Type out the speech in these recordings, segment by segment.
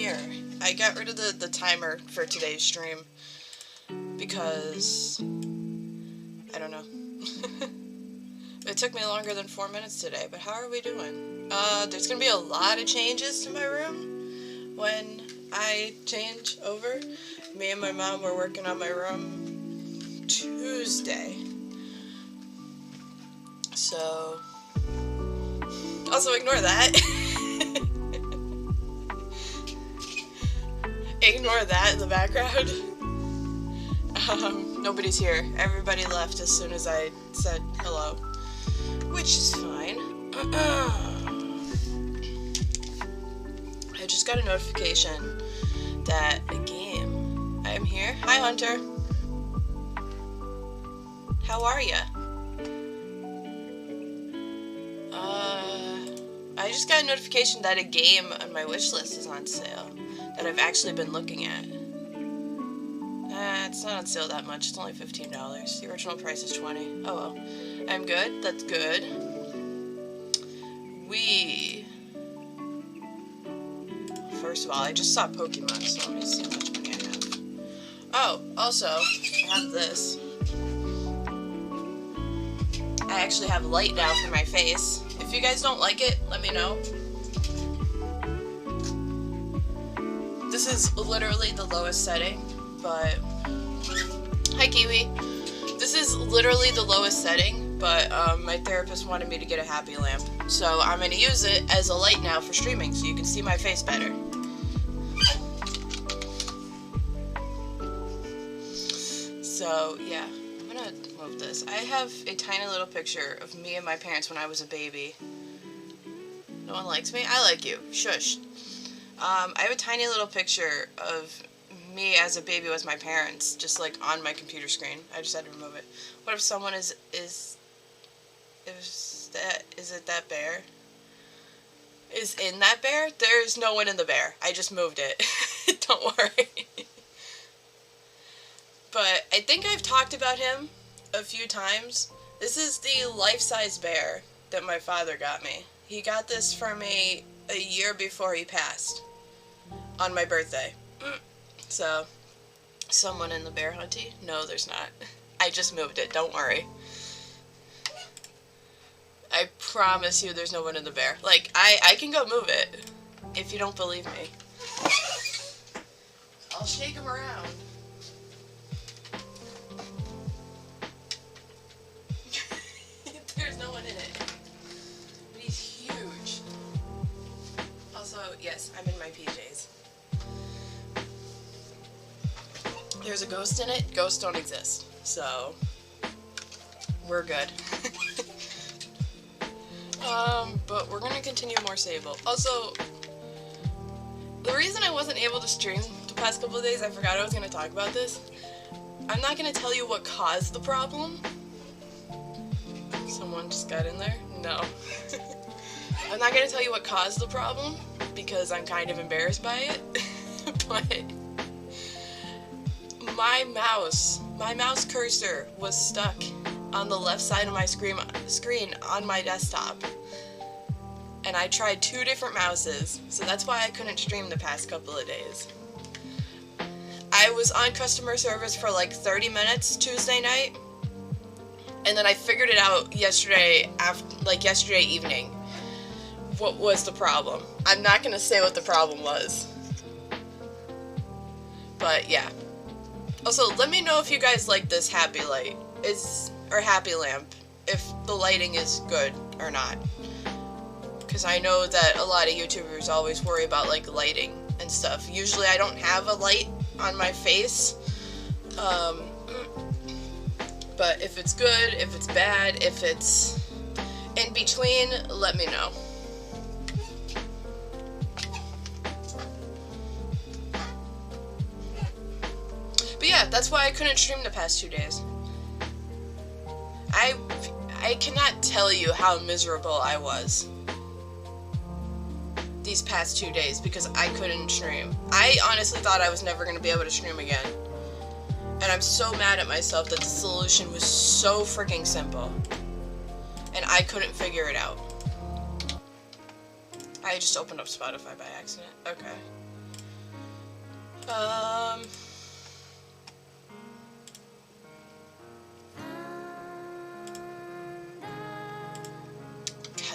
here. I got rid of the timer for today's stream because I don't know. It took me longer than 4 minutes today, but how are we doing? There's gonna be a lot of changes to my room when I change over. Me and my mom were working on my room Tuesday. So, also ignore that. Ignore that in the background. Nobody's here. Everybody left as soon as I said hello, which is fine. I just got a notification that a game. I'm here. Hi, Hunter. How are ya? I just got a notification that a game on my wish list is on sale that I've actually been looking at. It's not on sale that much. It's only $15. The original price is $20. Oh well. I'm good. That's good. First of all, I just saw Pokemon, so let me see how much money I have. Oh, also, I have this. I actually have light now for my face. If you guys don't like it, let me know. This is literally the lowest setting, but... Hi, Kiwi. This is literally the lowest setting, but my therapist wanted me to get a happy lamp. So I'm going to use it as a light now for streaming, so you can see my face better. So, yeah. I'm going to move this. I have a tiny little picture of me and my parents when I was a baby. No one likes me? I like you. Shush. I have a tiny little picture of me as a baby with my parents, just like on my computer screen. I just had to remove it. What if someone is it that bear? Is in that bear? There's no one in the bear. I just moved it. Don't worry. But I think I've talked about him a few times. This is the life-size bear that my father got me. He got this for me a year before he passed on my birthday. So, someone in the bear hunty? No, there's not. I just moved it, don't worry. I promise you there's no one in the bear. Like, I can go move it, if you don't believe me. I'll shake him around. There's no one in it. But he's huge. Also, yes, I'm in my PJs. There's a ghost in it. Ghosts don't exist. So, we're good. But we're gonna continue more Sable. Also, the reason I wasn't able to stream the past couple of days, I forgot I was gonna talk about this. I'm not gonna tell you what caused the problem. Someone just got in there? No. I'm not gonna tell you what caused the problem, because I'm kind of embarrassed by it. But my mouse cursor was stuck on the left side of my screen on my desktop. And I tried 2 different mouses, so that's why I couldn't stream the past couple of days. I was on customer service for like 30 minutes Tuesday night, and then I figured it out yesterday evening. What was the problem? I'm not gonna say what the problem was. But yeah. Also, let me know if you guys like this happy light or happy lamp, if the lighting is good or not. Because I know that a lot of YouTubers always worry about like lighting and stuff. Usually I don't have a light on my face. But if it's good, if it's bad, if it's in between, let me know. But yeah, that's why I couldn't stream the past 2 days. I cannot tell you how miserable I was these past 2 days because I couldn't stream. I honestly thought I was never going to be able to stream again. And I'm so mad at myself that the solution was so freaking simple. And I couldn't figure it out. I just opened up Spotify by accident. Okay. God,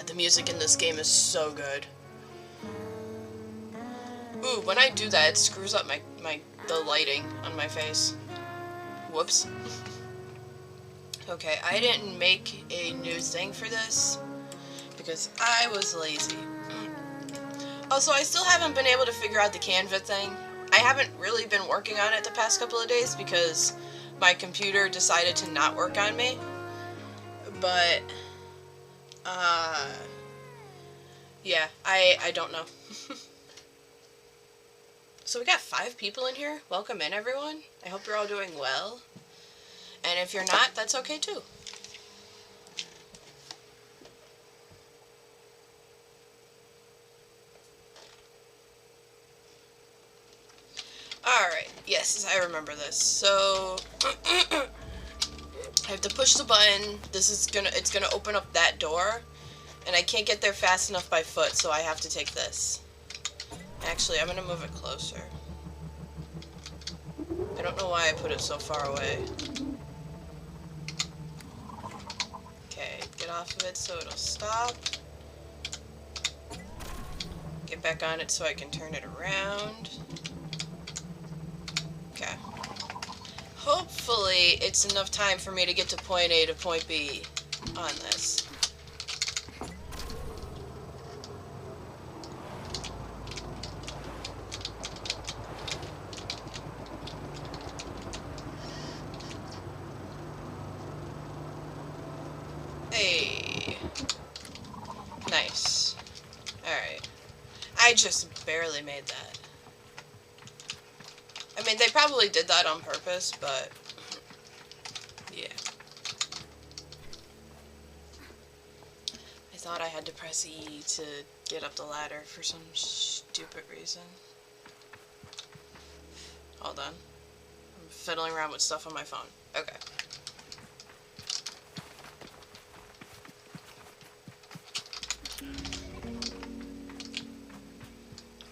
the music in this game is so good. Ooh, when I do that, it screws up the lighting on my face. Whoops. Okay, I didn't make a new thing for this because I was lazy. Also, I still haven't been able to figure out the Canva thing. I haven't really been working on it the past couple of days because my computer decided to not work on me. But, yeah, I don't know. So we got 5 people in here. Welcome in, everyone. I hope you're all doing well. And if you're not, that's okay too. Alright, yes, I remember this. So I have to push the button. It's gonna open up that door. And I can't get there fast enough by foot, so I have to take this. Actually, I'm gonna move it closer. I don't know why I put it so far away. Okay, get off of it so it'll stop. Get back on it so I can turn it around. Okay. Hopefully, it's enough time for me to get to point A to point B on this. Hey. Nice. Alright. I just barely made that. I mean, they probably did that on purpose, but yeah. I thought I had to press E to get up the ladder for some stupid reason. Hold on. I'm fiddling around with stuff on my phone. Okay.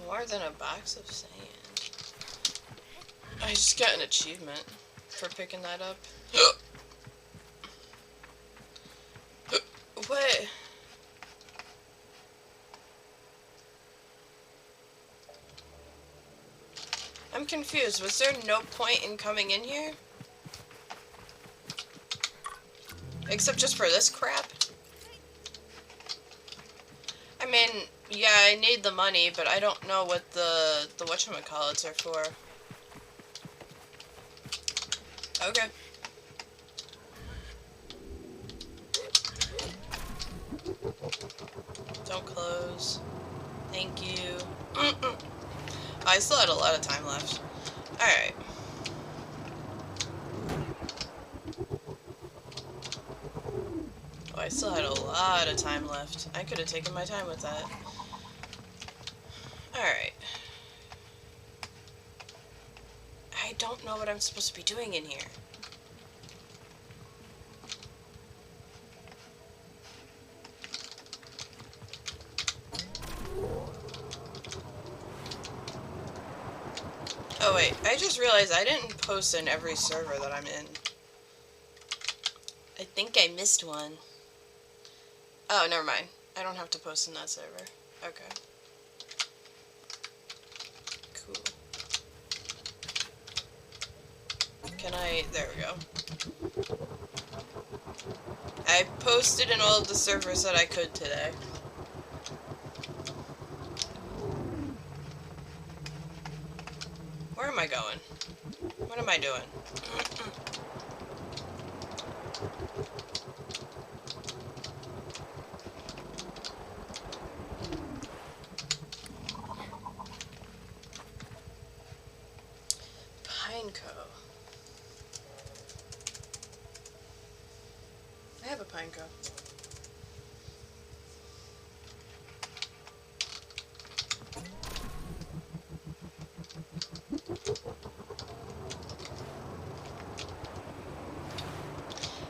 More than a box of sand. I just got an achievement for picking that up. What? I'm confused. Was there no point in coming in here? Except just for this crap? I mean, yeah, I need the money, but I don't know what the whatchamacallits are for. Okay. Don't close. Thank you. I still had a lot of time left. Alright. Oh, I still had a lot of time left. I could have taken my time with that. Alright. I don't know what I'm supposed to be doing in here. Oh wait, I just realized I didn't post in every server that I'm in. I think I missed one. Oh, never mind. I don't have to post in that server. Okay. Cool. Can I... There we go. I posted in all of the servers that I could today. Where am I going? What am I doing? Pineco. I have a Pineco.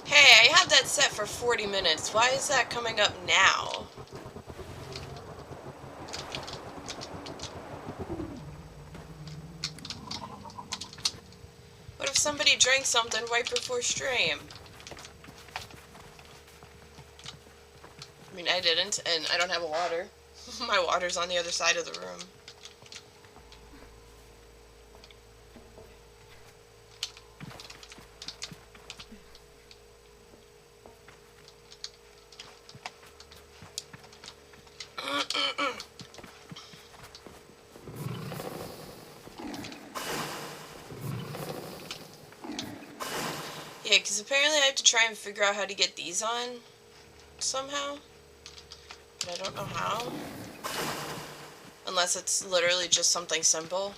Hey, I have that set for 40 minutes. Why is that coming up now? drank something right before stream. I mean, I didn't, and I don't have a water. My water's on the other side of the room. Yeah, because apparently I have to try and figure out how to get these on somehow. But I don't know how. Unless it's literally just something simple.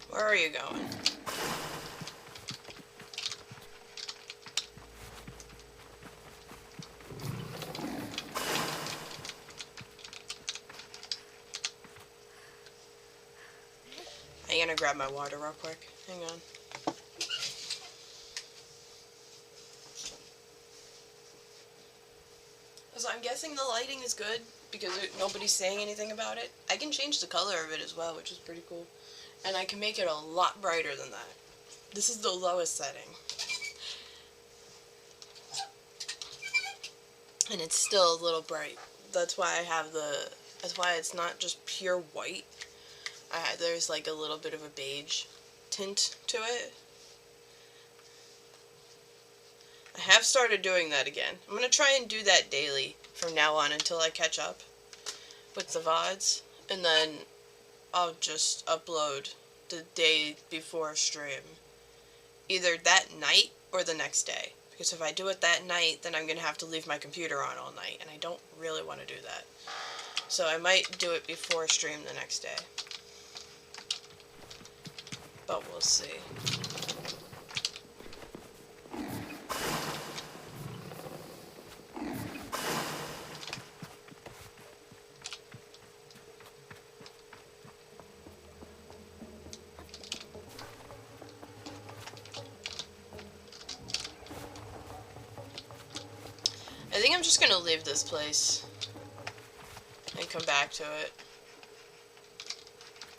Where are you going? I'm gonna grab my water real quick. Hang on. So I'm guessing the lighting is good because nobody's saying anything about it. I can change the color of it as well, which is pretty cool. And I can make it a lot brighter than that. This is the lowest setting. And it's still a little bright. That's why I have that's why it's not just pure white. There's like a little bit of a beige tint to it. I have started doing that again. I'm going to try and do that daily from now on until I catch up with the VODs. And then I'll just upload the day before stream. Either that night or the next day. Because if I do it that night, then I'm going to have to leave my computer on all night. And I don't really want to do that. So I might do it before stream the next day. But we'll see. I think I'm just gonna leave this place and come back to it.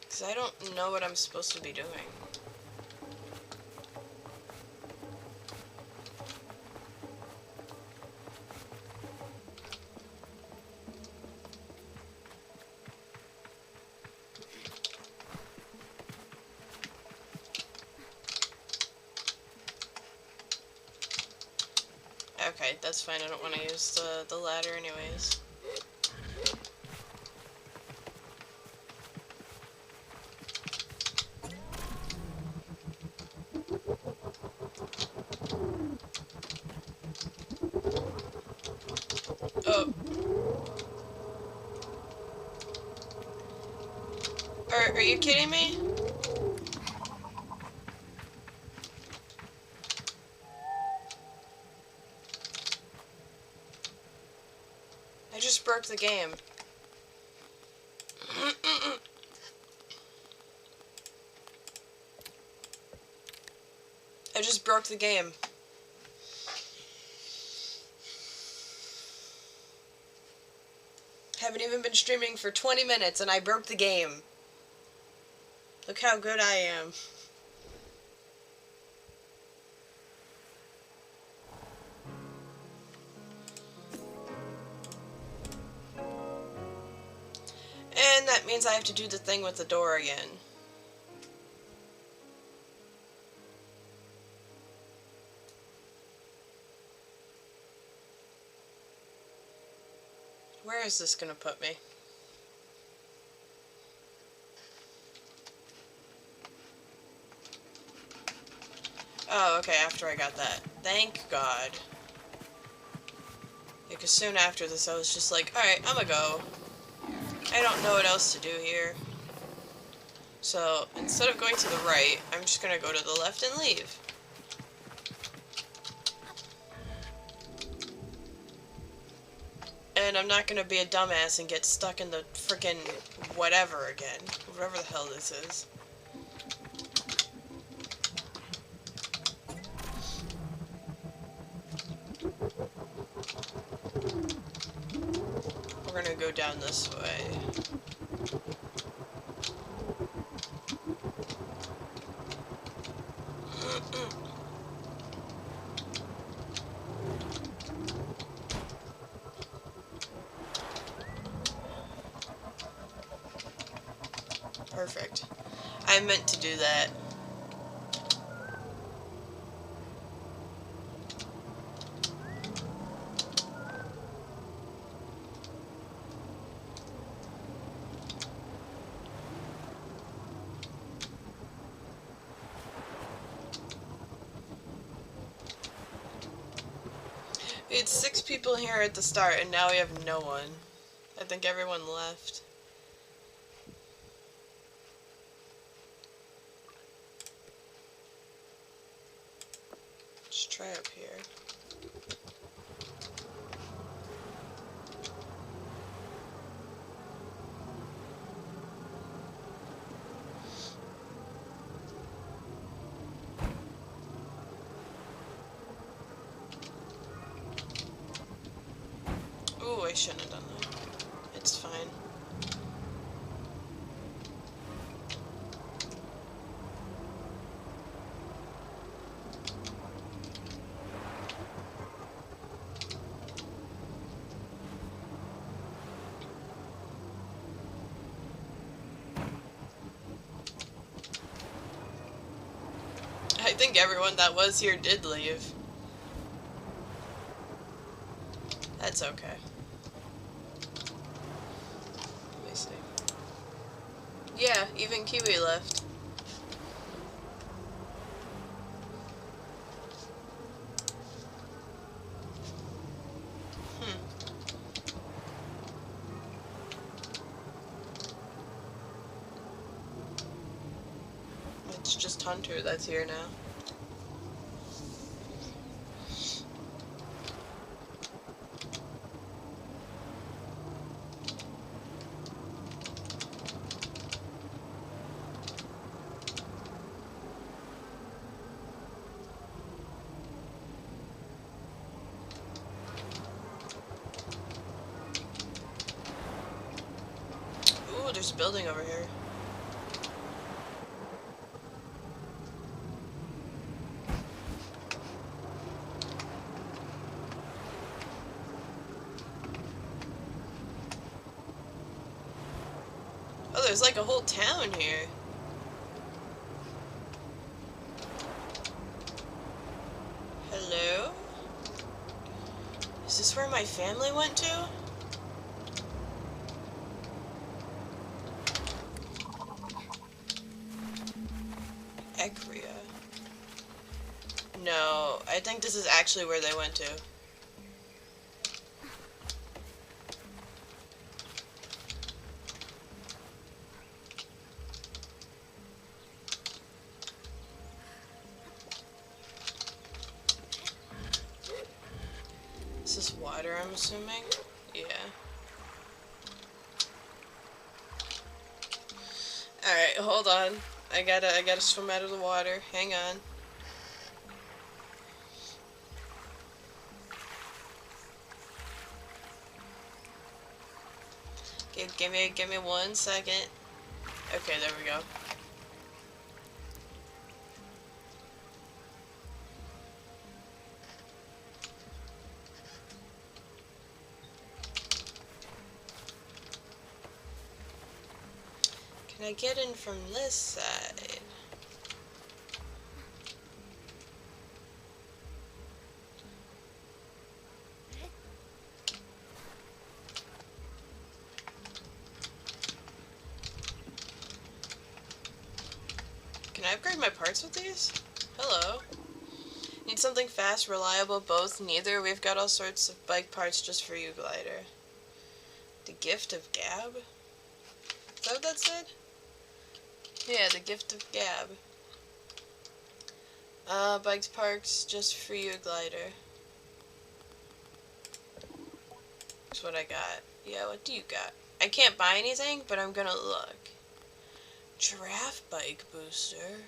Because I don't know what I'm supposed to be doing. Okay, that's fine. I don't want to use the ladder anyways. Oh. Are you kidding me? I just broke the game. I just broke the game. Haven't even been streaming for 20 minutes and I broke the game. Look how good I am. And that means I have to do the thing with the door again. Where is this gonna put me? Oh, okay, after I got that. Thank God. Because soon after this I was just like, alright, I'm gonna go. I don't know what else to do here. So, instead of going to the right, I'm just gonna go to the left and leave. And I'm not gonna be a dumbass and get stuck in the frickin' whatever again. Whatever the hell this is. gonna go down this way. Perfect. I meant to do that. We had 6 people here at the start, and now we have no one. I think everyone left. Let's try up here. Ooh, I shouldn't have done that. It's fine. I think everyone that was here did leave. That's okay. Let me see. Yeah, even Kiwi left. It's just Hunter that's here now. Ooh, there's a building over here. Oh, there's like a whole town here. Hello? Is this where my family went to? Ekria. No, I think this is actually where they went to. Is this water, I'm assuming? Yeah. Alright, hold on. I gotta swim out of the water. Hang on. Okay, give me 1 second. Okay, there we go. Can I get in from this side? Can I upgrade my parts with these? Hello. Need something fast, reliable, both, neither. We've got all sorts of bike parts just for you, Glider. The Gift of Gab? Is that what that said? Yeah, the Gift of Gab. Bikes parts just for you, Glider. That's what I got. Yeah, what do you got? I can't buy anything, but I'm gonna look. Giraffe bike booster.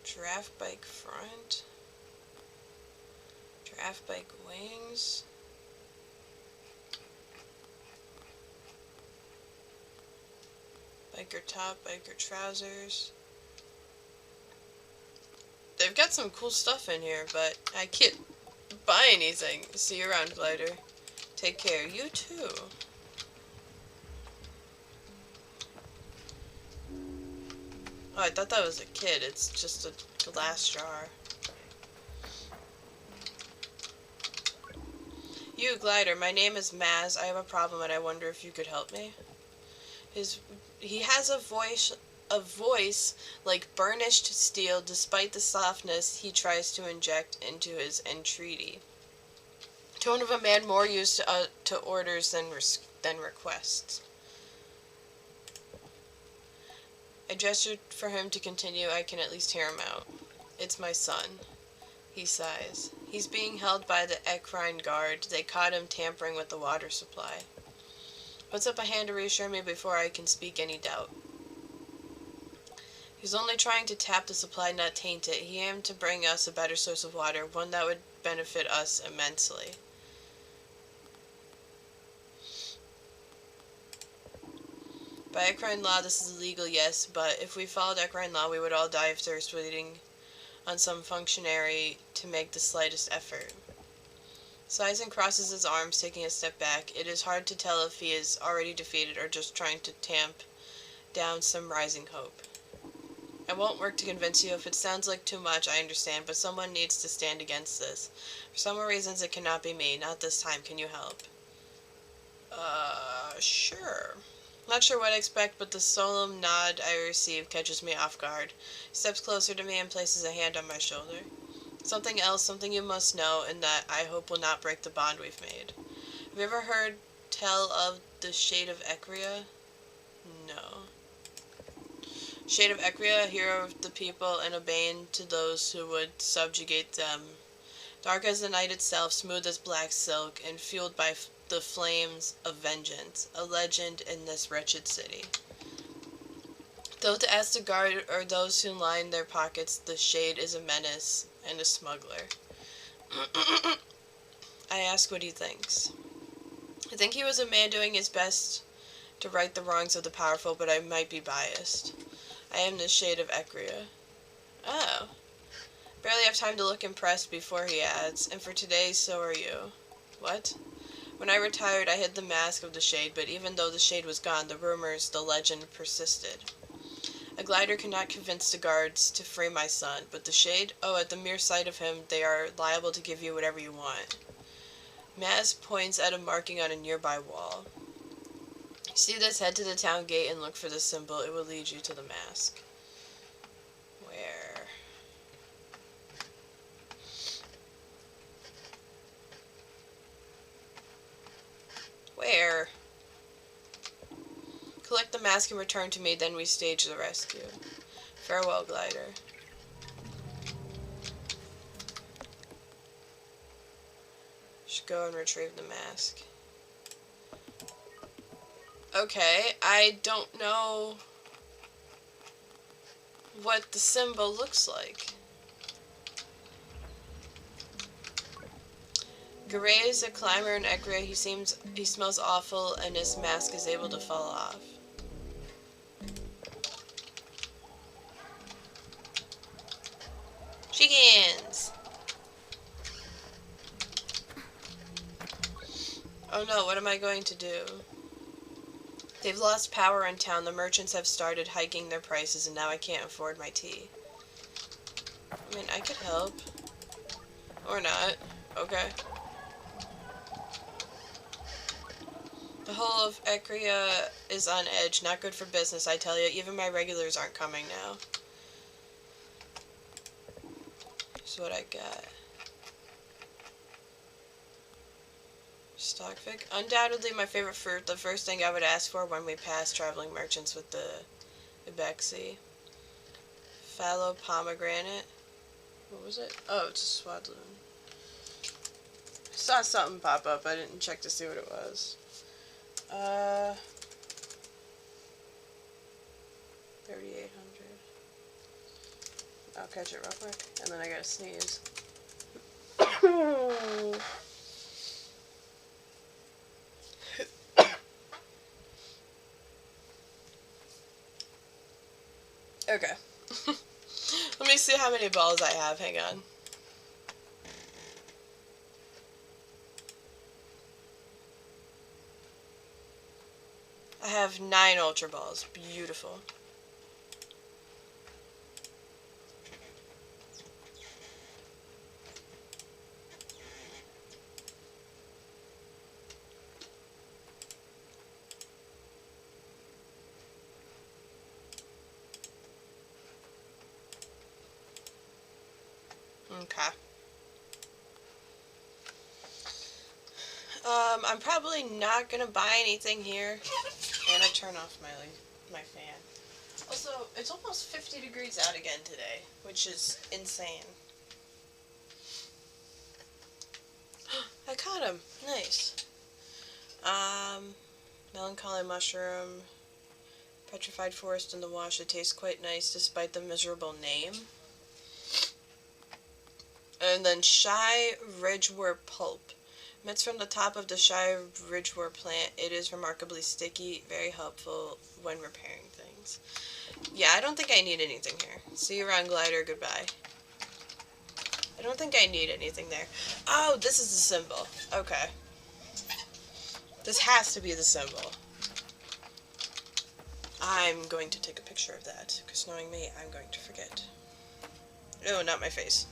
Giraffe bike front. Giraffe bike wings. Biker top, biker trousers. They've got some cool stuff in here, but I can't buy anything. See you around, Glider. Take care. You too. Oh, I thought that was a kid. It's just a glass jar. You, Glider, my name is Maz. I have a problem and I wonder if you could help me. He has a voice like burnished steel despite the softness he tries to inject into his entreaty. Tone of a man more used to orders than requests. I gestured for him to continue. I can at least hear him out. It's my son. He sighs. He's being held by the Equine Guard. They caught him tampering with the water supply. Puts up a hand to reassure me before I can speak any doubt. He's only trying to tap the supply, not taint it. He aimed to bring us a better source of water, one that would benefit us immensely. By Equine law, this is illegal, yes, but if we followed Equine law, we would all die of thirst, waiting on some functionary to make the slightest effort. Sighs and crosses his arms, taking a step back. It is hard to tell if he is already defeated or just trying to tamp down some rising hope. I won't work to convince you. If it sounds like too much, I understand, but someone needs to stand against this. For some reasons, it cannot be me. Not this time. Can you help? Sure. Not sure what I expect, but the solemn nod I receive catches me off guard. He steps closer to me and places a hand on my shoulder. Something else, something you must know, and that I hope will not break the bond we've made. Have you ever heard tell of the Shade of Equria? No. Shade of Equria, hero of the people, and a bane to those who would subjugate them. Dark as the night itself, smooth as black silk, and fueled by the flames of vengeance, a legend in this wretched city. Though to ask the guard or those who line their pockets, the Shade is a menace and a smuggler. I ask what he thinks. I think he was a man doing his best to right the wrongs of the powerful, but I might be biased. I am the Shade of Equria. Oh. Barely have time to look impressed before he adds, and for today, so are you. What? When I retired, I hid the mask of the Shade, but even though the Shade was gone, the rumors, the legend persisted. A glider cannot convince the guards to free my son, but the Shade? Oh, at the mere sight of him, they are liable to give you whatever you want. Maz points at a marking on a nearby wall. See this? Head to the town gate and look for the symbol. It will lead you to the mask. Where? Where? Collect the mask and return to me, then we stage the rescue. Farewell, Glider. Should go and retrieve the mask. Okay, I don't know what the symbol looks like. Garay is a climber in Equria. He smells awful and his mask is able to fall off. Chickens! Oh no, what am I going to do? They've lost power in town. The merchants have started hiking their prices and now I can't afford my tea. I mean, I could help. Or not. Okay. The whole of Equria is on edge. Not good for business, I tell you. Even my regulars aren't coming now. Here's what I got. Stockfig. Undoubtedly my favorite fruit. The first thing I would ask for when we pass traveling merchants with the Ibexi. Fallow pomegranate. What was it? Oh, it's a swadloon. Saw something pop up. I didn't check to see what it was. 3,800. I'll catch it real quick, and then I gotta sneeze. Okay. Let me see how many balls I have. Hang on. I have 9 Ultra Balls. Beautiful. Okay. I'm probably not gonna buy anything here. And I turn off my fan. Also, it's almost 50 degrees out again today, which is insane. I caught him. Nice. Melancholy mushroom. Petrified forest in the wash. It tastes quite nice despite the miserable name. And then shy ridgewort pulp. Emits from the top of the shy ridgewort plant. It is remarkably sticky, very helpful when repairing things. Yeah, I don't think I need anything here. See you around, glider. Goodbye. I don't think I need anything there. Oh, this is the symbol. Okay. This has to be the symbol. I'm going to take a picture of that, because knowing me, I'm going to forget. Oh, not my face.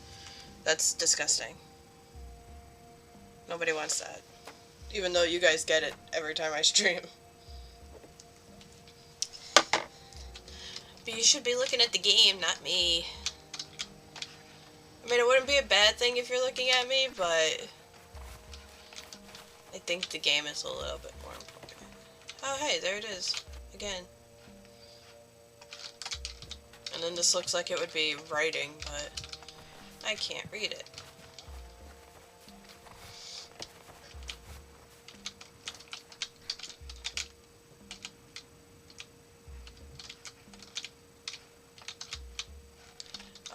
That's disgusting. Nobody wants that. Even though you guys get it every time I stream. But you should be looking at the game, not me. I mean, it wouldn't be a bad thing if you're looking at me, but I think the game is a little bit more important. Oh, hey, there it is. Again. And then this looks like it would be writing, but I can't read it.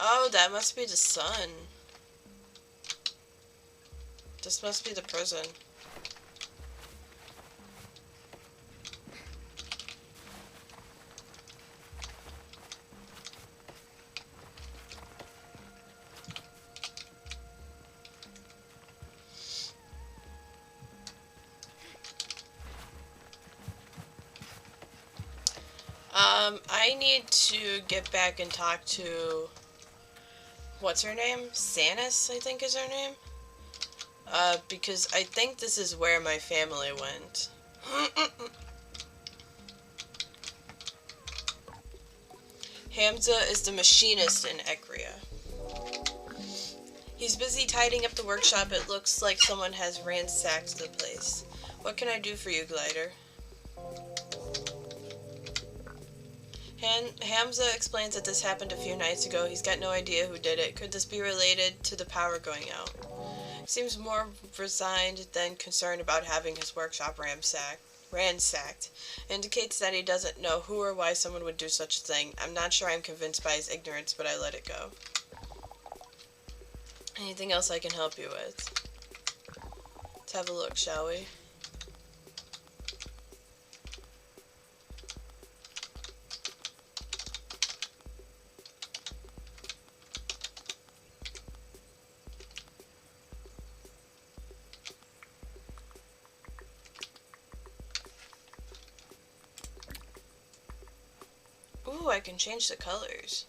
Oh, that must be the sun. This must be the prison. I need to get back and talk to, what's her name? Sanis, I think is her name. Because I think this is where my family went. Hamza is the machinist in Ekria. He's busy tidying up the workshop. It looks like someone has ransacked the place. What can I do for you, Glider? Hamza explains that this happened a few nights ago. He's got no idea who did it. Could this be related to the power going out? Seems more resigned than concerned about having his workshop ransacked. Indicates that he doesn't know who or why someone would do such a thing. I'm not sure I'm convinced by his ignorance, but I let it go. Anything else I can help you with? Let's have a look, shall we? Ooh, I can change the colors.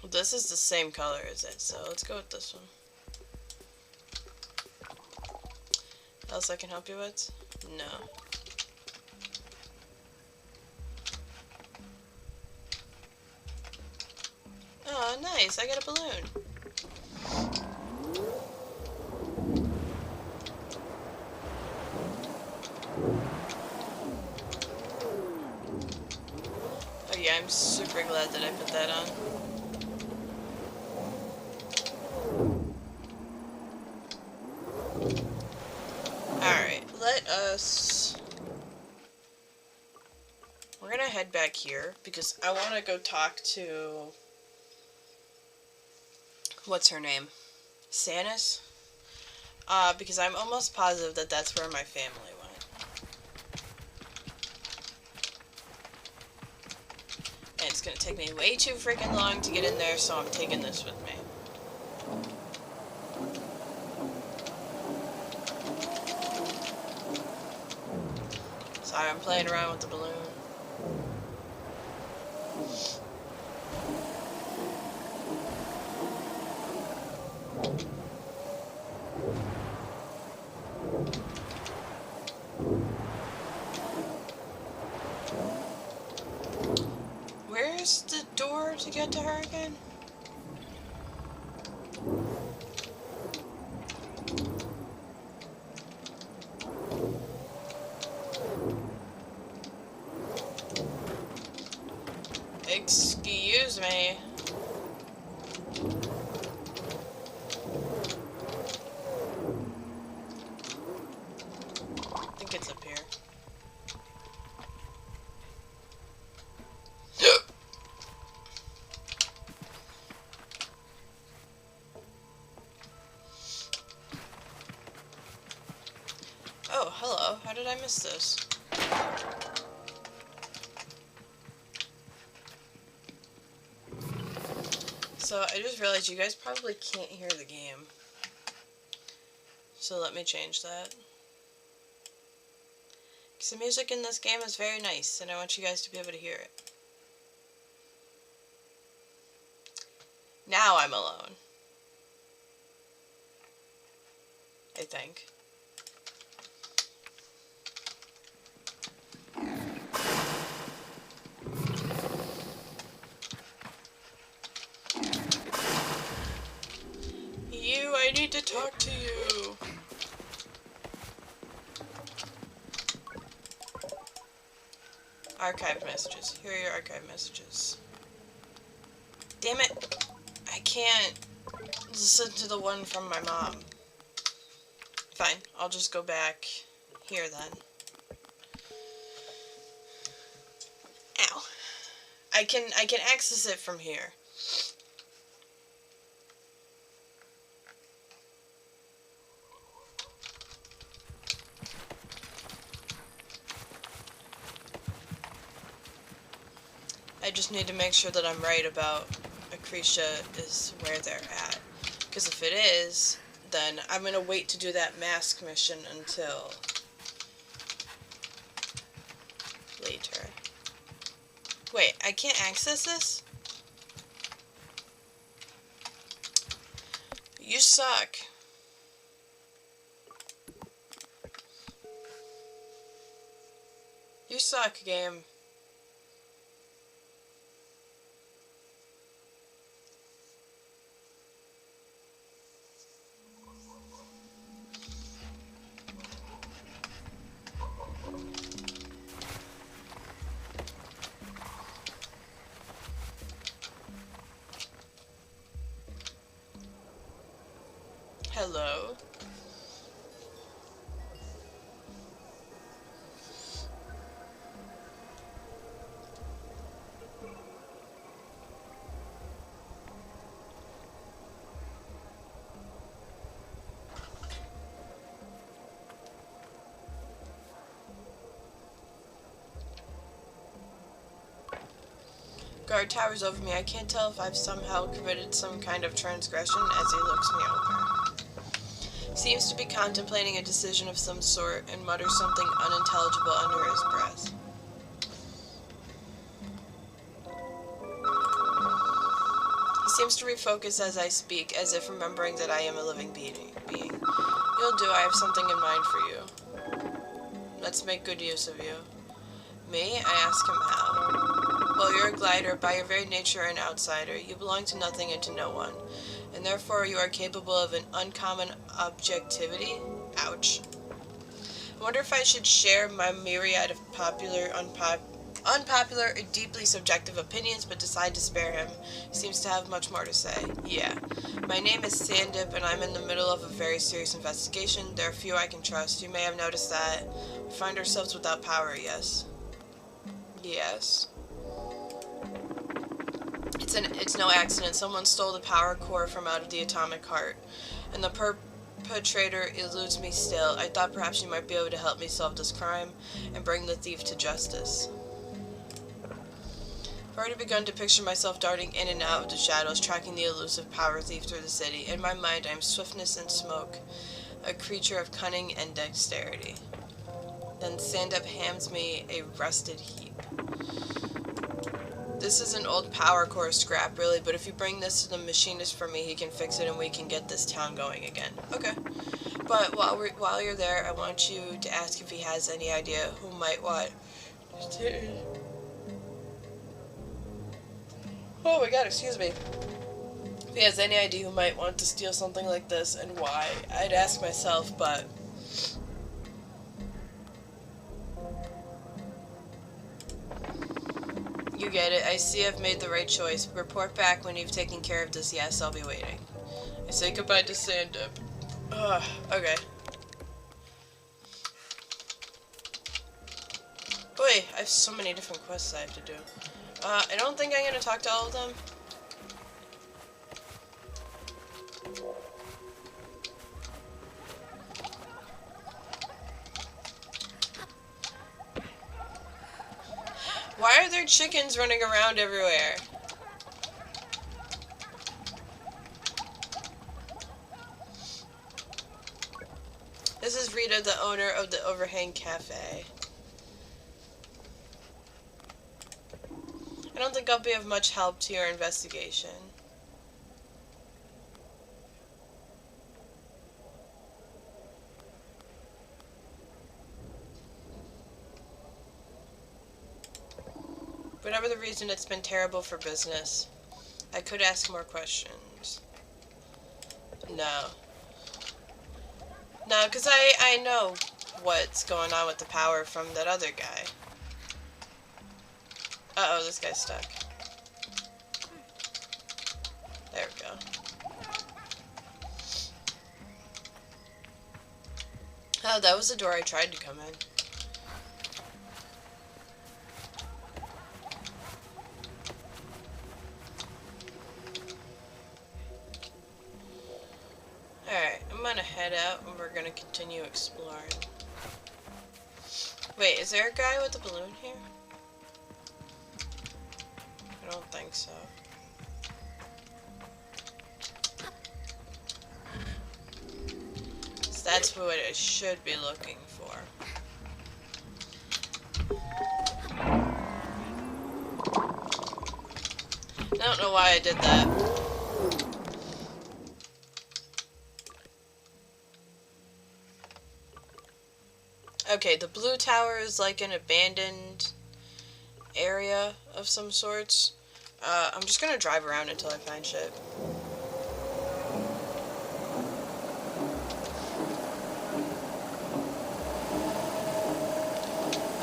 Well, this is the same color as it, so let's go with this one. Else I can help you with? No. Oh, nice. I got a balloon. Oh yeah, I'm super glad that I put that on. Alright, let us... We're gonna head back here because I want to go talk to What's her name? Sanis? Because I'm almost positive that that's where my family went. And it's gonna take me way too freaking long to get in there, so I'm taking this with me. Sorry, I'm playing around with the balloon. Where's the door to get to her again? Excuse me. I think it's up here. Oh, hello. How did I miss this? So, I just realized you guys probably can't hear the game. So let me change that. Because the music in this game is very nice, and I want you guys to be able to hear it. Now I'm alone. I think. I need to talk to you. Archived messages. Here are your archived messages. Damn it. I can't listen to the one from my mom. Fine. I'll just go back here then. Ow. I can access it from here. I just need to make sure that I'm right about Acretia is where they're at. Because if it is, then I'm going to wait to do that mask mission until later. Wait, I can't access this? You suck. You suck, game. Hello. Guard towers over me. I can't tell if I've somehow committed some kind of transgression as he looks me over. Seems to be contemplating a decision of some sort and mutters something unintelligible under his breath. He seems to refocus as I speak, as if remembering that I am a living being. You'll do. I have something in mind for you. Let's make good use of you. Me? I ask him how. Well, you're a glider. By your very nature an outsider. You belong to nothing and to no one. And therefore you are capable of an uncommon objectivity. Ouch. I wonder if I should share my myriad of popular, unpopular, or deeply subjective opinions, but decide to spare him. He seems to have much more to say. Yeah. My name is Sandip, and I'm in the middle of a very serious investigation. There are few I can trust. You may have noticed that. We find ourselves without power, yes? Yes. It's no accident. Someone stole the power core from out of the atomic heart, and the perpetrator eludes me still. I thought perhaps you might be able to help me solve this crime and bring the thief to justice. I've already begun to picture myself darting in and out of the shadows, tracking the elusive power thief through the city. In my mind, I am swiftness and smoke, a creature of cunning and dexterity. Then Stand-Up hands me a rusted heap. This is an old power core scrap, really, but if you bring this to the machinist for me, he can fix it and we can get this town going again. Okay. But while you're there, I want you to ask if he has any idea who might want to... Oh my god, excuse me. If he has any idea who might want to steal something like this and why, I'd ask myself, but... You get it. I see I've made the right choice. Report back when you've taken care of this. Yes, I'll be waiting. I say goodbye to Stand-Up. Okay. Boy, I have so many different quests I have to do. I don't think I'm gonna talk to all of them. Why are there chickens running around everywhere? This is Rita, the owner of the Overhang Cafe. I don't think I'll be of much help to your investigation. Whatever the reason, it's been terrible for business. I could ask more questions. No. No, because I know what's going on with the power from that other guy. Uh-oh, this guy's stuck. There we go. Oh, that was the door I tried to come in. Alright, I'm gonna head out and we're gonna continue exploring. Wait, is there a guy with a balloon here? I don't think so. So that's what I should be looking for. I don't know why I did that. Okay, the blue tower is like an abandoned area of some sorts. I'm just gonna drive around until I find shit.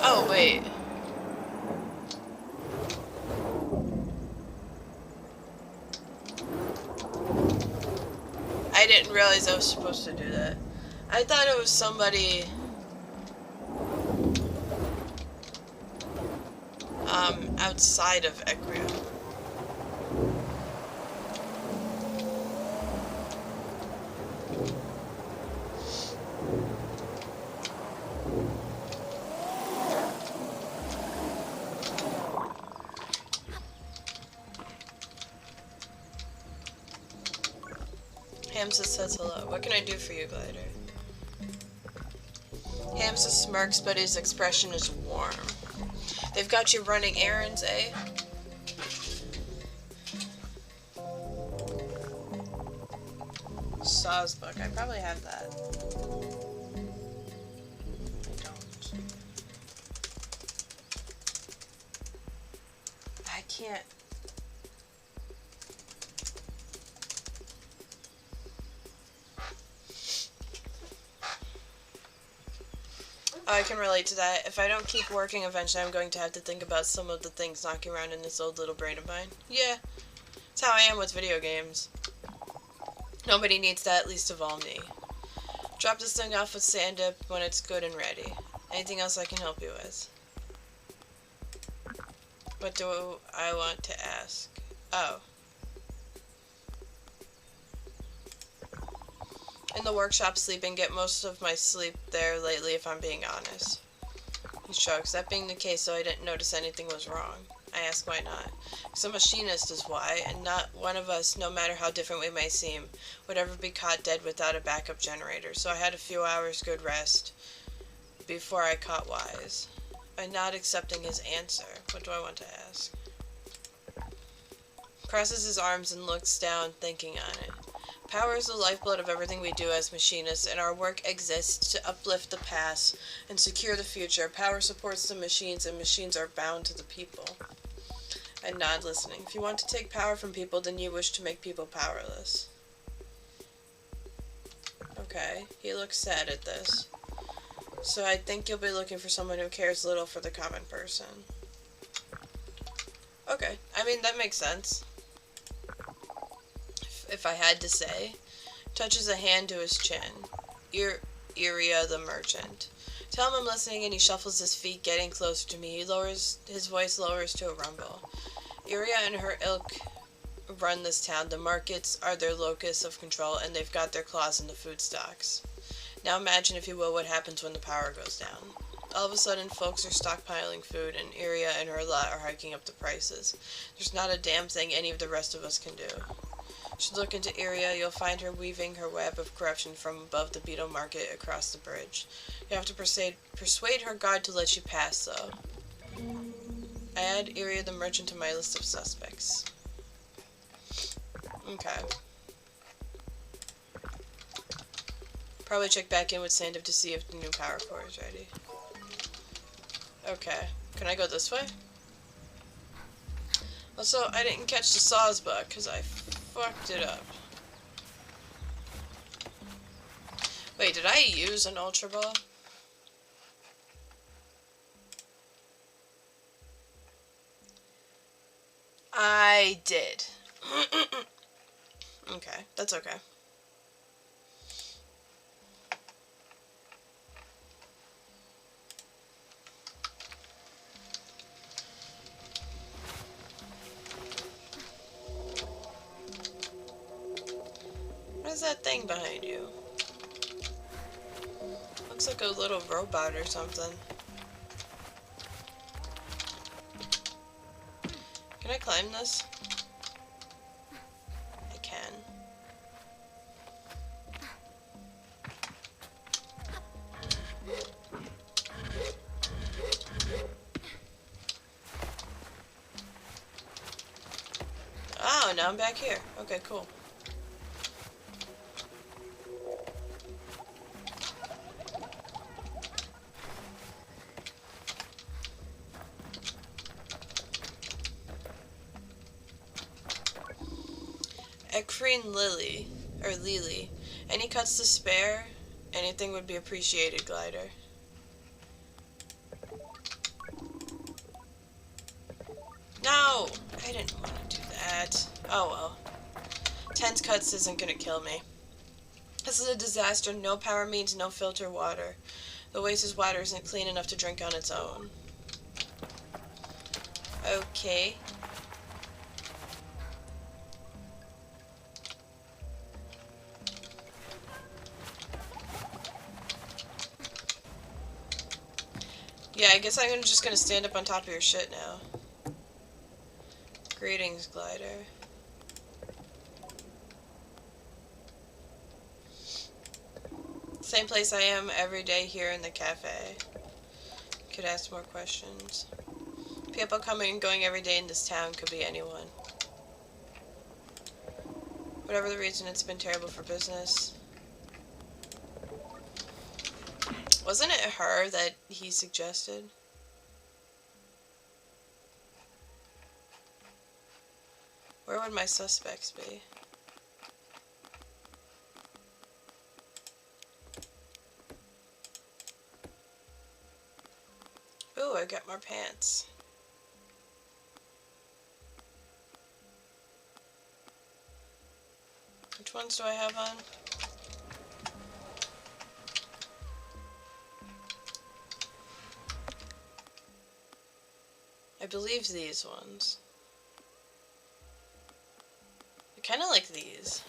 Oh, wait. I didn't realize I was supposed to do that. I thought it was somebody... outside of Equia. Hamza says hello. What can I do for you, Glider? Hamza smirks, but his expression is warm. They've got you running errands, eh? Saw's book. I probably have that. I don't. I can't. I can relate to that. If I don't keep working, eventually I'm going to have to think about some of the things knocking around in this old little brain of mine. Yeah, that's how I am with video games. Nobody needs that, least of all me. Drop this thing off with Stand-Up when it's good and ready. Anything else I can help you with? What do I want to ask? Oh. In the workshop sleeping, get most of my sleep there lately if I'm being honest. He shrugs. That being the case, so I didn't notice anything was wrong. I ask why not. Because a machinist is why, and not one of us, no matter how different we may seem, would ever be caught dead without a backup generator. So I had a few hours good rest before I caught wise. I'm not accepting his answer. What do I want to ask? Crosses his arms and looks down, thinking on it. Power is the lifeblood of everything we do as machinists, and our work exists to uplift the past and secure the future. Power supports the machines, and machines are bound to the people. I nod, listening. If you want to take power from people, then you wish to make people powerless. Okay, he looks sad at this. So I think you'll be looking for someone who cares little for the common person. Okay, I mean, that makes sense. If I had to say. Touches a hand to his chin. Iria the merchant. Tell him I'm listening, and he shuffles his feet, getting closer to me. His voice lowers to a rumble. Iria and her ilk run this town. The markets are their locus of control, and they've got their claws in the food stocks. Now imagine, if you will, what happens when the power goes down. All of a sudden, folks are stockpiling food, and Iria and her lot are hiking up the prices. There's not a damn thing any of the rest of us can do. Should look into Iria, you'll find her weaving her web of corruption from above the beetle market across the bridge. You have to persuade her guard to let you pass, though. I add Iria the merchant to my list of suspects. Okay. Probably check back in with Sandiv to see if the new power core is ready. Okay. Can I go this way? Also, I didn't catch the Sawsbuck because I fucked it up. Wait, did I use an Ultra Ball? I did. Okay, that's okay. What is that thing behind you? Looks like a little robot or something. Can I climb this? I can. Oh, now I'm back here. Okay, cool. Ekreen Lily. Any cuts to spare? Anything would be appreciated, Glider. No! I didn't want to do that. Oh well. 10 cuts isn't gonna kill me. This is a disaster. No power means no filter water. The Oasis water isn't clean enough to drink on its own. Okay. Yeah, I guess I'm just gonna stand up on top of your shit now. Greetings, Glider. Same place I am every day here in the cafe. Could ask more questions. People coming and going every day in this town, could be anyone. Whatever the reason, it's been terrible for business. Wasn't it her that he suggested? Where would my suspects be? Ooh, I got more pants. Which ones do I have on? I believe these ones. kind of like these.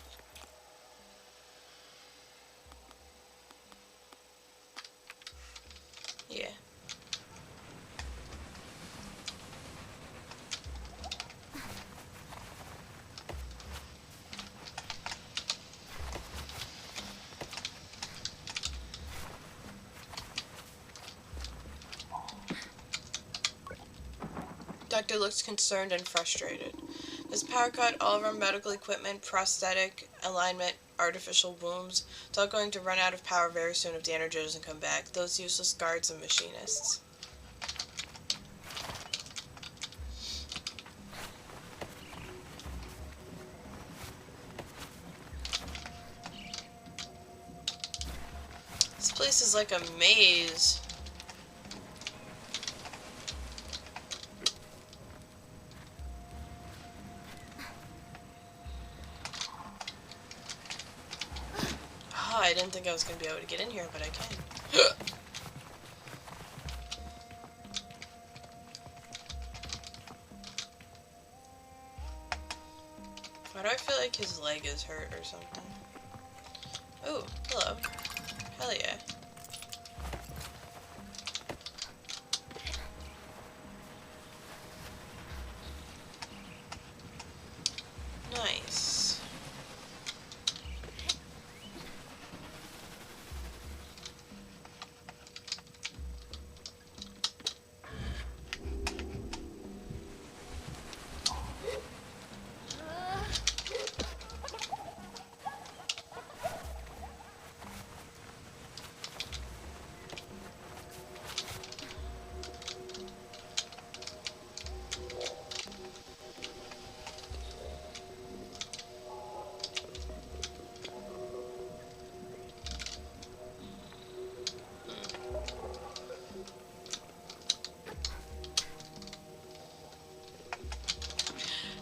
Yeah. Doctor looks concerned and frustrated. This power cut, all of our medical equipment, prosthetic, alignment, artificial wombs, it's all going to run out of power very soon if the energy doesn't come back. Those useless guards and machinists. This place is like a maze. Oh, I didn't think I was going to be able to get in here, but I can. Why do I feel like his leg is hurt or something? Ooh, hello. Hell yeah. Nice.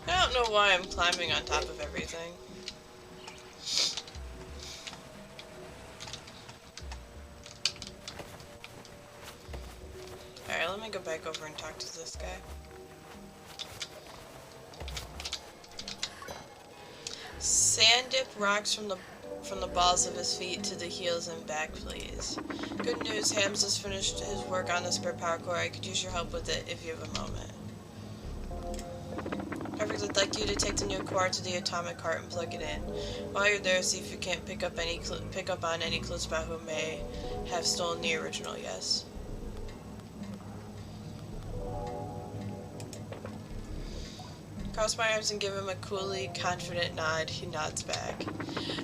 I don't know why I'm climbing on top of everything. Alright, let me go back over and talk to this guy. Sand dip rocks from the balls of his feet to the heels and back, please. Good news, Hams has finished his work on the spare power core. I could use your help with it if you have a moment. Perfect, I'd like you to take the new core to the atomic cart and plug it in. While you're there, see if you can't pick up on any clues about who may have stolen the original, yes. Cross my arms and give him a coolly confident nod. He nods back.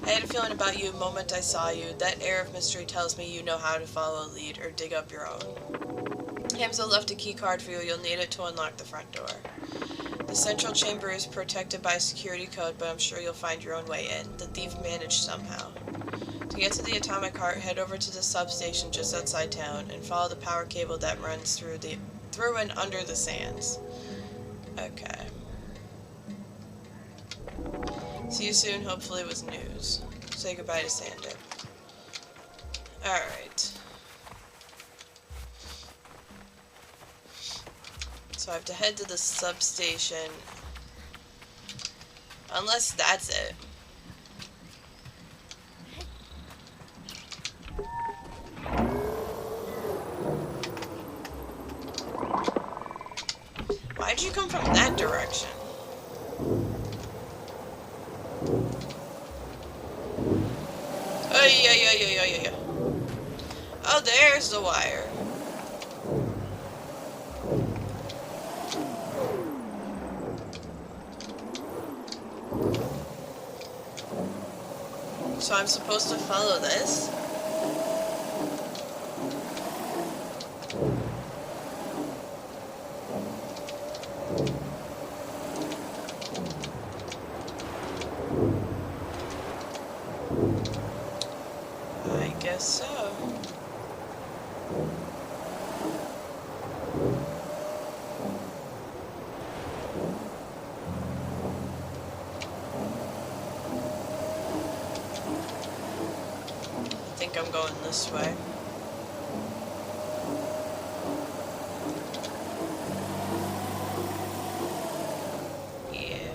I had a feeling about you the moment I saw you. That air of mystery tells me you know how to follow a lead or dig up your own. Hamza left a key card for you. You'll need it to unlock the front door. The central chamber is protected by a security code, but I'm sure you'll find your own way in. The thief managed somehow. To get to the atomic cart, head over to the substation just outside town and follow the power cable that runs through and under the sands. Okay. See you soon, hopefully with news. Say goodbye to Sandip. Alright. So I have to head to the substation. Unless that's it. Why'd you come from that direction? Oh, yeah. Oh, there's the wire. So I'm supposed to follow this? I guess so. I think I'm going this way. Yeah.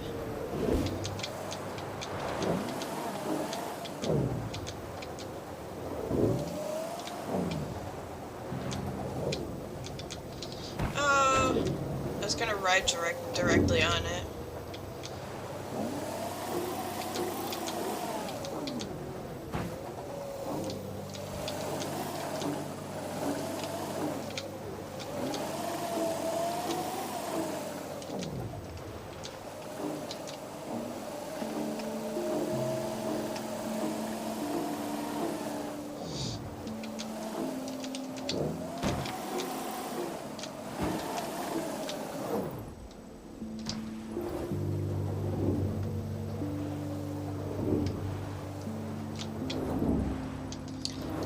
just gonna ride directly on it.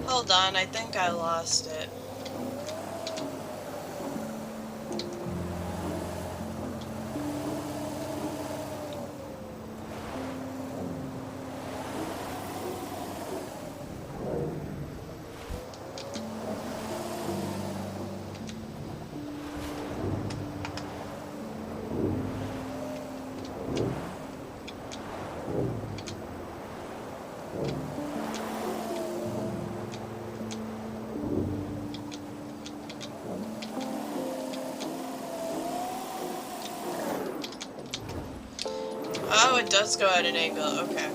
Hold on, I think I lost it. Oh, it does go at an angle, okay.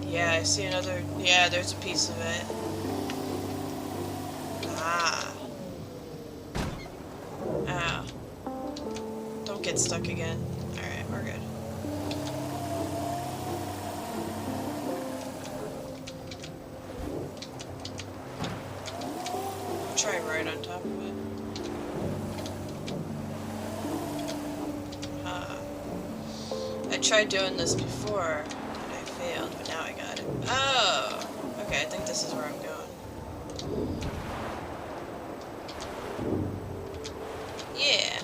Yeah, I see another, yeah, there's a piece of it. Ah. Ow. Don't get stuck again. Alright, we're good. I'm trying right on top of it. I tried doing this before, and I failed, but now I got it. Oh! Okay, I think this is where I'm going. Yeah!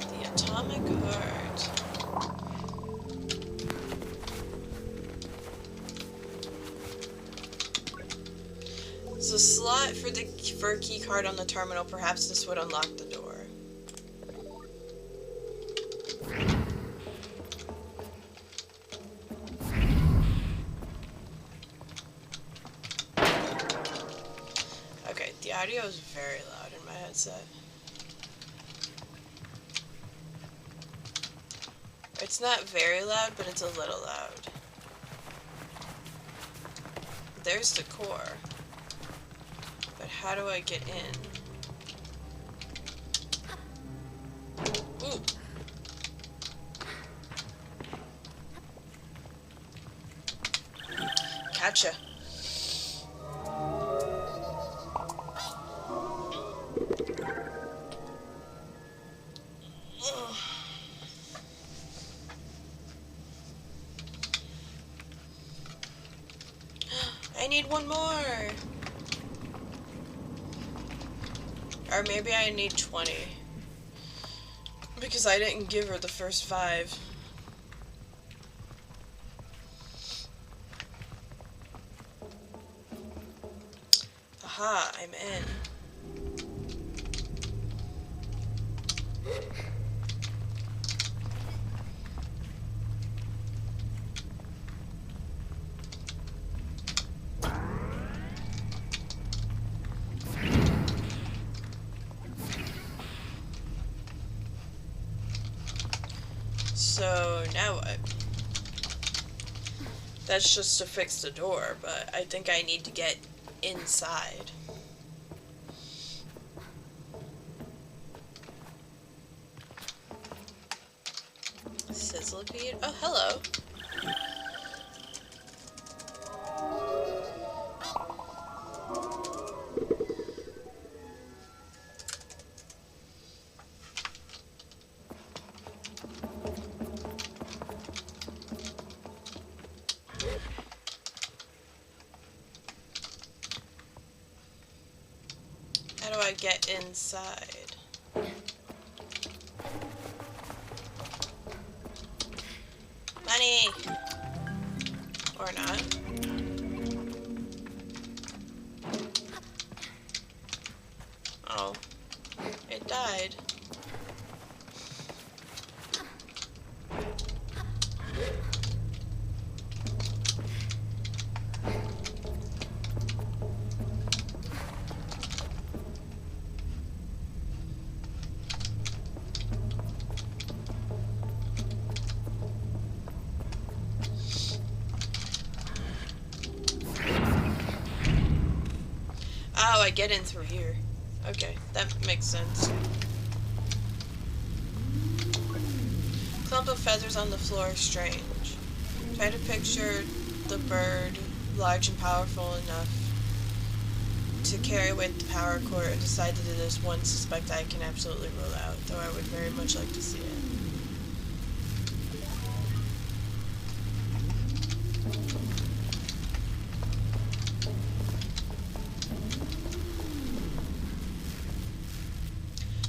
The atomic heart. There's a slot for a key card on the terminal. Perhaps this would unlock the door. Okay, the audio is very loud in my headset. It's not very loud, but it's a little loud. There's the core. But how do I get in? Ooh. Gotcha. I need one more. Or maybe I need 20. Because I didn't give her the first 5. Aha, I'm in. So now what? That's just to fix the door, but I think I need to get inside. Sizzlipede? Oh, hello. How do I get inside? Money! Or not. Oh. It died. Oh, I get in through here. Okay, that makes sense. Clump of feathers on the floor, strange. Try to picture the bird large and powerful enough to carry away the power core and decide that it is one suspect I can absolutely rule out, though I would very much like to see it.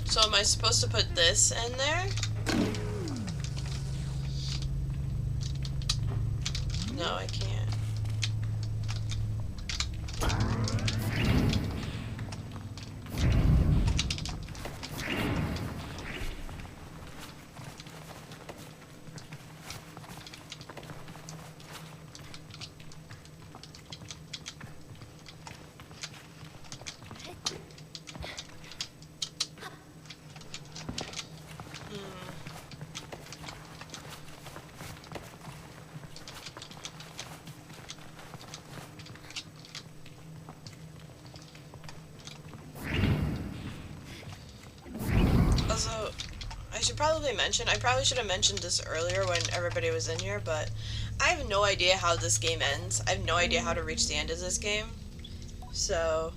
So am I supposed to put this in there? No, I can't. Also, I probably should have mentioned this earlier when everybody was in here, but I have no idea how this game ends. I have no idea how to reach the end of this game. So,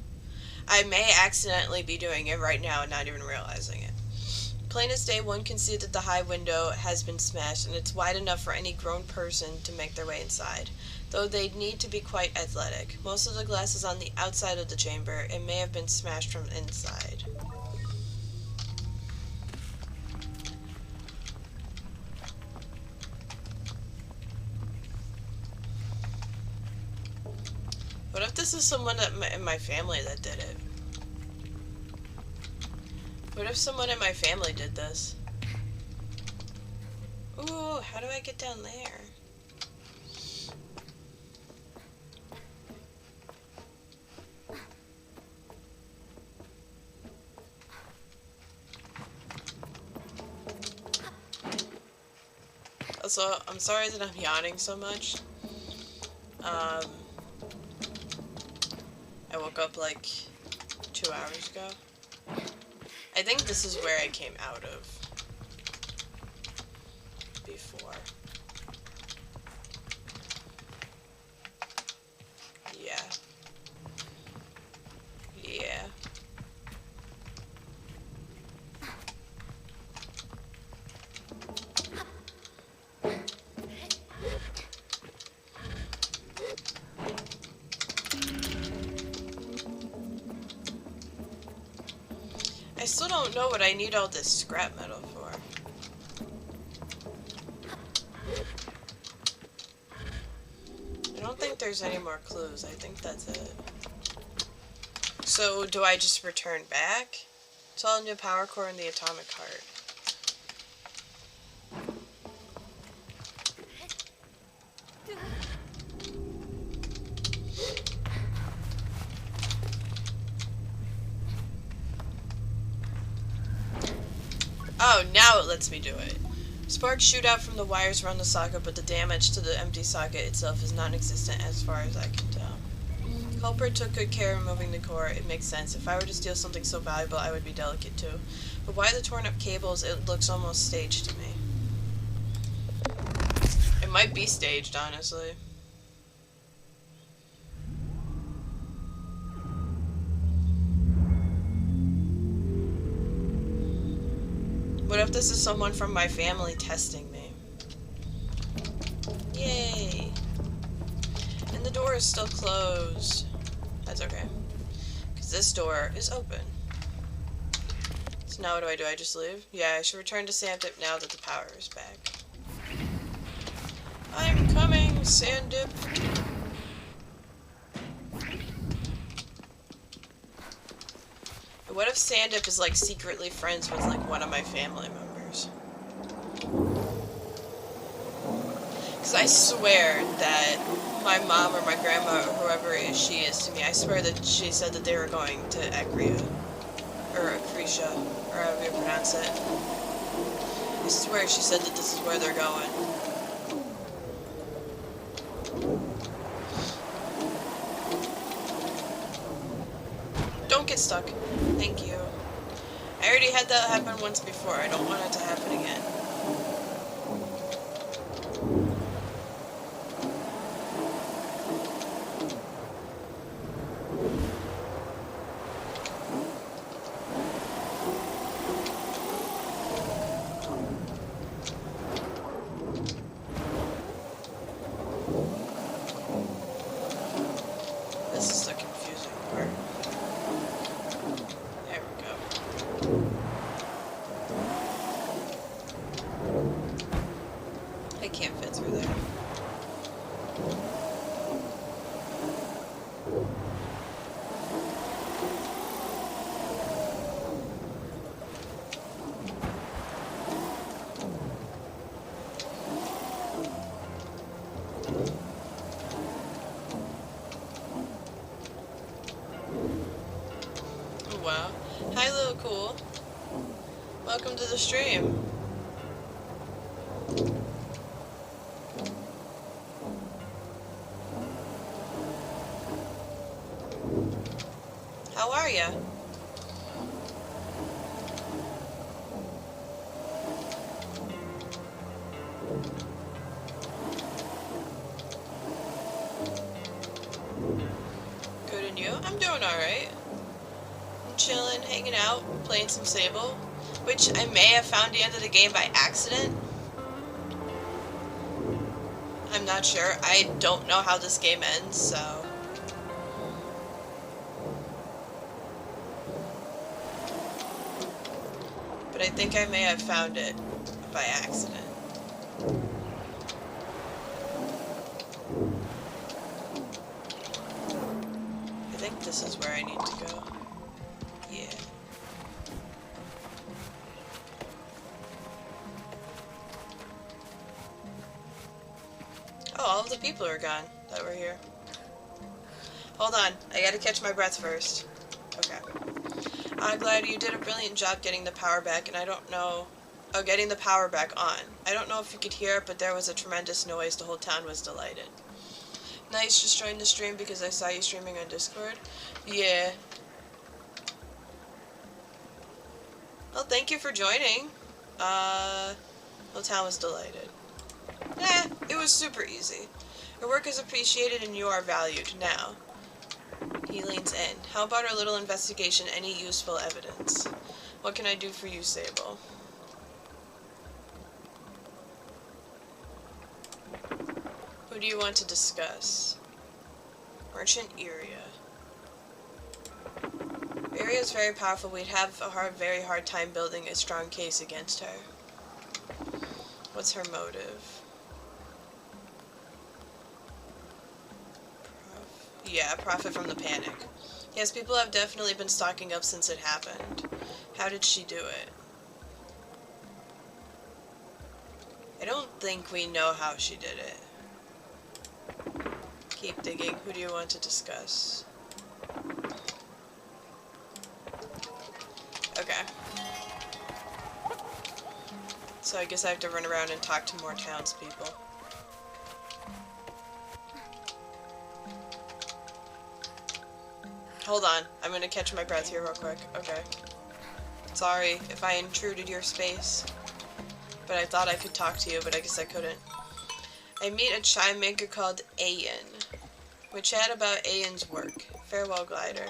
I may accidentally be doing it right now and not even realizing it. Plain as day, one can see that the high window has been smashed, and it's wide enough for any grown person to make their way inside, though they'd need to be quite athletic. Most of the glass is on the outside of the chamber. It may have been smashed from inside. What if this is someone in my family that did it? What if someone in my family did this? Ooh, how do I get down there? Also, I'm sorry that I'm yawning so much. I woke up like 2 hours ago. I think this is where I came out of before. Yeah. Yeah. I still don't know what I need all this scrap metal for. I don't think there's any more clues. I think that's it. So, do I just return back? It's all new power core in the atomic heart. Oh, now it lets me do it. Sparks shoot out from the wires around the socket, but the damage to the empty socket itself is non-existent as far as I can tell. Culprit took good care of removing the core. It makes sense. If I were to steal something so valuable, I would be delicate too. But why the torn up cables? It looks almost staged to me. It might be staged, honestly. What if this is someone from my family testing me? Yay! And the door is still closed. That's okay. Because this door is open. So now what do? I just leave? Yeah, I should return to Sandip now that the power is back. I'm coming, Sandip! What if Sandip is like secretly friends with like one of my family members? Because I swear that my mom or my grandma or whoever she is to me, I swear that she said that they were going to Acrea. Or Acretia, or however you pronounce it. I swear she said that this is where they're going. stuck. Thank you. I already had that happen once before. I don't want it to happen again. This is the confusing part. There we go. I can't fit through there. Oh, wow. Hi, Little Cool. Welcome to the stream. How are ya? Good, and you? I'm doing alright. I'm chilling, hanging out, playing some Sable, which I may have found the end of the game by accident. I'm not sure. I don't know how this game ends, so... But I think I may have found it by accident. I think this is where I need to go. Yeah. Oh, all of the people are gone that were here. Hold on, I gotta catch my breath first. Okay. Glider, you did a brilliant job getting the power back, and I don't know... Oh, getting the power back on. I don't know if you could hear it, but there was a tremendous noise. The whole town was delighted. Nice, just joined the stream because I saw you streaming on Discord. Yeah. Well, thank you for joining. The town was delighted. It was super easy. Your work is appreciated and you are valued. Now. He leans in. How about our little investigation? Any useful evidence? What can I do for you, Sable? Who do you want to discuss? Merchant Iria. Iria is very powerful. We'd have a very hard time building a strong case against her. What's her motive? Yeah, profit from the panic. Yes, people have definitely been stocking up since it happened. How did she do it? I don't think we know how she did it. Keep digging. Who do you want to discuss? Okay. So I guess I have to run around and talk to more townspeople. Hold on, I'm gonna catch my breath here real quick. Okay. Sorry if I intruded your space, but I thought I could talk to you, but I guess I couldn't. I meet a chime maker called Ayan. We chat about Ayan's work. Farewell, Glider.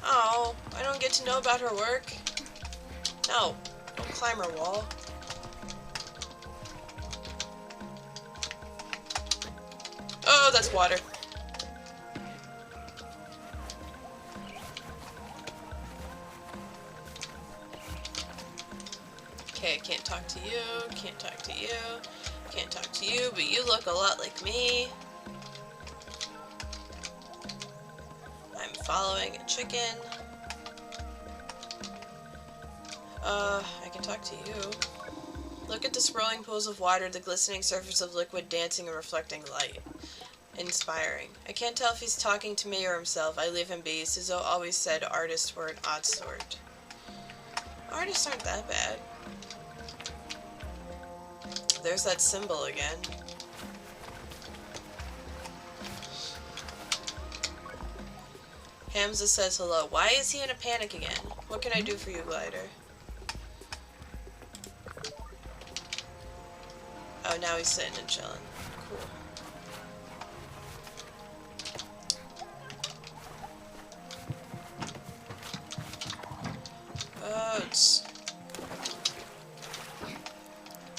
Oh, I don't get to know about her work. No, don't climb her wall. Oh, that's water. Okay, can't talk to you, can't talk to you, can't talk to you, but you look a lot like me. I'm following a chicken. I can talk to you. Look at the swirling pools of water, the glistening surface of liquid dancing and reflecting light. Inspiring. I can't tell if he's talking to me or himself. I leave him be. Suzo always said artists were an odd sort. Artists aren't that bad. There's that symbol again. Hamza says hello. Why is he in a panic again? What can I do for you, Glider? Oh, now he's sitting and chilling. Cool. Boats.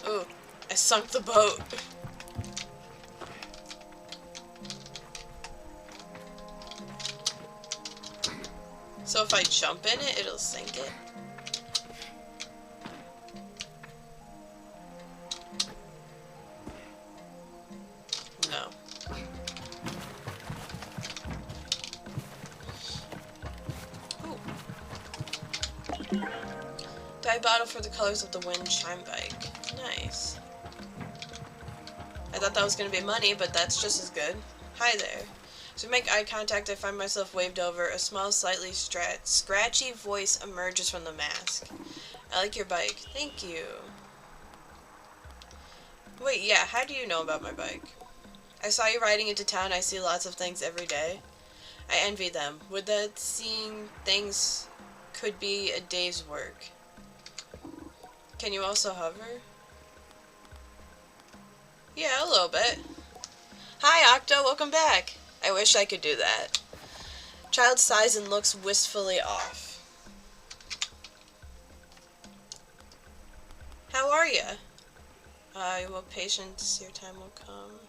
Ooh, I sunk the boat. So if I jump in it, it'll sink it? No. Ooh. Dye bottle for the colors of the wind chime bike. Nice. I thought that was gonna be money, but that's just as good. Hi there. As we make eye contact, I find myself waved over. A small, slightly scratchy voice emerges from the mask. I like your bike. Thank you. Wait, yeah, how do you know about my bike? I saw you riding into town. I see lots of things every day. I envy them. Would that seeing things could be a day's work? Can you also hover? Yeah, a little bit. Hi, Octo. Welcome back. I wish I could do that. Child sighs and looks wistfully off. How are you? Well, patience, your time will come.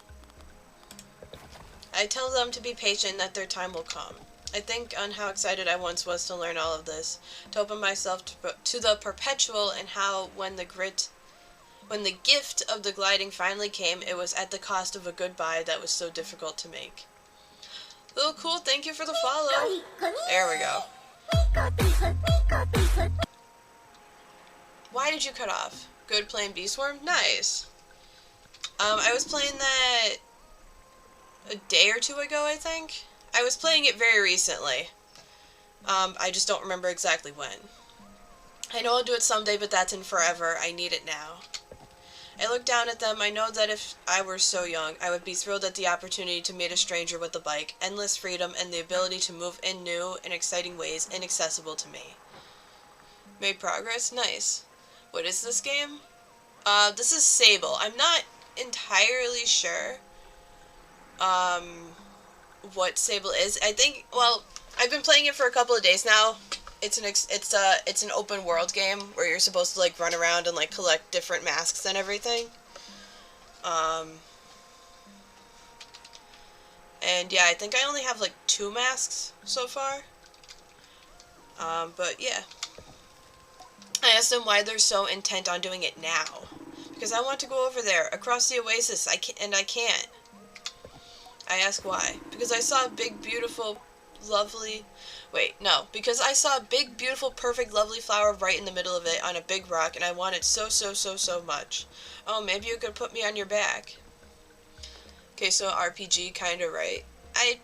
I tell them to be patient, that their time will come. I think on how excited I once was to learn all of this, to open myself to the perpetual, and how when the gift of the gliding finally came, it was at the cost of a goodbye that was so difficult to make. Oh, cool, thank you for the follow. There we go. Why did you cut off? Good playing Beastworm? Nice. I was playing that a day or two ago, I think. I was playing it very recently. I just don't remember exactly when. I know I'll do it someday, but that's in forever. I need it now. I look down at them. I know that if I were so young, I would be thrilled at the opportunity to meet a stranger with a bike, endless freedom, and the ability to move in new and exciting ways inaccessible to me. Made progress? Nice. What is this game? This is Sable. I'm not entirely sure, what Sable is. I think, well, I've been playing it for a couple of days now. It's an open world game where you're supposed to like run around and like collect different masks and everything. And yeah, I think I only have like 2 masks so far. But yeah. I asked them why they're so intent on doing it now. Because I want to go over there, across the oasis, I can't. I ask why. Because I saw a big, beautiful, lovely... Wait, no. Because I saw a big, beautiful, perfect, lovely flower right in the middle of it on a big rock, and I want it so, so, so, so much. Oh, maybe you could put me on your back. Okay, so RPG kinda right. I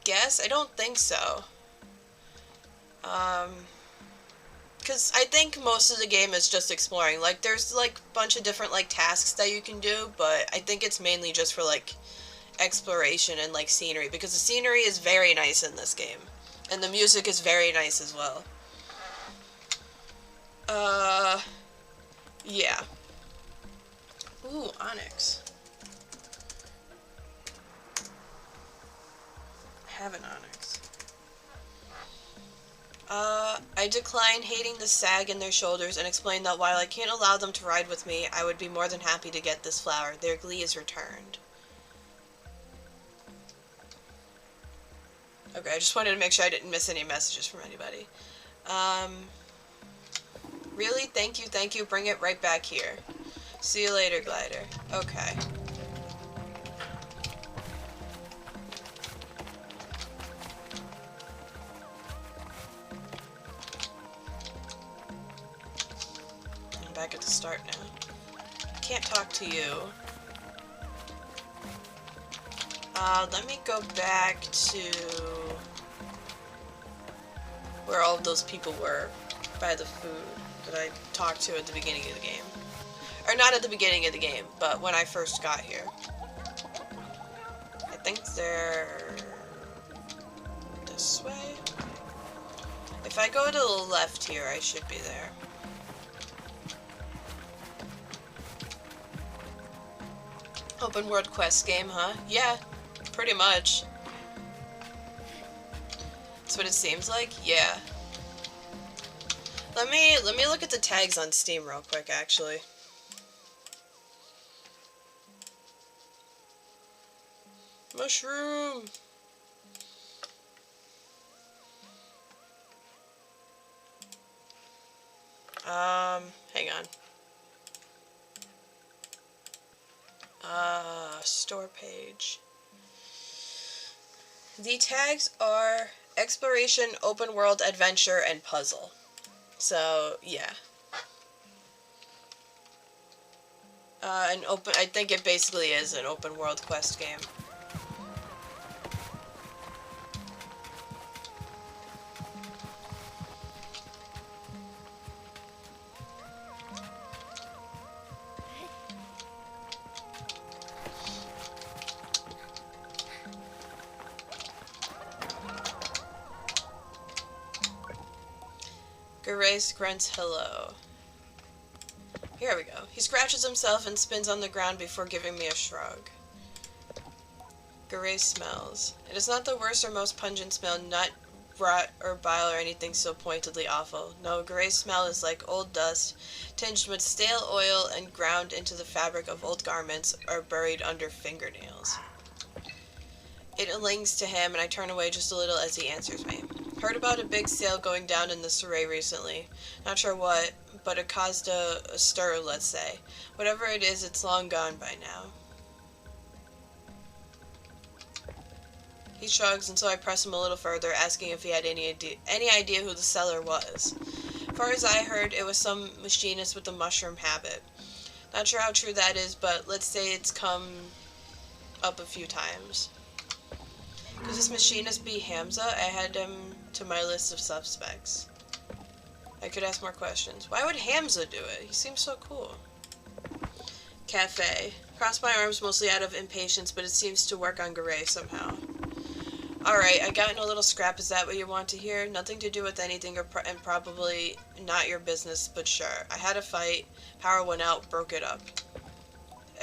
guess? I don't think so. Because I think most of the game is just exploring. Like, there's, like, a bunch of different, like, tasks that you can do, but I think it's mainly just for, like, exploration and, like, scenery. Because the scenery is very nice in this game. And the music is very nice as well. Yeah. Ooh, Onyx. I have an Onyx. I decline hating the sag in their shoulders and explain that while I can't allow them to ride with me, I would be more than happy to get this flower. Their glee is returned. Okay, I just wanted to make sure I didn't miss any messages from anybody. Really? Thank you. Bring it right back here. See you later, Glider. Okay. I'm back at the start now. Can't talk to you. Let me go back to where all of those people were by the food that I talked to at the beginning of the game. Or not at the beginning of the game, but when I first got here. I think they're this this way? If I go to the left here, I should be there. Open world quest game, huh? Yeah, pretty much. That's what it seems like? Yeah. Let me look at the tags on Steam real quick, actually. Mushroom! Hang on. Store page. The tags are exploration, open world, adventure, and puzzle. So, yeah. I think it basically is an open world quest game. Gerace grunts hello. Here we go. He scratches himself and spins on the ground before giving me a shrug. Gerace smells. It is not the worst or most pungent smell, not rot or bile or anything so pointedly awful. No, Gerace's smell is like old dust, tinged with stale oil and ground into the fabric of old garments or buried under fingernails. It lings to him, and I turn away just a little as he answers me. Heard about a big sale going down in the Surrey recently. Not sure what, but it caused a stir, let's say. Whatever it is, it's long gone by now. He shrugs, and so I press him a little further, asking if he had any idea who the seller was. As far as I heard, it was some machinist with a mushroom habit. Not sure how true that is, but let's say it's come up a few times. Could this machinist be Hamza? I had him to my list of suspects. I could ask more questions. Why would Hamza do it? He seems so cool. Cafe. Cross my arms mostly out of impatience, but it seems to work on Garay somehow. Alright, I got in a little scrap. Is that what you want to hear? Nothing to do with anything and probably not your business, but sure. I had a fight. Power went out, broke it up.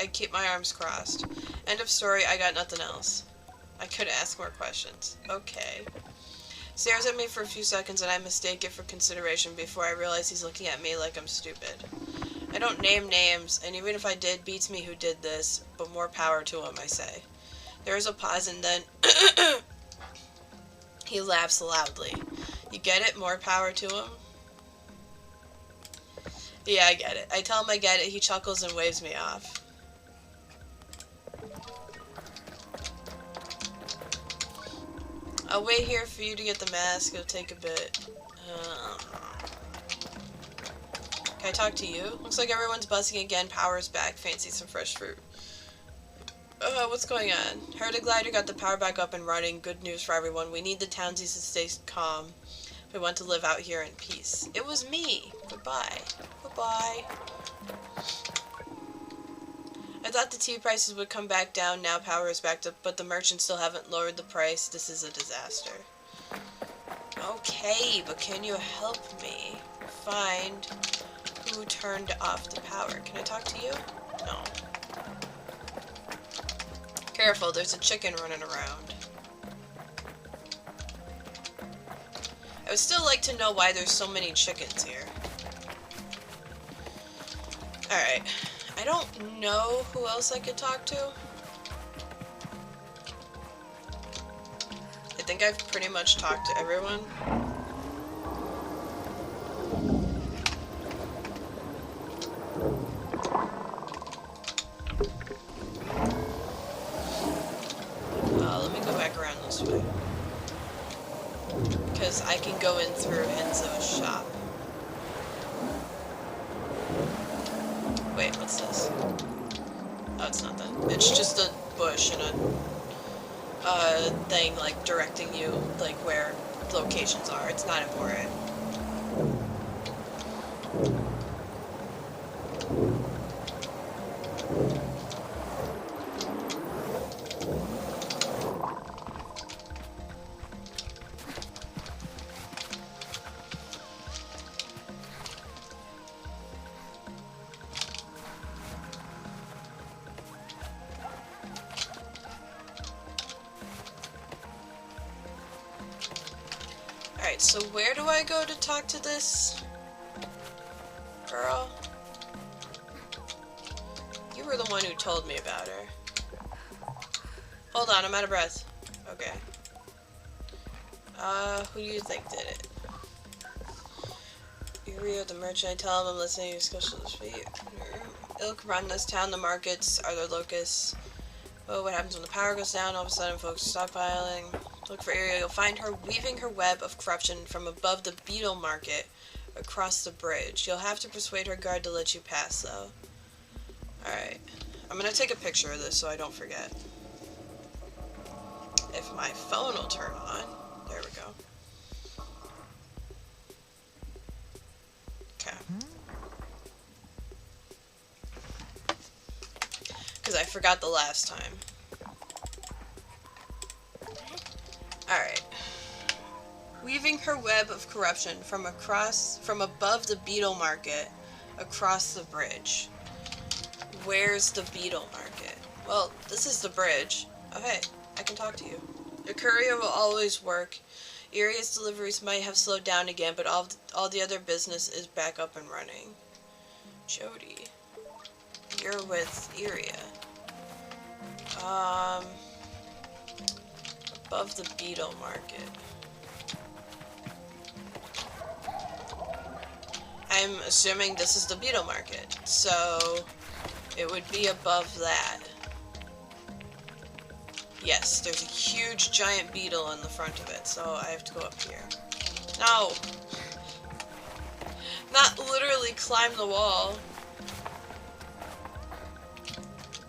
I keep my arms crossed. End of story, I got nothing else. I could ask more questions. Okay. Stares at me for a few seconds and I mistake it for consideration before I realize he's looking at me like I'm stupid. I don't name names, and even if I did, beats me who did this, but more power to him, I say. There is a pause and then he laughs loudly. You get it? More power to him? Yeah, I get it. I tell him I get it. He chuckles and waves me off. I'll wait here for you to get the mask. It'll take a bit. Can I talk to you? Looks like everyone's buzzing again. Power's back. Fancy some fresh fruit. What's going on? Heard a glider got the power back up and running. Good news for everyone. We need the townsies to stay calm. We want to live out here in peace. It was me. Goodbye. Goodbye. I thought the tea prices would come back down. Now power is back up, but the merchants still haven't lowered the price. This is a disaster. Okay, but can you help me find who turned off the power? Can I talk to you? No. Careful, there's a chicken running around. I would still like to know why there's so many chickens here. Alright. I don't know who else I could talk to. I think I've pretty much talked to everyone. Let me go back around this way. Because I can go in through Enzo's shop. Wait, what's this? Oh, it's nothing. It's just a bush and a thing, like, directing you, like, where locations are. It's not important. Alright, so where do I go to talk to this girl? You were the one who told me about her. Hold on, I'm out of breath. Okay. Who do you think did it? Rio, the merchant, I tell him I'm listening to discussions. Ilk run this town, the markets are the locusts. Oh, what happens when the power goes down? All of a sudden, folks are stockpiling. Look for Area. You'll find her weaving her web of corruption from above the beetle market across the bridge. You'll have to persuade her guard to let you pass, though. Alright. I'm gonna take a picture of this so I don't forget. If my phone will turn on. There we go. Okay. Because I forgot the last time. Alright. Weaving her web of corruption from above the beetle market across the bridge. Where's the beetle market? Well, this is the bridge. Oh hey, I can talk to you. Your courier will always work. Iria's deliveries might have slowed down again, but all the other business is back up and running. Jody. You're with Iria. Above the beetle market. I'm assuming this is the beetle market, so it would be above that. Yes, there's a huge giant beetle in the front of it, so I have to go up here. No! Not literally climb the wall.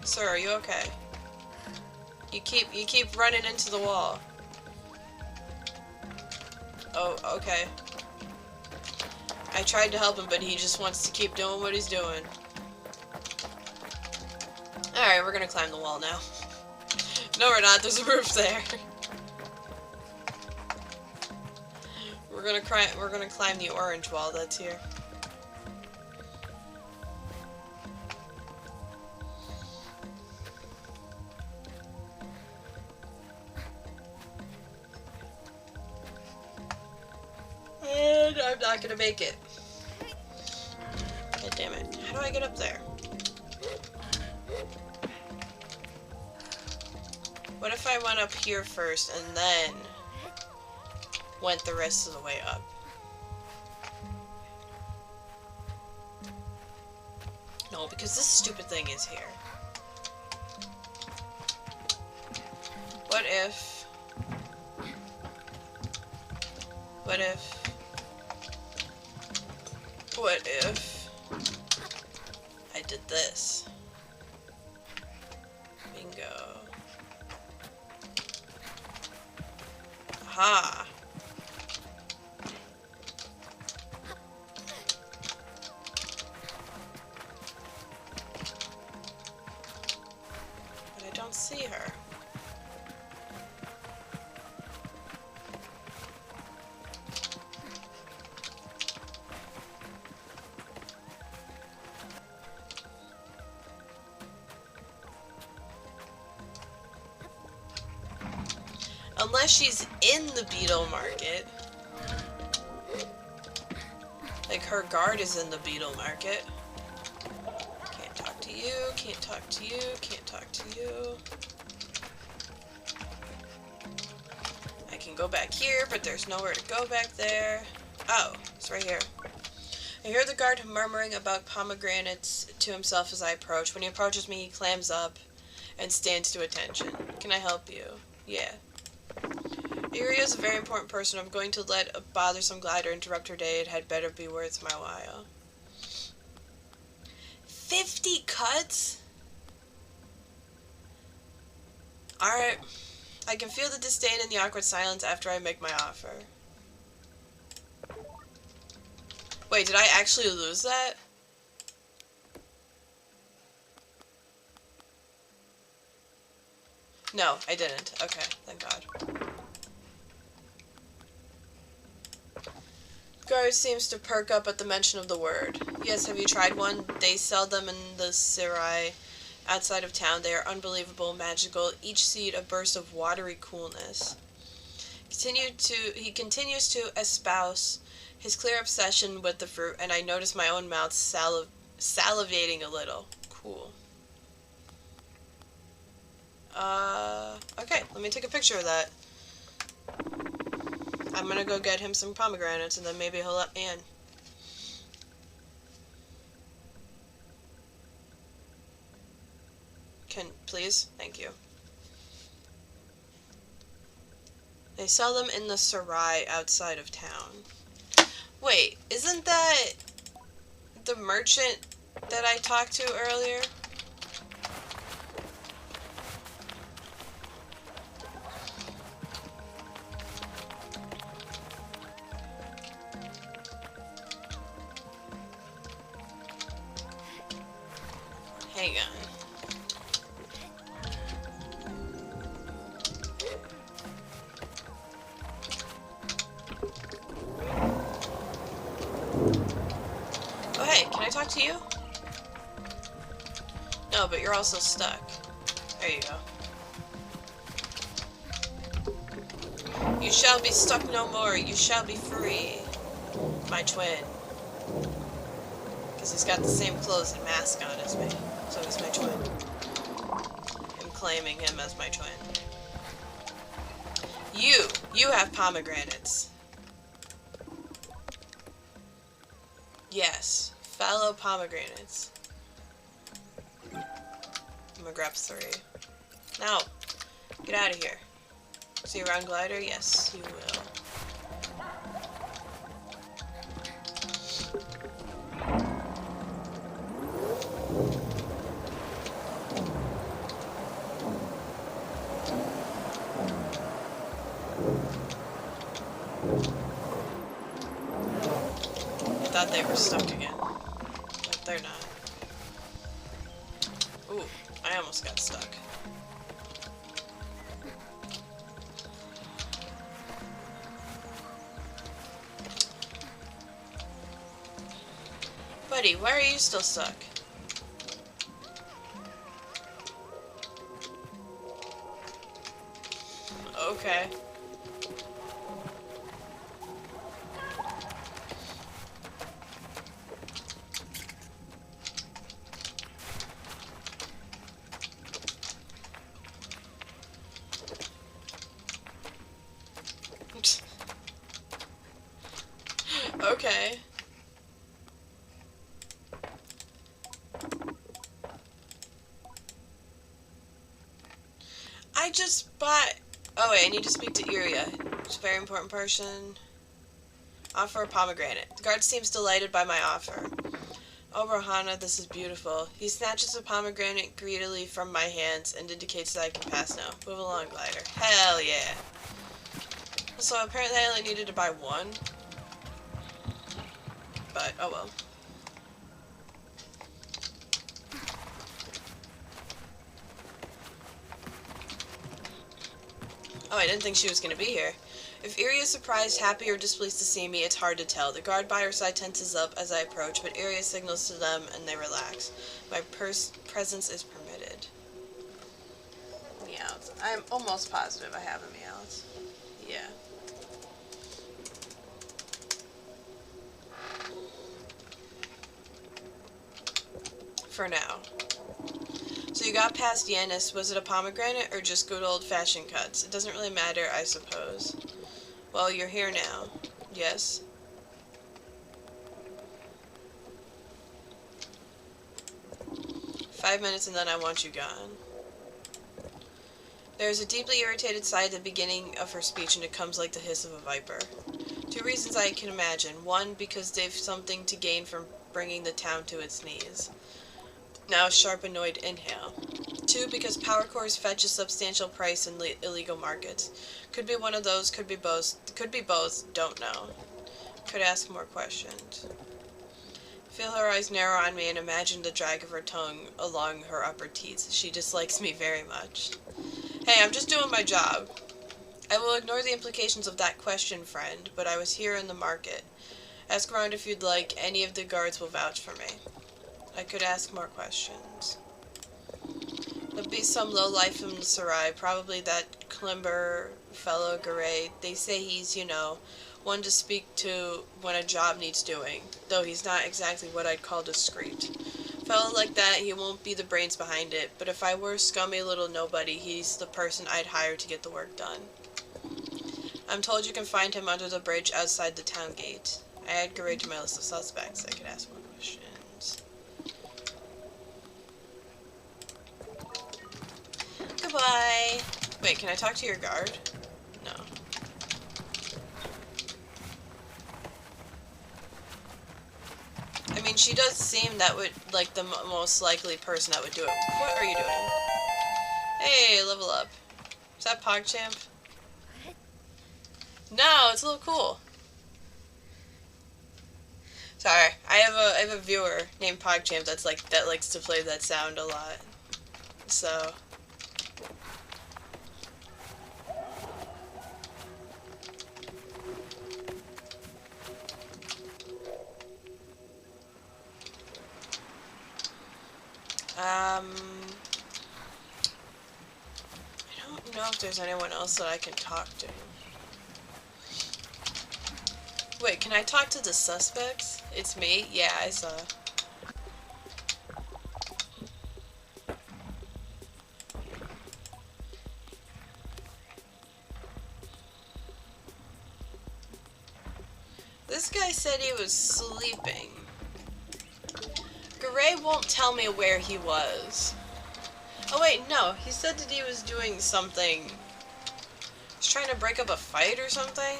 Sir, are you okay? You keep running into the wall. Oh, okay. I tried to help him, but he just wants to keep doing what he's doing. Alright, we're gonna climb the wall now. No, we're not. There's a roof there. We're gonna climb the orange wall that's here. And I'm not gonna make it. God damn it. How do I get up there? What if I went up here first and then went the rest of the way up? No, because this stupid thing is here. What if... What if I did this? Bingo. Aha. But I don't see her. Unless she's in the beetle market. Like her guard is in the beetle market. Can't talk to you, can't talk to you, can't talk to you. I can go back here, but there's nowhere to go back there. Oh, it's right here. I hear the guard murmuring about pomegranates to himself as I approach. When he approaches me, he clams up and stands to attention. Can I help you? Yeah. Iria is a very important person. I'm going to let a bothersome glider interrupt her day. It had better be worth my while. 50 cuts? Alright. I can feel the disdain and the awkward silence after I make my offer. Wait, did I actually lose that? No, I didn't. Okay, thank God. Guard seems to perk up at the mention of the word. Yes, have you tried one? They sell them in the Serai outside of town. They are unbelievable, magical, each seed a burst of watery coolness. He continues to espouse his clear obsession with the fruit, and I notice my own mouth salivating a little. Cool. Okay, let me take a picture of that. I'm gonna go get him some pomegranates, and then maybe he'll let me in. Please? Thank you. They sell them in the Sarai outside of town. Wait, isn't that the merchant that I talked to earlier? Hang on. Oh hey, can I talk to you? No, but you're also stuck. There you go. You shall be stuck no more, you shall be free. My twin. Because he's got the same clothes and mask on as me. So he's my twin. I'm claiming him as my twin. You have pomegranates. Yes, fallow pomegranates. I'm gonna grab 3. Now, get out of here. See you around glider? Yes, you will. I thought they were stuck again, but they're not. Ooh, I almost got stuck. Buddy, why are you still stuck? Okay. Okay. I just bought... Oh wait, I need to speak to Iria. She's a very important person. Offer a pomegranate. The guard seems delighted by my offer. Oh, Rohana, this is beautiful. He snatches a pomegranate greedily from my hands and indicates that I can pass now. Move along, glider. Hell yeah. So apparently I only needed to buy 1. But, oh well. Oh, I didn't think she was going to be here. If Iria is surprised, happy, or displeased to see me, it's hard to tell. The guard by her side tenses up as I approach, but Iria signals to them and they relax. My presence is permitted. Meowth. I'm almost positive I have a Meowth. Yeah. For now. So you got past Yanis. Was it a pomegranate or just good old-fashioned cuts? It doesn't really matter, I suppose. Well, you're here now. Yes? "5 minutes and then I want you gone." There is a deeply irritated sigh at the beginning of her speech, and it comes like the hiss of a viper. 2 reasons I can imagine. 1, because they've something to gain from bringing the town to its knees. Now a sharp, annoyed inhale. 2, because power cores fetch a substantial price in illegal markets. Could be one of those, could be both, don't know. Could ask more questions. Feel her eyes narrow on me and imagine the drag of her tongue along her upper teeth. She dislikes me very much. Hey, I'm just doing my job. I will ignore the implications of that question, friend, but I was here in the market. Ask around if you'd like. Any of the guards will vouch for me. I could ask more questions. There'll be some lowlife from the Sarai, probably that Klimber fellow Garay. They say he's, you know, one to speak to when a job needs doing, though he's not exactly what I'd call discreet. Fellow like that, he won't be the brains behind it, but if I were a scummy little nobody, he's the person I'd hire to get the work done. I'm told you can find him under the bridge outside the town gate. I add Garay to my list of suspects. I could ask more questions. Goodbye. Wait, can I talk to your guard? No. I mean, she does seem that would, like, the most likely person that would do it. What are you doing? Hey, level up. Is that PogChamp? No, it's a little cool. Sorry, I have a viewer named PogChamp that likes to play that sound a lot. So I don't know if there's anyone else that I can talk to. Wait, can I talk to the suspects? It's me? Yeah, I saw. This guy said he was sleeping. Garay won't tell me where he was. Oh wait, no, he said that he was doing something. He's trying to break up a fight or something?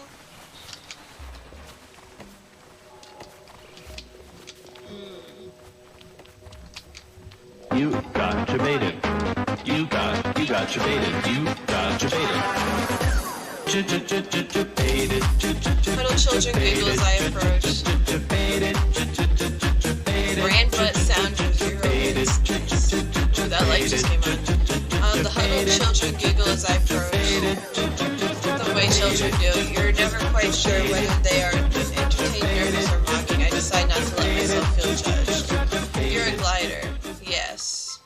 You got your baited. You got your baited. You got your baited. Little children giggle as I approach. Brand butt sound of 0 hits. Ooh, that light just came on. The huddled children giggle as I approach. The way children do. You're never quite sure whether they are entertained, nervous, or mocking. I decide not to let myself feel judged. You're a glider. Yes.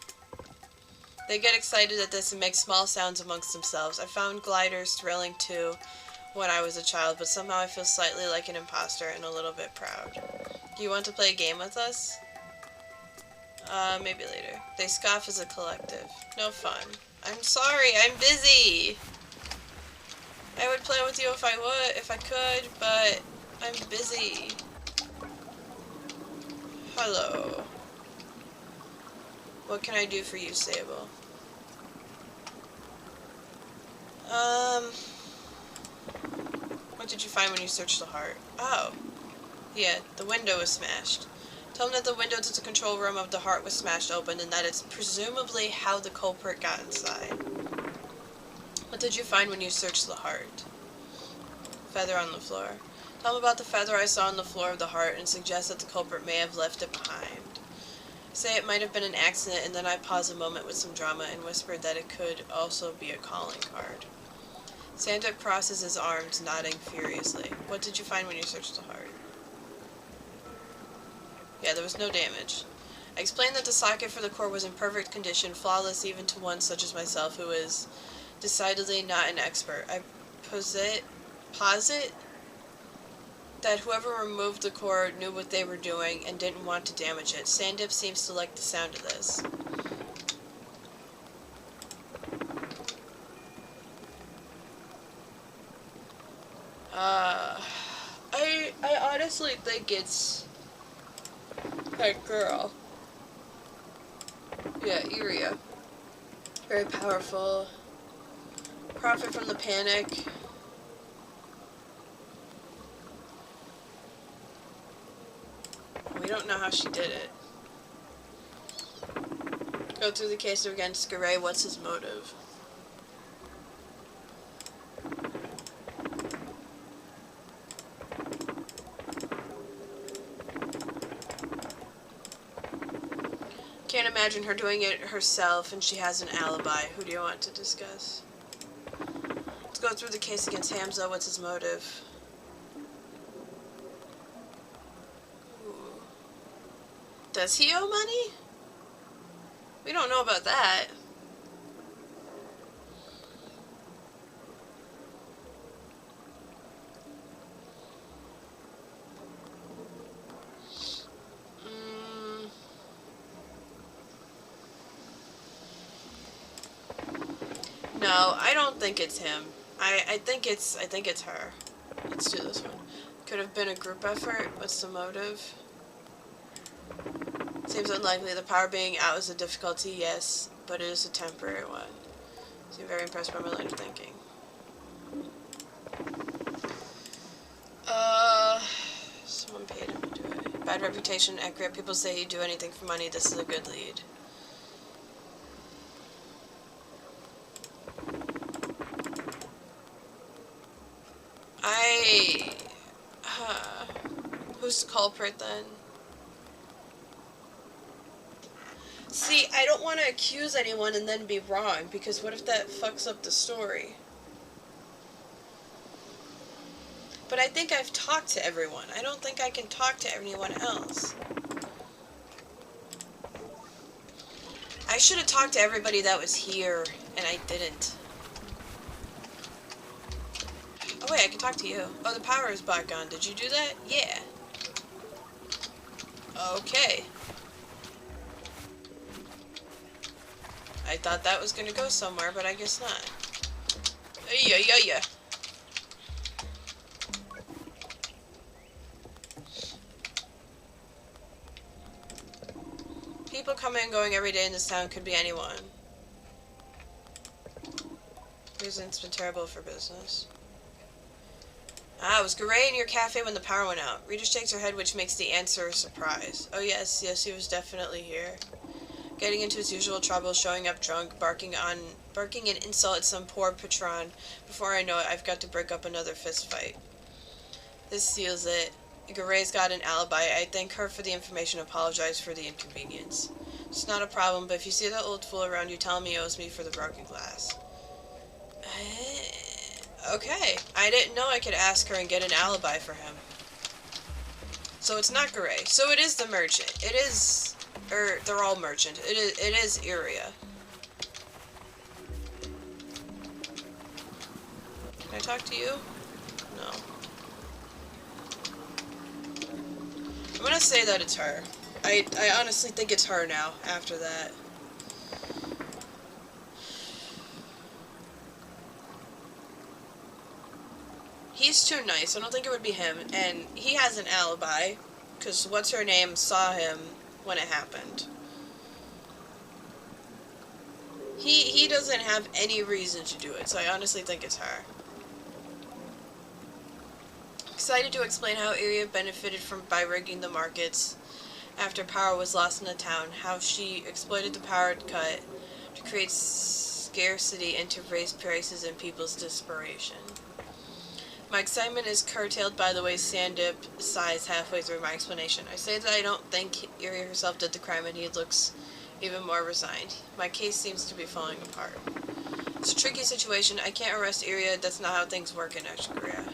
They get excited at this and make small sounds amongst themselves. I found gliders thrilling too when I was a child, but somehow I feel slightly like an imposter and a little bit proud. Do you want to play a game with us? Maybe later. They scoff as a collective. No fun. I'm sorry, I'm busy! I would play with you if I could, but I'm busy. Hello. What can I do for you, Sable? What did you find when you searched the heart? Oh. Yeah, the window was smashed. Tell them that the window to the control room of the heart was smashed open and that it's presumably how the culprit got inside. What did you find when you searched the heart? Feather on the floor. Tell them about the feather I saw on the floor of the heart and suggest that the culprit may have left it behind. Say it might have been an accident, and then I pause a moment with some drama and whispered that it could also be a calling card. Sanduk crosses his arms, nodding furiously. What did you find when you searched the heart? Yeah, there was no damage. I explained that the socket for the core was in perfect condition, flawless even to one such as myself who is decidedly not an expert. I posit that whoever removed the core knew what they were doing and didn't want to damage it. Sandip seems to like the sound of this. I honestly think it's that girl. Yeah, Iria. Very powerful. Profit from the panic. We don't know how she did it. Go through the case against Garay. What's his motive? Can't imagine her doing it herself, and she has an alibi. Who do you want to discuss? Let's go through the case against Hamza. What's his motive? Ooh. Does he owe money? We don't know about that. No, I don't think it's him. I think it's her. Let's do this one. Could have been a group effort. What's the motive? Seems unlikely. The power being out is a difficulty, yes, but it is a temporary one. Seem very impressed by my line of thinking. Someone paid him to do it. Bad reputation, accurate. People say he'd do anything for money. This is a good lead. Who's the culprit then? See, I don't want to accuse anyone and then be wrong, because what if that fucks up the story? But I think I've talked to everyone. I don't think I can talk to anyone else. I should have talked to everybody that was here, and I didn't. Oh wait, I can talk to you. Oh, the power is back on. Did you do that? Yeah. Okay. I thought that was gonna go somewhere, but I guess not. Yeah. People coming and going every day in this town. Could be anyone. Reason's been terrible for business. Ah, it was Garay in your cafe when the power went out. Rita shakes her head, which makes the answer a surprise. Oh yes, he was definitely here. Getting into his usual trouble, showing up drunk, barking an insult at some poor patron. Before I know it, I've got to break up another fist fight. This seals it. Garay's got an alibi. I thank her for the information, apologize for the inconvenience. It's not a problem, but if you see that old fool around you, tell him he owes me for the broken glass. Okay. I didn't know I could ask her and get an alibi for him. So it's not Garay. So it is the merchant. It is... they're all merchant. It is Iria. Can I talk to you? No. I'm gonna say that it's her. I honestly think it's her now, after that. He's too nice. I don't think it would be him. And he has an alibi, because what's-her-name saw him when it happened. He doesn't have any reason to do it, so I honestly think it's her. Excited to explain how Iria benefited by rigging the markets after power was lost in the town, how she exploited the power cut to create scarcity and to raise prices in people's desperation. My excitement is curtailed by the way Sandip sighs halfway through my explanation. I say that I don't think Iria herself did the crime, and he looks even more resigned. My case seems to be falling apart. It's a tricky situation. I can't arrest Iria. That's not how things work in Exchequer.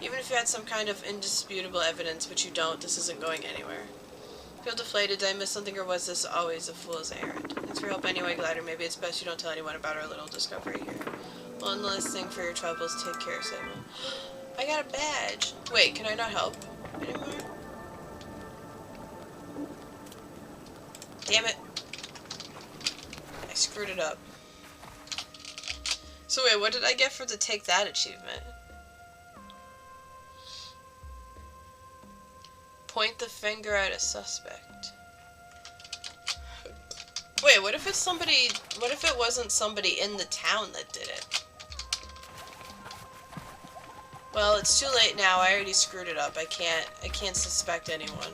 Even if you had some kind of indisputable evidence, but you don't, this isn't going anywhere. Feel deflated. Did I miss something, or was this always a fool's errand? Thanks for your help anyway, Glider. Maybe it's best you don't tell anyone about our little discovery here. One last thing for your troubles. Take care, Sable. I got a badge. Wait, can I not help anymore? Damn it. I screwed it up. So wait, what did I get for the take that achievement? Point the finger at a suspect. Wait, what if it's somebody... What if it wasn't somebody in the town that did it? Well, it's too late now. I already screwed it up. I can't suspect anyone.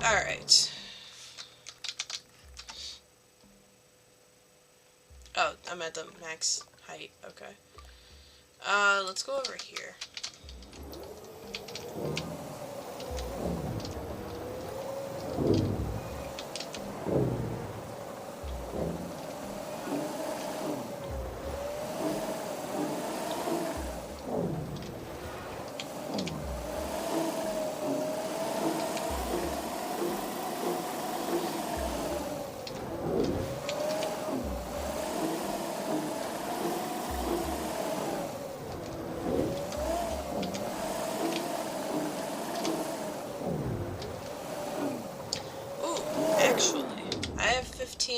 Alright. Oh, I'm at the max height. Okay. Let's go over here.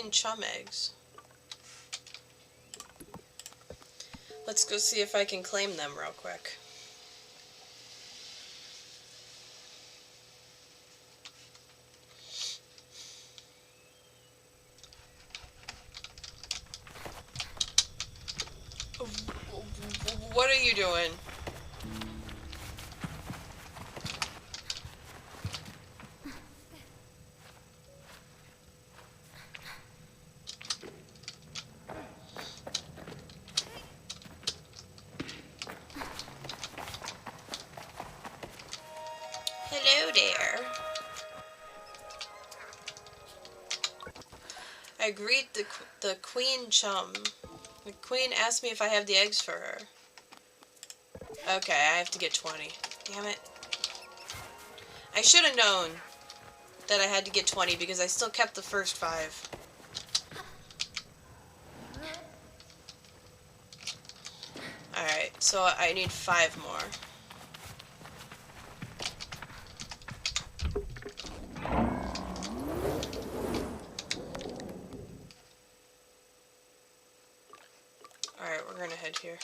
queen chum eggs. Let's go see if I can claim them real quick. What are you doing? Hello there. I greet the queen chum. The queen asked me if I have the eggs for her. Okay, I have to get 20. Damn it. I should have known that I had to get 20 because I still kept the first 5. Alright, so I need 5 more. Alright, we're gonna head here.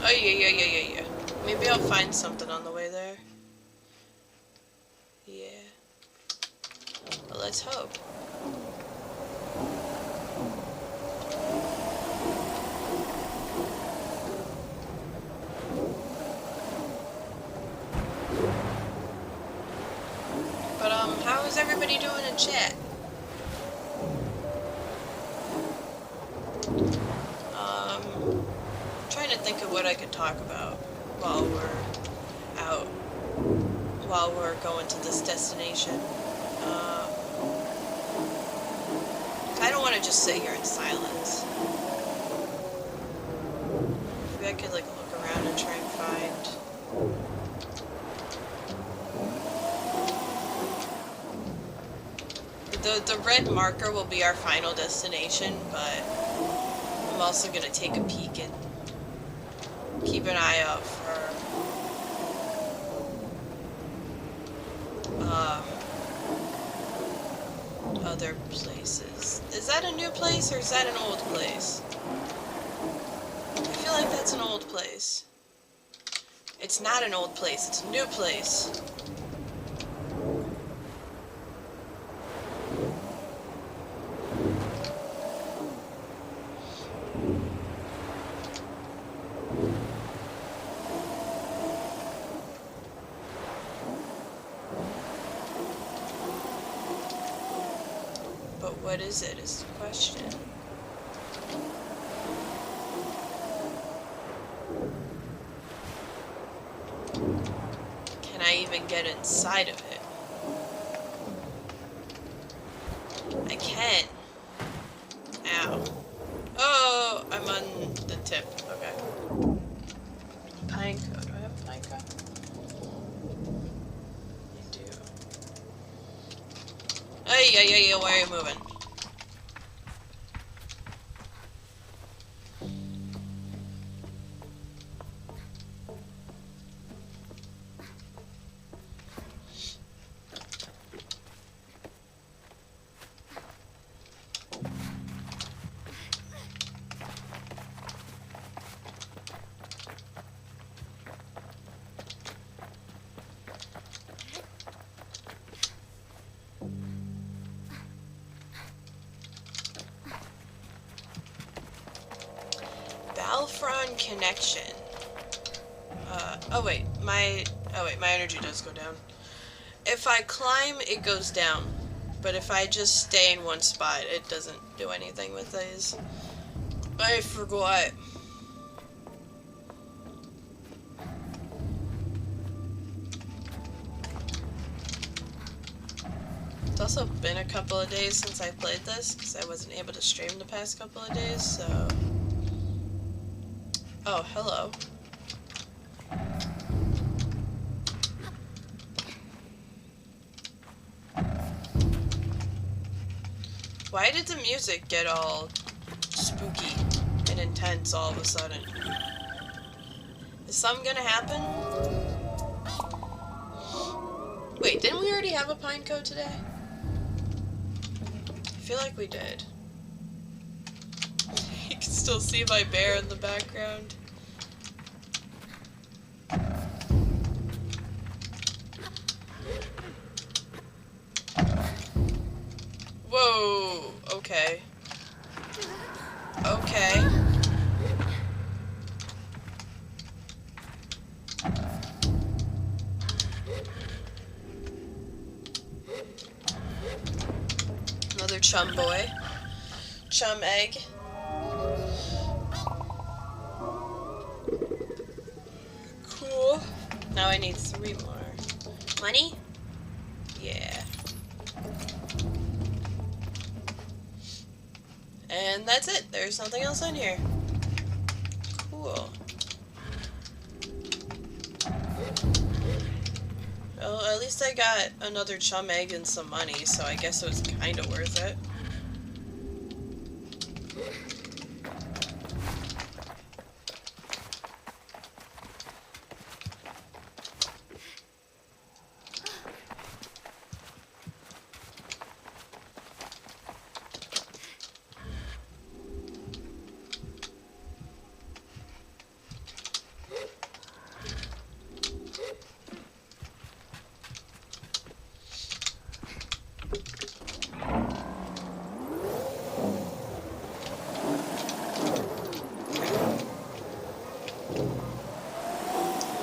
Oh, yeah. Maybe I'll find something on the way there. Yeah. Well, let's hope. But, how is everybody doing in chat? Trying to think of what I could talk about while we're out, while we're going to this destination. I don't want to just sit here in silence. Maybe I could like look around and try and find. The red marker will be our final destination, but I'm also gonna take a peek and keep an eye out for other places. Is that a new place or is that an old place? I feel like that's an old place. It's not an old place, it's a new place. What is it, is the question. Can I even get inside of it? I can. Ow. Oh, I'm on the tip. Okay. Pine cone. Do I have a pine cone? I do. Hey, why are you moving? Balfron connection. Oh wait, my energy does go down. If I climb, it goes down. But if I just stay in one spot, it doesn't do anything with these. I forgot. It's also been a couple of days since I played this, because I wasn't able to stream the past couple of days, so... Oh, hello. Why did the music get all spooky and intense all of a sudden? Is something gonna happen? Wait, Wait, didn't we already have a pine coat today? I feel like we did. You can still see my bear in the background. Whoa, okay. Okay. Another chum boy. Chum egg. Cool. Now I need 3 more. Money? Yeah. And that's it. There's nothing else on here. Cool. Well, at least I got another chum egg and some money, so I guess it was kind of worth it.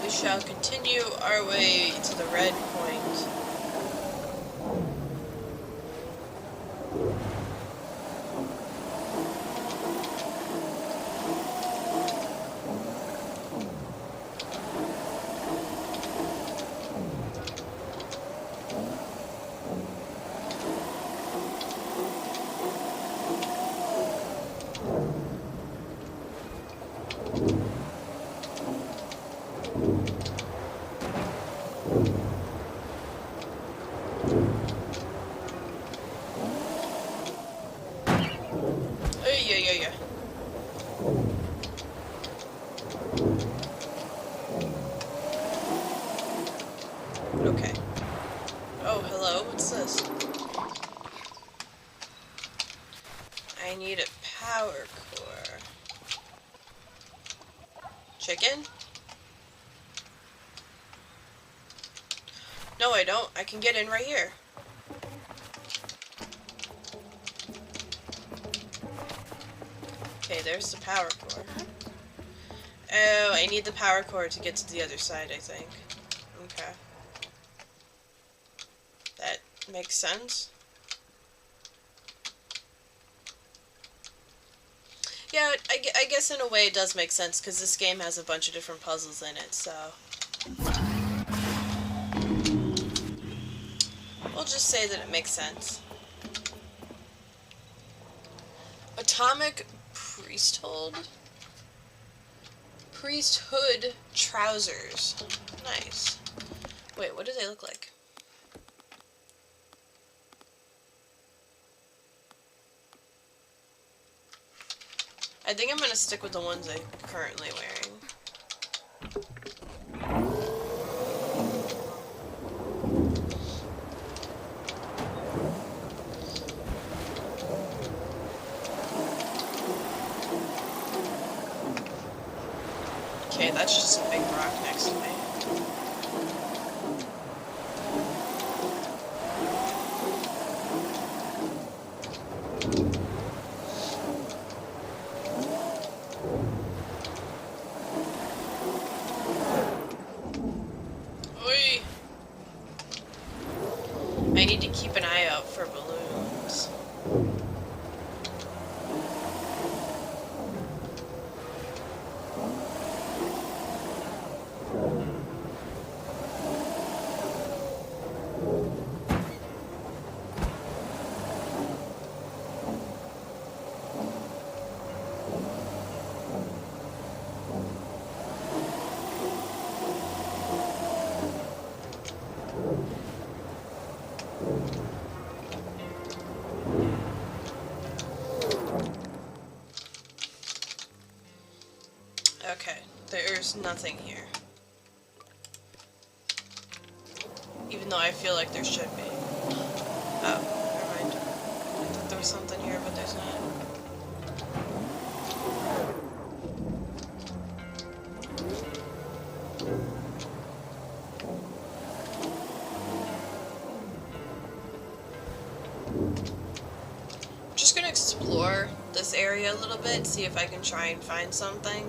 We shall continue our way to the red point. Yeah. Okay. Oh, hello, what's this? I need a power core. Chicken? No, I don't. I can get in right here. Okay, there's the power core. Oh, I need the power core to get to the other side, I think. Okay. That makes sense. Yeah, I guess in a way it does make sense, because this game has a bunch of different puzzles in it, so... We'll just say that it makes sense. Atomic priesthood? Priesthood trousers. Nice. Wait, what do they look like? I think I'm gonna stick with the ones I'm currently wearing. Okay, that's just a big rock next to me. Oi! I need to keep an eye out for balloons. Okay, there's nothing here. Even though I feel like there should be. Oh, never mind. I thought there was something here, but there's not. I'm just gonna explore this area a little bit, see if I can try and find something.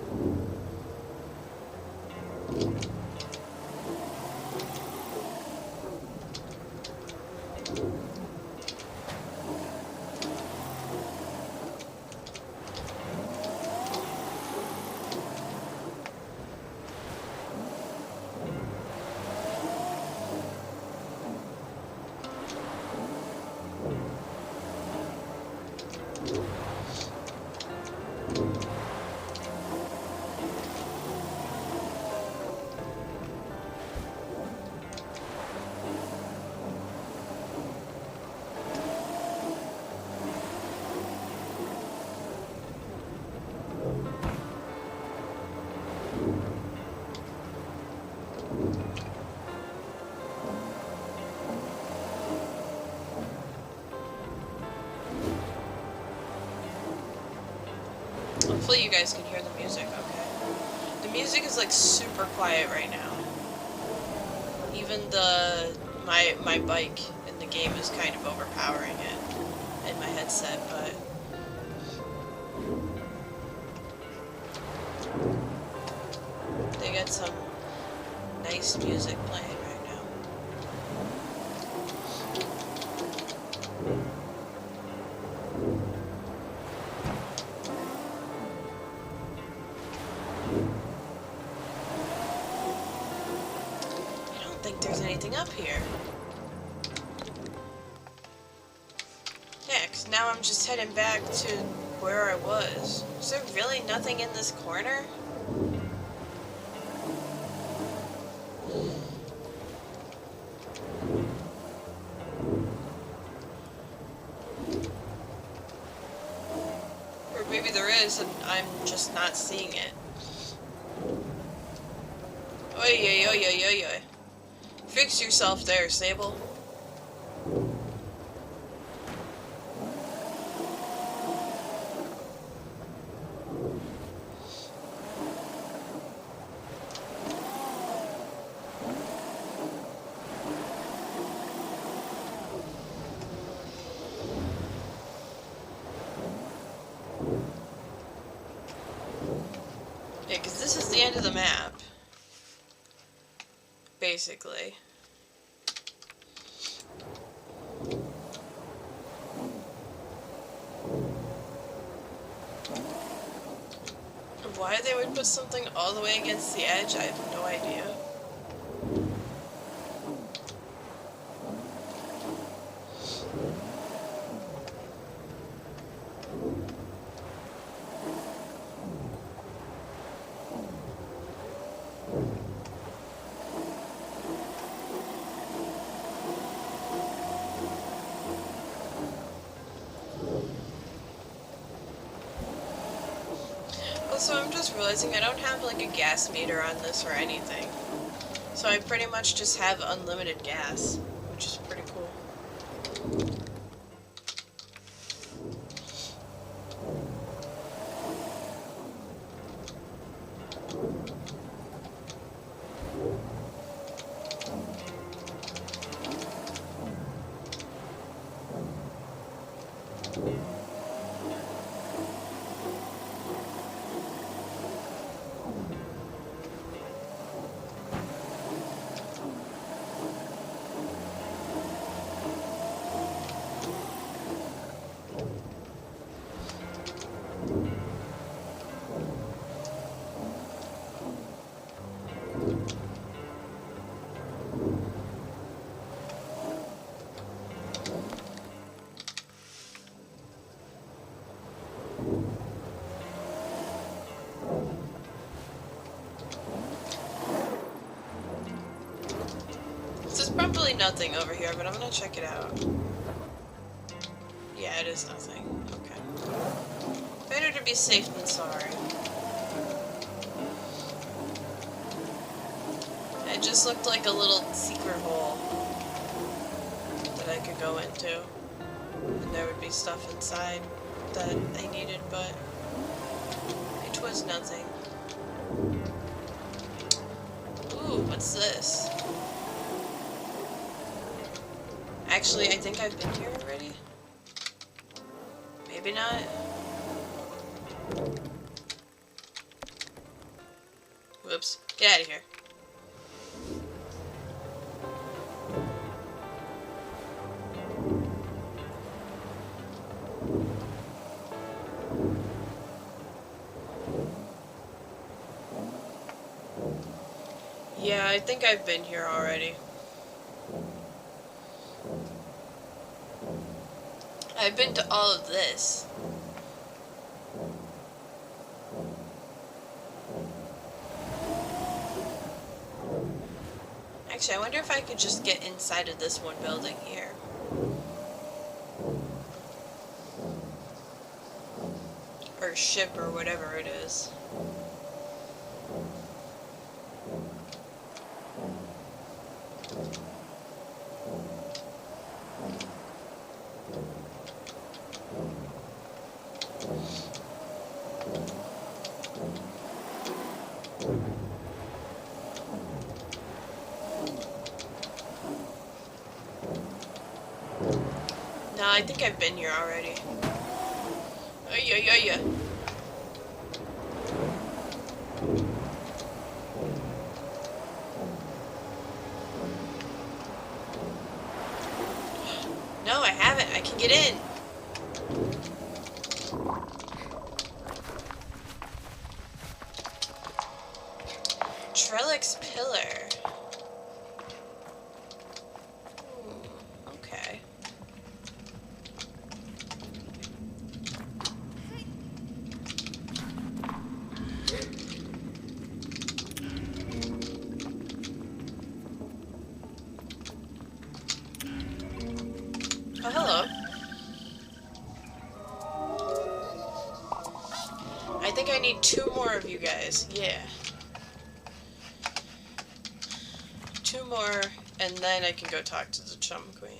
Hopefully you guys can hear the music, okay. The music is like super quiet right now. Even my bike in the game is kind of overpowering it in my headset, but they got some nice music playing right now. I don't think there's anything up here. Yeah, 'cause now I'm just heading back to where I was. Is there really nothing in this corner? Or maybe there is and I'm just not seeing it. Oy, oy, oy, oy, oy, oy. Fix yourself there, Sable. Yeah, because this is the end of the map. Basically. Why they would put something all the way against the edge, I have no idea. Also, I'm just realizing I don't have like a gas meter on this or anything. So I pretty much just have unlimited gas, which is pretty cool. There's probably nothing over here, but I'm gonna check it out. Yeah, it is nothing. Okay. Better to be safe than sorry. It just looked like a little secret hole. go into. And there would be stuff inside that I needed, but it was nothing. Ooh, what's this? Actually, I think I've been here already. Maybe not. Whoops. Get out of here. Yeah, I think I've been here already. I've been to all of this. Actually, I wonder if I could just get inside of this one building here. Or ship, or whatever it is. No, I think I've been here already. Oh, yeah. No, I haven't. I can get in. Trellix Pillar. Okay. Oh, hello. I think I need 2 more of you guys. Yeah. 2 more, and then I can go talk to the Chum Queen.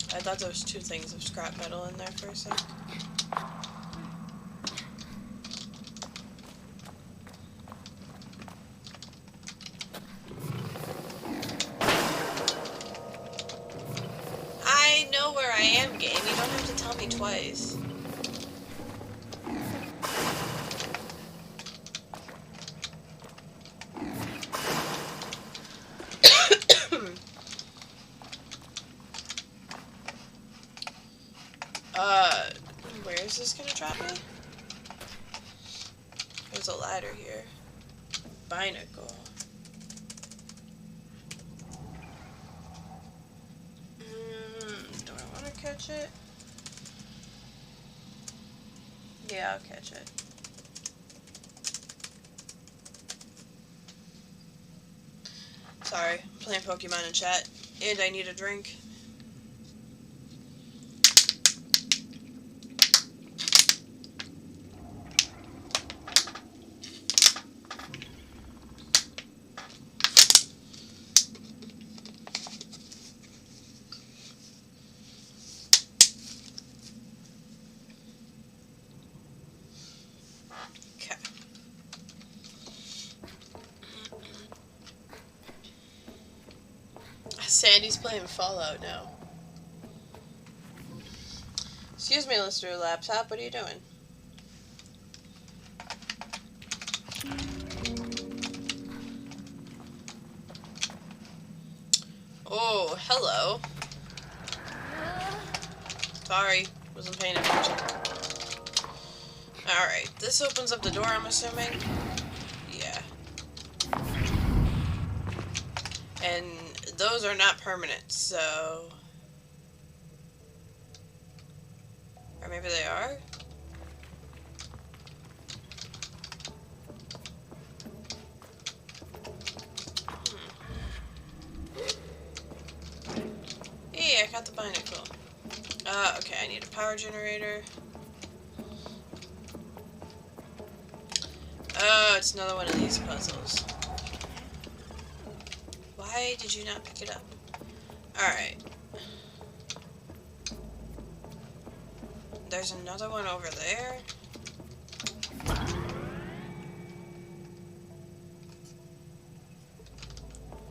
I thought there was 2 things of scrap metal in there for a sec. I know where I am, game. You don't have to tell me twice. Where is this gonna drop me? There's a ladder here. Binacle. Do I want to catch it? Yeah, I'll catch it. Sorry, I'm playing Pokemon in chat, and I need a drink. Sandy's playing Fallout now. Excuse me, Mr. Laptop, what are you doing? Oh, hello. Sorry, wasn't paying attention. Alright, this opens up the door, I'm assuming. Yeah. And those are not permanent, so... Or maybe they are? Yeah, I got the binacle. Okay, I need a power generator. Oh, it's another one of these puzzles. Why did you not pick it up? Alright. There's another one over there.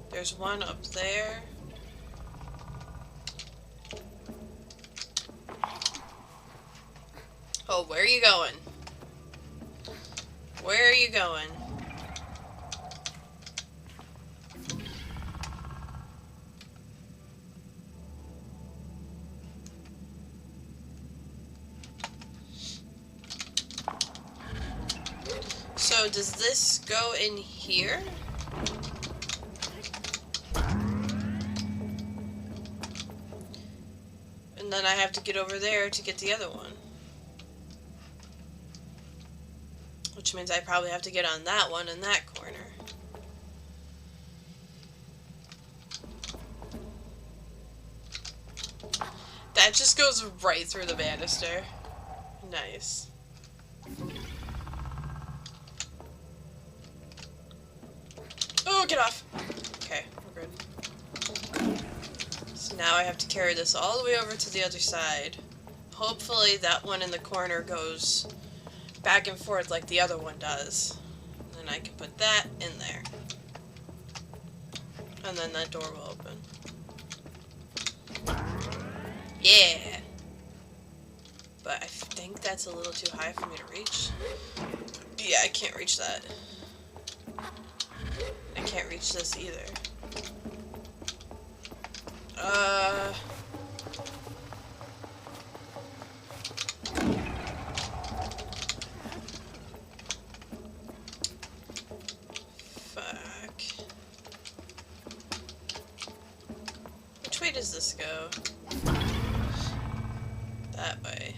There's one up there. Oh, where are you going? Where are you going? So does this go in here? And then I have to get over there to get the other one. Which means I probably have to get on that one in that corner. That just goes right through the banister. Nice. Oh, get off! Okay, we're good. So now I have to carry this all the way over to the other side. Hopefully that one in the corner goes back and forth like the other one does. And I can put that in there. And then that door will open. Yeah! But I think that's a little too high for me to reach. Yeah, I can't reach that. I can't reach this either. Fuck. Which way does this go? That way.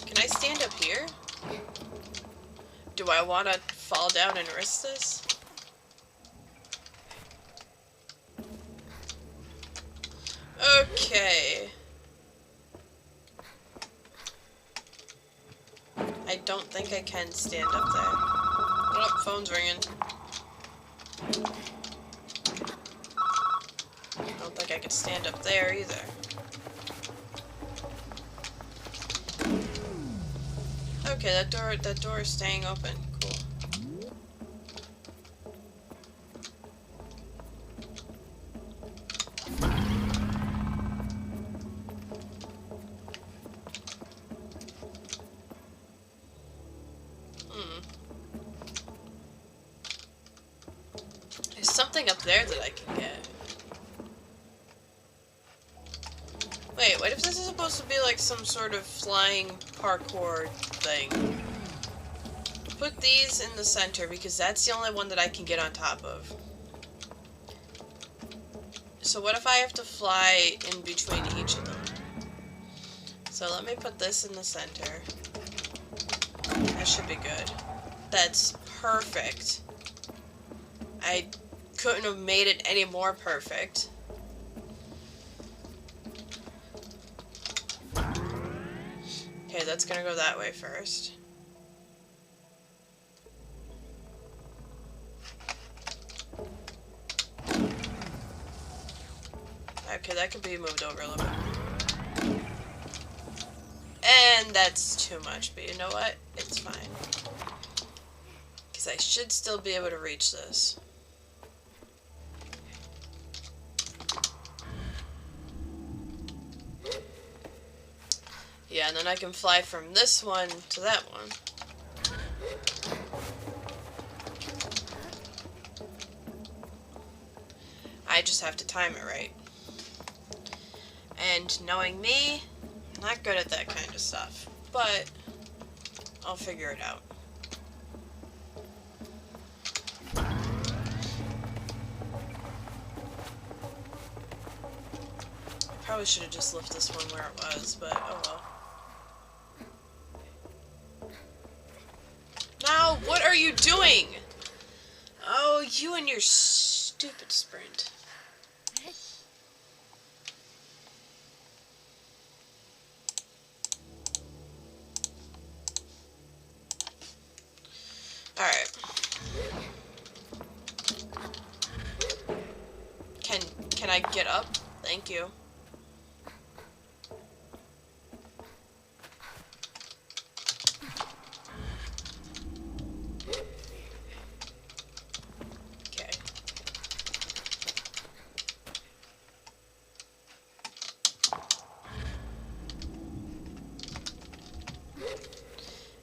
Can I stand up here? Do I want to fall down and risk this? Okay. I don't think I can stand up there. Oh, phone's ringing. I don't think I can stand up there either. Okay, that door is staying open. Cool. There's something up there that I can get. Wait, what if this is supposed to be like some sort of flying parkour thing? Put these in the center because that's the only one that I can get on top of. So what if I have to fly in between each of them? So let me put this in the center. That should be good. That's perfect. I couldn't have made it any more perfect. Okay, that's gonna go that way first. Okay, that could be moved over a little bit. And that's too much, but you know what? It's fine. Because I should still be able to reach this. Yeah, and then I can fly from this one to that one. I just have to time it right. And knowing me, I'm not good at that kind of stuff. But I'll figure it out. I probably should have just left this one where it was, but oh well. Now, what are you doing? Oh, you and your stupid stupid sprint. Alright. Can I get up? Thank you. Okay.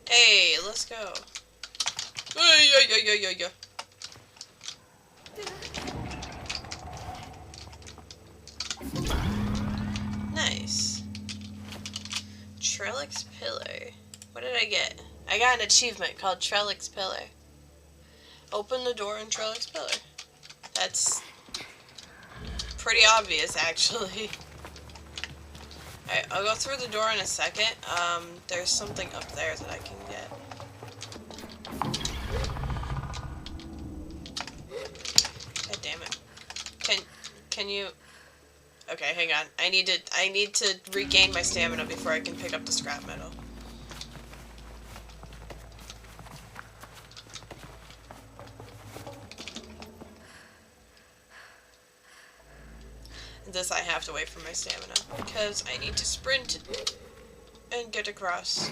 Hey, let's go. Yeah. Nice. Trellix Pillar. What did I get? I got an achievement called Trellix Pillar. Open the door in Trellix Pillar. That's pretty obvious, actually. Alright, I'll go through the door in a second. There's something up there that I can get. God damn it. Can you... Okay, hang on. I need to regain my stamina before I can pick up the scrap metal. This I have to wait for my stamina because I need to sprint and get across.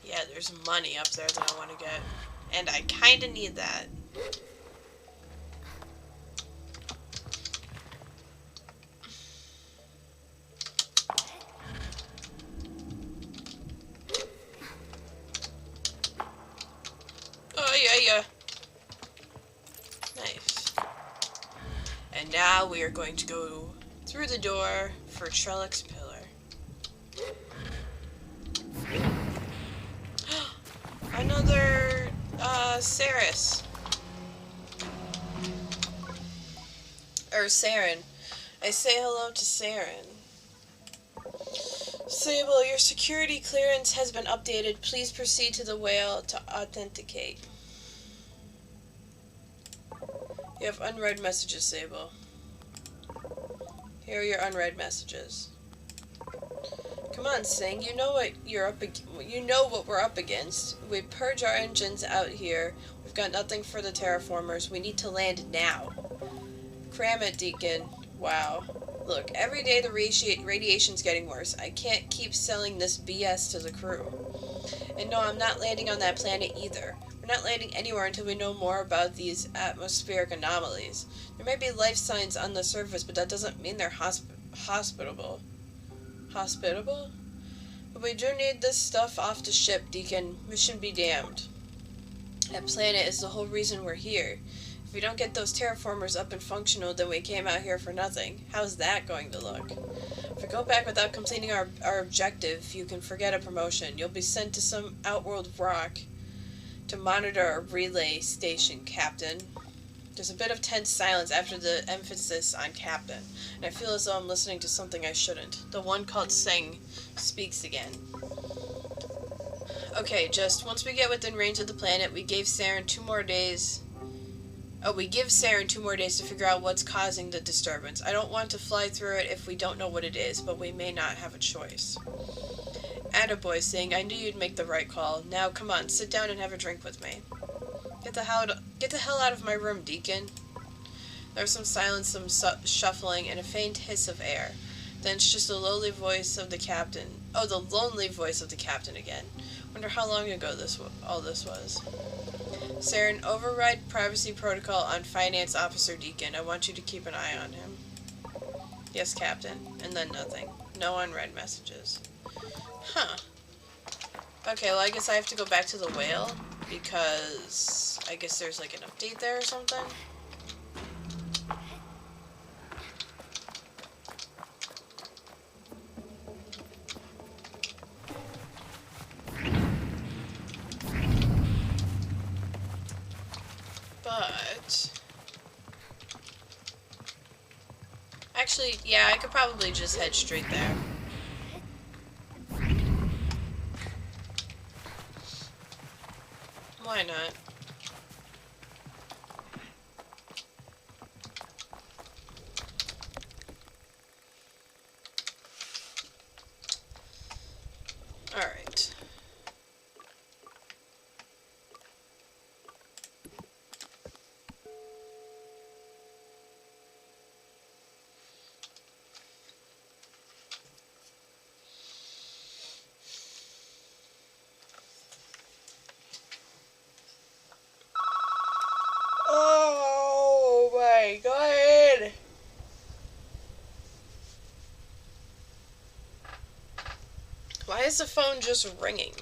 Yeah, there's money up there that I want to get. And I kinda need that. Oh, yeah. Nice. And now we are going to go through the door for Trellix Pillar. Another, Saris. Or Saren. I say hello to Saren. Sable, your security clearance has been updated. Please proceed to the whale to authenticate. You have unread messages, Sable. Here are your unread messages. Come on, Sing. You know what you're up. You know what we're up against. We purge our engines out here. We've got nothing for the terraformers. We need to land now. Cram it, Deacon. Wow. Look, every day the radiation's getting worse. I can't keep selling this BS to the crew. And no, I'm not landing on that planet either. We're not landing anywhere until we know more about these atmospheric anomalies. There may be life signs on the surface, but that doesn't mean they're hospitable. Hospitable? But we do need this stuff off the ship, Deacon. Mission be damned. That planet is the whole reason we're here. If we don't get those terraformers up and functional, then we came out here for nothing. How's that going to look? If we go back without completing our objective, you can forget a promotion. You'll be sent to some outworld rock to monitor a relay station, Captain. There's a bit of tense silence after the emphasis on Captain, and I feel as though I'm listening to something I shouldn't. The one called Sing speaks again. Okay, just once we get within range of the planet, we give Saren 2 more days to figure out what's causing the disturbance. I don't want to fly through it if we don't know what it is, but we may not have a choice. Attaboy, Sing. I knew you'd make the right call. Now, come on, sit down and have a drink with me. Get the hell out of my room, Deacon. There's some silence, some shuffling, and a faint hiss of air. Then it's just the lowly voice of the captain. Oh, the lonely voice of the captain again. Wonder how long ago all this was. Saren, override privacy protocol on Finance Officer Deacon. I want you to keep an eye on him. Yes, Captain. And then nothing. No unread messages. Huh. Okay, well I guess I have to go back to the whale, because I guess there's like an update there or something. But actually, yeah, I could probably just head straight there. Why not? Alright. Oh my god! Why is the phone just ringing?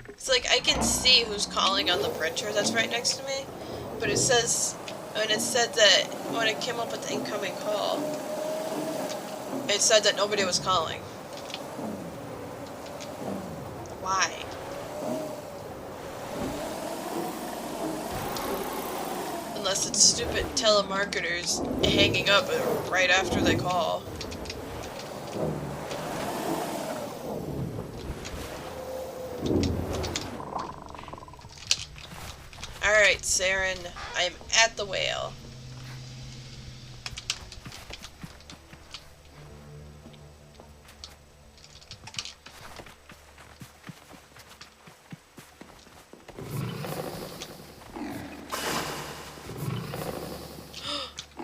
It's like I can see who's calling on the printer that's right next to me, but it says, and it said that when it came up with the incoming call, it said that nobody was calling. Why? Unless it's stupid telemarketers hanging up right after they call. Alright, Saren, I'm at the whale.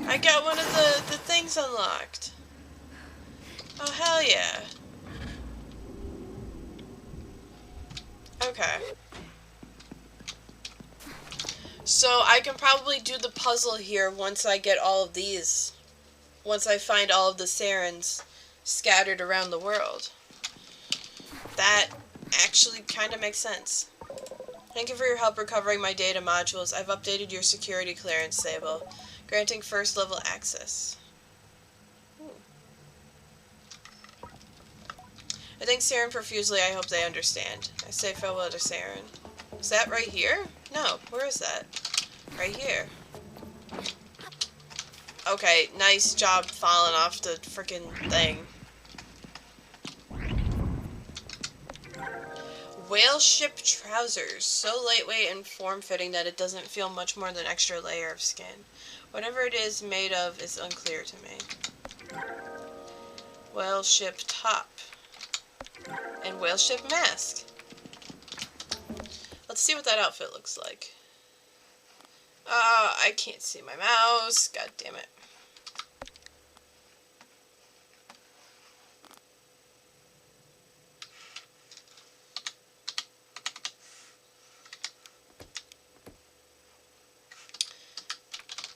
I got one of the things unlocked. Oh, hell yeah. Okay. So I can probably do the puzzle here once I get all of these. Once I find all of the Sarens scattered around the world. That actually kind of makes sense. Thank you for your help recovering my data modules. I've updated your security clearance, Sable, granting first level access. I thank Saren profusely. I hope they understand. I say farewell to Saren. Is that right here? No, where is that? Right here. Okay, nice job falling off the frickin' thing. Whale ship trousers. So lightweight and form-fitting that it doesn't feel much more than an extra layer of skin. Whatever it is made of is unclear to me. Whale ship top. And whale ship mask. Let's see what that outfit looks like. I can't see my mouse. God damn it.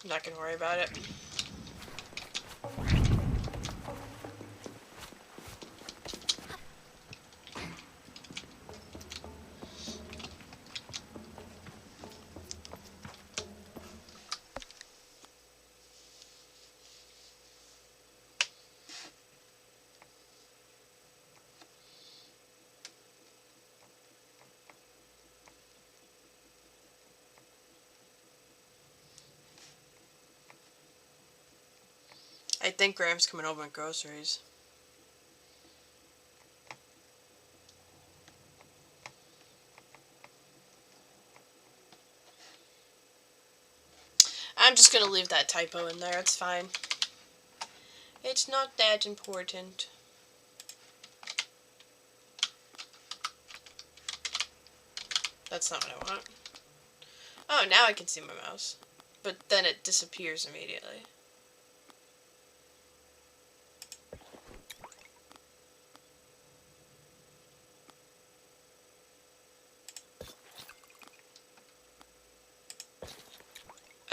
I'm not gonna worry about it. I think Graham's coming over with groceries. I'm just gonna leave that typo in there, it's fine. It's not that important. That's not what I want. Oh, now I can see my mouse. But then it disappears immediately.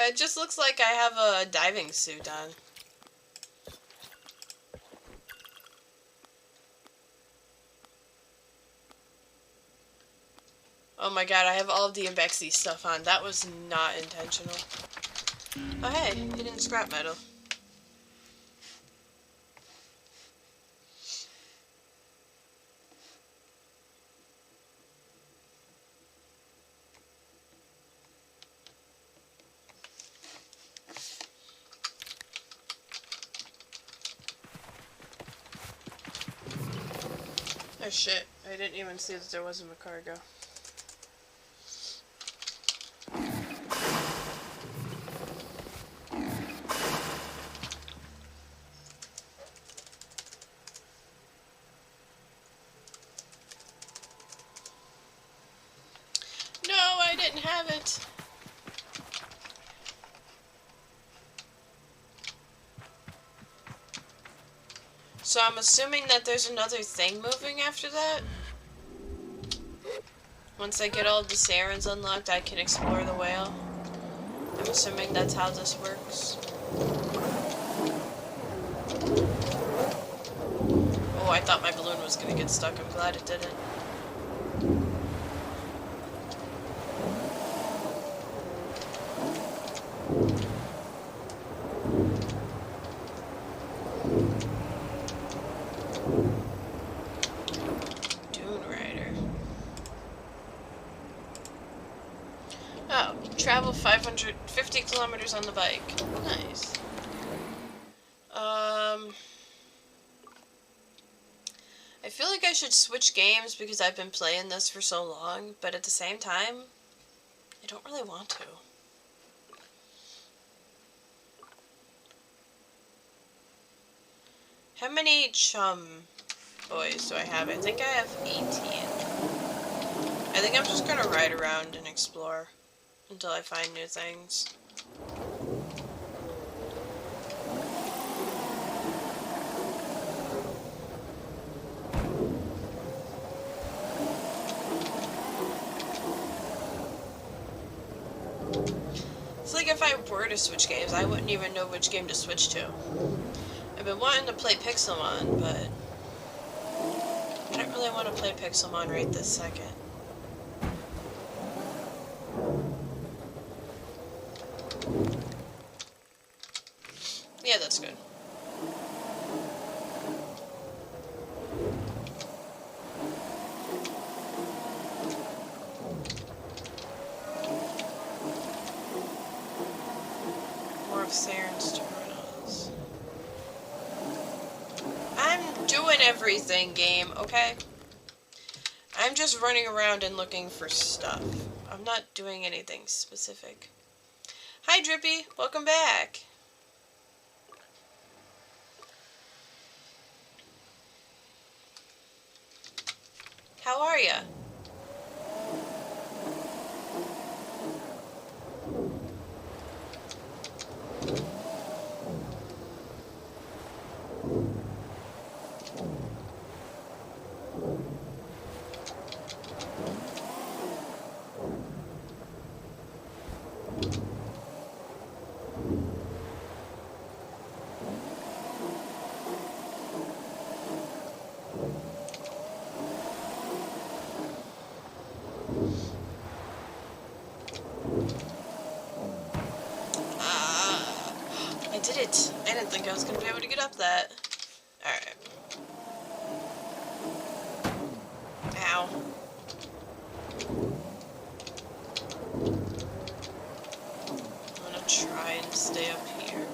It just looks like I have a diving suit on. Oh my god, I have all of the Imbexy stuff on. That was not intentional. Oh hey, hidden scrap metal. Oh shit, I didn't even see that there wasn't a cargo. have it. So I'm assuming that there's another thing moving after that. Once I get all of the Sarens unlocked, I can explore the whale. I'm assuming that's how this works. Oh, I thought my balloon was gonna get stuck. I'm glad it didn't. Dune Rider. Oh, travel 550 kilometers on the bike. Nice. I feel like I should switch games because I've been playing this for so long, but at the same time, I don't really want to. How many chum boys do I have? I think I have 18. I think I'm just gonna ride around and explore until I find new things. It's like if I were to switch games, I wouldn't even know which game to switch to. I've been wanting to play Pixelmon, but I don't really want to play Pixelmon right this second. Yeah, that's good. More of Saren's terminals. I'm doing everything, game, okay? I'm just running around and looking for stuff. I'm not doing anything specific. Hi, Drippy. Welcome back. How are ya? I did it. I didn't think I was going to be able to get up that. Alright. Ow. I'm going to try and stay up here.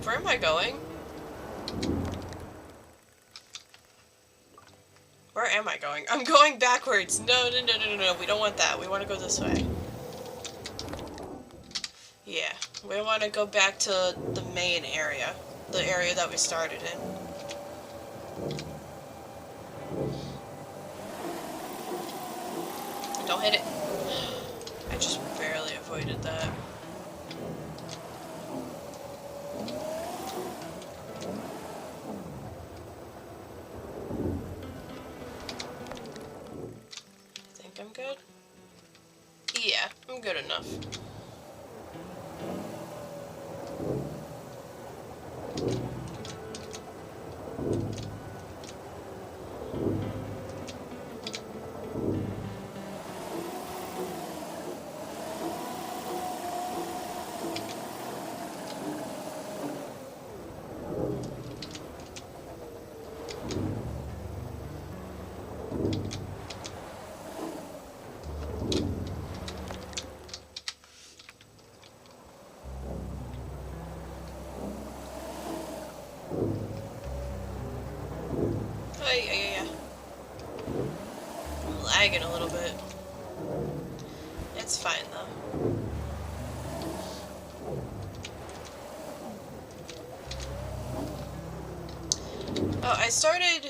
Where am I going? Where am I going? I'm going backwards. No, no, no, no, no, no. We don't want that. We want to go this way. Yeah. We want to go back to the main area. The area that we started in. Don't hit it. I just barely avoided that. I'm good? Yeah, I'm good enough. I'm lagging a little bit. It's fine though. I started...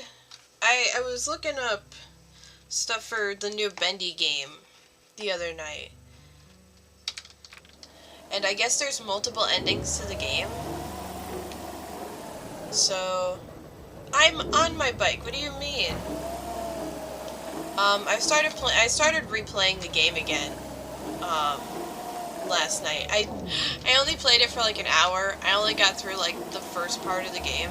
I was looking up stuff for the new Bendy game the other night. And I guess there's multiple endings to the game. So... I'm on my bike. What do you mean? I started replaying the game again. Last night. I only played it for like an hour. I only got through like the first part of the game.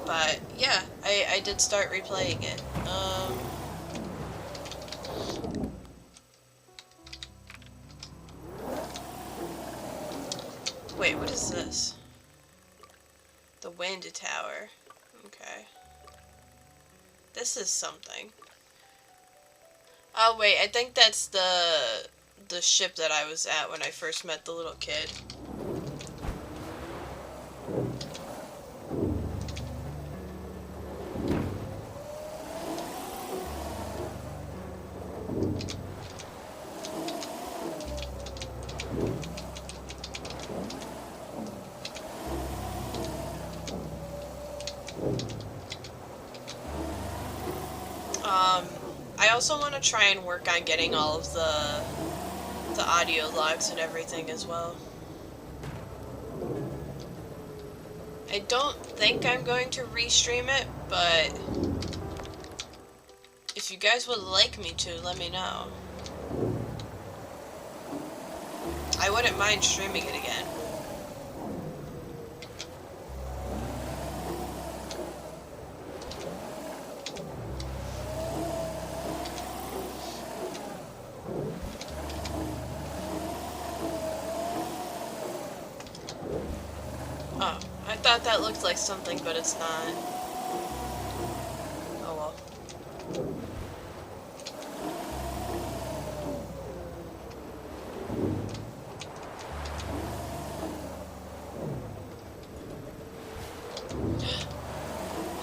But yeah, I did start replaying it. Wait, what is this? The wind tower. Okay. This is something. Oh wait, I think that's the ship that I was at when I first met the little kid. I also want to try and work on getting all of the audio logs and everything as well. I don't think I'm going to restream it, but if you guys would like me to, let me know. I wouldn't mind streaming it again. Oh, I thought that looked like something, but it's not. Oh well.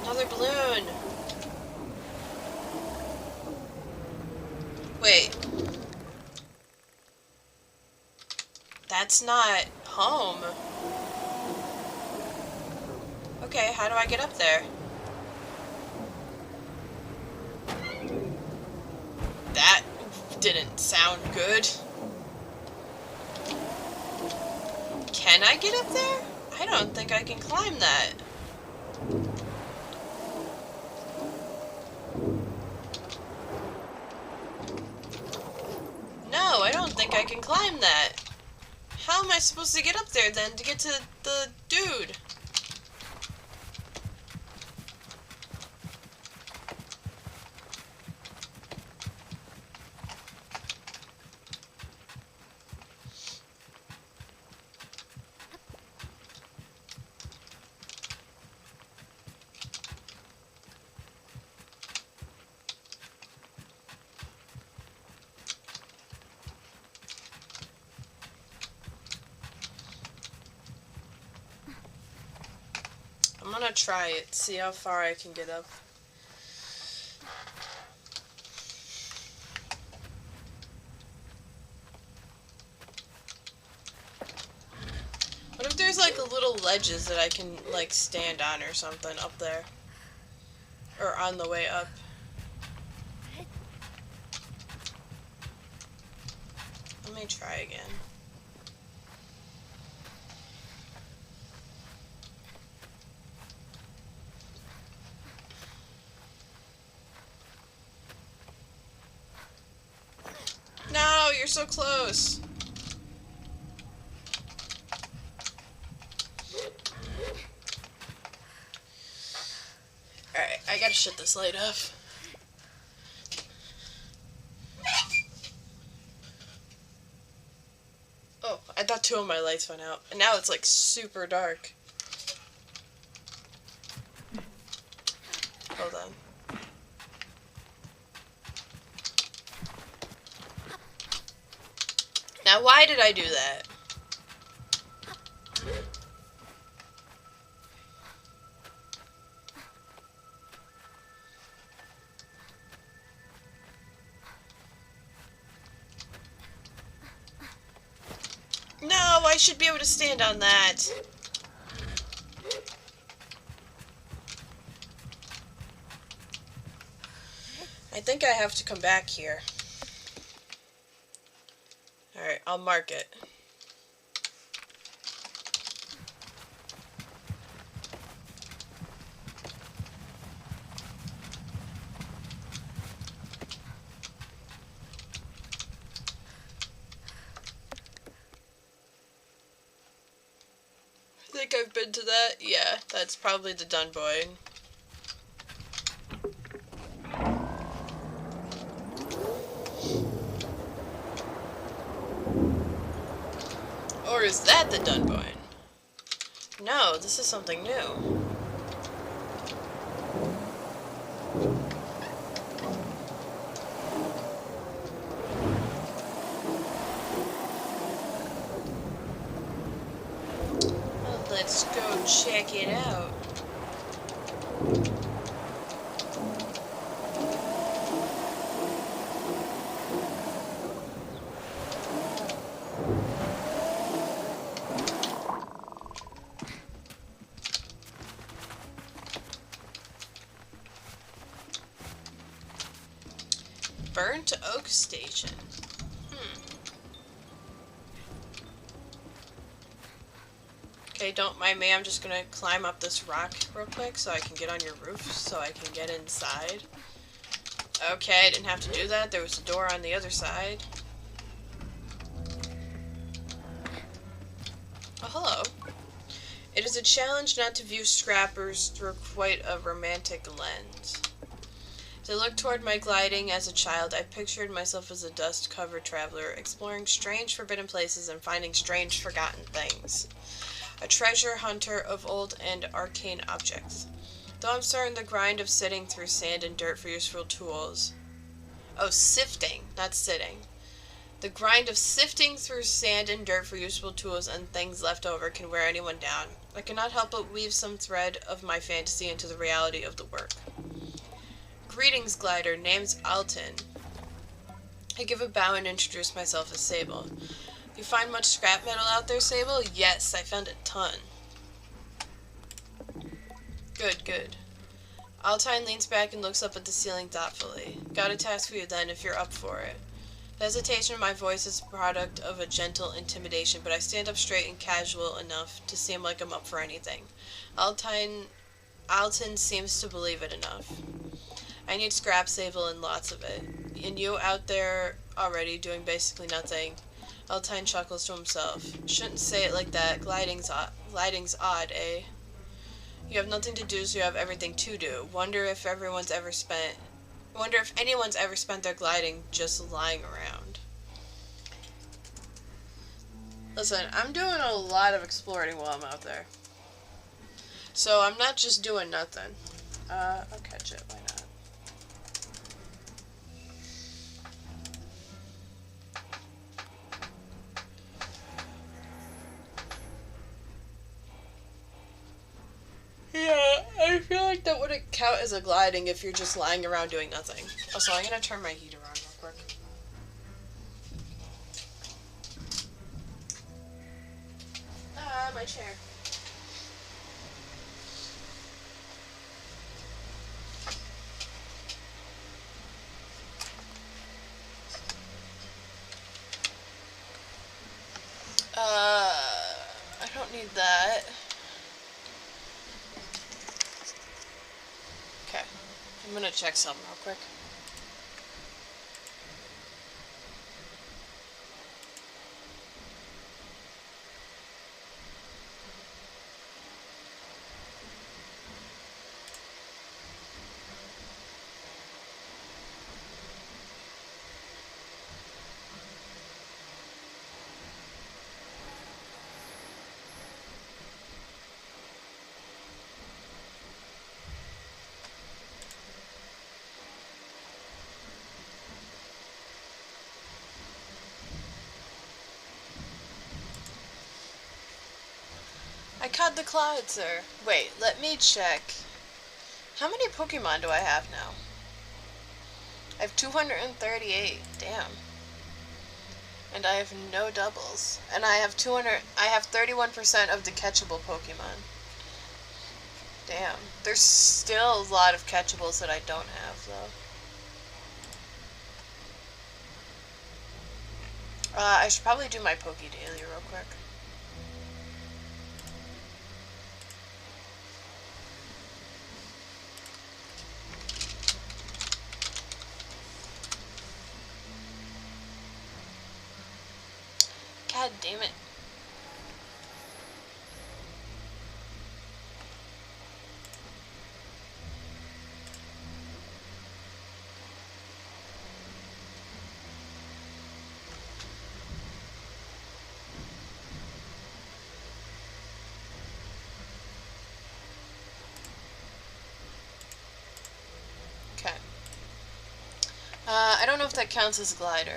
Another balloon! Wait. That's not home. Okay, how do I get up there? That didn't sound good. Can I get up there? I don't think I can climb that. No, I don't think I can climb that. How am I supposed to get up there then to get to the dude? I'm gonna try it, see how far I can get up. What if there's like little ledges that I can like stand on or something up there? Or on the way up? Let me try again. No, you're so close. Alright, I gotta shut this light off. Oh, I thought two of my lights went out. And now it's like super dark. Hold on. Now, why did I do that? No, I should be able to stand on that. I think I have to come back here. Alright, I'll mark it. I think I've been to that. Yeah, that's probably the Dunboyne. Or is that the Dunboyne? No, this is something new. Well, let's go check it out. Burnt Oak Station. Okay, don't mind me. I'm just gonna climb up this rock real quick so I can get on your roof so I can get inside. Okay, I didn't have to do that. There was a door on the other side. Oh, hello. It is a challenge not to view scrappers through quite a romantic lens. As I looked toward my gliding as a child, I pictured myself as a dust-covered traveler, exploring strange forbidden places and finding strange forgotten things. A treasure hunter of old and arcane objects. Though I'm certain the grind of sitting through sand and dirt for useful tools. Oh, sifting, not sitting. The grind of sifting through sand and dirt for useful tools and things left over can wear anyone down. I cannot help but weave some thread of my fantasy into the reality of the work. Greetings, glider. Name's Alton. I give a bow and introduce myself as Sable. You find much scrap metal out there, Sable? Yes, I found a ton. Good, good. Alton leans back and looks up at the ceiling thoughtfully. Got a task for you then, if you're up for it. The hesitation in my voice is a product of a gentle intimidation, but I stand up straight and casual enough to seem like I'm up for anything. Alton seems to believe it enough. I need scrap, Sable, and lots of it. And you out there already doing basically nothing. Alton chuckles to himself. Shouldn't say it like that. Gliding's odd, eh? You have nothing to do, so you have everything to do. Wonder if anyone's ever spent their gliding just lying around. Listen, I'm doing a lot of exploring while I'm out there. So I'm not just doing nothing. I'll catch it, why not? Yeah, I feel like that wouldn't count as a gliding if you're just lying around doing nothing. Also, I'm gonna turn my heater on real quick. My chair. I don't need that. Okay, I'm gonna check something real quick. I caught the cloud, sir. Wait, let me check. How many Pokemon do I have now? I have 238. Damn. And I have no doubles. And I have 31% of the catchable Pokemon. Damn. There's still a lot of catchables that I don't have, though. I should probably do my Poke Daily real quick. God damn it. Okay. I don't know if that counts as glider.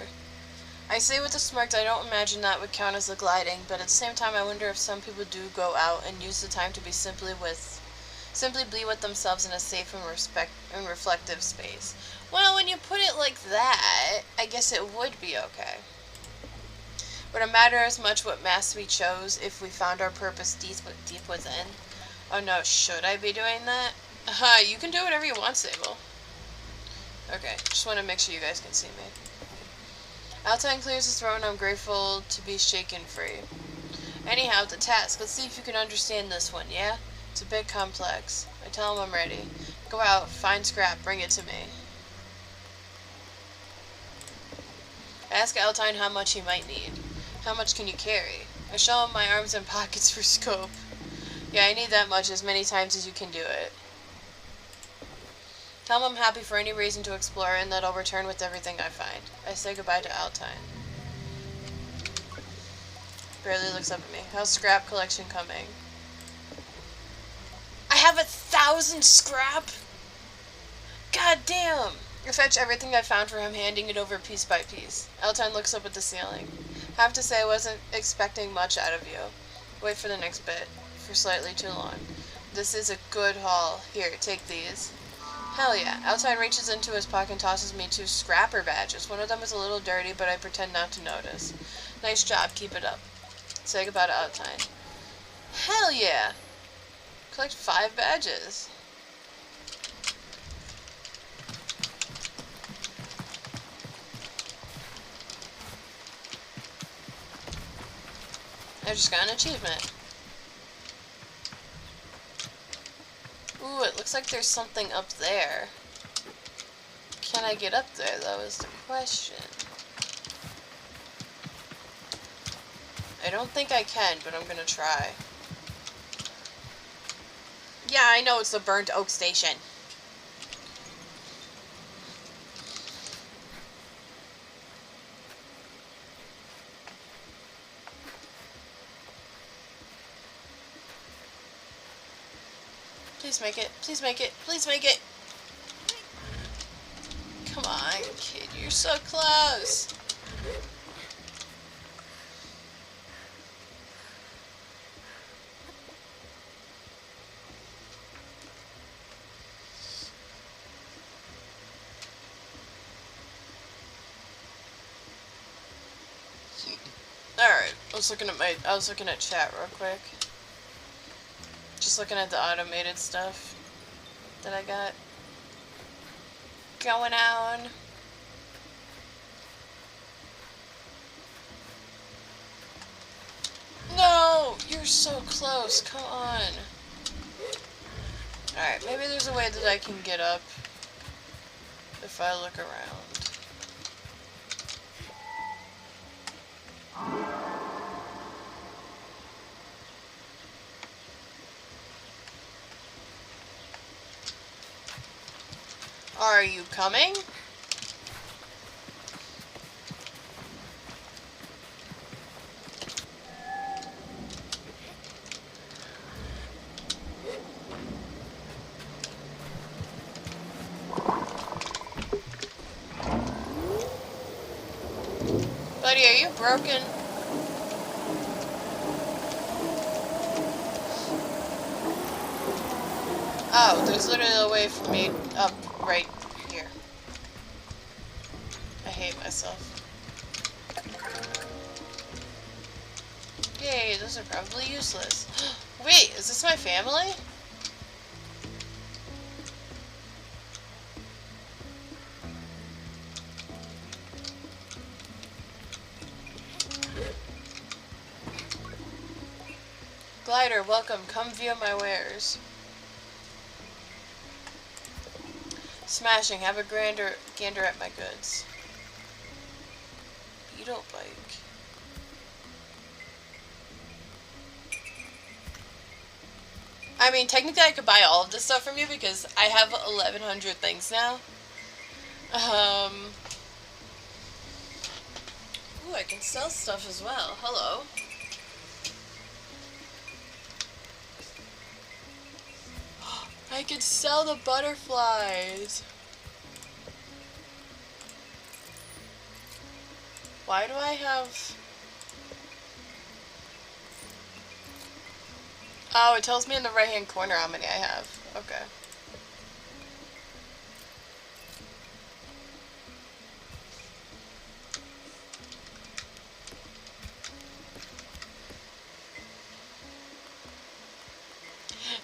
I say with a smirk that I don't imagine that would count as a gliding, but at the same time I wonder if some people do go out and use the time to be simply be with themselves in a safe and reflective space. Well, when you put it like that, I guess it would be okay. Would it matter as much what mask we chose if we found our purpose deep within? Oh no, should I be doing that? You can do whatever you want, Sable. Okay, just want to make sure you guys can see me. Altan clears his throat and I'm grateful to be shaken free. Anyhow, the task. Let's see if you can understand this one, yeah? It's a bit complex. I tell him I'm ready. Go out, find scrap, bring it to me. I ask Altan how much he might need. How much can you carry? I show him my arms and pockets for scope. Yeah, I need that much as many times as you can do it. Tell him I'm happy for any reason to explore and that I'll return with everything I find. I say goodbye to Altan. Barely looks up at me. How's scrap collection coming? I have 1,000 scrap? God damn! I fetch everything I found for him, handing it over piece by piece. Altan looks up at the ceiling. Have to say I wasn't expecting much out of you. Wait for the next bit. For slightly too long. This is a good haul. Here, take these. Hell yeah. Altan reaches into his pocket and tosses me 2 scrapper badges. One of them is a little dirty, but I pretend not to notice. Nice job. Keep it up. Say goodbye to Altan. Hell yeah. Collect 5 badges. I just got an achievement. Ooh, it looks like there's something up there. Can I get up there, though, is the question. I don't think I can, but I'm gonna try. Yeah, I know it's the Burnt Oak Station. Please make it. Please make it. Please make it. Come on, kid. You're so close. Alright, I was looking at chat real quick. Just looking at the automated stuff that I got going on. No! You're so close. Come on. Alright, maybe there's a way that I can get up if I look around. Are you coming? Buddy, are you broken? Oh, there's literally a way for me up right here. I hate myself. Yay, those are probably useless. Wait, is this my family? Glider, welcome. Come view my wares. Smashing. Have a gander at my goods. Beetle bike. I mean, technically I could buy all of this stuff from you because I have 1,100 things now. Ooh, I can sell stuff as well. Hello. I could sell the butterflies. Why do I have... Oh, it tells me in the right-hand corner how many I have. Okay.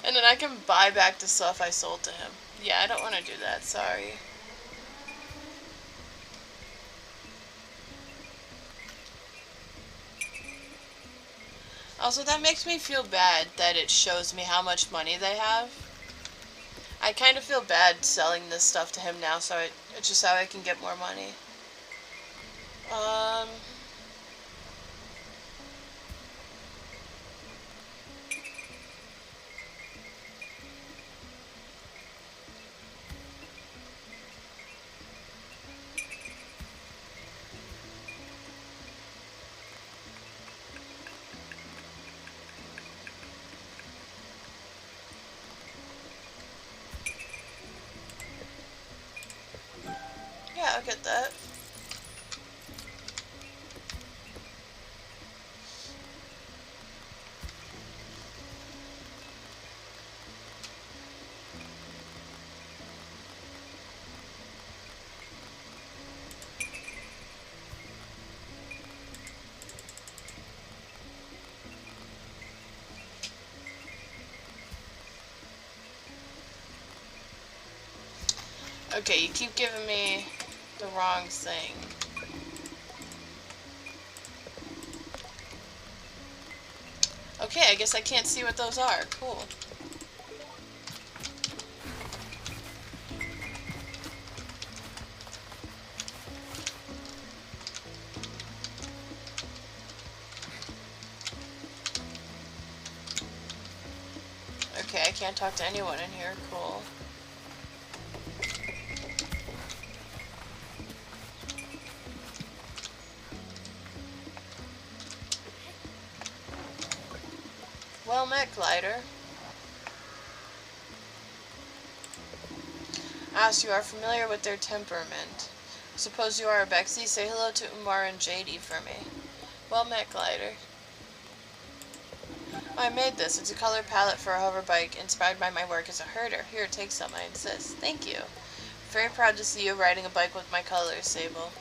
And then I can buy back the stuff I sold to him. Yeah, I don't want to do that, sorry. Also, that makes me feel bad that it shows me how much money they have. I kind of feel bad selling this stuff to him now, so it's just how I can get more money. Yeah, I'll get that. Okay, you keep giving me the wrong thing. Okay, I guess I can't see what those are. Cool. Okay, I can't talk to anyone in here. Cool. Well met, Glider. As you are familiar with their temperament. Suppose you are a Bexy. Say hello to Umar and JD for me. Well met, Glider. I made this. It's a color palette for a hover bike inspired by my work as a herder. Here, take some, I insist. Thank you. Very proud to see you riding a bike with my colors, Sable.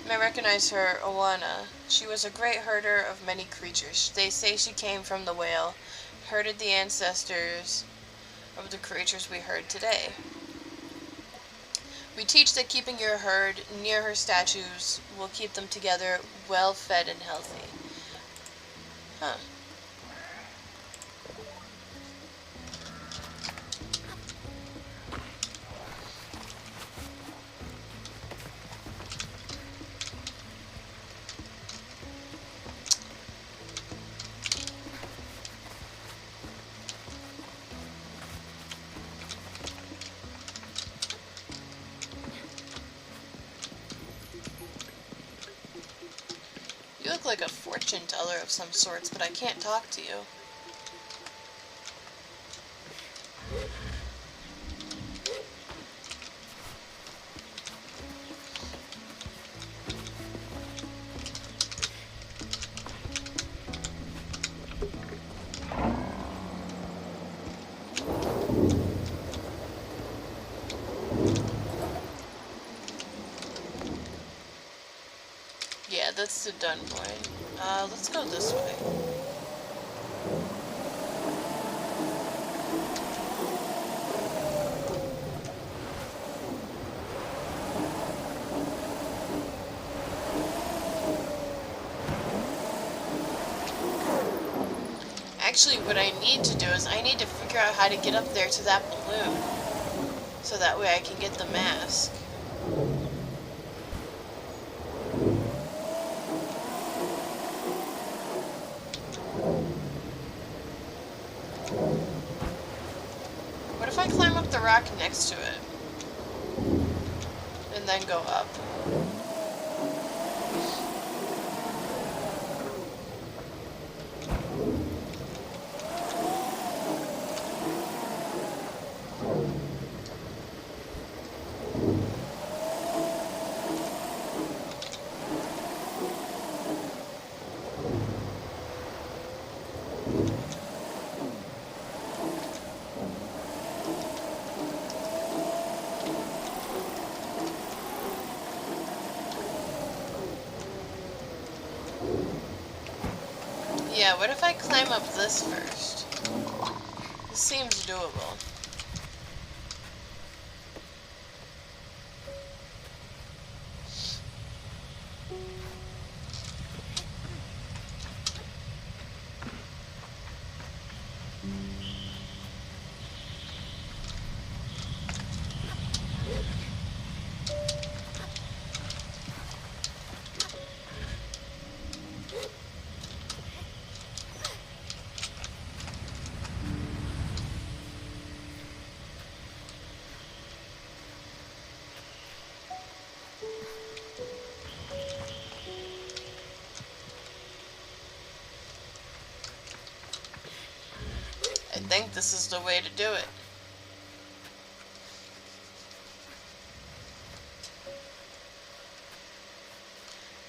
You may recognize her, Owana. She was a great herder of many creatures. They say she came from the whale, herded the ancestors of the creatures we herd today. We teach that keeping your herd near her statues will keep them together, well fed and healthy. Huh. You look like a fortune teller of some sorts, but I can't talk to you. Yeah, that's the done point. Let's go this way. Actually, what I need to do is I need to figure out how to get up there to that balloon. So that way I can get the mask. What if I climb up the rock next to it? And then go up? Yeah, what if I climb up this first? This seems doable. I think this is the way to do it.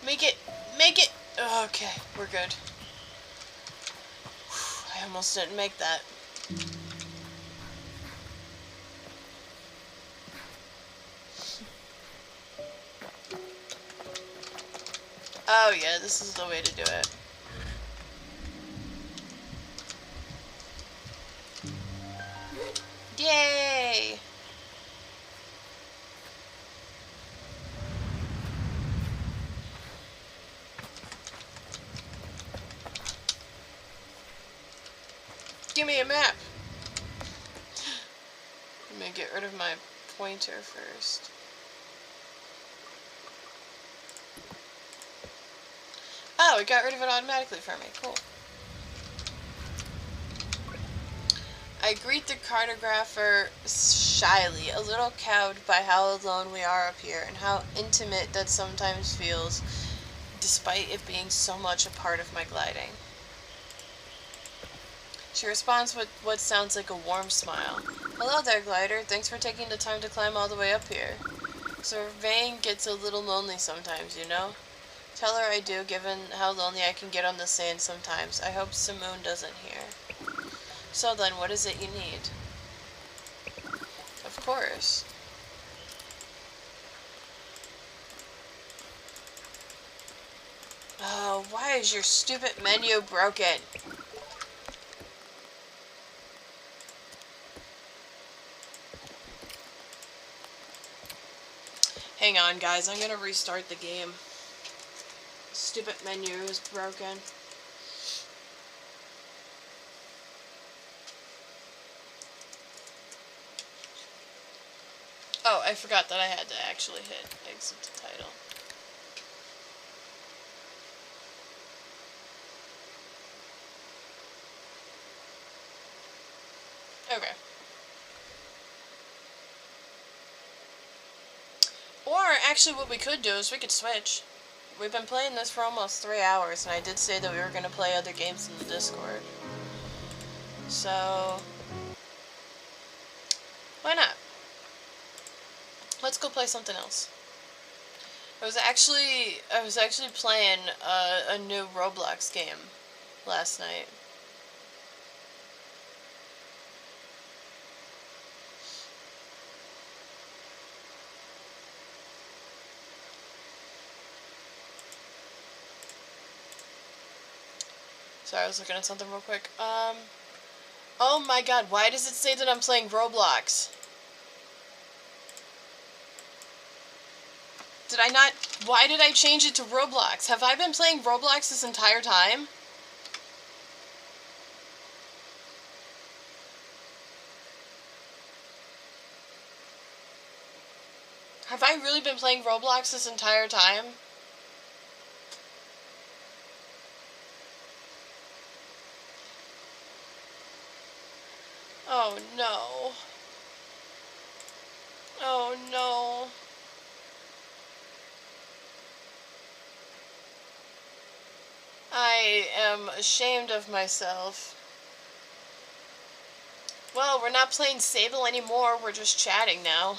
Make it! Make it! Okay, we're good. Whew, I almost didn't make that. Oh yeah, this is the way to do it. Yay! Give me a map! Let me get rid of my pointer first. Oh, it got rid of it automatically for me. Cool. I greet the cartographer shyly, a little cowed by how alone we are up here and how intimate that sometimes feels, despite it being so much a part of my gliding. She responds with what sounds like a warm smile. Hello there, glider. Thanks for taking the time to climb all the way up here. Surveying gets a little lonely sometimes, you know? Tell her I do, given how lonely I can get on the sand sometimes. I hope Simoon doesn't hear. So then, what is it you need? Of course. Oh, why is your stupid menu broken? Hang on, guys. I'm gonna restart the game. Stupid menu is broken. Oh, I forgot that I had to actually hit exit the title. Okay. Or, actually, what we could do is we could switch. We've been playing this for almost 3 hours, and I did say that we were going to play other games in the Discord. So, why not? Let's go play something else. I was actually playing a new Roblox game last night. Sorry, I was looking at something real quick. Oh my god, why does it say that I'm playing Roblox? Did I not... Why did I change it to Roblox? Have I been playing Roblox this entire time? Have I really been playing Roblox this entire time? Oh no. Oh no. I am ashamed of myself. Well, we're not playing Sable anymore, we're just chatting now.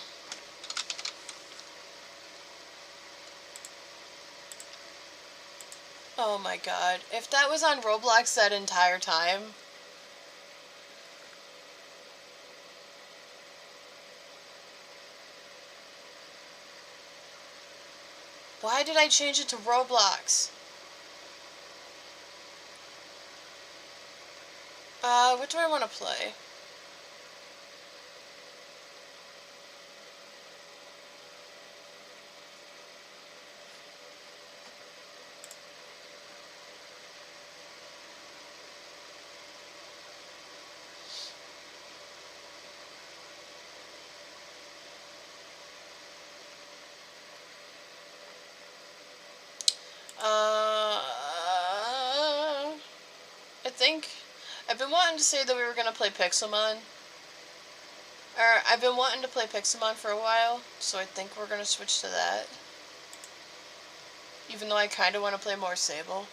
Oh my god. If that was on Roblox that entire time... Why did I change it to Roblox? What do I want to play? I think I've been wanting to say that we were gonna play Pixelmon. Or I've been wanting to play Pixelmon for a while, so I think we're gonna switch to that. Even though I kind of want to play more Sable.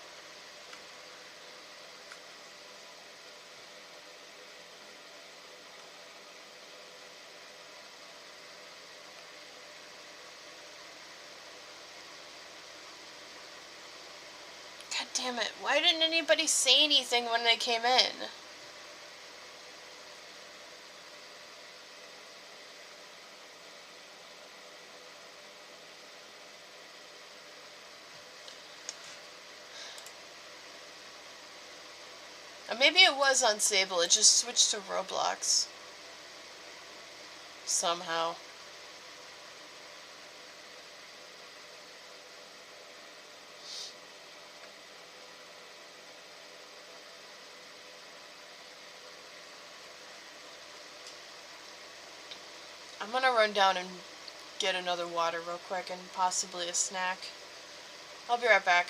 God damn it, why didn't anybody say anything when they came in? Or maybe it was on Sable, it just switched to Roblox. Somehow. I'm gonna run down and get another water real quick and possibly a snack. I'll be right back.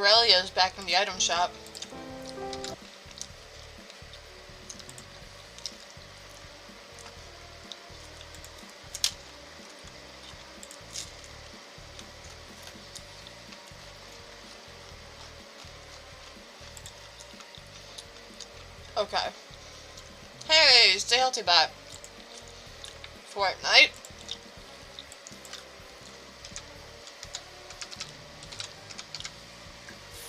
Aurelia's back in the item shop. Okay. Hey, stay healthy, bot. Fortnite.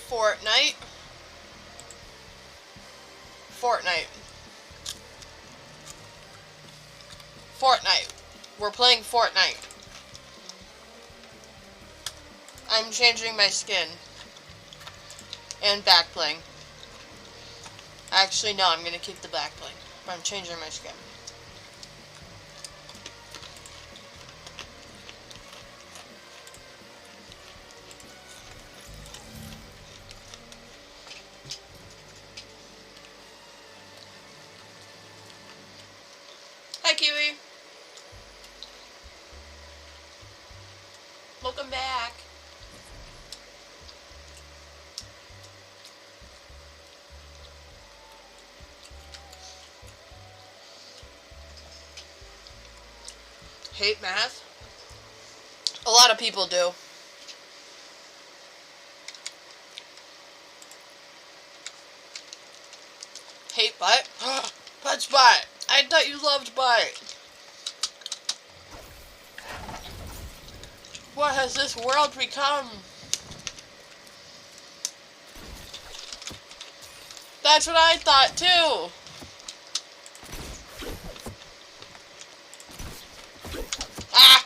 Fortnite. Fortnite. Fortnite. We're playing Fortnite. I'm changing my skin. And back bling. Actually, no, I'm gonna keep the back bling. But I'm changing my skin. Hi, Kiwi. Welcome back. Hate math? A lot of people do. Hate butt? Butt's butt. I thought you loved butt. What has this world become? That's what I thought too. Ah!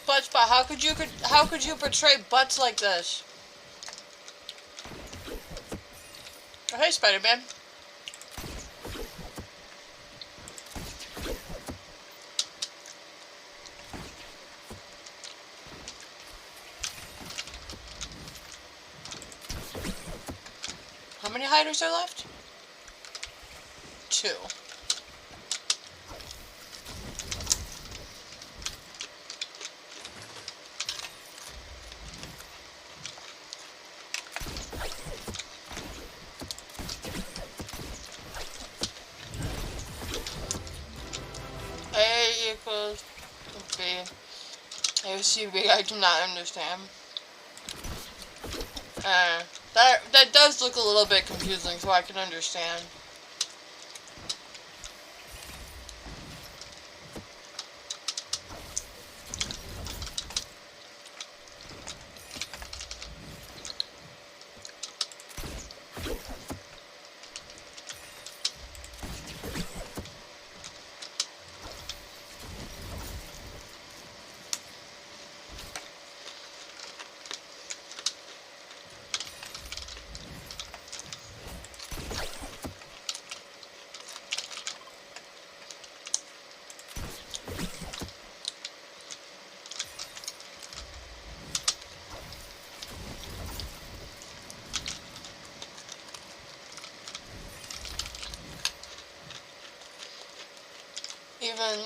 Butt spot, how could you portray butts like this? Oh, hey, Spider-Man. How many hiders are left? 2. A equals B. A C B, I do not understand. That does look a little bit confusing, so I can understand.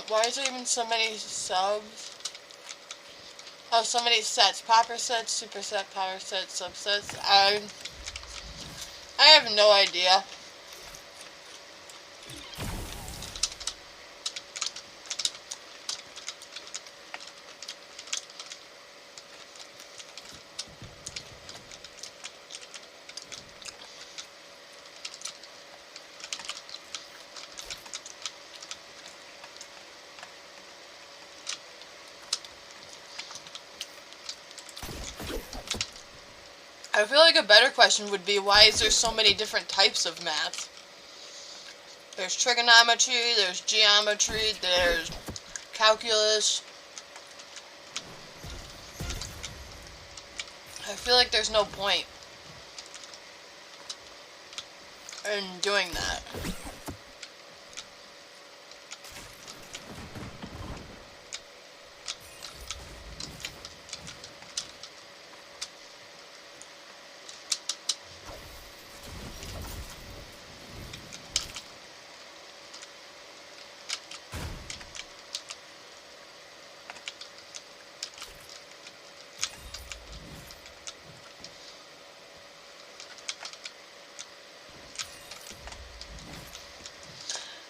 Why is there even so many subs? Oh, so many sets. Popper sets, super set, power sets, subsets. I have no idea. I feel like a better question would be, why is there so many different types of math? There's trigonometry, there's geometry, there's calculus. I feel like there's no point in doing that.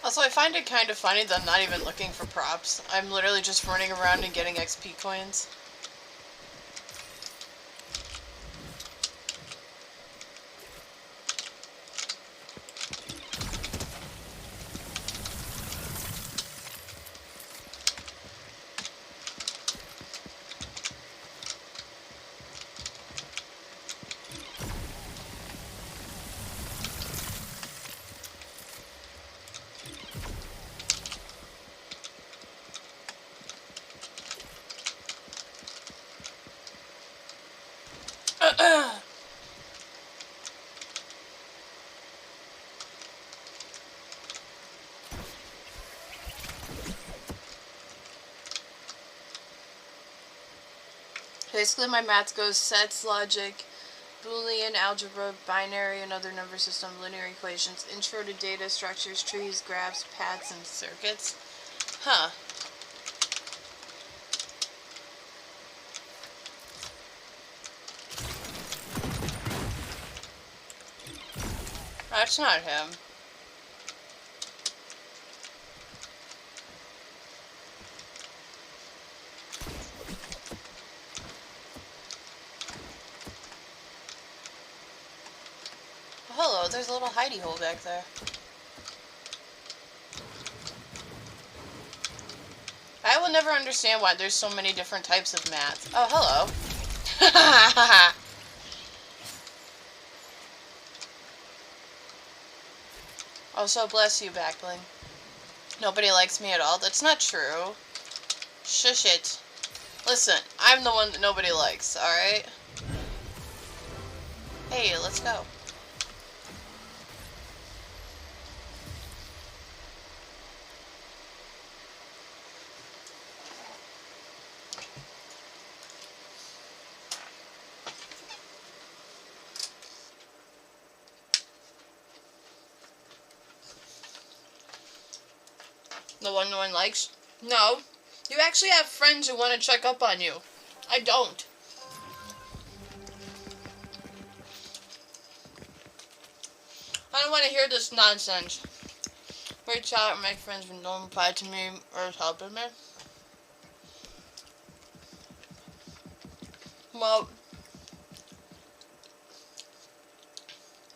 Also, I find it kind of funny that I'm not even looking for props. I'm literally just running around and getting XP coins. Basically, my math goes sets, logic, Boolean, algebra, binary and other number system, linear equations, intro to data structures, trees, graphs, paths, and circuits. Huh. That's not him. Hello, there's a little hidey hole back there. I will never understand why there's so many different types of math. Oh, hello. Also, bless you, Backbling. Nobody likes me at all. That's not true. Shush it. Listen, I'm the one that nobody likes, alright? Hey, let's go. The one no one likes? No. You actually have friends who want to check up on you. I don't. I don't want to hear this nonsense. Reach out and make friends when no one reply to me or is helping me. Well,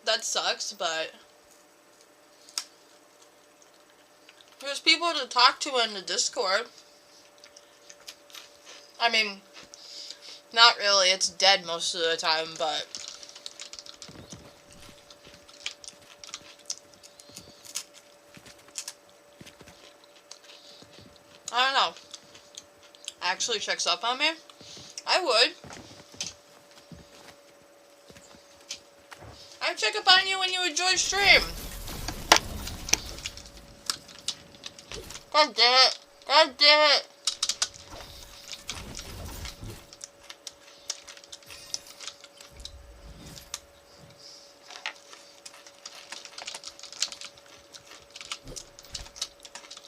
that sucks, but there's people to talk to in the Discord. I mean, not really, it's dead most of the time, but I don't know. Actually checks up on me? I would. I'd check up on you when you enjoy stream. God damn it. God damn it.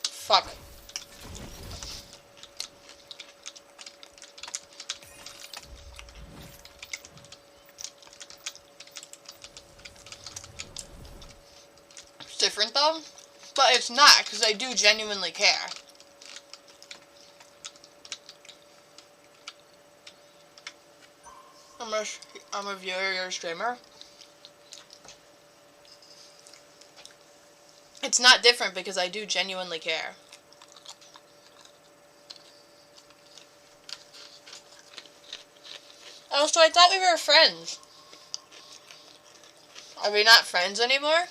Fuck. It's different though, but it's not because I do genuinely care. I'm a viewer, you're a streamer. It's not different because I do genuinely care. Oh, so I thought we were friends. Are we not friends anymore?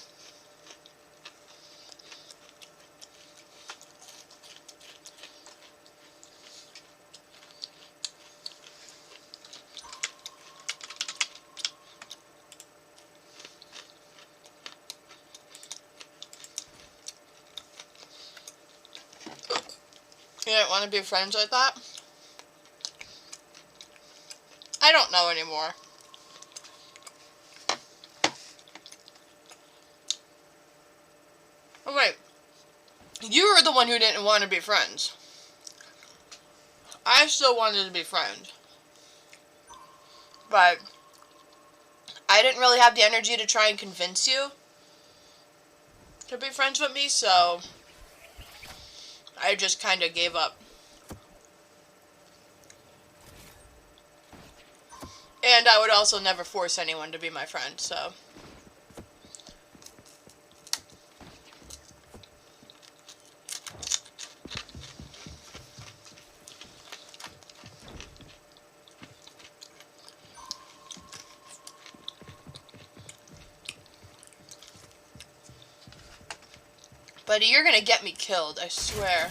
You didn't want to be friends, I thought? I don't know anymore. Oh, wait. You were the one who didn't want to be friends. I still wanted to be friends. But I didn't really have the energy to try and convince you to be friends with me, so I just kind of gave up. And I would also never force anyone to be my friend, so. Buddy, you're gonna get me killed, I swear.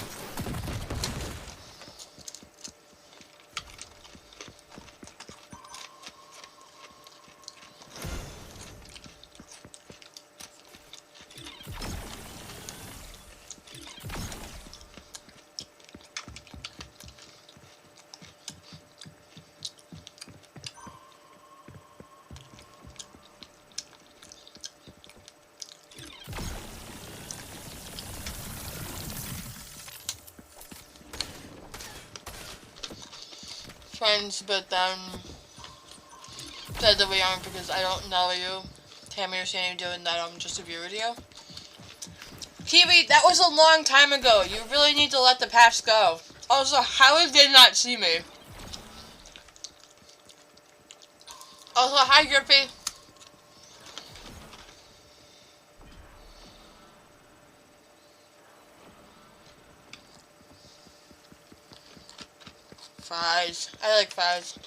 Friends, but then said that we aren't because I don't know you. Tammy, you're saying you're doing that, I'm just a viewer video. Kiwi, that was a long time ago. You really need to let the past go. Also, how did they not see me? Also, hi, Grippy. Fries. I like fries.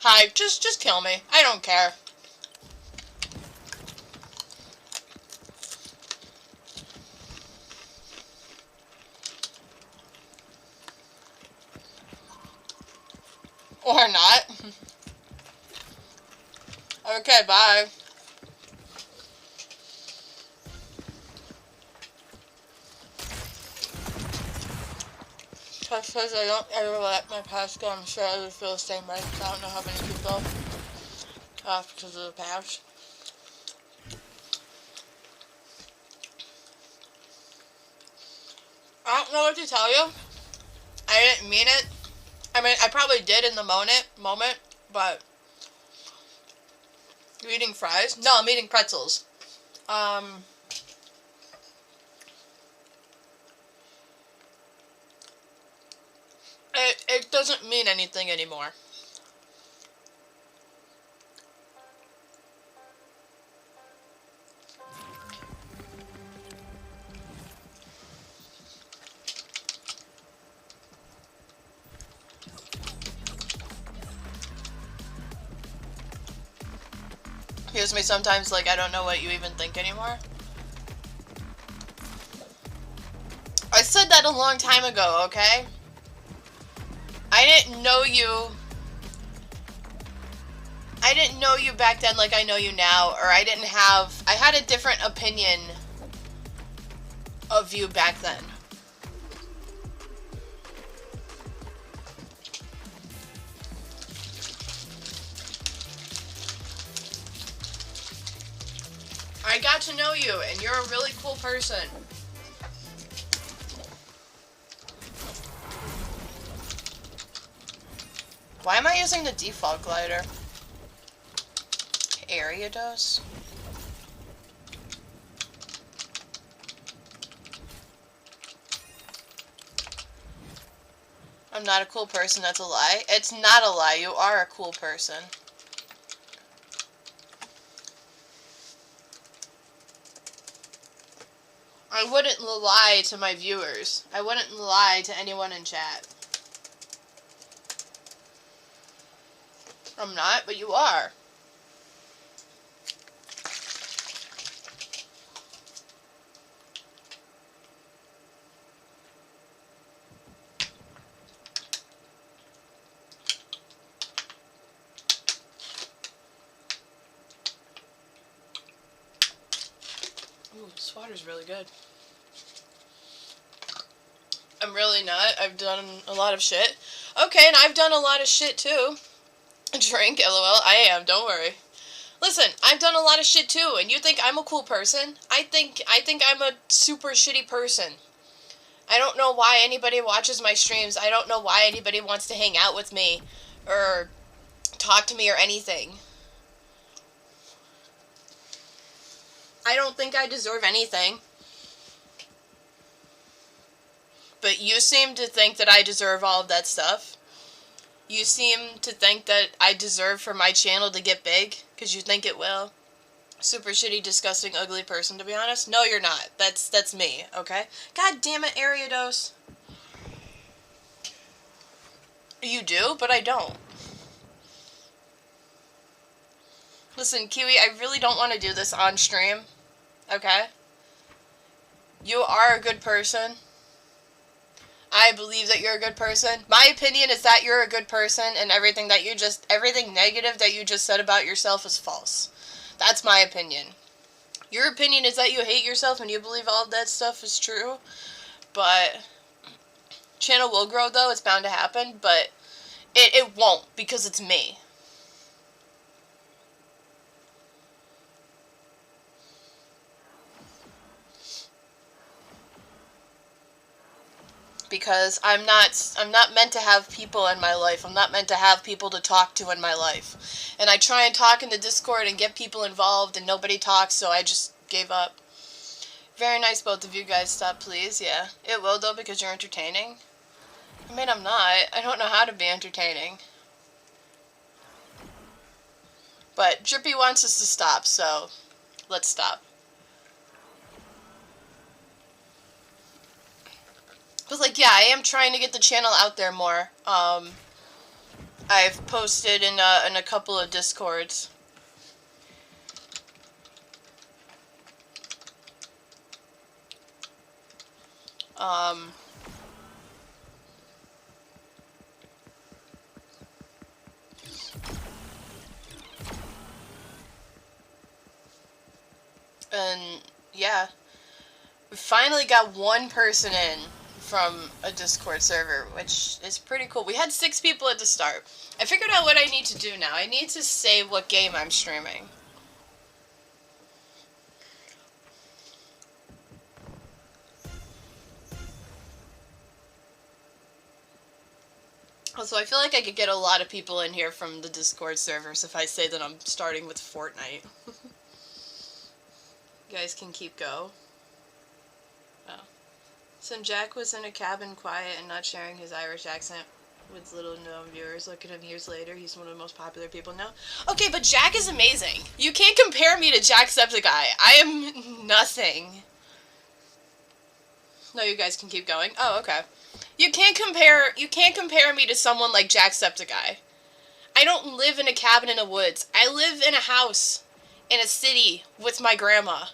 Hi, just kill me. I don't care. Or not. Okay, bye. Tess says I don't ever let my past go. I'm sure I would feel the same way. I don't know how many people because of the past. I don't know what to tell you. I didn't mean it. I mean, I probably did in the moment, but you eating fries? No, I'm eating pretzels. It doesn't mean anything anymore. Here's me sometimes like I don't know what you even think anymore. I said that a long time ago, okay? I didn't know you. I didn't know you back then like I know you now, or I had a different opinion of you back then. I got to know you, and you're a really cool person. Why am I using the default glider? Area dose? I'm not a cool person, that's a lie. It's not a lie, you are a cool person. I wouldn't lie to my viewers. I wouldn't lie to anyone in chat. I'm not, but you are. Ooh, this water's really good. I'm really not. I've done a lot of shit. Okay, and I've done a lot of shit too. Drink, lol. I am, don't worry. Listen, I've done a lot of shit too, and you think I'm a cool person? I think I'm a super shitty person. I don't know why anybody watches my streams. I don't know why anybody wants to hang out with me or talk to me or anything. I don't think I deserve anything. But you seem to think that I deserve all of that stuff. You seem to think that I deserve for my channel to get big, because you think it will. Super shitty, disgusting, ugly person, to be honest. No, you're not. That's me, okay? God damn it, Ariados. You do, but I don't. Listen, Kiwi, I really don't want to do this on stream, okay? You are a good person. I believe that you're a good person. My opinion is that you're a good person, and everything negative that you just said about yourself is false. That's my opinion. Your opinion is that you hate yourself and you believe all of that stuff is true, but channel will grow, though. It's bound to happen, but it won't, because it's me. Because I'm not meant to have people in my life. I'm not meant to have people to talk to in my life. And I try and talk in the Discord and get people involved, and nobody talks, so I just gave up. Very nice, both of you guys. Stop, please. Yeah. It will, though, because you're entertaining. I mean, I'm not. I don't know how to be entertaining. But Drippy wants us to stop, so let's stop. But, like, yeah, I am trying to get the channel out there more. I've posted in a couple of Discords. And, yeah. We finally got one person in from a Discord server, which is pretty cool. We had 6 people at the start. I figured out what I need to do now. I need to say what game I'm streaming. Also, I feel like I could get a lot of people in here from the Discord servers if I say that I'm starting with Fortnite. You guys can keep go. Oh. So Jack was in a cabin quiet and not sharing his Irish accent with little known viewers. Look at him years later. He's one of the most popular people now. Okay, but Jack is amazing. You can't compare me to Jacksepticeye. I am nothing. No, you guys can keep going. Oh, okay. You can't compare me to someone like Jacksepticeye. I don't live in a cabin in the woods. I live in a house in a city with my grandma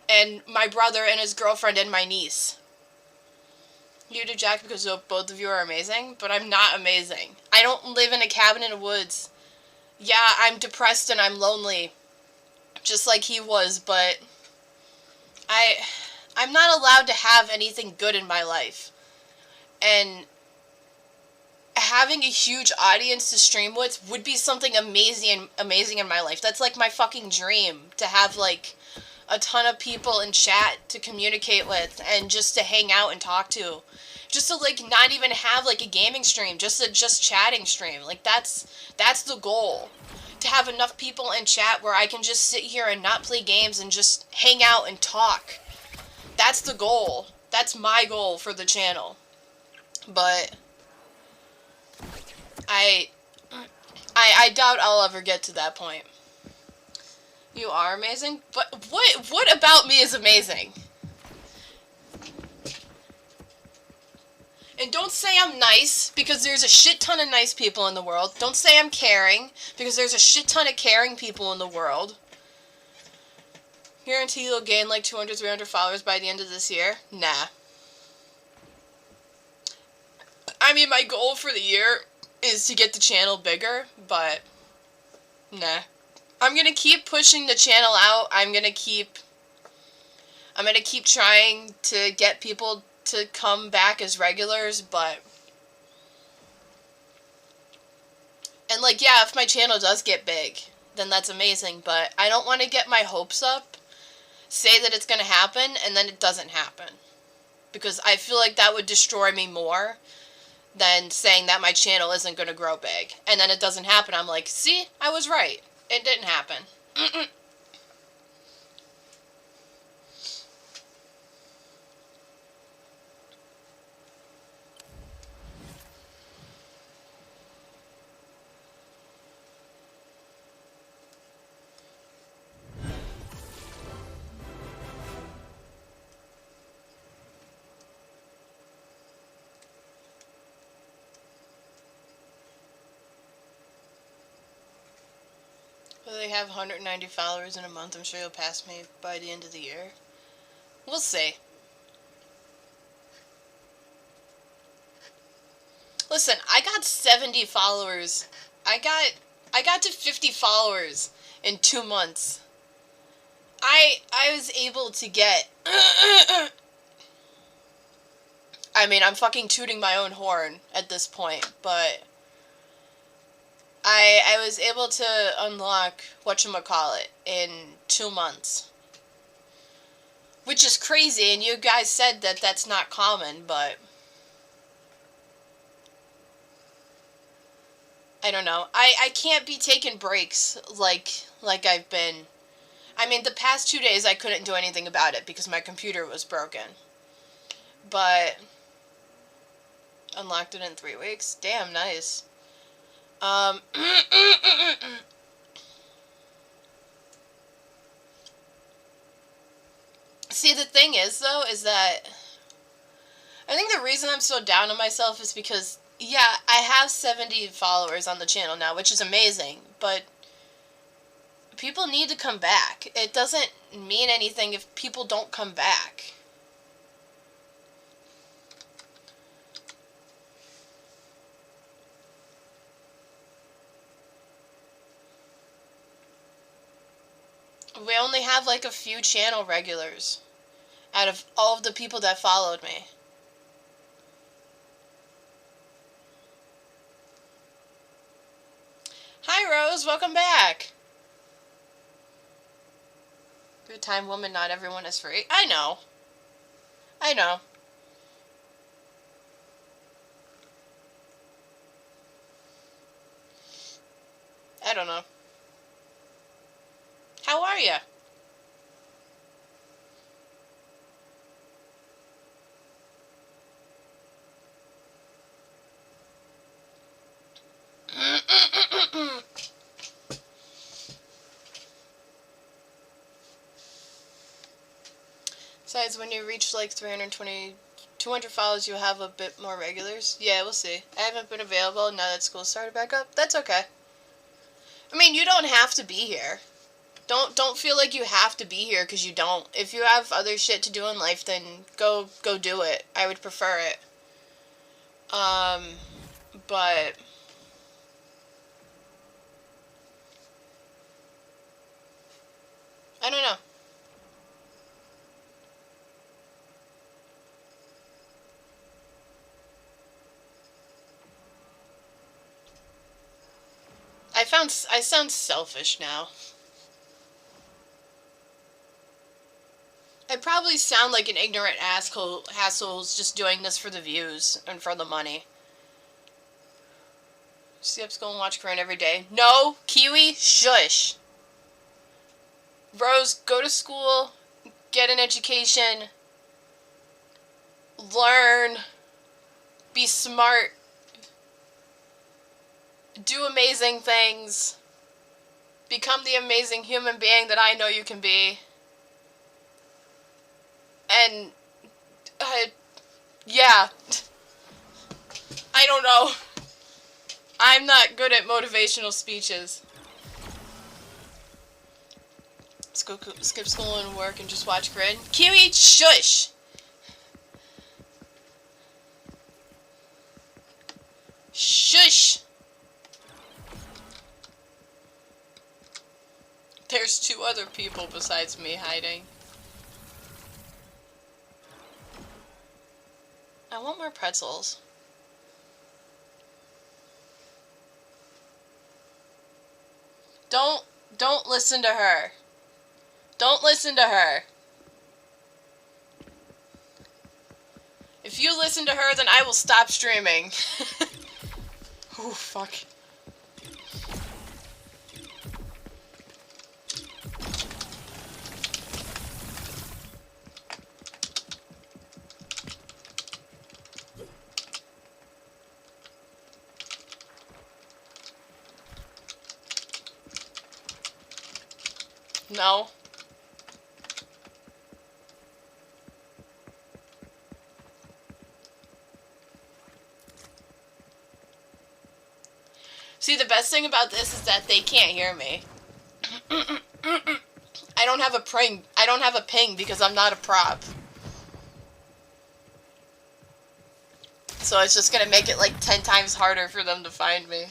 and my brother and his girlfriend and my niece. You do, Jack, because both of you are amazing, but I'm not amazing. I don't live in a cabin in the woods. Yeah, I'm depressed and I'm lonely, just like he was, but I'm not allowed to have anything good in my life. And having a huge audience to stream with would be something amazing in my life. That's like my fucking dream, to have like a ton of people in chat to communicate with and just to hang out and talk to. Just to like not even have like a gaming stream, just a chatting stream. Like that's the goal. To have enough people in chat where I can just sit here and not play games and just hang out and talk. That's the goal. That's my goal for the channel. But I doubt I'll ever get to that point. You are amazing? But what about me is amazing? And don't say I'm nice, because there's a shit ton of nice people in the world. Don't say I'm caring, because there's a shit ton of caring people in the world. Guarantee you'll gain like 200, 300 followers by the end of this year? Nah. I mean, my goal for the year is to get the channel bigger, but nah. I'm gonna keep pushing the channel out. I'm gonna keep trying to get people to come back as regulars, but and like, yeah, if my channel does get big, then that's amazing, but I don't want to get my hopes up, say that it's gonna happen, and then it doesn't happen, because I feel like that would destroy me more than saying that my channel isn't gonna grow big, and then it doesn't happen. I'm like, see, I was right, it didn't happen. have 190 followers in a month, I'm sure you'll pass me by the end of the year. We'll see. Listen, I got 70 followers. I got to 50 followers in 2 months. I was able to get I mean, I'm fucking tooting my own horn at this point, but I was able to unlock whatchamacallit in 2 months. Which is crazy, and you guys said that that's not common, but I don't know. I can't be taking breaks like I've been. I mean, the past 2 days I couldn't do anything about it because my computer was broken. But unlocked it in 3 weeks. Damn, nice. See, the thing is, though, is that I think the reason I'm so down on myself is because, yeah, I have 70 followers on the channel now, which is amazing, but people need to come back. It doesn't mean anything if people don't come back. We only have like a few channel regulars out of all of the people that followed me. Hi Rose, welcome back. Good time, woman, not everyone is free. I know. I know. I don't know. How are you? Besides, when you reach like 200 followers, you'll have a bit more regulars. Yeah, we'll see. I haven't been available now that school started back up. That's okay. I mean, you don't have to be here. Don't feel like you have to be here because you don't. If you have other shit to do in life, then go do it. I would prefer it. But I don't know. I sound selfish now. I probably sound like an ignorant asshole who's just doing this for the views and for the money. Stay up school and watch Korean every day. No, Kiwi, shush. Rose, go to school, get an education, learn, be smart, do amazing things, become the amazing human being that I know you can be. And, yeah. I don't know. I'm not good at motivational speeches. Skip school and work and just watch Grid. Kiwi, shush! Shush! There's 2 other people besides me hiding. I want more pretzels. Don't listen to her. Don't listen to her. If you listen to her, then I will stop streaming. Oh, fuck. No. See, the best thing about this is that they can't hear me. I don't have a ping. I don't have a ping because I'm not a prop. So it's just gonna make it like 10 times harder for them to find me.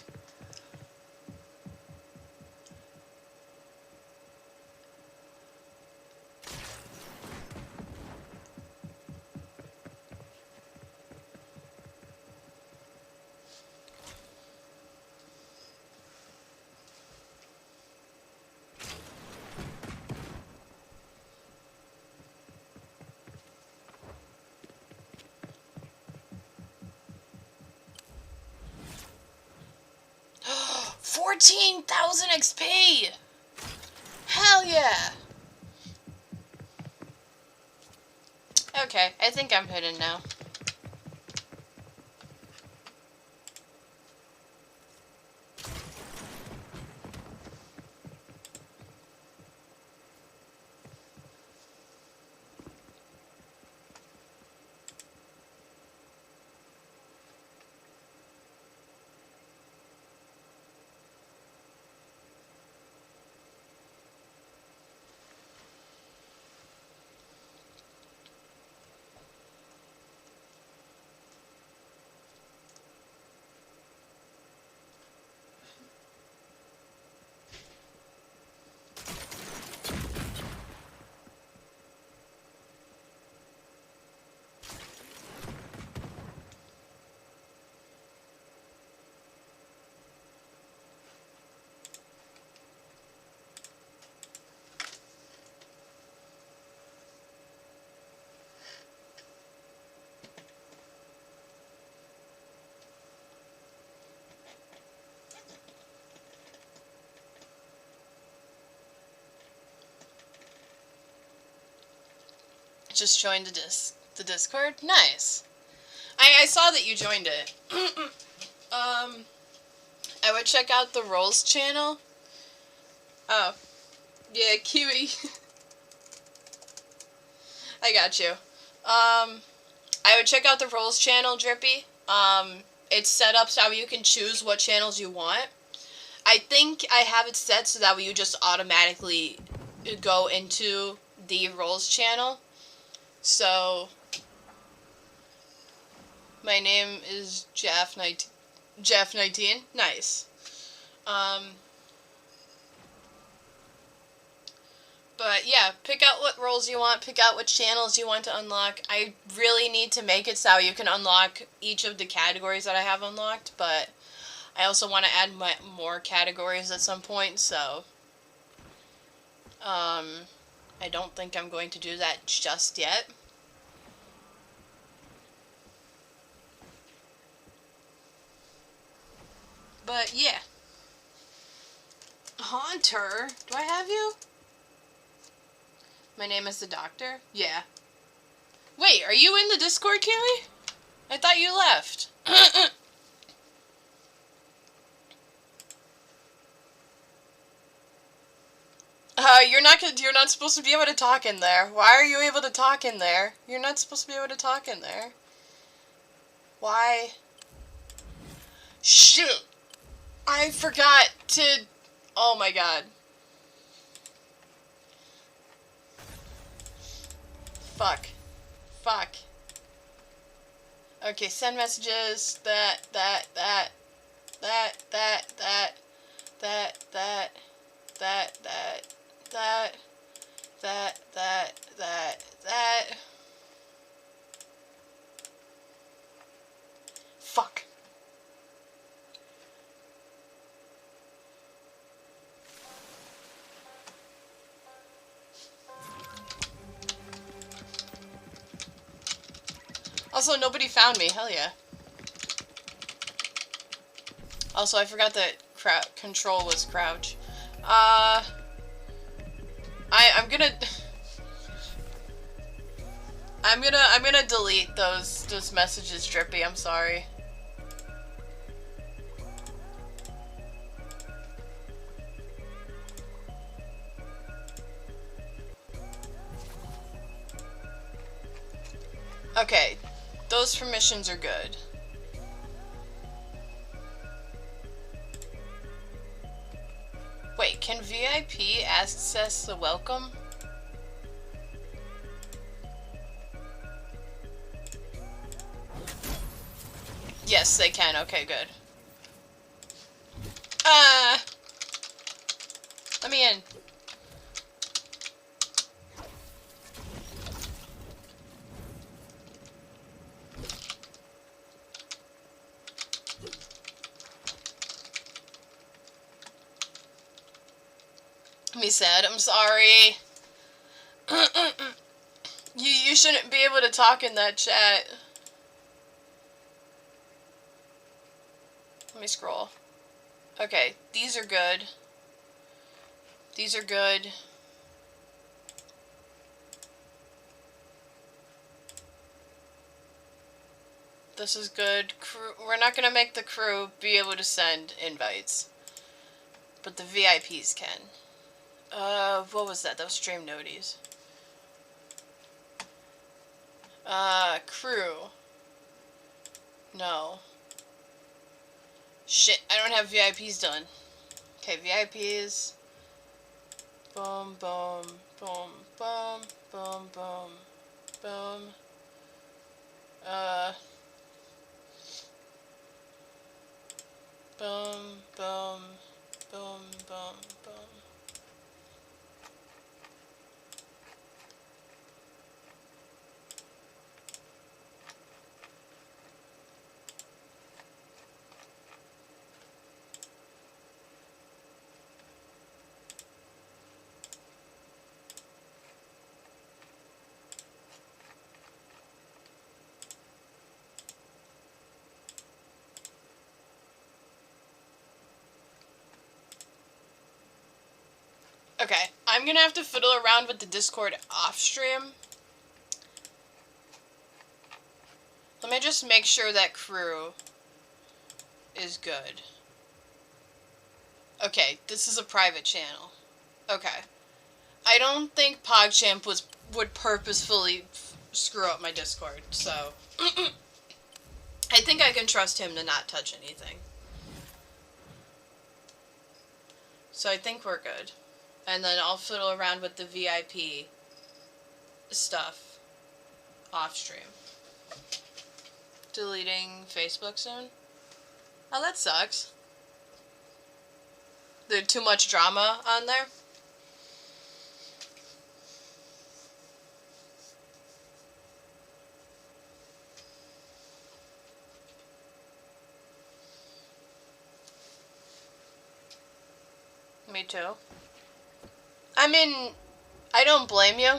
$14,000 XP! Hell yeah! Okay, I think I'm hidden now. Just joined the Discord. Nice. I saw that you joined it. I would check out the Rolls channel. Oh, yeah, Kiwi. I got you. I would check out the Rolls channel, Drippy. It's set up so you can choose what channels you want. I think I have it set so that you just automatically go into the Rolls channel. So, my name is Jeff19. Nice. But yeah, pick out what roles you want, pick out what channels you want to unlock. I really need to make it so you can unlock each of the categories that I have unlocked, but I also want to add more categories at some point, so I don't think I'm going to do that just yet. But yeah. Haunter, do I have you? My name is the Doctor? Yeah. Wait, are you in the Discord, Kiwi? I thought you left. You're not supposed to be able to talk in there. Why are you able to talk in there? You're not supposed to be able to talk in there. Why? Shoot! I forgot to... Oh my god. Fuck. Fuck. Okay, send messages. That. Fuck. Also, nobody found me. Hell yeah. Also, I forgot that control was crouch. I'm gonna delete those messages, Drippy. I'm sorry. Okay, those permissions are good. Wait. can VIP access the welcome? Yes, they can. Okay, good. Let me in. Me said, I'm sorry. You shouldn't be able to talk in that chat. Let me scroll. Okay, these are good. These are good. This is good. Crew, we're not gonna make the crew be able to send invites, but the VIPs can. What was that? That was stream noties. Crew. No. Shit, I don't have VIPs done. Okay, VIPs. Boom, boom, boom, boom, boom, boom, boom. Boom, boom, boom, boom, boom. Okay, I'm gonna have to fiddle around with the Discord off stream. Let me just make sure that crew is good. Okay, this is a private channel. Okay. I don't think PogChamp would purposefully screw up my Discord, so I think I can trust him to not touch anything. So I think we're good. And then I'll fiddle around with the VIP stuff off stream. Deleting Facebook soon? Oh, that sucks. There's too much drama on there? Me too. I mean, I don't blame you,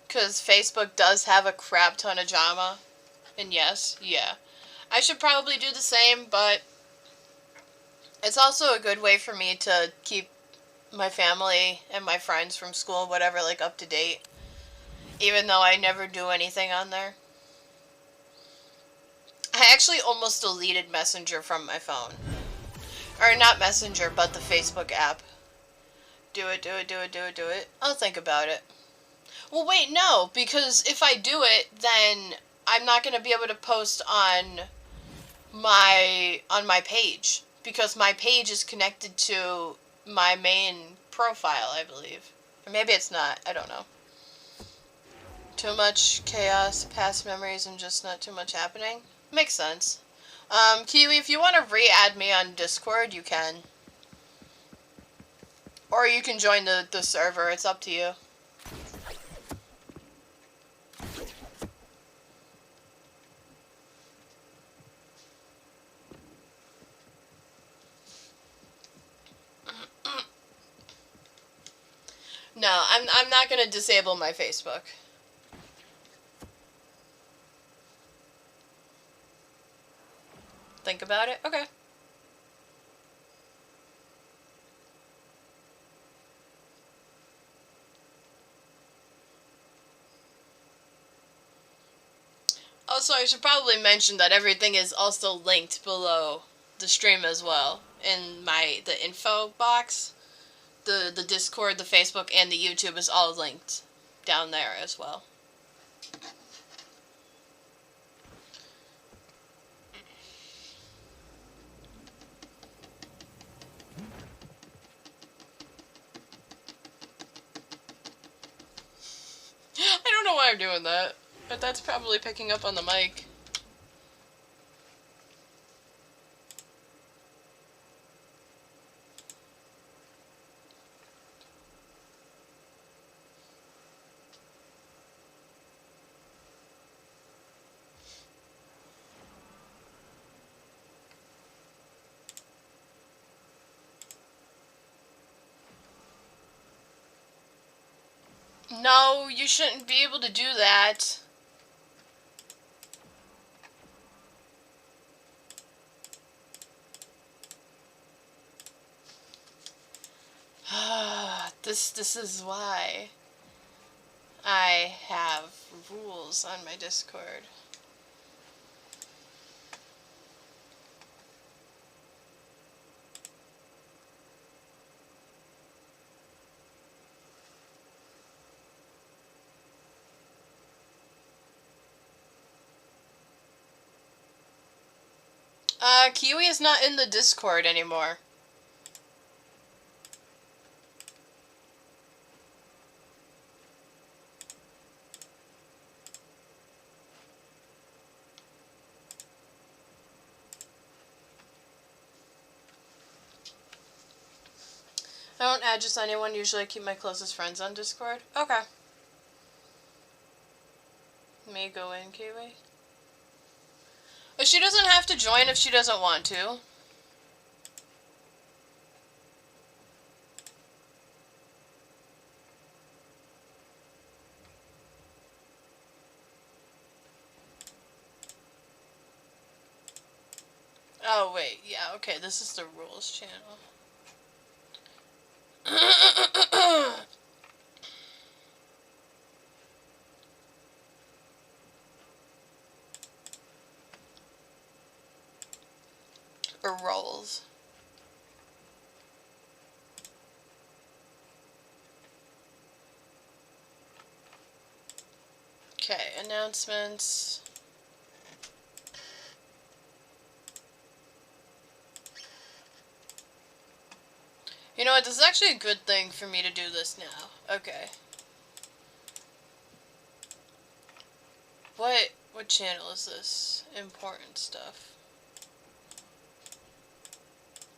because Facebook does have a crap ton of drama, and yes, yeah. I should probably do the same, but it's also a good way for me to keep my family and my friends from school, whatever, like, up to date, even though I never do anything on there. I actually almost deleted Messenger from my phone. Or not Messenger, but the Facebook app. Do it, do it, do it, do it, do it. I'll think about it. Well, wait, no, because if I do it, then I'm not going to be able to post on my page, because my page is connected to my main profile, I believe. Or maybe it's not, I don't know. Too much chaos, past memories, and just not too much happening? Makes sense. Kiwi, if you want to re-add me on Discord, you can. Or you can join the server, it's up to you. No, I'm not gonna disable my Facebook. Think about it? Okay. Also, I should probably mention that everything is also linked below the stream as well in the info box. The Discord, the Facebook, and the YouTube is all linked down there as well. try doing that. But that's probably picking up on the mic. No, you shouldn't be able to do that. This is why I have rules on my Discord. Kiwi is not in the Discord anymore. I don't add just anyone, usually I keep my closest friends on Discord. Okay. May go in, Kiwi. But she doesn't have to join if she doesn't want to. Oh, wait. Yeah, okay. This is the rules channel. Or roles. Okay, announcements. You know what, this is actually a good thing for me to do this now. Okay. What channel is this? Important stuff.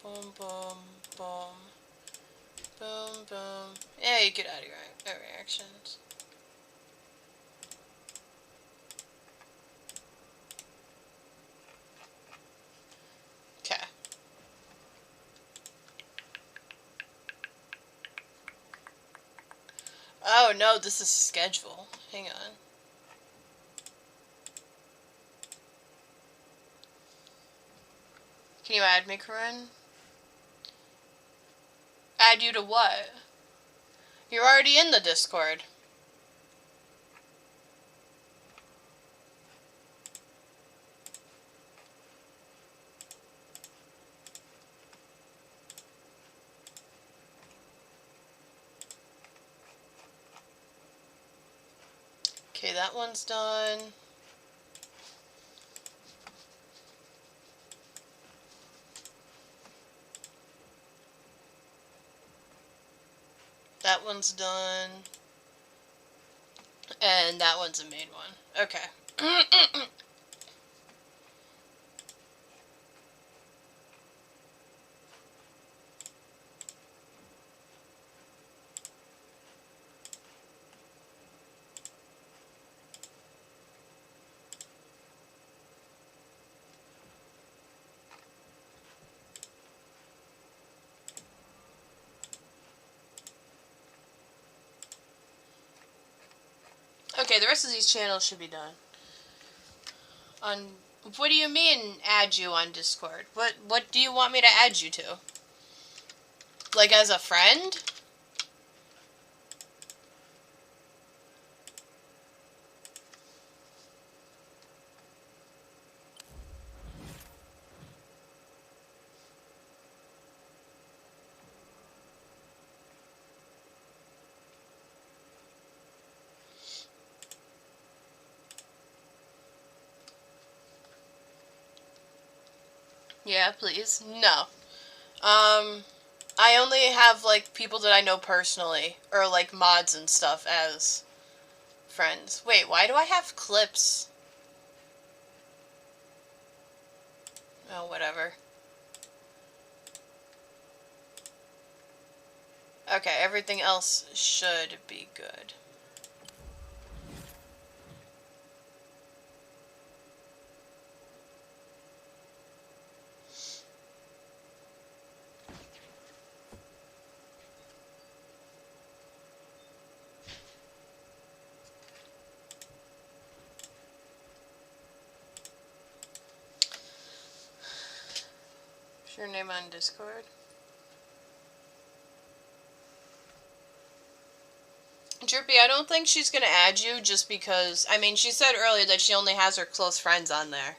Boom, boom, boom. Boom, boom. Yeah, you get out of your reactions. Okay. Oh no, this is schedule. Hang on. Can you add me, Corinne? Add you to what? You're already in the Discord. Okay, that one's done. That one's done. And that one's a main one. Okay. Okay, the rest of these channels should be done. What do you mean add you on Discord? What do you want me to add you to? Like as a friend? Yeah, please. No. I only have, like, people that I know personally, or, like, mods and stuff as friends. Wait, why do I have clips? Oh, whatever. Okay, everything else should be good. What's your name on Discord? Drippy, I don't think she's gonna add you just because, I mean, she said earlier that she only has her close friends on there.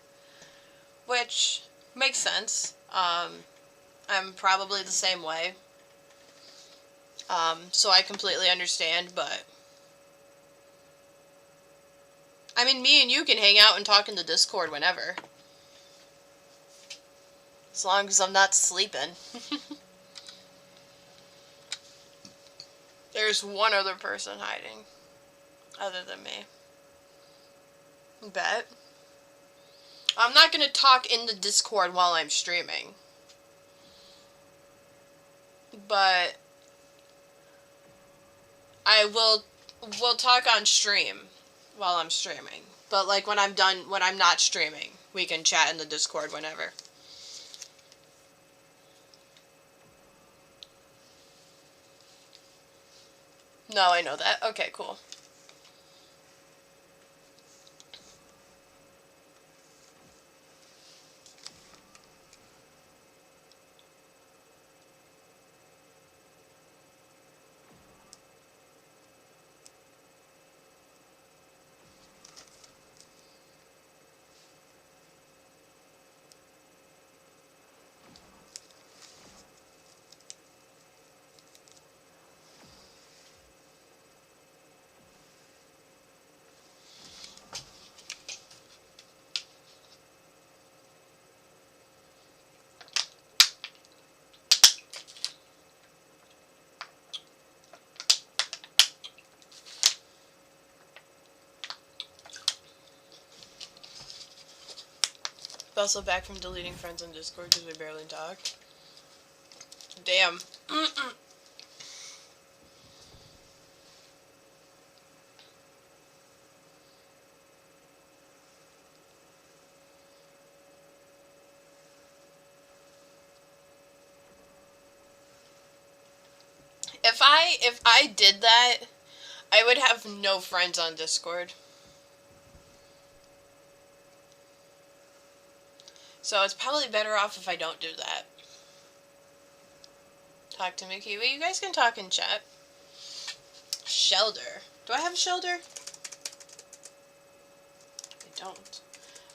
Which makes sense. I'm probably the same way. So I completely understand, but... I mean, me and you can hang out and talk in the Discord whenever. As long as I'm not sleeping. There's one other person hiding. Other than me. Bet. I'm not gonna talk in the Discord while I'm streaming. But... we'll talk on stream while I'm streaming. But like when I'm not streaming, we can chat in the Discord whenever. No, I know that. Okay, cool. Also back from deleting friends on Discord because we barely talk. Damn. If I did that, I would have no friends on Discord. So it's probably better off if I don't do that. Talk to me, Kiwi. You guys can talk in chat. Shelder. Do I have a Shelder? I don't.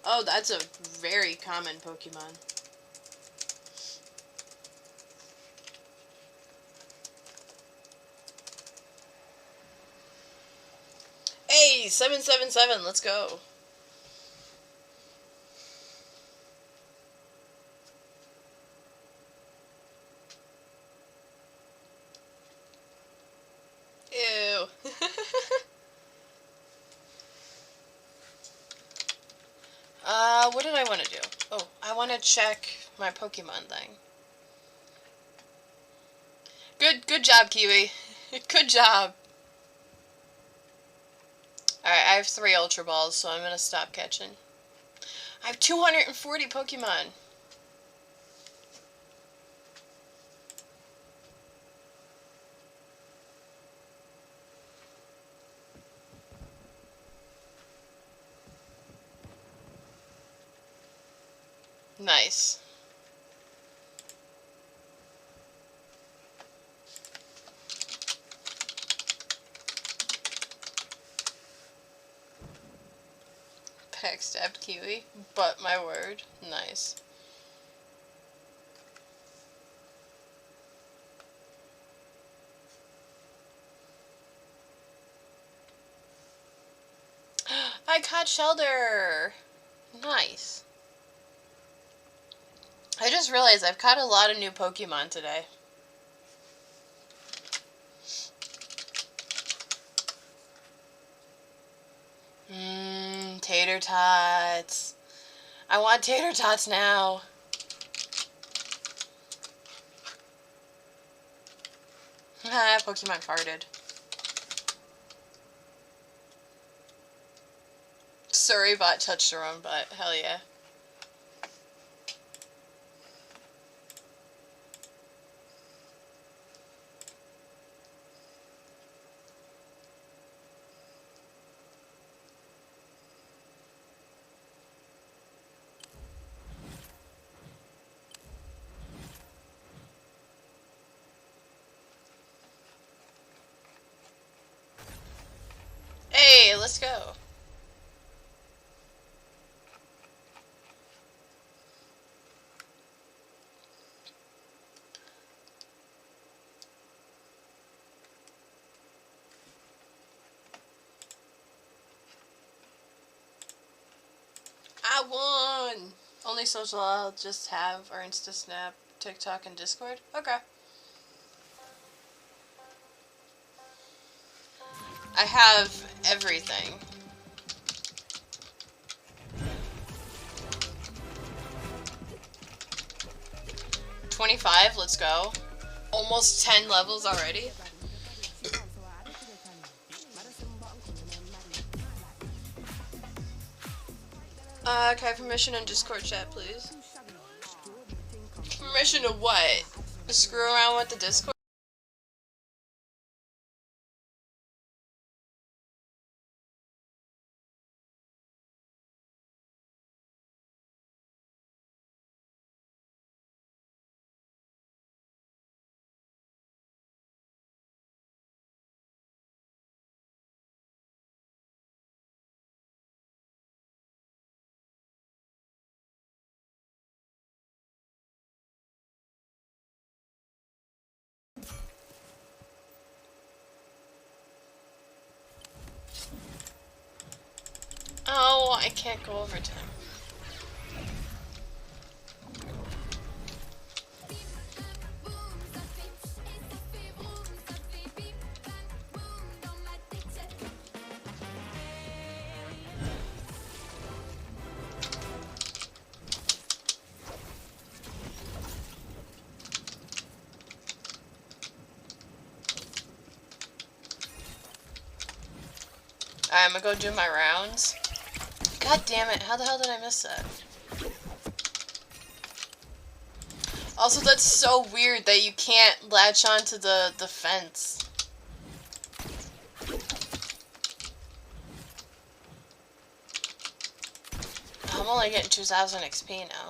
Oh, that's a very common Pokemon. Hey, 777, let's go. Ew. What did I want to do? Oh, I want to check my Pokemon thing. Good job, Kiwi. Good job. Alright, I have 3 Ultra Balls, so I'm gonna stop catching. I have 240 Pokemon. Nice. Backstabbed Kiwi, but my word. Nice. I caught Shelder! Nice. I just realized I've caught a lot of new Pokemon today. tater tots. I want tater tots now. Pokemon farted. Surrey bot touched her own butt. Hell yeah. Hey, let's go. I won! Only social I'll just have are InstaSnap, TikTok, and Discord? Okay. I have everything. $25, let's go. Almost 10 levels already. Can I have permission in Discord chat, please? Permission to what? Screw around with the Discord? Oh, I can't go overtime. I'm gonna go do my rounds. God damn it, how the hell did I miss that? Also, that's so weird that you can't latch onto the fence. I'm only getting 2,000 XP now.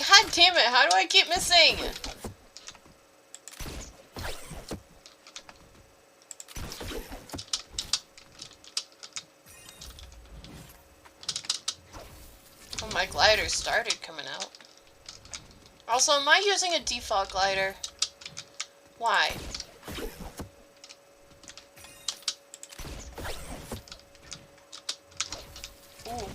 God damn it, how do I keep missing? Oh, my glider started coming out. Also, am I using a default glider? Why? Ooh.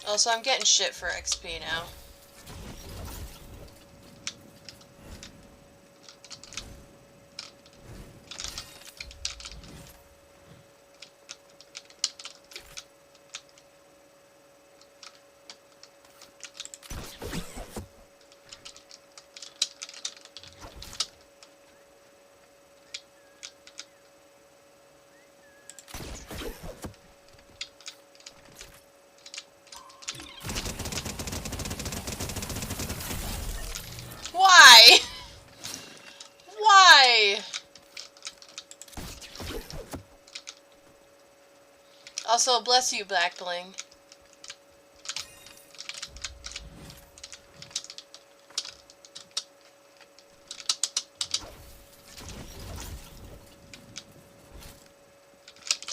Also, I'm getting shit for XP now. Why? Why? Also, bless you, Black Bling.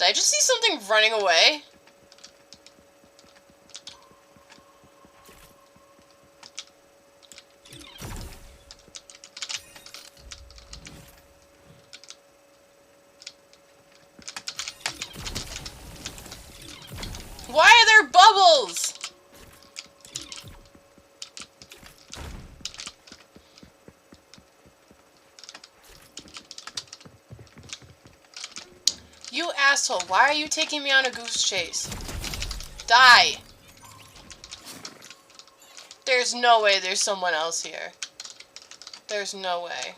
Did I just see something running away? Why are there bubbles? You asshole, why are you taking me on a goose chase? Die! There's no way there's someone else here. There's no way.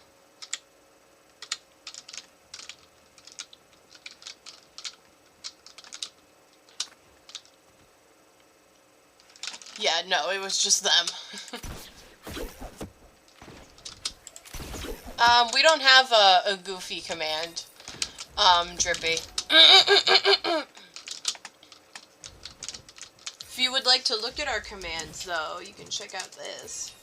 Yeah, no, it was just them. We don't have a goofy command. Drippy. If you would like to look at our commands, though, you can check out this.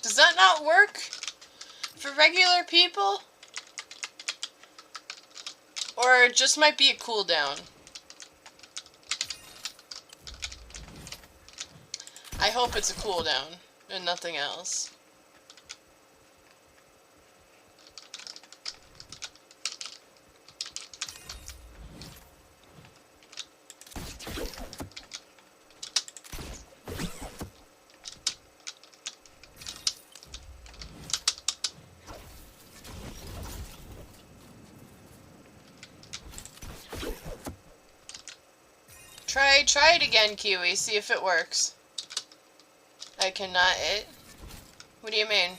Does that not work for regular people? Or it just might be a cooldown. I hope it's a cooldown and nothing else. Try it again, Kiwi. See if it works. I cannot it. What do you mean?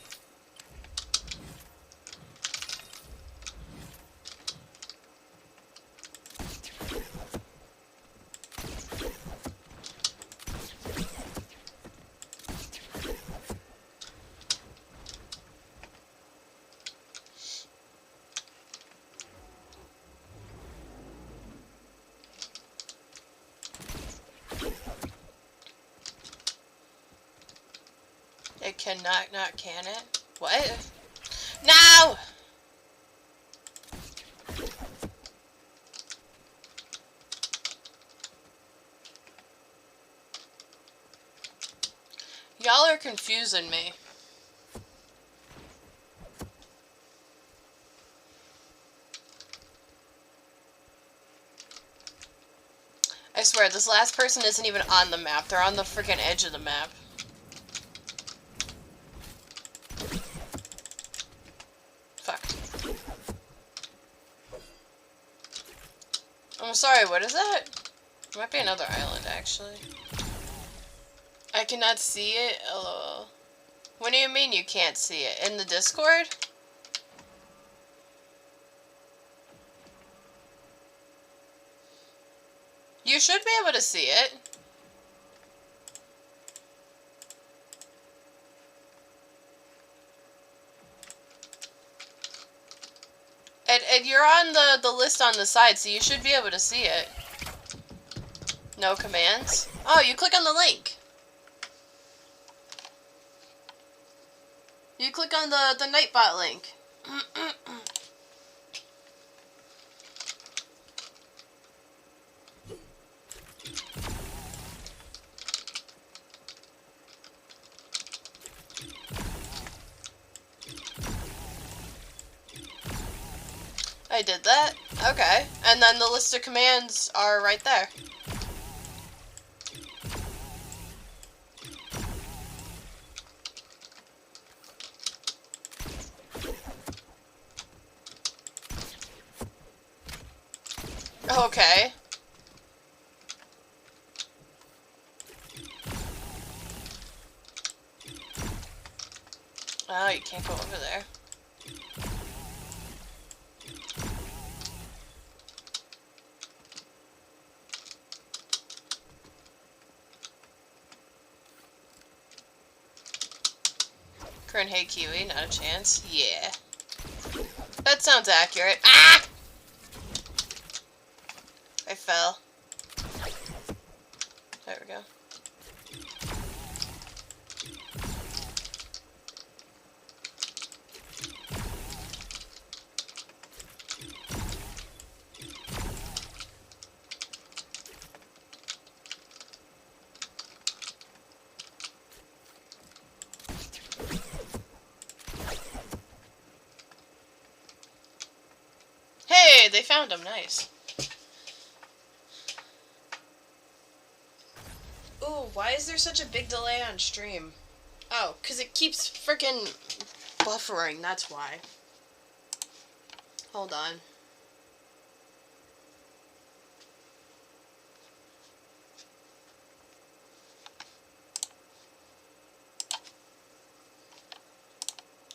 It cannot, not can it? What? No! Y'all are confusing me. I swear, this last person isn't even on the map. They're on the freaking edge of the map. I'm sorry, what is that? It might be another island, actually. I cannot see it? LOL. What do you mean you can't see it? In the Discord? You should be able to see it. And you're on the list on the side, so you should be able to see it. No commands? Oh, you click on the link. You click on the Nightbot link. I did that? Okay. And then the list of commands are right there. Okay. Oh, you can't go over there. Current hey Kiwi, not a chance. Yeah. sounds accurate. Ah! I fell. There we go. Hey, they found him. Nice. Ooh, why is there such a big delay on stream? Oh, because it keeps freaking buffering, that's why. Hold on.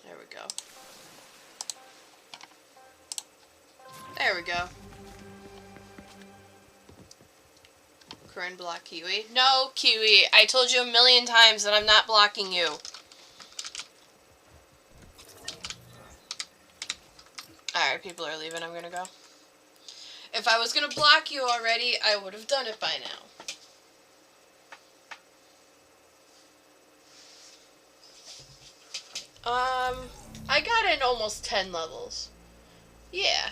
There we go. There we go. Corinne, block Kiwi. No, Kiwi, I told you a million times that I'm not blocking you. Alright, people are leaving, I'm gonna go. If I was gonna block you already, I would have done it by now. I got in almost 10 levels. Yeah.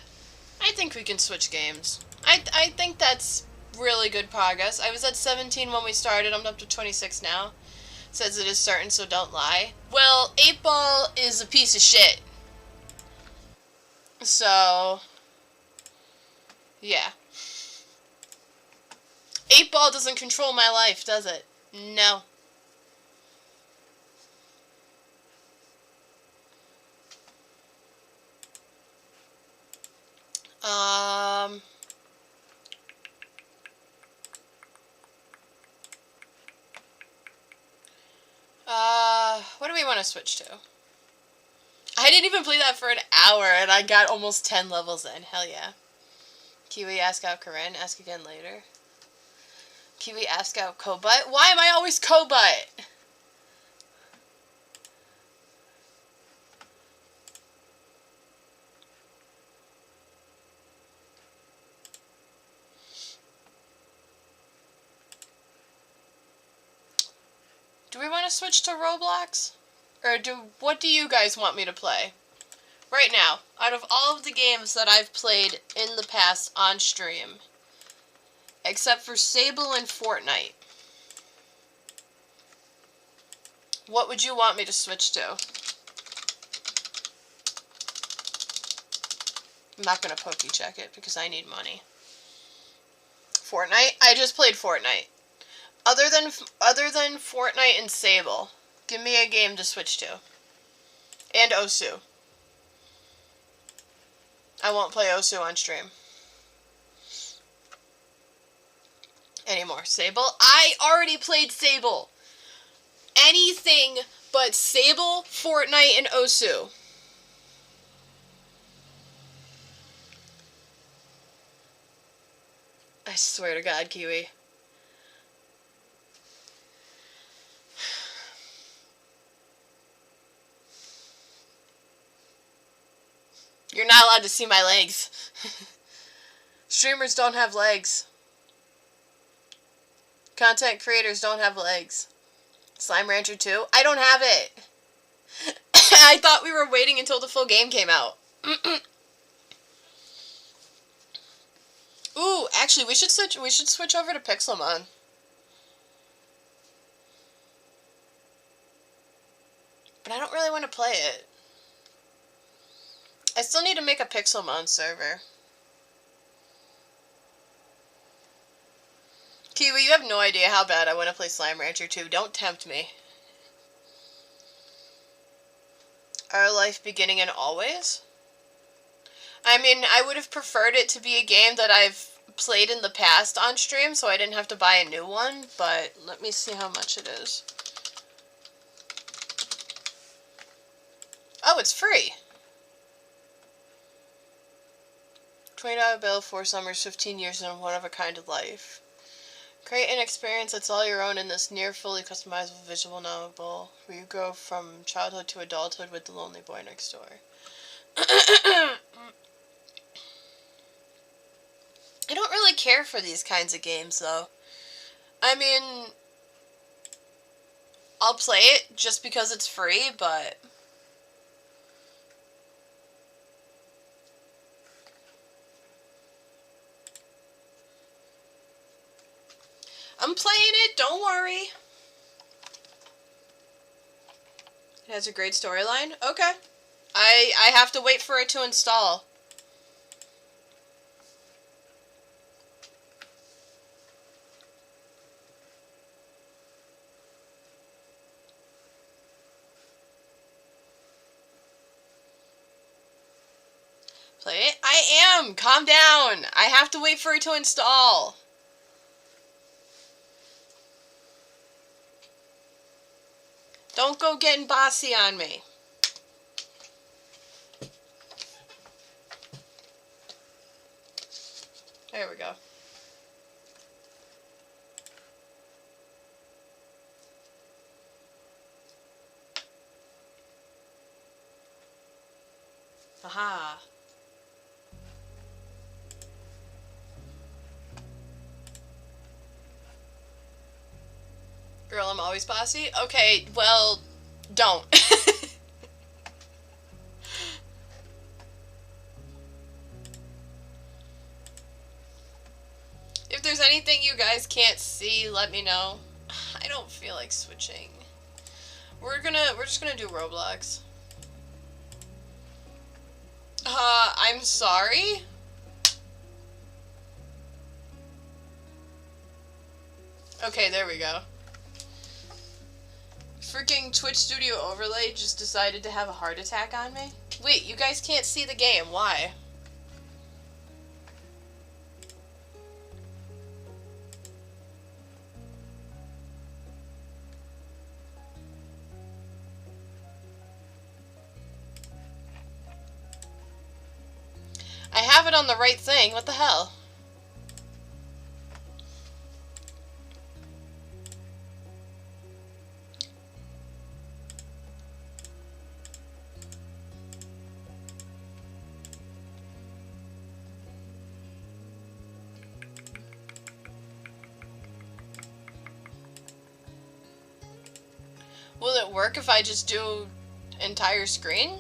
I think we can switch games. I think that's really good progress. I was at 17 when we started. I'm up to 26 now. Says it is certain, so don't lie. Well, 8-Ball is a piece of shit. So, yeah. 8-Ball doesn't control my life, does it? No. What do we want to switch to? I didn't even play that for an hour, and I got almost 10 levels in. Hell yeah. Kiwi, ask out Corinne. Ask again later. Kiwi, ask out Cobut. Why am I always Cobut? Do we want to switch to Roblox? Or what do you guys want me to play? Right now, out of all of the games that I've played in the past on stream, except for Sable and Fortnite, what would you want me to switch to? I'm not going to pokey check it because I need money. Fortnite? I just played Fortnite. Other than Fortnite and Sable, give me a game to switch to. And Osu. I won't play Osu on stream anymore. Sable? I already played Sable. Anything but Sable, Fortnite, and Osu. I swear to God, Kiwi. You're not allowed to see my legs. Streamers don't have legs. Content creators don't have legs. Slime Rancher 2? I don't have it. I thought we were waiting until the full game came out. Ooh, actually, we should switch over to Pixelmon. But I don't really want to play it. I still need to make a Pixelmon server. Kiwi, you have no idea how bad I want to play Slime Rancher 2. Don't tempt me. Our life beginning and always? I mean, I would have preferred it to be a game that I've played in the past on stream, so I didn't have to buy a new one, but let me see how much it is. Oh, it's free. $20 bill, 4 summers, 15 years, and a one-of-a-kind life. Create an experience that's all your own in this near fully customizable visual novel where you go from childhood to adulthood with the lonely boy next door. I don't really care for these kinds of games, though. I mean, I'll play it just because it's free, but... I'm playing it, don't worry. It has a great storyline? Okay. I have to wait for it to install. Play it? I am! Calm down! I have to wait for it to install. Don't go getting bossy on me. There we go. Aha. Girl, I'm always bossy? Okay, well, don't. If there's anything you guys can't see, let me know. I don't feel like switching. We're just gonna do Roblox. I'm sorry? Okay, there we go. Freaking Twitch Studio Overlay just decided to have a heart attack on me? Wait, you guys can't see the game. Why? I have it on the right thing. What the hell? Will it work if I just do entire screen?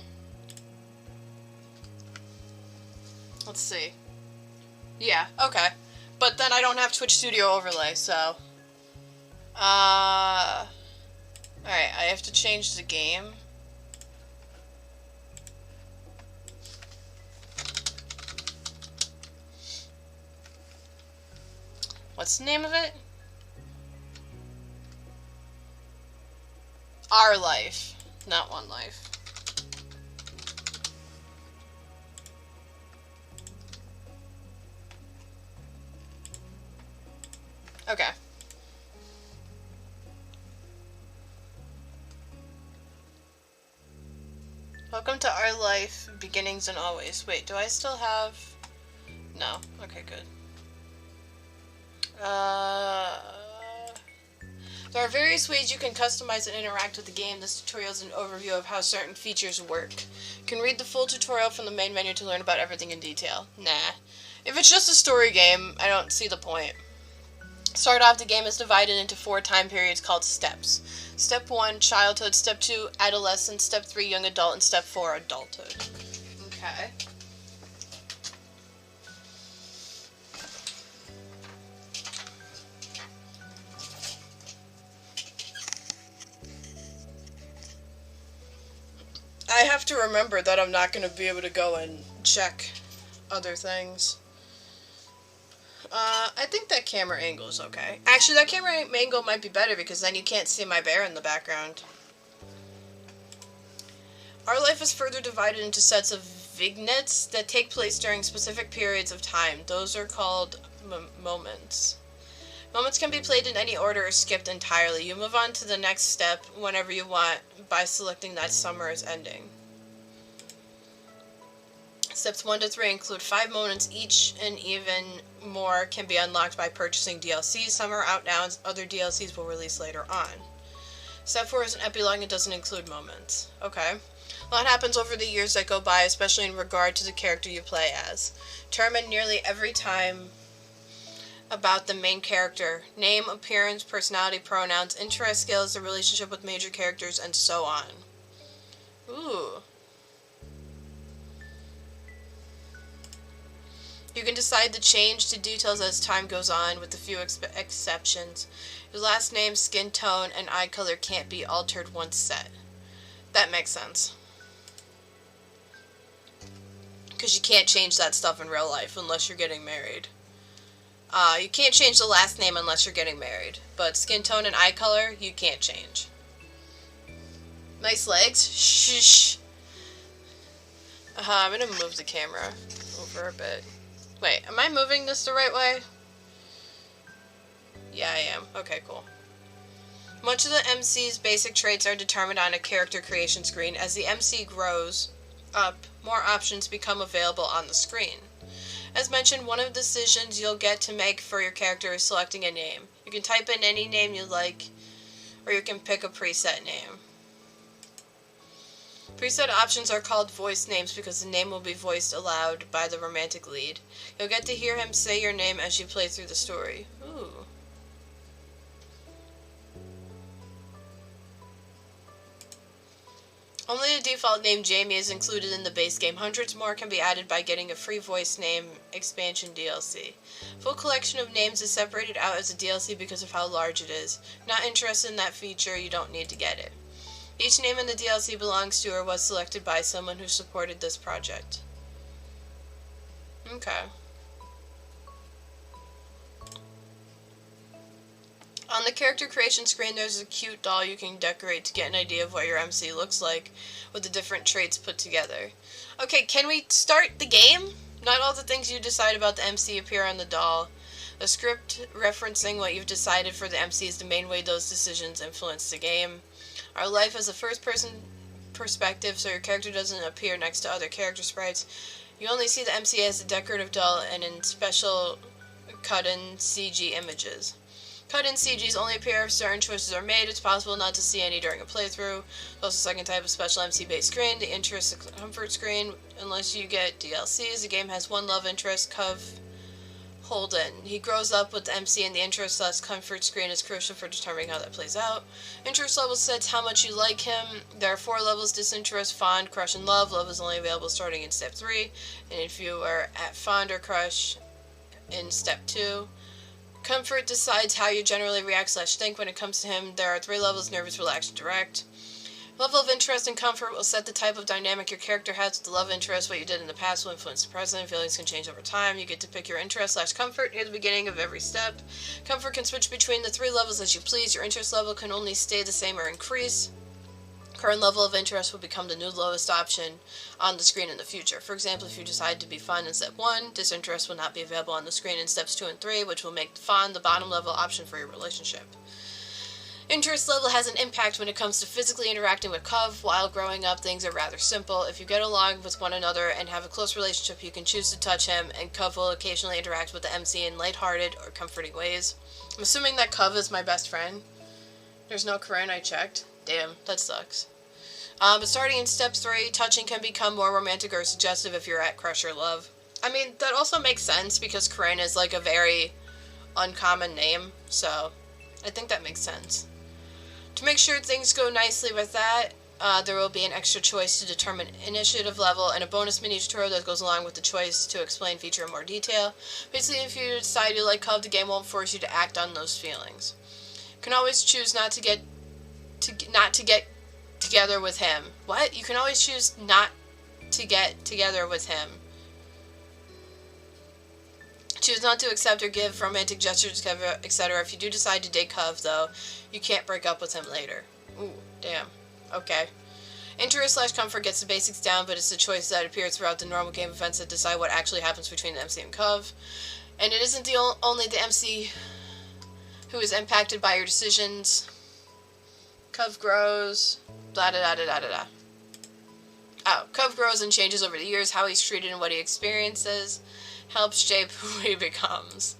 Let's see. Yeah, okay. But then I don't have Twitch Studio Overlay, so... Alright, I have to change the game. What's the name of it? Our Life, not One Life. Okay. Welcome to Our Life, Beginnings and Always. Wait, do I still have... No. Okay, good. There are various ways you can customize and interact with the game. This tutorial is an overview of how certain features work. You can read the full tutorial from the main menu to learn about everything in detail. Nah. If it's just a story game, I don't see the point. Start off, the game is divided into 4 time periods called steps. Step 1, childhood. Step 2, adolescence. Step 3, young adult. And Step 4, adulthood. Okay. I have to remember that I'm not going to be able to go and check other things. I think that camera angle is okay. Actually, that camera angle might be better because then you can't see my bear in the background. Our life is further divided into sets of vignettes that take place during specific periods of time. Those are called moments. Moments can be played in any order or skipped entirely. You move on to the next step whenever you want by selecting that summer is ending. Steps 1 to 3 include 5 moments each, and even more can be unlocked by purchasing DLC. Some are out now, and other DLCs will release later on. Step 4 is an epilogue and doesn't include moments. Okay. A lot happens over the years that go by, especially in regard to the character you play as. Determined nearly every time about the main character. Name, appearance, personality, pronouns, interest, skills, the relationship with major characters, and so on. Ooh. You can decide to change the details as time goes on, with a few exceptions. Your last name, skin tone, and eye color can't be altered once set. That makes sense. Because you can't change that stuff in real life unless you're getting married. You can't change the last name unless you're getting married. But skin tone and eye color, you can't change. Nice legs. Shh. I'm gonna move the camera over a bit. Wait, am I moving this the right way? Yeah, I am. Okay, cool. Much of the MC's basic traits are determined on a character creation screen. As the MC grows up, more options become available on the screen. As mentioned, one of the decisions you'll get to make for your character is selecting a name. You can type in any name you like, or you can pick a preset name. Preset options are called voice names because the name will be voiced aloud by the romantic lead. You'll get to hear him say your name as you play through the story. Ooh. Only the default name Jamie is included in the base game. Hundreds more can be added by getting a free voice name expansion DLC. Full collection of names is separated out as a DLC because of how large it is. Not interested in that feature, you don't need to get it. Each name in the DLC belongs to or was selected by someone who supported this project. Okay. On the character creation screen, there's a cute doll you can decorate to get an idea of what your MC looks like with the different traits put together. Okay, can we start the game? Not all the things you decide about the MC appear on the doll. The script referencing what you've decided for the MC is the main way those decisions influence the game. Our life is a first-person perspective, so your character doesn't appear next to other character sprites. You only see the MC as a decorative doll and in special cut-in CG images. Cut-in CGs only appear if certain choices are made. It's possible not to see any during a playthrough. There's also a second type of special MC-based screen, the interest comfort screen. Unless you get DLCs, the game has one love interest, Cov Holden. He grows up with the MC, and the interest thus comfort screen is crucial for determining how that plays out. Interest level sets how much you like him. There are 4 levels: disinterest, fond, crush, and love. Love is only available starting in step 3, and if you are at fond or crush in step 2. Comfort decides how you generally react/think when it comes to him. There are 3 levels: nervous, relaxed, and direct. Level of interest and comfort will set the type of dynamic your character has with the love interest. What you did in the past will influence the present. Feelings can change over time. You get to pick your interest/comfort near the beginning of every step. Comfort can switch between the 3 levels as you please. Your interest level can only stay the same or increase. Current level of interest will become the new lowest option on the screen in the future. For example, if you decide to be fond in step 1, disinterest will not be available on the screen in steps 2 and 3, which will make fond the bottom level option for your relationship. Interest level has an impact when it comes to physically interacting with Cov. While growing up, things are rather simple. If you get along with one another and have a close relationship, you can choose to touch him, and Cov will occasionally interact with the MC in lighthearted or comforting ways. I'm assuming that Cov is my best friend. There's no Corinne, I checked. Damn, that sucks. But starting in step 3, touching can become more romantic or suggestive if you're at crush or love. I mean, that also makes sense because Corinne is like a very uncommon name, so I think that makes sense. To make sure things go nicely with that, there will be an extra choice to determine initiative level and a bonus mini tutorial that goes along with the choice to explain feature in more detail. Basically, if you decide you like Cov, the game won't force you to act on those feelings. You can always choose not to get together with him. What? You can always choose not to get together with him. Choose not to accept or give romantic gestures, etc. If you do decide to date Cov, though, you can't break up with him later. Ooh, damn. Okay. Interest/comfort gets the basics down, but it's the choice that appears throughout the normal game events that decide what actually happens between the MC and Cov. And it isn't only the MC who is impacted by your decisions. Cov grows, blah da da da da da da. Oh, Cov grows and changes over the years. How he's treated and what he experiences helps shape who he becomes.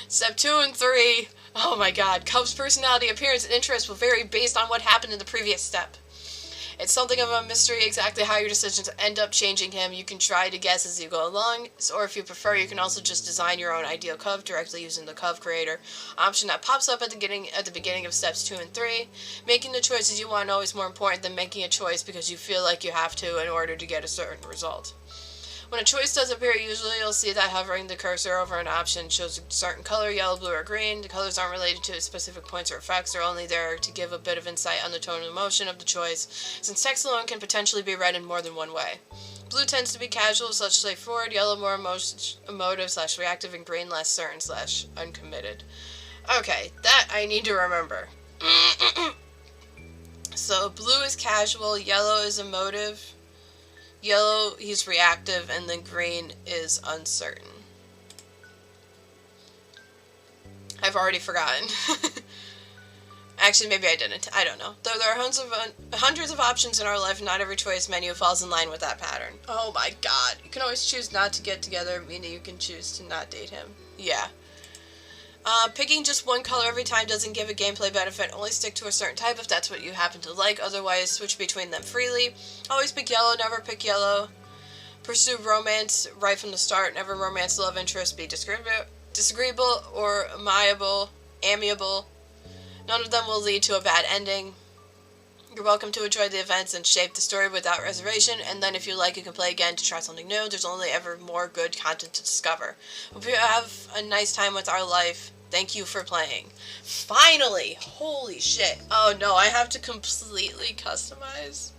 Step 2 and 3. Oh my god. Cov's personality, appearance, and interest will vary based on what happened in the previous step. It's something of a mystery exactly how your decisions end up changing him. You can try to guess as you go along, or if you prefer, you can also just design your own ideal cove directly using the Cove Creator option that pops up at the beginning of steps 2 and 3. Making the choices you want always more important than making a choice because you feel like you have to in order to get a certain result. When a choice does appear, usually you'll see that hovering the cursor over an option shows a certain color, yellow, blue, or green. The colors aren't related to specific points or effects. They're only there to give a bit of insight on the tone and emotion of the choice, since text alone can potentially be read in more than one way. Blue tends to be casual / straightforward, yellow more emotive / reactive, and green less certain / uncommitted. Okay, that I need to remember. So blue is casual, yellow is emotive, yellow he's reactive, and then green is uncertain. I've already forgotten. Actually, maybe I didn't. I don't know. Though there are hundreds of options in our life, not every choice menu falls in line with that pattern. Oh my god. You can always choose not to get together, meaning you can choose to not date him. Yeah. Picking just one color every time doesn't give a gameplay benefit. Only stick to a certain type if that's what you happen to like. Otherwise, switch between them freely. Always pick yellow, never pick yellow. Pursue romance right from the start. Never romance love interest. Be disagreeable or amiable. None of them will lead to a bad ending. You're welcome to enjoy the events and shape the story without reservation, and then if you like, you can play again to try something new. There's only ever more good content to discover. Hope you have a nice time with our life. Thank you for playing. Finally! Holy shit. Oh no, I have to completely customize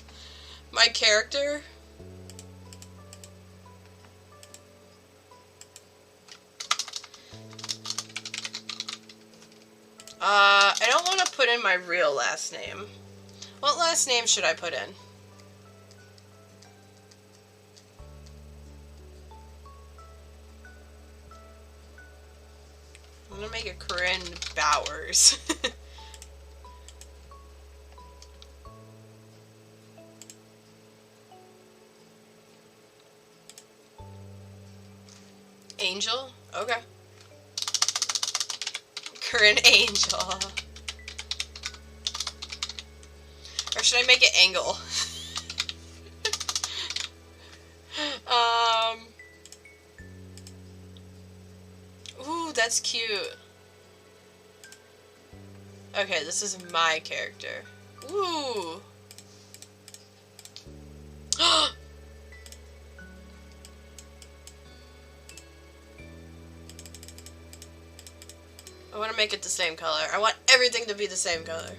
my character. I don't want to put in my real last name. What last name should I put in? I'm gonna make it Corinne Bowers. Angel? Okay. Corinne Angel. Or should I make it Angle? Ooh, that's cute. Okay, this is my character. Ooh. I want to make it the same color. I want everything to be the same color.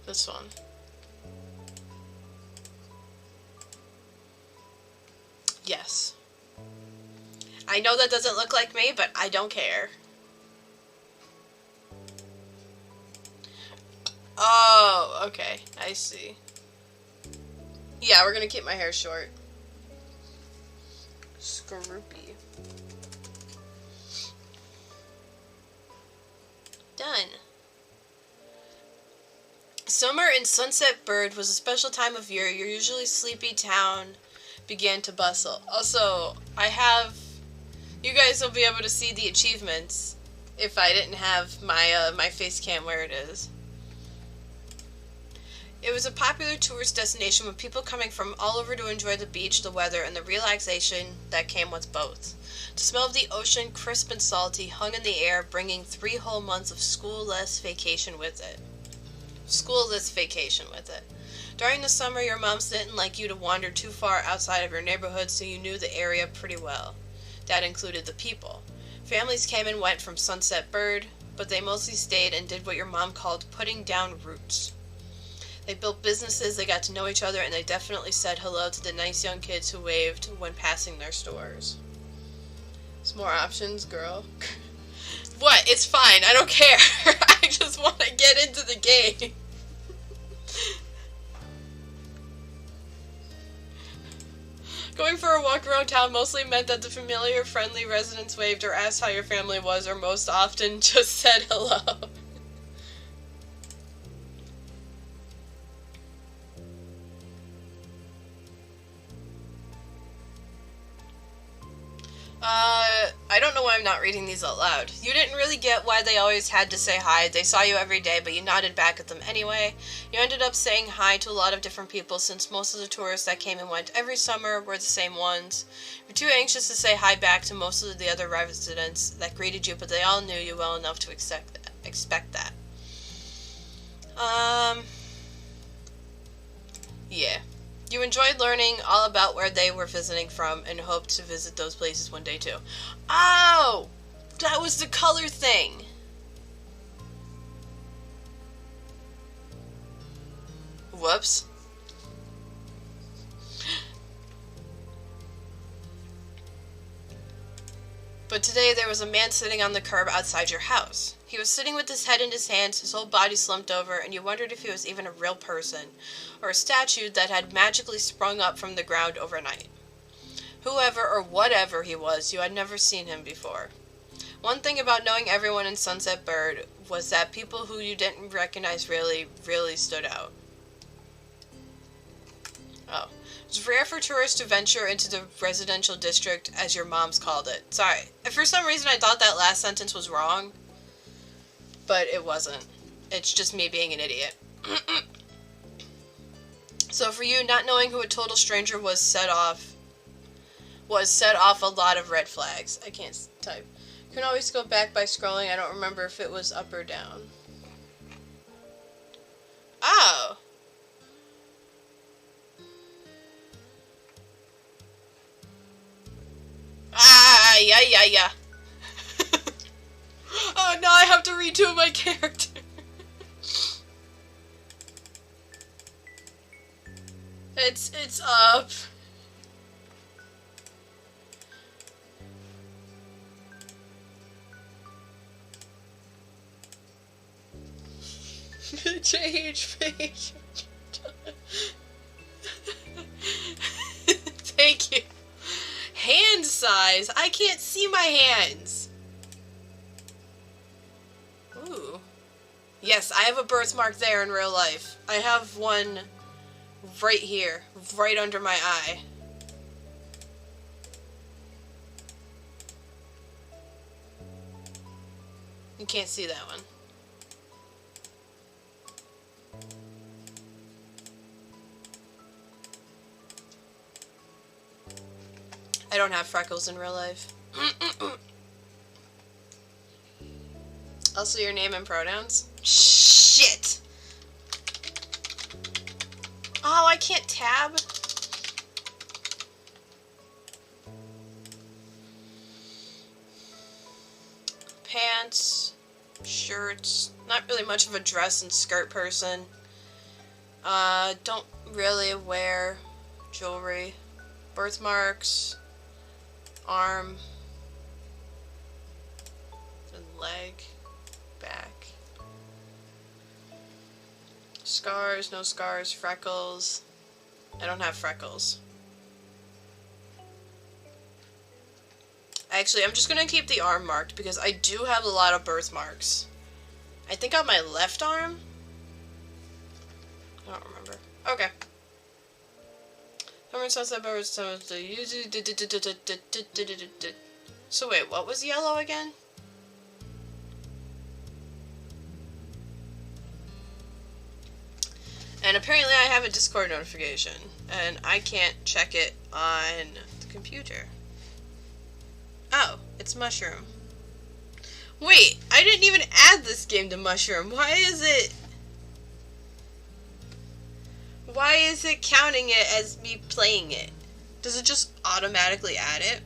This one. Yes. I know that doesn't look like me, but I don't care. Oh, okay. I see. Yeah, we're gonna keep my hair short. Scroopy. Done. Summer in Sunset Bird was a special time of year. Your usually sleepy town began to bustle. Also, you guys will be able to see the achievements if I didn't have my my face cam where it is. It was a popular tourist destination with people coming from all over to enjoy the beach, the weather, and the relaxation that came with both. The smell of the ocean, crisp and salty, hung in the air, bringing 3 whole months of school-less vacation with it. During the summer, your moms didn't like you to wander too far outside of your neighborhood, so you knew the area pretty well. That included the people. Families came and went from Sunset Bird, but they mostly stayed and did what your mom called putting down roots. They built businesses, they got to know each other, and they definitely said hello to the nice young kids who waved when passing their stores. There's more options, girl. What? It's fine. I don't care. I just want to get into the game. Going for a walk around town mostly meant that the familiar, friendly residents waved or asked how your family was, or most often just said hello. I don't know why I'm not reading these out loud. You didn't really get why they always had to say hi. They saw you every day, but you nodded back at them anyway. You ended up saying hi to a lot of different people since most of the tourists that came and went every summer were the same ones. You were too anxious to say hi back to most of the other residents that greeted you, but they all knew you well enough to expect that. Yeah. You enjoyed learning all about where they were visiting from and hoped to visit those places one day too. Oh! That was the color thing! Whoops. But today there was a man sitting on the curb outside your house. He was sitting with his head in his hands, his whole body slumped over, and you wondered if he was even a real person, or a statue that had magically sprung up from the ground overnight. Whoever or whatever he was, you had never seen him before. One thing about knowing everyone in Sunset Bird was that people who you didn't recognize really stood out. Oh. It was rare for tourists to venture into the residential district, as your moms called it. Sorry. For some reason I thought that last sentence was wrong, but it wasn't. It's just me being an idiot. So for you, not knowing who a total stranger was set off a lot of red flags. I can't type. You can always go back by scrolling. I don't remember if it was up or down. Oh! Ah, yeah. Oh, now I have to redo my character. It's up. Change page. Thank you. Hand size? I can't see my hands. Ooh. Yes, I have a birthmark there in real life. I have one right here, right under my eye. You can't see that one. I don't have freckles in real life. Also, your name and pronouns? Shit! Oh, I can't tab. Pants, shirts. Not really much of a dress and skirt person. Don't really wear jewelry. Birthmarks. Arm. And leg. Back. Scars, no scars, freckles. I don't have freckles. Actually, I'm just gonna keep the arm marked because I do have a lot of birthmarks. I think on my left arm? I don't remember. Okay. So wait, what was yellow again? And apparently I have a Discord notification, and I can't check it on the computer. Oh, it's Mushroom. Wait, I didn't even add this game to Mushroom. Why is it counting it as me playing it? Does it just automatically add it?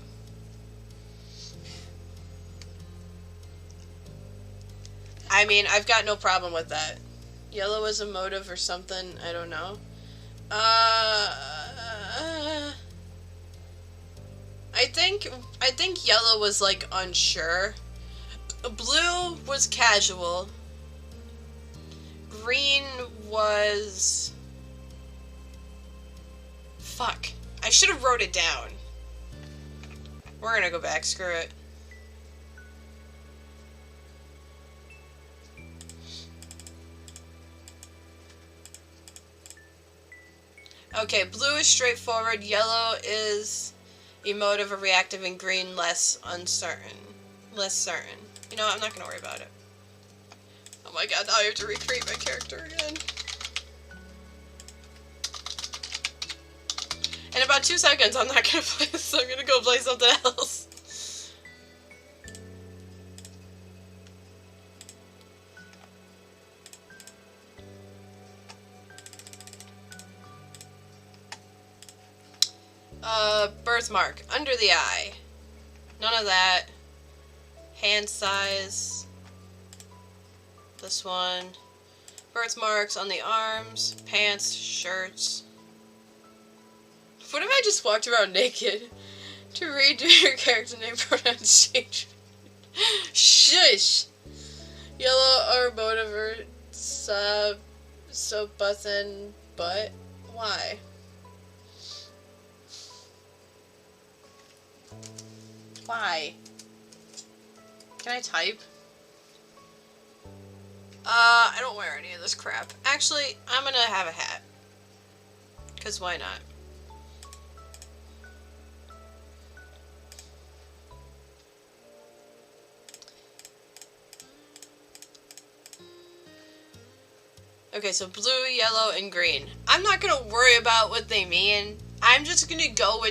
I mean, I've got no problem with that. Yellow is a motive or something, I don't know. I think yellow was like unsure. Blue was casual. Green was... Fuck. I should have wrote it down. We're gonna go back, screw it. Okay, blue is straightforward, yellow is emotive or reactive in green, less uncertain. Less certain. You know what? I'm not gonna worry about it. Oh my god, now I have to recreate my character again. In about 2 seconds, I'm not gonna play this, I'm gonna go play something else. Birthmark. Under the eye. None of that. Hand size. This one. Birthmarks on the arms, pants, shirts. What if I just walked around naked? To redo your character name pronunciation. Shush! Yellow or motive or so button butt? Why? Why? Can I type? I don't wear any of this crap. Actually, I'm gonna have a hat. 'Cause why not? Okay, so blue, yellow, and green. I'm not gonna worry about what they mean. I'm just gonna go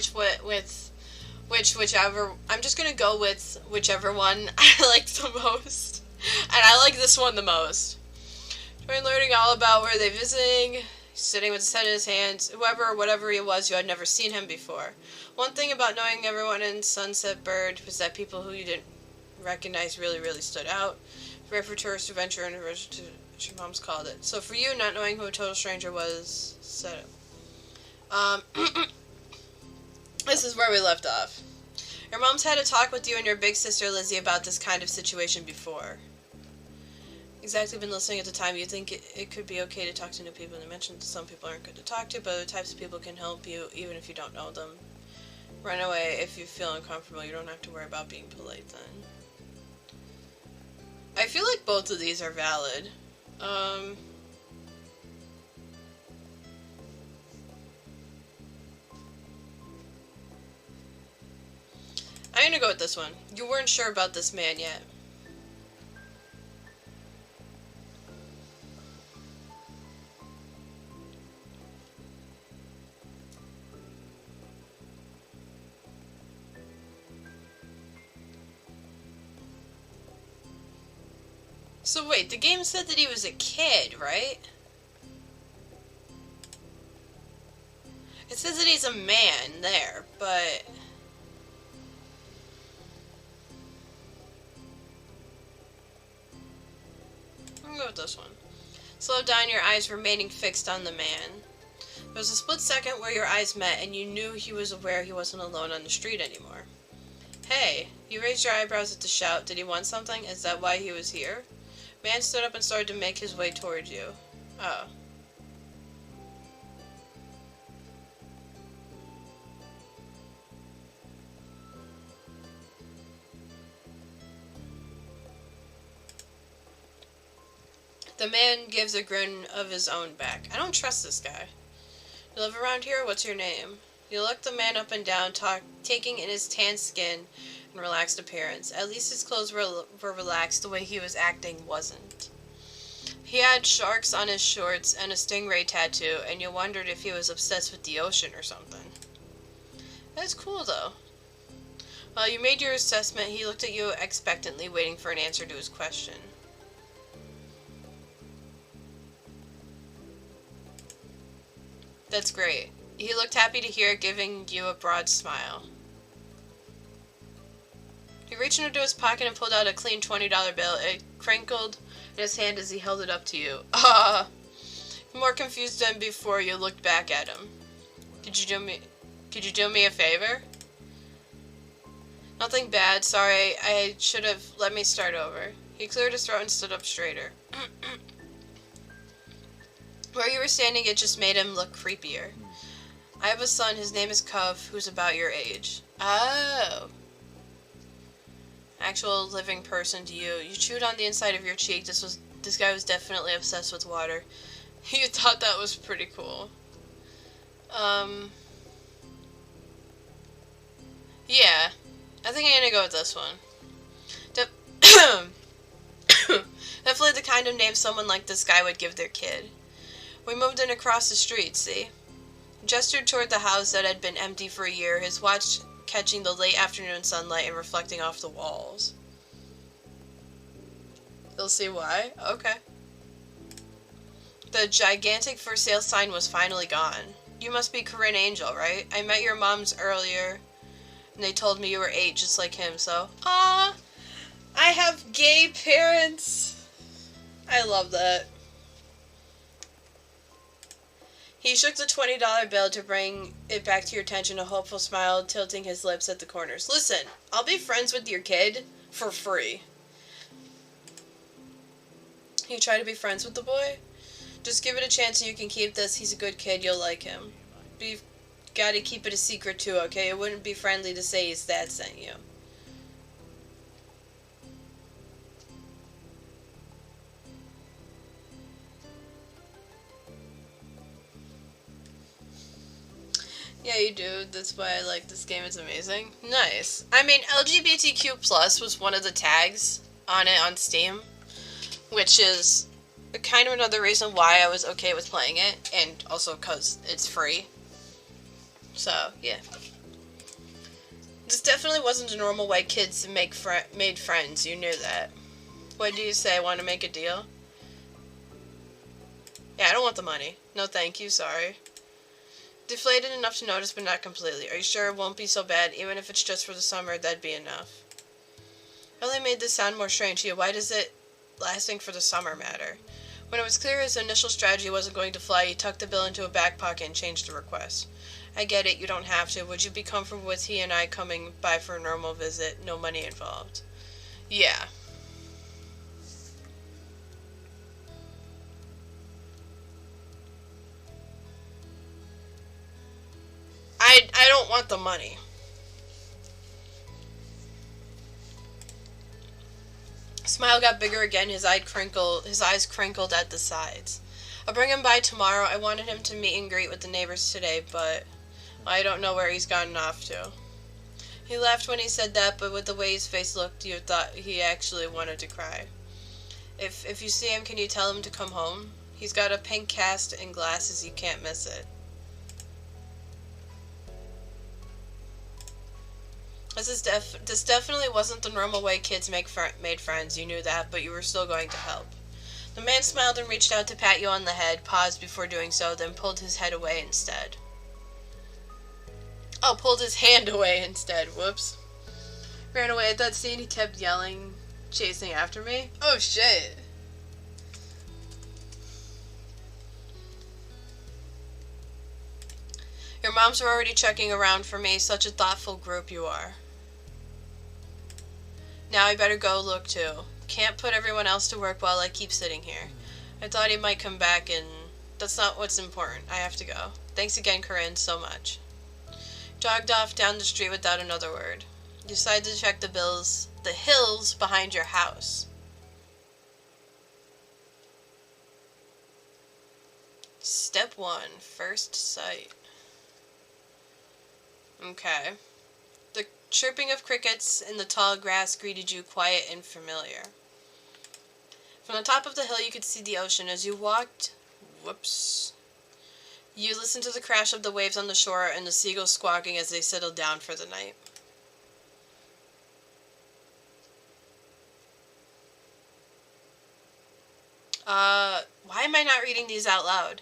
I'm just gonna go with whichever one I like the most. And I like this one the most. Trying learning all about where they're visiting, sitting with his head in his hands, whoever or whatever he was, you had never seen him before. One thing about knowing everyone in Sunset Bird was that people who you didn't recognize really, really stood out. Rare for tourist adventure and your mom's called it. So for you, not knowing who a total stranger was, set up. This is where we left off. Your mom's had a talk with you and your big sister Lizzie about this kind of situation before. Exactly, been listening at the time. You think it could be okay to talk to new people, and you mentioned some people aren't good to talk to, but other types of people can help you even if you don't know them. Run away if you feel uncomfortable. You don't have to worry about being polite then. I feel like both of these are valid. I'm gonna go with this one. You weren't sure about this man yet. So wait, the game said that he was a kid, right? It says that he's a man there, but... I'm gonna go with this one. Slow down, your eyes remaining fixed on the man. There was a split second where your eyes met and you knew he was aware he wasn't alone on the street anymore. Hey, you raised your eyebrows at the shout. Did he want something? Is that why he was here? Man stood up and started to make his way towards you. Oh. The man gives a grin of his own back. I don't trust this guy. You live around here? What's your name? You look the man up and down, taking in his tan skin and relaxed appearance. At least his clothes were relaxed. The way he was acting wasn't. He had sharks on his shorts and a stingray tattoo, and you wondered if he was obsessed with the ocean or something. That's cool, though. While you made your assessment, he looked at you expectantly, waiting for an answer to his question. That's great. He looked happy to hear it, giving you a broad smile. He reached into his pocket and pulled out a clean $20 bill. It crinkled in his hand as he held it up to you. More confused than before, you looked back at him. Could you do me a favor? Nothing bad. Sorry, I should have let me start over. He cleared his throat and stood up straighter. Where you were standing, it just made him look creepier. I have a son, his name is Cove, who's about your age. Oh. Actual living person to you. You chewed on the inside of your cheek. This guy was definitely obsessed with water. You thought that was pretty cool. Yeah, I think I'm gonna go with this one. De- Definitely the kind of name someone like this guy would give their kid. We moved in across the street, see? Gestured toward the house that had been empty for a year, his watch catching the late afternoon sunlight and reflecting off the walls. You'll see why? Okay. The gigantic for sale sign was finally gone. You must be Corinne Angel, right? I met your moms earlier, and they told me you were 8, just like him, so... Ah, I have gay parents! I love that. He shook the $20 bill to bring it back to your attention, a hopeful smile tilting his lips at the corners. Listen, I'll be friends with your kid for free. You try to be friends with the boy? Just give it a chance and you can keep this. He's a good kid. You'll like him. But you've got to keep it a secret too, okay? It wouldn't be friendly to say his dad sent you. Yeah, you do. That's why I like this game. It's amazing. Nice. I mean, LGBTQ plus was one of the tags on it on Steam, which is kind of another reason why I was okay with playing it, and also because it's free. So, yeah. This definitely wasn't a normal way kids made friends. You knew that. What do you say? Want to make a deal? Yeah, I don't want the money. No thank you, sorry. Deflated enough to notice, but not completely. Are you sure it won't be so bad? Even if it's just for the summer, that'd be enough. I only made this sound more strange to you. Why does it lasting for the summer matter? When it was clear his initial strategy wasn't going to fly, he tucked the bill into a back pocket and changed the request. I get it, you don't have to. Would you be comfortable with he and I coming by for a normal visit? No money involved. Yeah. I don't want the money. Smile got bigger again, his eyes crinkled at the sides. I'll bring him by tomorrow. I wanted him to meet and greet with the neighbors today, but I don't know where he's gotten off to. He laughed when he said that, but with the way his face looked, you thought he actually wanted to cry. If you see him, can you tell him to come home? He's got a pink cast and glasses, you can't miss it. This definitely wasn't the normal way kids made friends, you knew that, but you were still going to help. The man smiled and reached out to pat you on the head, paused before doing so, then pulled his head away instead. Oh, pulled his hand away instead, whoops. Ran away at that scene, he kept yelling, chasing after me. Oh shit. Your moms are already checking around for me, such a thoughtful group you are. Now I better go look too. Can't put everyone else to work while I keep sitting here. I thought he might come back and that's not what's important. I have to go. Thanks again, Corinne, so much. Jogged off down the street without another word. Decided to check the hills behind your house. Step 1, first sight. Okay. The chirping of crickets in the tall grass greeted you quiet and familiar. From the top of the hill you could see the ocean as you walked. Whoops. You listened to the crash of the waves on the shore and the seagulls squawking as they settled down for the night. Why am I not reading these out loud?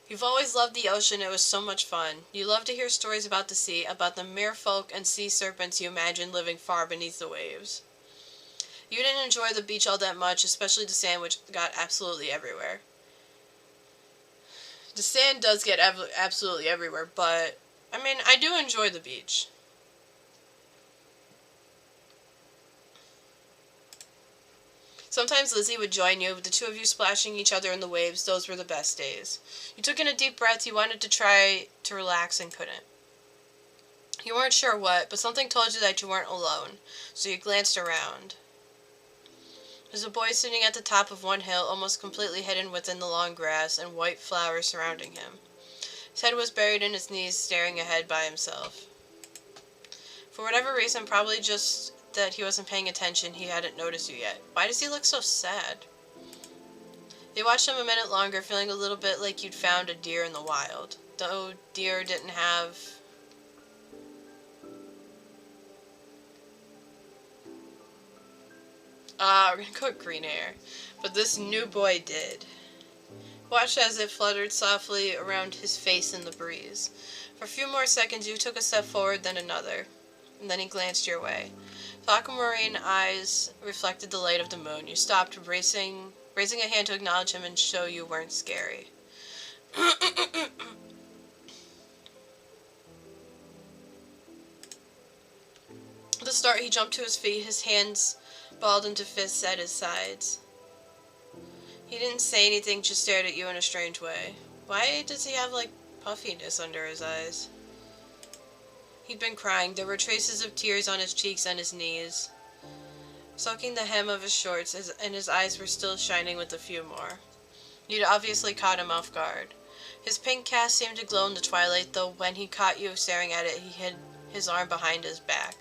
You've always loved the ocean. It was so much fun. You love to hear stories about the sea, about the merfolk and sea serpents you imagined living far beneath the waves. You didn't enjoy the beach all that much, especially the sand, which got absolutely everywhere. The sand does get absolutely everywhere, but, I mean, I do enjoy the beach. Sometimes Lizzie would join you, with the two of you splashing each other in the waves. Those were the best days. You took in a deep breath. You wanted to try to relax and couldn't. You weren't sure what, but something told you that you weren't alone, so you glanced around. There's a boy sitting at the top of one hill, almost completely hidden within the long grass and white flowers surrounding him. His head was buried in his knees, staring ahead by himself. For whatever reason, probably just that he wasn't paying attention, he hadn't noticed you yet. Why does he look so sad? They watched him a minute longer, feeling a little bit like you'd found a deer in the wild. Though deer didn't have... we're gonna go with green hair. But this new boy did. Watched as it fluttered softly around his face in the breeze. For a few more seconds, you took a step forward, then another. And then he glanced your way. The aquamarine eyes reflected the light of the moon. You stopped, raising a hand to acknowledge him and show you weren't scary. At the start, he jumped to his feet, his hands balled into fists at his sides. He didn't say anything, just stared at you in a strange way. Why does he have, like, puffiness under his eyes? He'd been crying. There were traces of tears on his cheeks and his knees, soaking the hem of his shorts, and his eyes were still shining with a few more. You'd obviously caught him off guard. His pink cast seemed to glow in the twilight, though when he caught you staring at it, he hid his arm behind his back.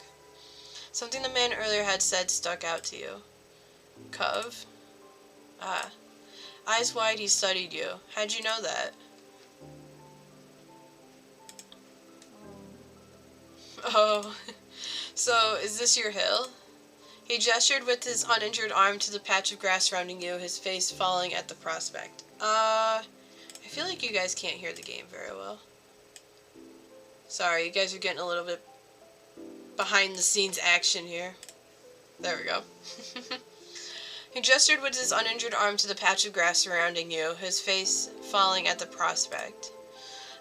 Something the man earlier had said stuck out to you. Cove? Ah. Eyes wide, he studied you. How'd you know that? Oh. So, is this your hill? He gestured with his uninjured arm to the patch of grass surrounding you, his face falling at the prospect. I feel like you guys can't hear the game very well. Sorry, you guys are getting a little bit behind the scenes action here. There we go. He gestured with his uninjured arm to the patch of grass surrounding you, his face falling at the prospect.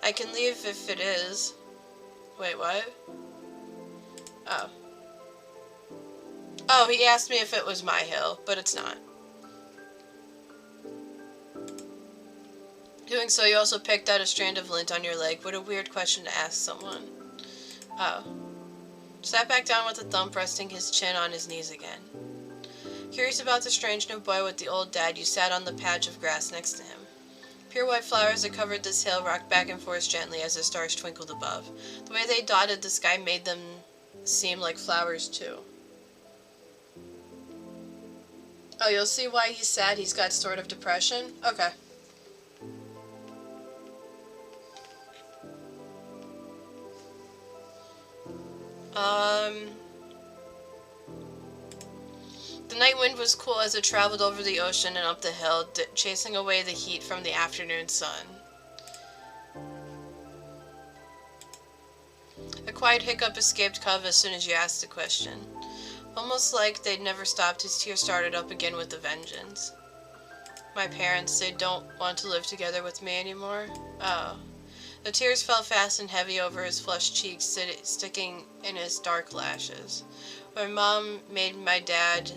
I can leave if it is. Wait, what? Oh. Oh, he asked me if it was my hill, but it's not. Doing so, you also picked out a strand of lint on your leg. What a weird question to ask someone. Oh. Sat back down with a thump resting his chin on his knees again. Curious about the strange new boy with the old dad, you sat on the patch of grass next to him. Pure white flowers that covered this hill rocked back and forth gently as the stars twinkled above. The way they dotted the sky made them seem like flowers too. Oh, you'll see why he's sad. He's got sort of depression? Okay. The night wind was cool as it traveled over the ocean and up the hill, chasing away the heat from the afternoon sun. A quiet hiccup escaped Cove as soon as you asked the question. Almost like they'd never stopped, his tears started up again with a vengeance. My parents, they don't want to live together with me anymore? Oh. The tears fell fast and heavy over his flushed cheeks, sticking in his dark lashes. My mom made my dad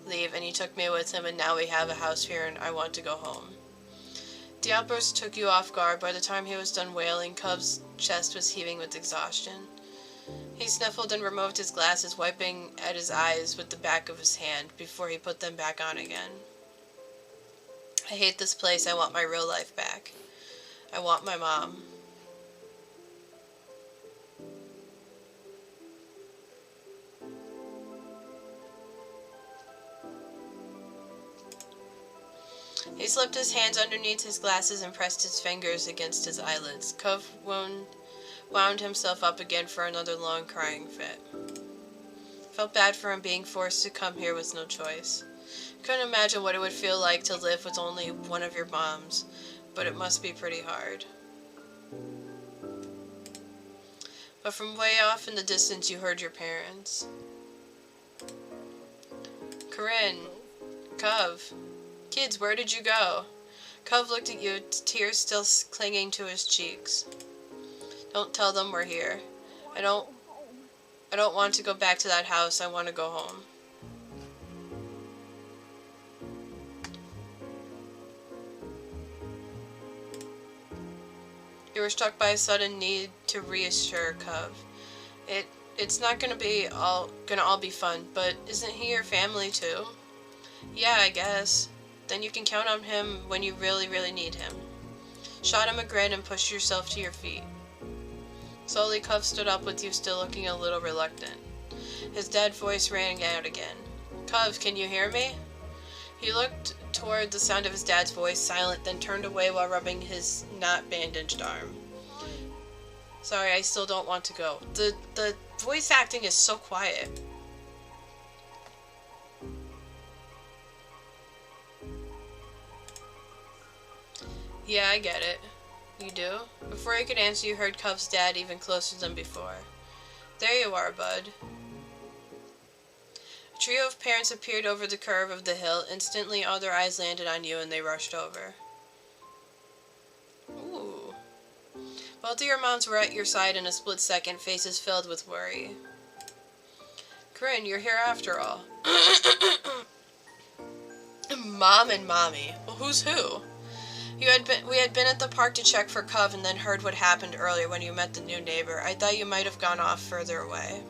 leave, and he took me with him, and now we have a house here, and I want to go home. The outburst took you off guard. By the time he was done wailing, Cove's chest was heaving with exhaustion. He sniffled and removed his glasses, wiping at his eyes with the back of his hand before he put them back on again. I hate this place. I want my real life back. I want my mom. He slipped his hands underneath his glasses and pressed his fingers against his eyelids. Cove wound himself up again for another long crying fit. Felt bad for him being forced to come here with no choice. Couldn't imagine what it would feel like to live with only one of your moms, but it must be pretty hard. But from way off in the distance you heard your parents. Corinne, Cove, kids, where did you go? Cove looked at you, tears still clinging to his cheeks. Don't tell them we're here. I don't want to go back to that house. I want to go home. You were struck by a sudden need to reassure Cove. It's not gonna all be fun, but isn't he your family too? Yeah, I guess. Then you can count on him when you really, really need him. Shot him a grin and pushed yourself to your feet. Slowly, Cove stood up with you still looking a little reluctant. His dead voice rang out again. Cove, can you hear me? He looked toward the sound of his dad's voice, silent, then turned away while rubbing his not bandaged arm. Sorry, I still don't want to go. The voice acting is so quiet. Yeah, I get it. You do? Before he could answer, you heard Cove's dad even closer than before. There you are, bud. A trio of parents appeared over the curve of the hill. Instantly, all their eyes landed on you and they rushed over. Ooh. Both of your moms were at your side in a split second, faces filled with worry. Corinne, you're here after all. Mom and Mommy. Well, who's who? We had been at the park to check for Cove and then heard what happened earlier when you met the new neighbor. I thought you might have gone off further away.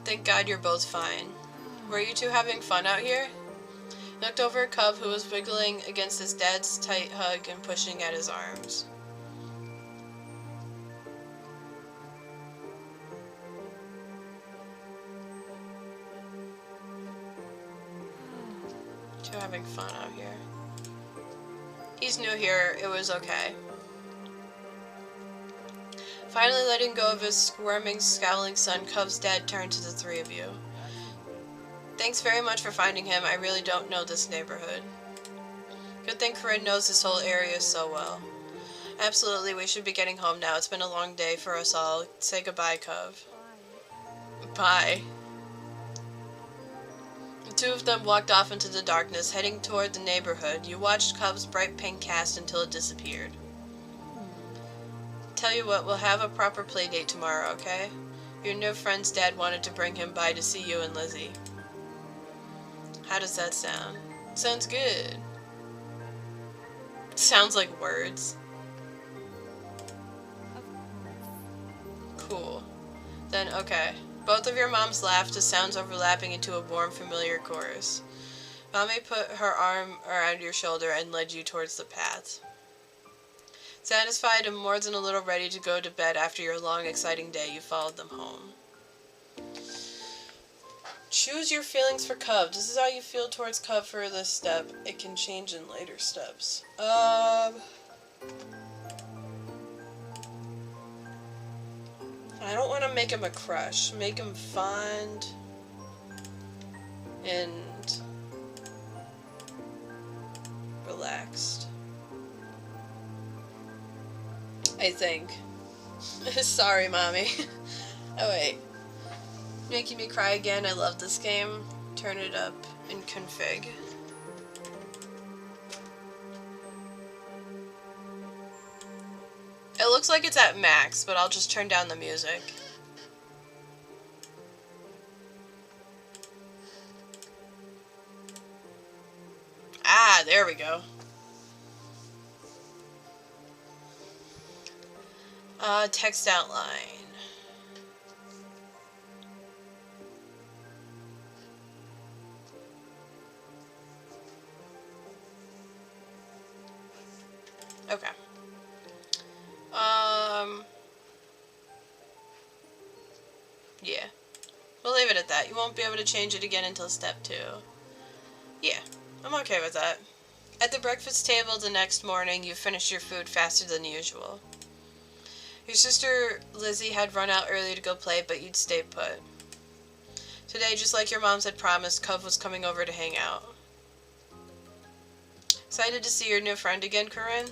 Thank God you're both fine. Were you two having fun out here? He looked over at Cove, who was wiggling against his dad's tight hug and pushing at his arms. Two having fun out here. He's new here, it was okay. Finally letting go of his squirming, scowling son, Cove's dad turned to the three of you. Thanks very much for finding him. I really don't know this neighborhood. Good thing Corinne knows this whole area so well. Absolutely, we should be getting home now. It's been a long day for us all. Say goodbye, Cove. Bye. The two of them walked off into the darkness, heading toward the neighborhood. You watched Cove's bright pink cast until it disappeared. Tell you what, we'll have a proper play date tomorrow, okay? Your new friend's dad wanted to bring him by to see you and Lizzie. How does that sound? Sounds good. Sounds like words. Cool. Then, okay. Both of your moms laughed, the sounds overlapping into a warm, familiar chorus. Mommy put her arm around your shoulder and led you towards the path. Satisfied and more than a little ready to go to bed after your long, exciting day, you followed them home. Choose your feelings for Cove. This is how you feel towards Cove for this step. It can change in later steps. I don't want to make him a crush. Make him fond and relaxed. I think. Sorry, Mommy. Oh, wait. Making me cry again. I love this game. Turn it up in config. It looks like it's at max, but I'll just turn down the music. Ah, there we go. Text outline. Okay. Yeah. We'll leave it at that. You won't be able to change it again until step 2. Yeah, I'm okay with that. At the breakfast table the next morning, you finished your food faster than usual. Your sister Lizzie had run out early to go play, but you'd stay put. Today, just like your moms had promised, Cove was coming over to hang out. Excited to see your new friend again, Corinne?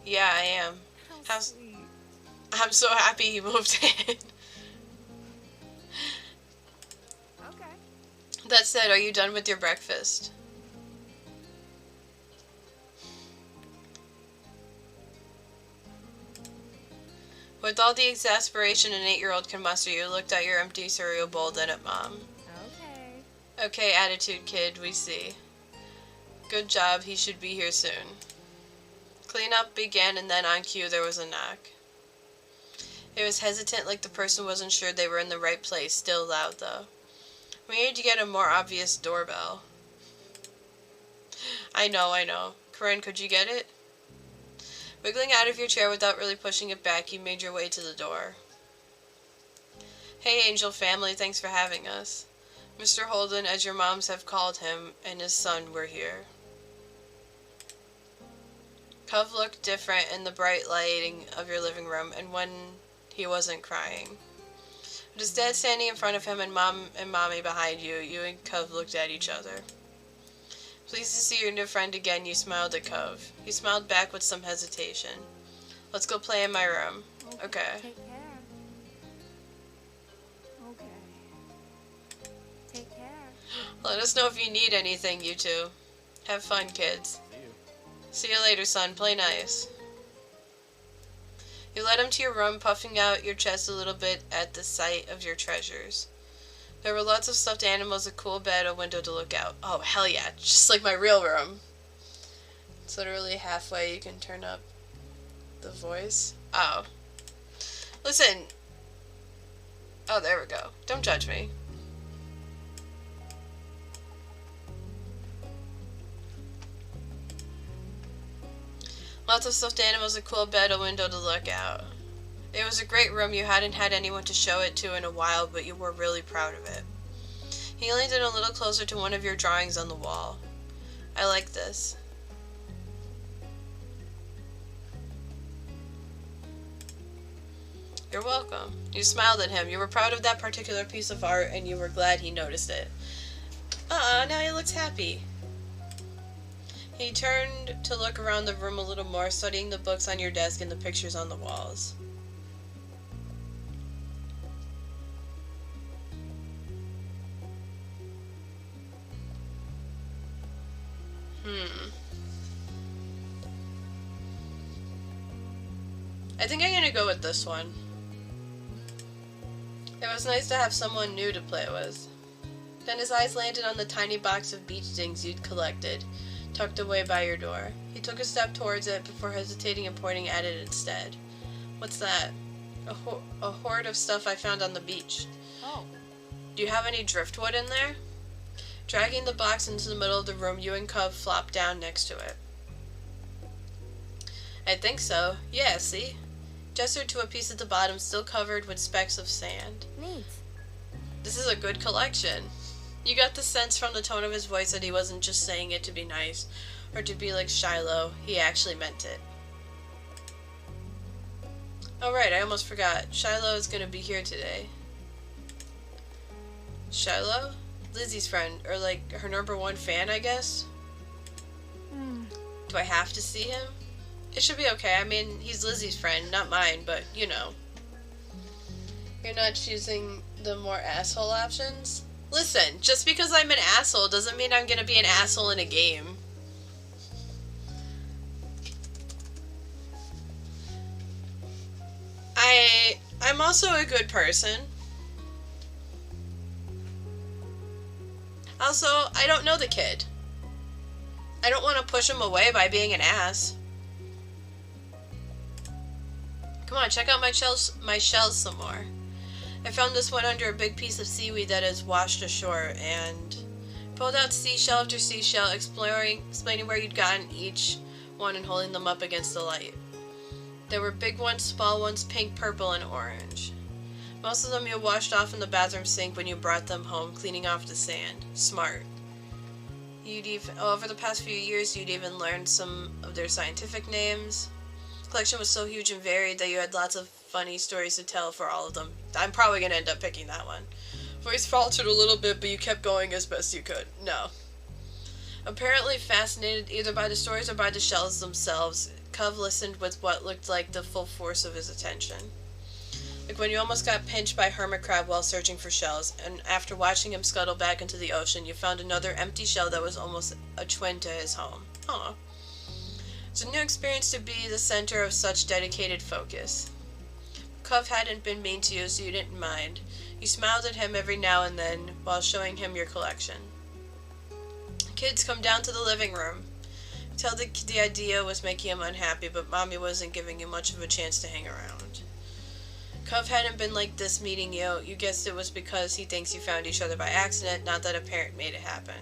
Yeah, I am. I'm so happy he moved in. Okay. That said, are you done with your breakfast? With all the exasperation an 8-year-old can muster, you looked at your empty cereal bowl, then at Mom. Okay. Okay, attitude kid, we see. Good job, he should be here soon. Cleanup began, and then on cue there was a knock. It was hesitant, like the person wasn't sure they were in the right place. Still loud, though. We need to get a more obvious doorbell. I know. Corinne, could you get it? Wiggling out of your chair without really pushing it back, you made your way to the door. Hey, Angel family, thanks for having us. Mr. Holden, as your moms have called him, and his son were here. Cove looked different in the bright lighting of your living room, and when he wasn't crying. With his dad standing in front of him and Mom and Mommy behind you, you and Cove looked at each other. Pleased to see your new friend again, you smiled at Cove. He smiled back with some hesitation. Let's go play in my room. Okay. Take care. Okay. Take care. Let us know if you need anything, you two. Have fun, kids. See you later, son. Play nice. You led him to your room, puffing out your chest a little bit at the sight of your treasures. There were lots of stuffed animals, a cool bed, a window to look out. Oh, hell yeah. Just like my real room. It's literally halfway. You can turn up the voice. Oh. Listen. Oh, there we go. Don't judge me. Lots of stuffed animals, a cool bed, a window to look out. It was a great room. You hadn't had anyone to show it to in a while, but you were really proud of it. He leaned in a little closer to one of your drawings on the wall. I like this. You're welcome. You smiled at him. You were proud of that particular piece of art, and you were glad he noticed it. Now he looks happy. He turned to look around the room a little more, studying the books on your desk and the pictures on the walls. I think I'm gonna go with this one. It was nice to have someone new to play with. Then his eyes landed on the tiny box of beach things you'd collected, tucked away by your door. He took a step towards it before hesitating and pointing at it instead. What's that? A hoard of stuff I found on the beach. Oh. Do you have any driftwood in there? Dragging the box into the middle of the room, you and Cub flopped down next to it. I think so. Yeah, see? Gestured to a piece at the bottom, still covered with specks of sand. Neat. This is a good collection. You got the sense from the tone of his voice that he wasn't just saying it to be nice, or to be like Shiloh. He actually meant it. Oh right, I almost forgot. Shiloh is gonna be here today. Shiloh? Lizzie's friend, or like her #1 fan, I guess? Do I have to see him? It should be okay. I mean, he's Lizzie's friend, not mine, but you know. You're not choosing the more asshole options? Listen, just because I'm an asshole doesn't mean I'm gonna be an asshole in a game. I'm also a good person. Also, I don't know the kid. I don't want to push him away by being an ass. Come on, check out my shells some more. I found this one under a big piece of seaweed that is washed ashore, and pulled out seashell after seashell, explaining where you'd gotten each one and holding them up against the light. There were big ones, small ones, pink, purple, and orange. Most of them you washed off in the bathroom sink when you brought them home, cleaning off the sand. Smart. Over the past few years, you'd even learned some of their scientific names. The collection was so huge and varied that you had lots of funny stories to tell for all of them. I'm probably going to end up picking that one. Voice faltered a little bit, but you kept going as best you could. No. Apparently fascinated either by the stories or by the shells themselves, Cove listened with what looked like the full force of his attention. Like when you almost got pinched by hermit crab while searching for shells, and after watching him scuttle back into the ocean, you found another empty shell that was almost a twin to his home. Aw. It's a new experience to be the center of such dedicated focus. Cove hadn't been mean to you, so you didn't mind. You smiled at him every now and then while showing him your collection. Kids, come down to the living room. Tell the idea was making him unhappy, but Mommy wasn't giving you much of a chance to hang around. Cove hadn't been like this meeting you. You guessed it was because he thinks you found each other by accident, not that a parent made it happen.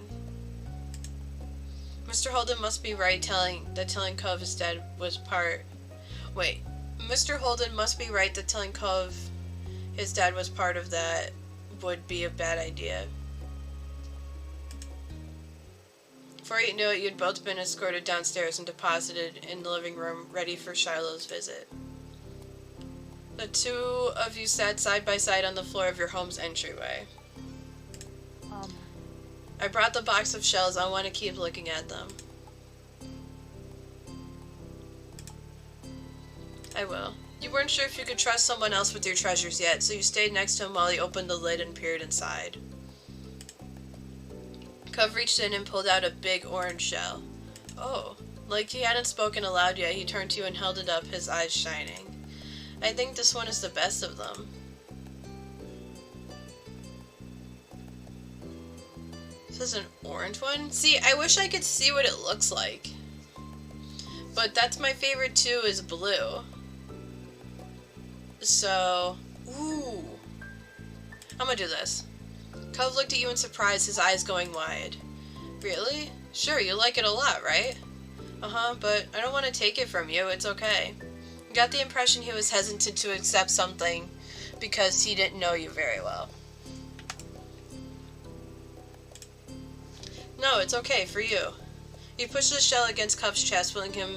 Mr. Holden must be right telling Cove his dad was part... Wait. Mr. Holden must be right that telling Cove his dad was part of that would be a bad idea. Before you knew it, you'd both been escorted downstairs and deposited in the living room, ready for Shiloh's visit. The two of you sat side by side on the floor of your home's entryway. I brought the box of shells. I want to keep looking at them. I will. You weren't sure if you could trust someone else with your treasures yet, so you stayed next to him while he opened the lid and peered inside. Cove reached in and pulled out a big orange shell. Oh, like he hadn't spoken aloud yet, he turned to you and held it up, his eyes shining. I think this one is the best of them. This is an orange one? See, I wish I could see what it looks like. But that's my favorite too, is blue. So, ooh. I'm gonna do this. Cove looked at you in surprise, his eyes going wide. Really? Sure, you like it a lot, right? Uh-huh, but I don't want to take it from you, it's okay. I got the impression he was hesitant to accept something because he didn't know you very well. No, it's okay, for you. You pushed the shell against Cove's chest, willing him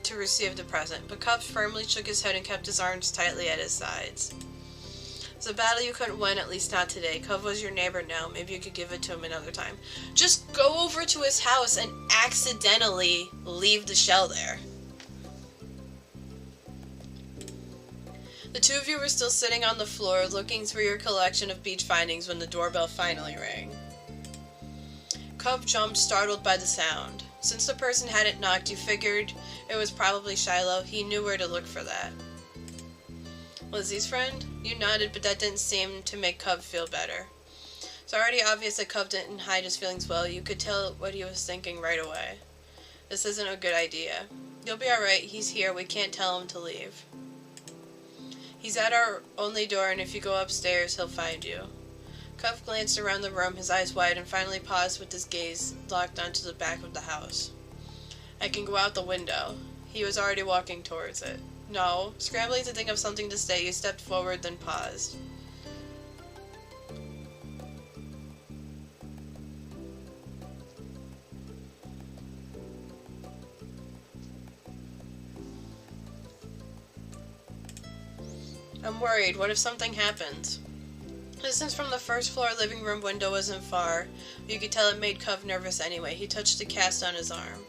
to receive the present, but Cove firmly shook his head and kept his arms tightly at his sides. It's a battle you couldn't win, at least not today. Cove was your neighbor now. Maybe you could give it to him another time. Just go over to his house and accidentally leave the shell there. The two of you were still sitting on the floor, looking through your collection of beach findings when the doorbell finally rang. Cove jumped, startled by the sound. Since the person hadn't knocked, you figured it was probably Shiloh. He knew where to look for that. Lizzie's friend? You nodded, but that didn't seem to make Cove feel better. It's already obvious that Cove didn't hide his feelings well. You could tell what he was thinking right away. This isn't a good idea. You'll be alright. He's here. We can't tell him to leave. He's at our only door, and if you go upstairs, he'll find you. Cove glanced around the room, his eyes wide, and finally paused with his gaze locked onto the back of the house. I can go out the window. He was already walking towards it. No. Scrambling to think of something to say, you stepped forward, then paused. I'm worried. What if something happens? Distance from the first floor living room window wasn't far. You could tell it made Cove nervous anyway. He touched a cast on his arm.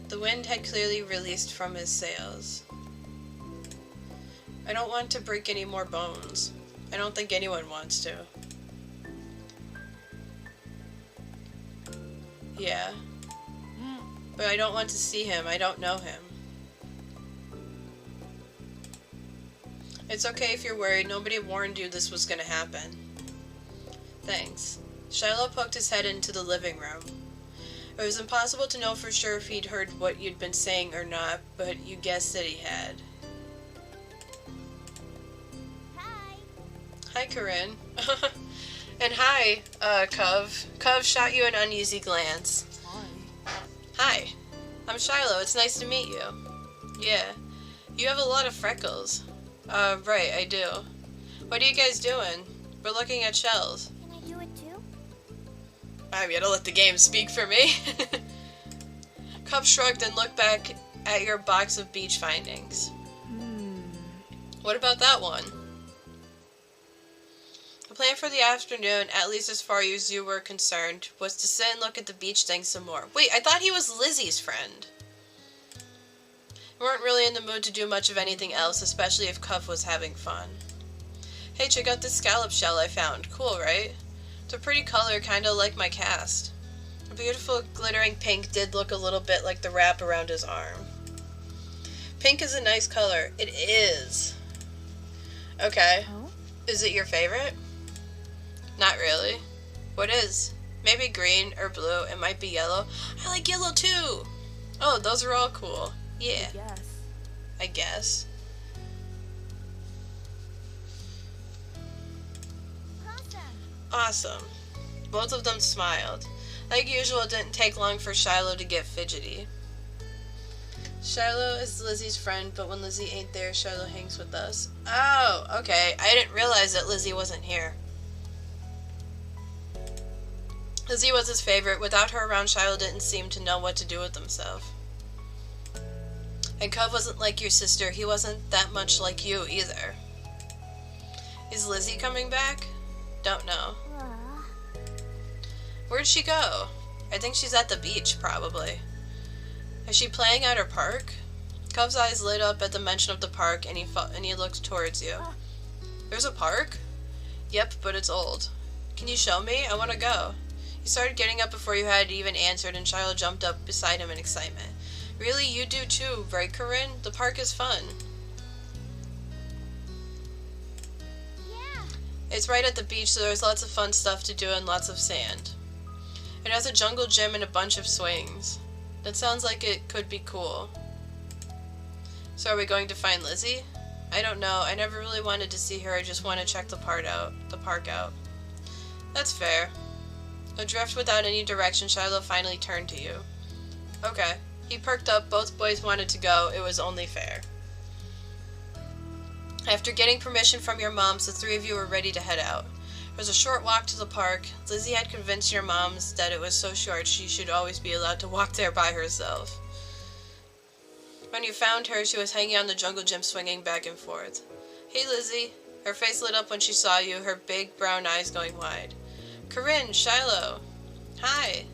The wind had clearly released from his sails. I don't want to break any more bones. I don't think anyone wants to. Yeah. But I don't want to see him. I don't know him. It's okay if you're worried. Nobody warned you this was gonna happen. Thanks. Shiloh poked his head into the living room. It was impossible to know for sure if he'd heard what you'd been saying or not, but you guessed that he had. Hi. Hi, Corinne. And hi, Cove. Cove shot you an uneasy glance. Hi. Hi. I'm Shiloh. It's nice to meet you. Yeah. You have a lot of freckles. Right, I do. What are you guys doing? We're looking at shells. Can I do it too? I'm gonna let the game speak for me. Cove shrugged and looked back at your box of beach findings. What about that one? The plan for the afternoon, at least as far as you were concerned, was to sit and look at the beach thing some more. Wait, I thought he was Lizzie's friend. We weren't really in the mood to do much of anything else, especially if Cove was having fun. Hey, check out this scallop shell I found. Cool, right? It's a pretty color, kinda like my cast. A beautiful glittering pink did look a little bit like the wrap around his arm. Pink is a nice color. It is. Okay. Oh? Is it your favorite? Not really. What is? Maybe green or blue. It might be yellow. I like yellow too! Oh, those are all cool. Yeah. Yes. I guess. Awesome. Both of them smiled. Like usual, it didn't take long for Shiloh to get fidgety. Shiloh is Lizzie's friend, but when Lizzie ain't there, Shiloh hangs with us. Oh, okay. I didn't realize that Lizzie wasn't here. Lizzie was his favorite. Without her around, Shiloh didn't seem to know what to do with himself. And Cub wasn't like your sister. He wasn't that much like you either. Is Lizzie coming back? Don't know. Where'd she go? I think she's at the beach, probably. Is she playing at her park? Cub's eyes lit up at the mention of the park, and he looked towards you. There's a park? Yep, but it's old. Can you show me? I want to go. He started getting up before you had even answered, and Shiloh jumped up beside him in excitement. Really? You do too, right, Corinne? The park is fun. Yeah. It's right at the beach, so there's lots of fun stuff to do and lots of sand. It has a jungle gym and a bunch of swings. That sounds like it could be cool. So are we going to find Lizzie? I don't know. I never really wanted to see her. I just want to check the park out. That's fair. Adrift without any direction, Shiloh finally turned to you. Okay. He perked up. Both boys wanted to go. It was only fair. After getting permission from your moms, the three of you were ready to head out. It was a short walk to the park. Lizzie had convinced your moms that it was so short she should always be allowed to walk there by herself. When you found her, she was hanging on the jungle gym swinging back and forth. Hey, Lizzie. Her face lit up when she saw you, her big brown eyes going wide. Corinne, Shiloh. Hi.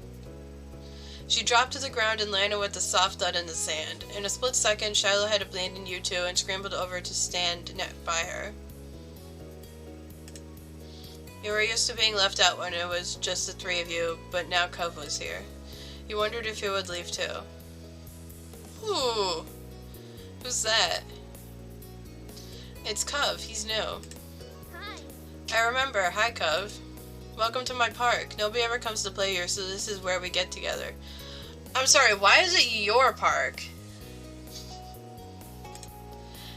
She dropped to the ground and landed with a soft thud in the sand. In a split second, Shiloh had abandoned you two and scrambled over to stand by her. You were used to being left out when it was just the three of you, but now Cub was here. You wondered if he would leave too. Ooh. Who's that? It's Cub. He's new. Hi. I remember. Hi, Cub. Welcome to my park. Nobody ever comes to play here, so this is where we get together. I'm sorry, why is it your park?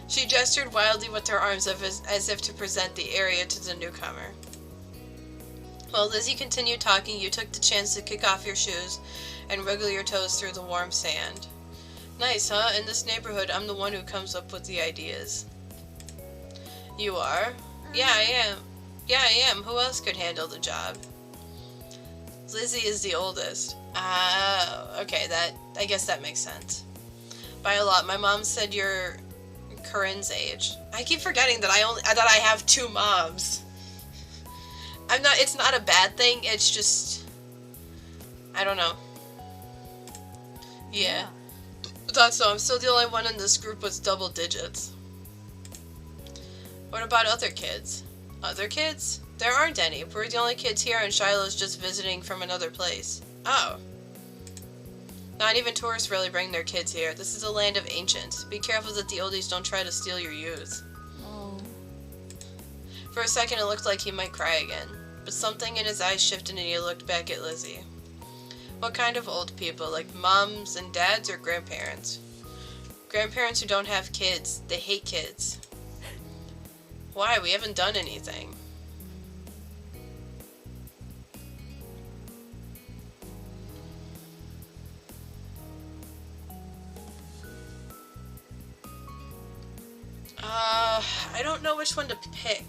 She gestured wildly with her arms as if to present the area to the newcomer. While Lizzie continued talking, you took the chance to kick off your shoes and wriggle your toes through the warm sand. Nice, huh? In this neighborhood, I'm the one who comes up with the ideas. You are? Yeah, I am. Yeah, I am. Who else could handle the job? Lizzie is the oldest. Okay, I guess that makes sense. By a lot. My mom said you're Corinne's age. I keep forgetting that I have two moms. It's not a bad thing, it's just, I don't know. Yeah. Thought so. I'm still the only one in this group with double digits. What about other kids? Other kids? There aren't any. We're the only kids here, and Shiloh's just visiting from another place. Oh. Not even tourists really bring their kids here. This is a land of ancients. Be careful that the oldies don't try to steal your youth. Oh. For a second, it looked like he might cry again. But something in his eyes shifted and he looked back at Lizzie. What kind of old people? Like moms and dads or grandparents? Grandparents who don't have kids. They hate kids. Why? We haven't done anything. I don't know which one to pick.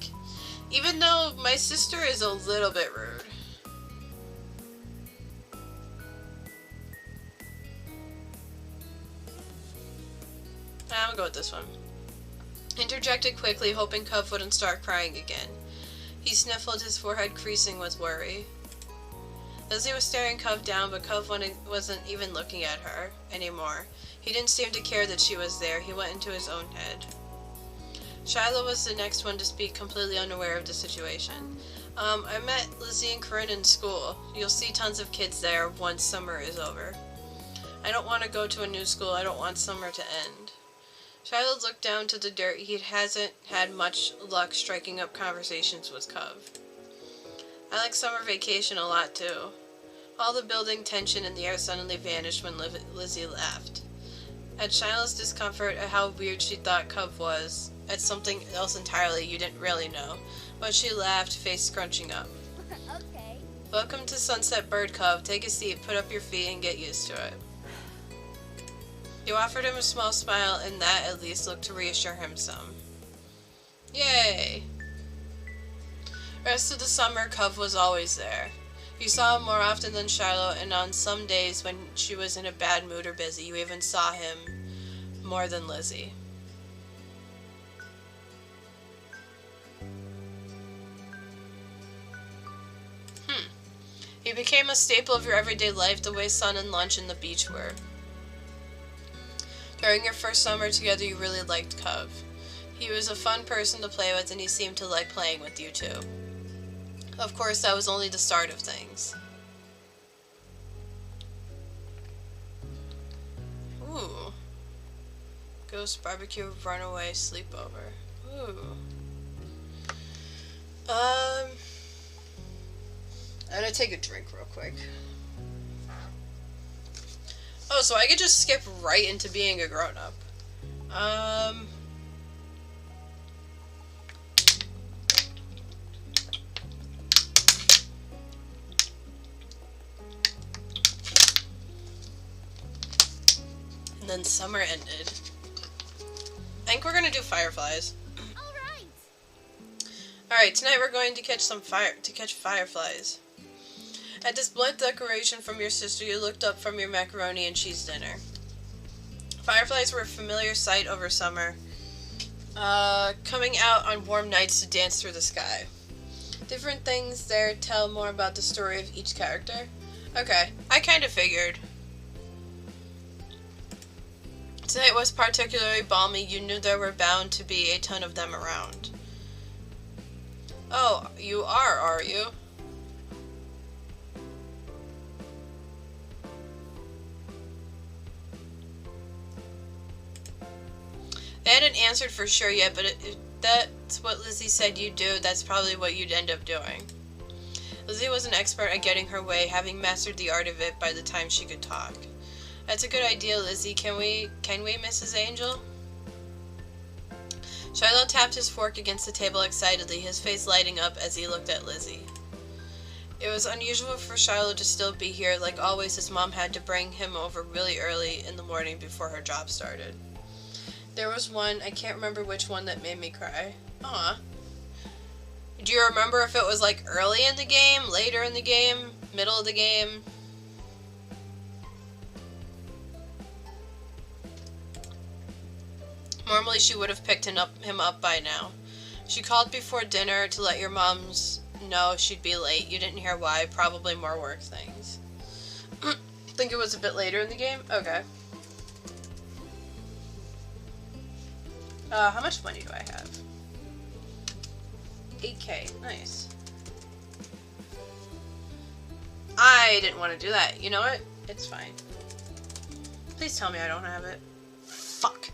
Even though my sister is a little bit rude. I'll go with this one. Interjected quickly, hoping Cub wouldn't start crying again. He sniffled, his forehead creasing with worry. Lizzie was staring Cub down, but Cub wasn't even looking at her anymore. He didn't seem to care that she was there. He went into his own head. Shiloh was the next one to speak, completely unaware of the situation. I met Lizzie and Corinne in school. You'll see tons of kids there once summer is over. I don't want to go to a new school. I don't want summer to end. Shiloh looked down to the dirt. He hasn't had much luck striking up conversations with Cub. I like summer vacation a lot too. All the building tension in the air suddenly vanished when Lizzie laughed. At Shiloh's discomfort at how weird she thought Cub was, at something else entirely you didn't really know, but she laughed, face scrunching up. Welcome to Sunset Bird Cove. Take a seat, put up your feet, and get used to it. You offered him a small smile, and that at least looked to reassure him some. Yay! Rest of the summer, Cove was always there. You saw him more often than Shiloh, and on some days when she was in a bad mood or busy, you even saw him more than Lizzie. He became a staple of your everyday life the way sun and lunch and the beach were. During your first summer together, you really liked Cove. He was a fun person to play with, and he seemed to like playing with you too. Of course, that was only the start of things. Ooh. Ghost barbecue, runaway, sleepover. Ooh. I'm gonna take a drink real quick. Oh, so I could just skip right into being a grown-up. And then summer ended. I think we're gonna do fireflies. Alright, tonight we're going to catch fireflies. At this blunt declaration from your sister, you looked up from your macaroni and cheese dinner. Fireflies were a familiar sight over summer, coming out on warm nights to dance through the sky. Different things there tell more about the story of each character. Okay, I kind of figured. Tonight was particularly balmy. You knew there were bound to be a ton of them around. Oh, you are you? They hadn't answered for sure yet, but that's what Lizzie said you'd do. That's probably what you'd end up doing. Lizzie was an expert at getting her way, having mastered the art of it by the time she could talk. That's a good idea, Lizzie. Can we, Mrs. Angel? Shiloh tapped his fork against the table excitedly, his face lighting up as he looked at Lizzie. It was unusual for Shiloh to still be here. Like always, his mom had to bring him over really early in the morning before her job started. There was one, I can't remember which one, that made me cry. Aw. Do you remember if it was like early in the game, later in the game, middle of the game? Normally she would have picked him up by now. She called before dinner to let your moms know she'd be late. You didn't hear why, probably more work things. Think it was a bit later in the game? Okay. How much money do I have? 8K. Nice. I didn't want to do that. You know what? It's fine. Please tell me I don't have it. Fuck.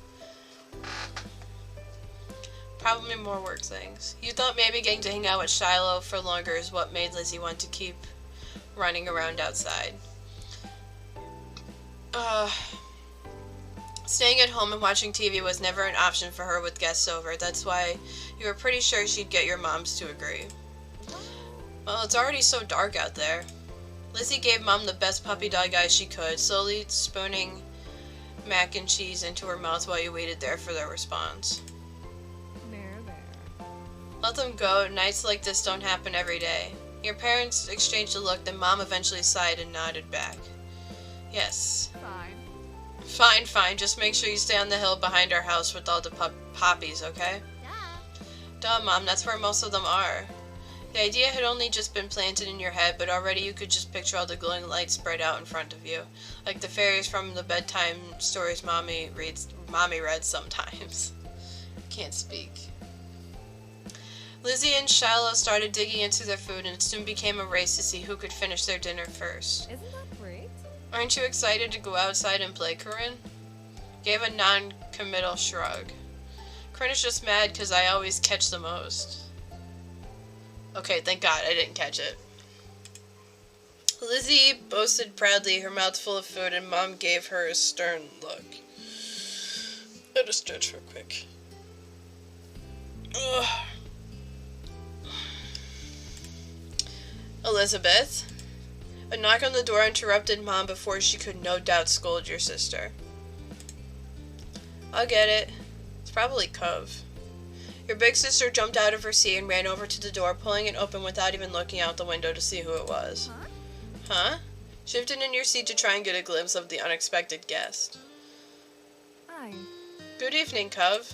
Probably more work things. You thought maybe getting to hang out with Shiloh for longer is what made Lizzie want to keep running around outside. Staying at home and watching TV was never an option for her with guests over. That's why you were pretty sure she'd get your moms to agree. Well, it's already so dark out there. Lizzie gave Mom the best puppy dog eyes she could, slowly spooning mac and cheese into her mouth while you waited there for their response. Let them go. Nights like this don't happen every day. Your parents exchanged a look, then Mom eventually sighed and nodded back. Yes. Fine. Just make sure you stay on the hill behind our house with all the poppies, okay? Duh, Mom. That's where most of them are. The idea had only just been planted in your head, but already you could just picture all the glowing lights spread out in front of you, like the fairies from the bedtime stories Mommy read sometimes. Can't speak. Lizzie and Shiloh started digging into their food, and it soon became a race to see who could finish their dinner first. Isn't that great? Aren't you excited to go outside and play, Corinne? Gave a non-committal shrug. Corinne is just mad because I always catch the most. Okay, thank God I didn't catch it. Lizzie boasted proudly, her mouth full of food, and Mom gave her a stern look. I had to stretch real quick. Ugh. Elizabeth? A knock on the door interrupted Mom before she could no doubt scold your sister. I'll get it. It's probably Cove. Your big sister jumped out of her seat and ran over to the door, pulling it open without even looking out the window to see who it was. Huh? Shifted in your seat to try and get a glimpse of the unexpected guest. Hi. Good evening, Cove.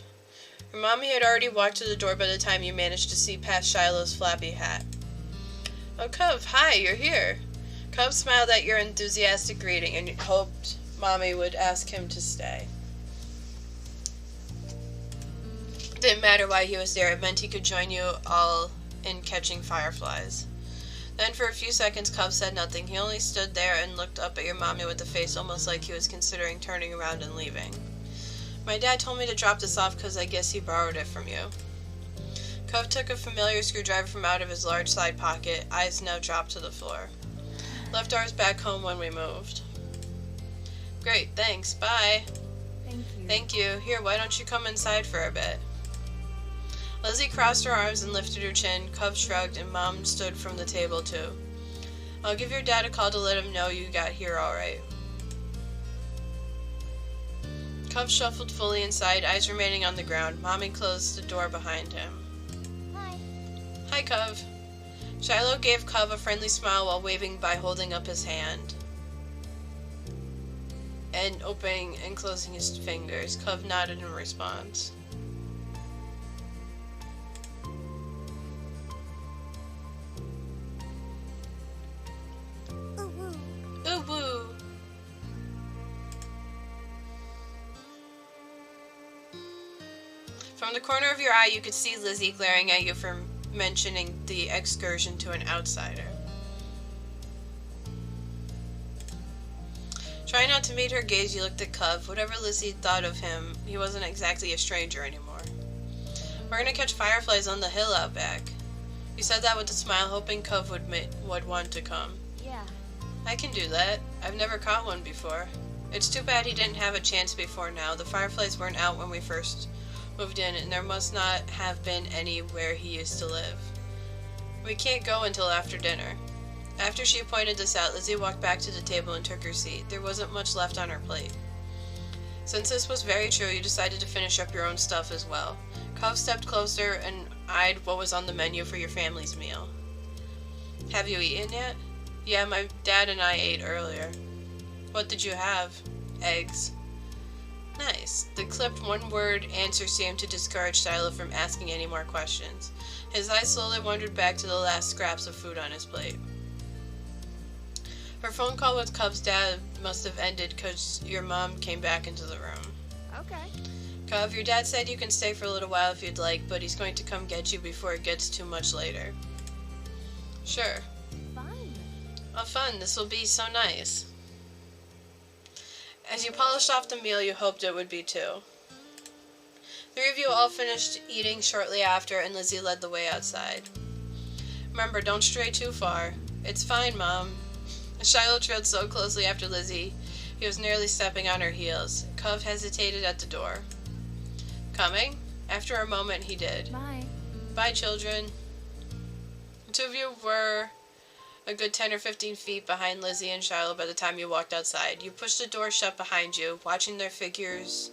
Your mommy had already walked to the door by the time you managed to see past Shiloh's flappy hat. Oh, Cove, hi, you're here. Cove smiled at your enthusiastic greeting and hoped Mommy would ask him to stay. Didn't matter why he was there, it meant he could join you all in catching fireflies. Then for a few seconds, Cove said nothing. He only stood there and looked up at your mommy with a face almost like he was considering turning around and leaving. My dad told me to drop this off because I guess he borrowed it from you. Cove took a familiar screwdriver from out of his large side pocket, eyes now dropped to the floor. Left ours back home when we moved. Great, thanks, bye. Thank you. Thank you. Here, why don't you come inside for a bit? Lizzie crossed her arms and lifted her chin. Cove shrugged, and Mom stood from the table, too. I'll give your dad a call to let him know you got here all right. Cove shuffled fully inside, eyes remaining on the ground. Mommy closed the door behind him. Hi. Hi, Cove. Shiloh gave Cove a friendly smile while waving by holding up his hand and opening and closing his fingers. Cove nodded in response. Ooh woo. Ooh woo. From the corner of your eye, you could see Lizzie glaring at you for mentioning the excursion to an outsider. Trying not to meet her gaze, you looked at Cove. Whatever Lizzie thought of him, he wasn't exactly a stranger anymore. We're gonna catch fireflies on the hill out back. You said that with a smile, hoping Cove would want to come. Yeah. I can do that. I've never caught one before. It's too bad he didn't have a chance before now. The fireflies weren't out when we first moved in, and there must not have been any where he used to live. We can't go until after dinner. After she pointed this out, Lizzie walked back to the table and took her seat. There wasn't much left on her plate. Since this was very true, you decided to finish up your own stuff as well. Cove stepped closer and eyed what was on the menu for your family's meal. Have you eaten yet? Yeah, my dad and I ate earlier. What did you have? Eggs. Nice. The clipped one-word answer seemed to discourage Shiloh from asking any more questions. His eyes slowly wandered back to the last scraps of food on his plate. Her phone call with Cove's dad must have ended because your mom came back into the room. Okay. Cove, your dad said you can stay for a little while if you'd like, but he's going to come get you before it gets too much later. Sure. Fine. Oh, fun. This will be so nice. As you polished off the meal, you hoped it would be too. Three of you all finished eating shortly after, and Lizzie led the way outside. Remember, don't stray too far. It's fine, Mom. Shiloh trailed so closely after Lizzie, he was nearly stepping on her heels. Cove hesitated at the door. Coming? After a moment, he did. Bye. Bye, children. The two of you were a good 10 or 15 feet behind Lizzie and Shiloh by the time you walked outside. You pushed the door shut behind you, watching their figures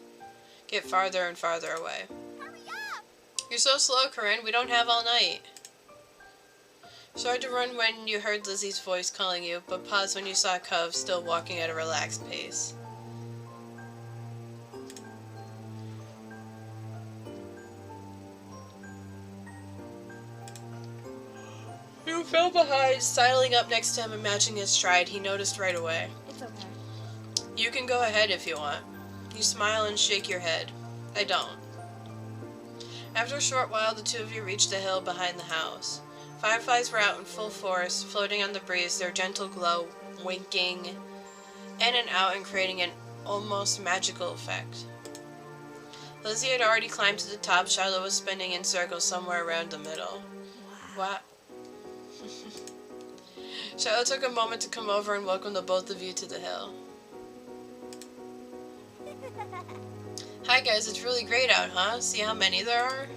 get farther and farther away. Hurry up! You're so slow, Corinne. We don't have all night. Started to run when you heard Lizzie's voice calling you, but paused when you saw Cove still walking at a relaxed pace. You fell behind, sidling up next to him and matching his stride. He noticed right away. It's okay. You can go ahead if you want. You smile and shake your head. I don't. After a short while, the two of you reached the hill behind the house. Fireflies were out in full force, floating on the breeze, their gentle glow winking in and out and creating an almost magical effect. Lizzie had already climbed to the top. Shiloh was spinning in circles somewhere around the middle. Wow. Shiloh took a moment to come over and welcome the both of you to the hill. Hi guys, it's really great out, huh? See how many there are?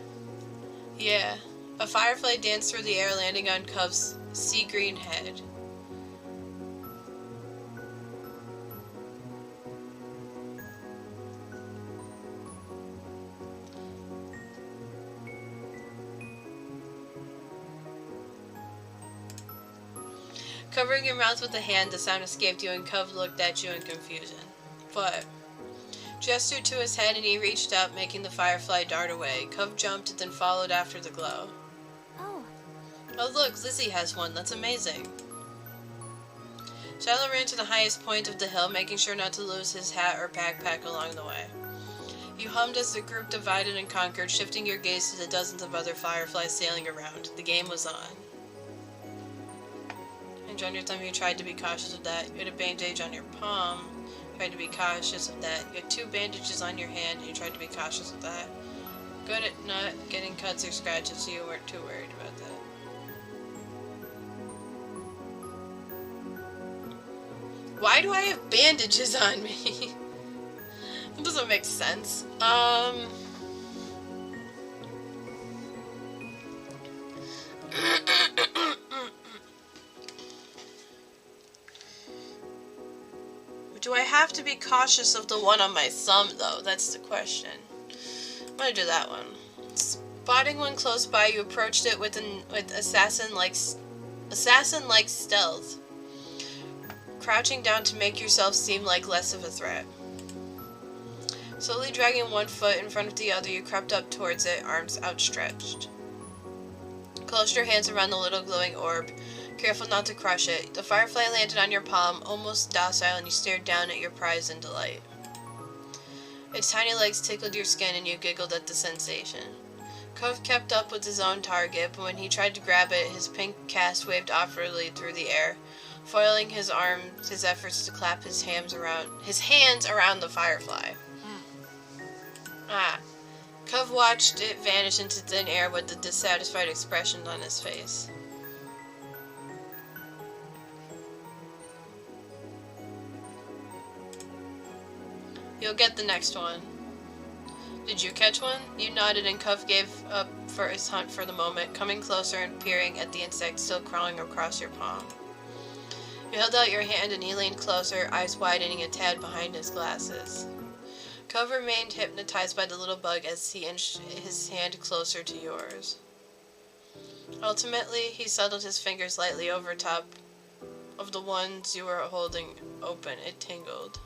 Yeah. A firefly danced through the air, landing on Cove's sea green head. Covering your mouth with a hand, the sound escaped you and Cove looked at you in confusion. But gestured to his head and he reached up, making the firefly dart away. Cove jumped and then followed after the glow. Oh, Oh look, Lizzie has one. That's amazing. Shiloh ran to the highest point of the hill, making sure not to lose his hat or backpack along the way. You hummed as the group divided and conquered, shifting your gaze to the dozens of other fireflies sailing around. The game was on. And on your thumb, you tried to be cautious of that. You had a bandage on your palm. Tried to be cautious of that. You had 2 bandages on your hand, and you tried to be cautious of that. Good at not getting cuts or scratches, so you weren't too worried about that. Why do I have bandages on me? That doesn't make sense. Do I have to be cautious of the one on my thumb, though? That's the question. I'm gonna do that one. Spotting one close by, you approached it with assassin-like stealth, crouching down to make yourself seem like less of a threat. Slowly dragging one foot in front of the other, you crept up towards it, arms outstretched. Closed your hands around the little glowing orb, careful not to crush it. The firefly landed on your palm, almost docile, and you stared down at your prize in delight. Its tiny legs tickled your skin and you giggled at the sensation. Cove kept up with his own target, but when he tried to grab it, his pink cast waved awkwardly through the air, foiling his efforts to clap his hands around the firefly. Cove watched it vanish into thin air with a dissatisfied expression on his face. You'll get the next one. Did you catch one? You nodded and Cove gave up for his hunt for the moment, coming closer and peering at the insect still crawling across your palm. You held out your hand and he leaned closer, eyes widening a tad behind his glasses. Cove remained hypnotized by the little bug as he inched his hand closer to yours. Ultimately, he settled his fingers lightly over top of the ones you were holding open. It tingled.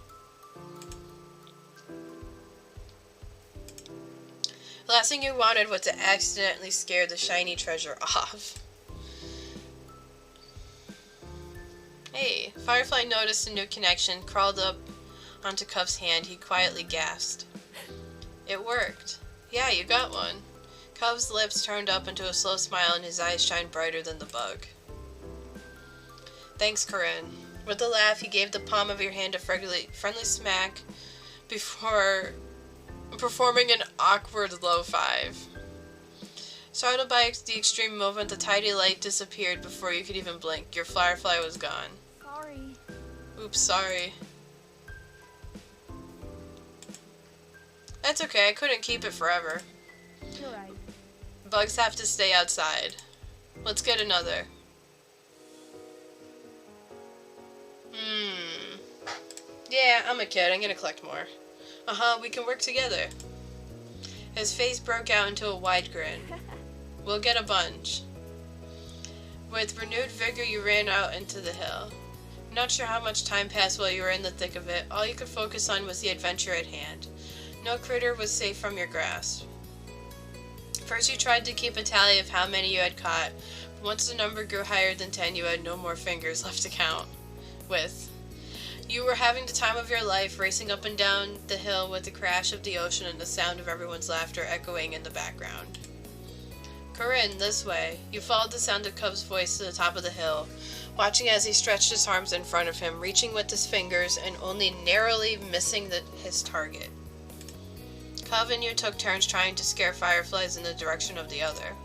The last thing you wanted was to accidentally scare the shiny treasure off. Hey, Firefly noticed a new connection, crawled up onto Cove's hand. He quietly gasped. It worked. Yeah, you got one. Cove's lips turned up into a slow smile and his eyes shined brighter than the bug. Thanks, Corinne. With a laugh, he gave the palm of your hand a friendly smack before performing an awkward low 5. Startled by the extreme movement, the tiny light disappeared before you could even blink. Your firefly was gone. sorry. Oops, sorry. That's okay, I couldn't keep it forever. You're right. Bugs have to stay outside. Let's get another. Yeah, I'm a kid. I'm gonna collect more. We can work together. His face broke out into a wide grin. We'll get a bunch. With renewed vigor, you ran out into the hill. Not sure how much time passed while you were in the thick of it. All you could focus on was the adventure at hand. No critter was safe from your grasp. First, you tried to keep a tally of how many you had caught, but once the number grew higher than 10, you had no more fingers left to count with. You were having the time of your life, racing up and down the hill with the crash of the ocean and the sound of everyone's laughter echoing in the background. Corinne, this way. You followed the sound of Cove's voice to the top of the hill, watching as he stretched his arms in front of him, reaching with his fingers and only narrowly missing his target. Cove and you took turns trying to scare fireflies in the direction of the other.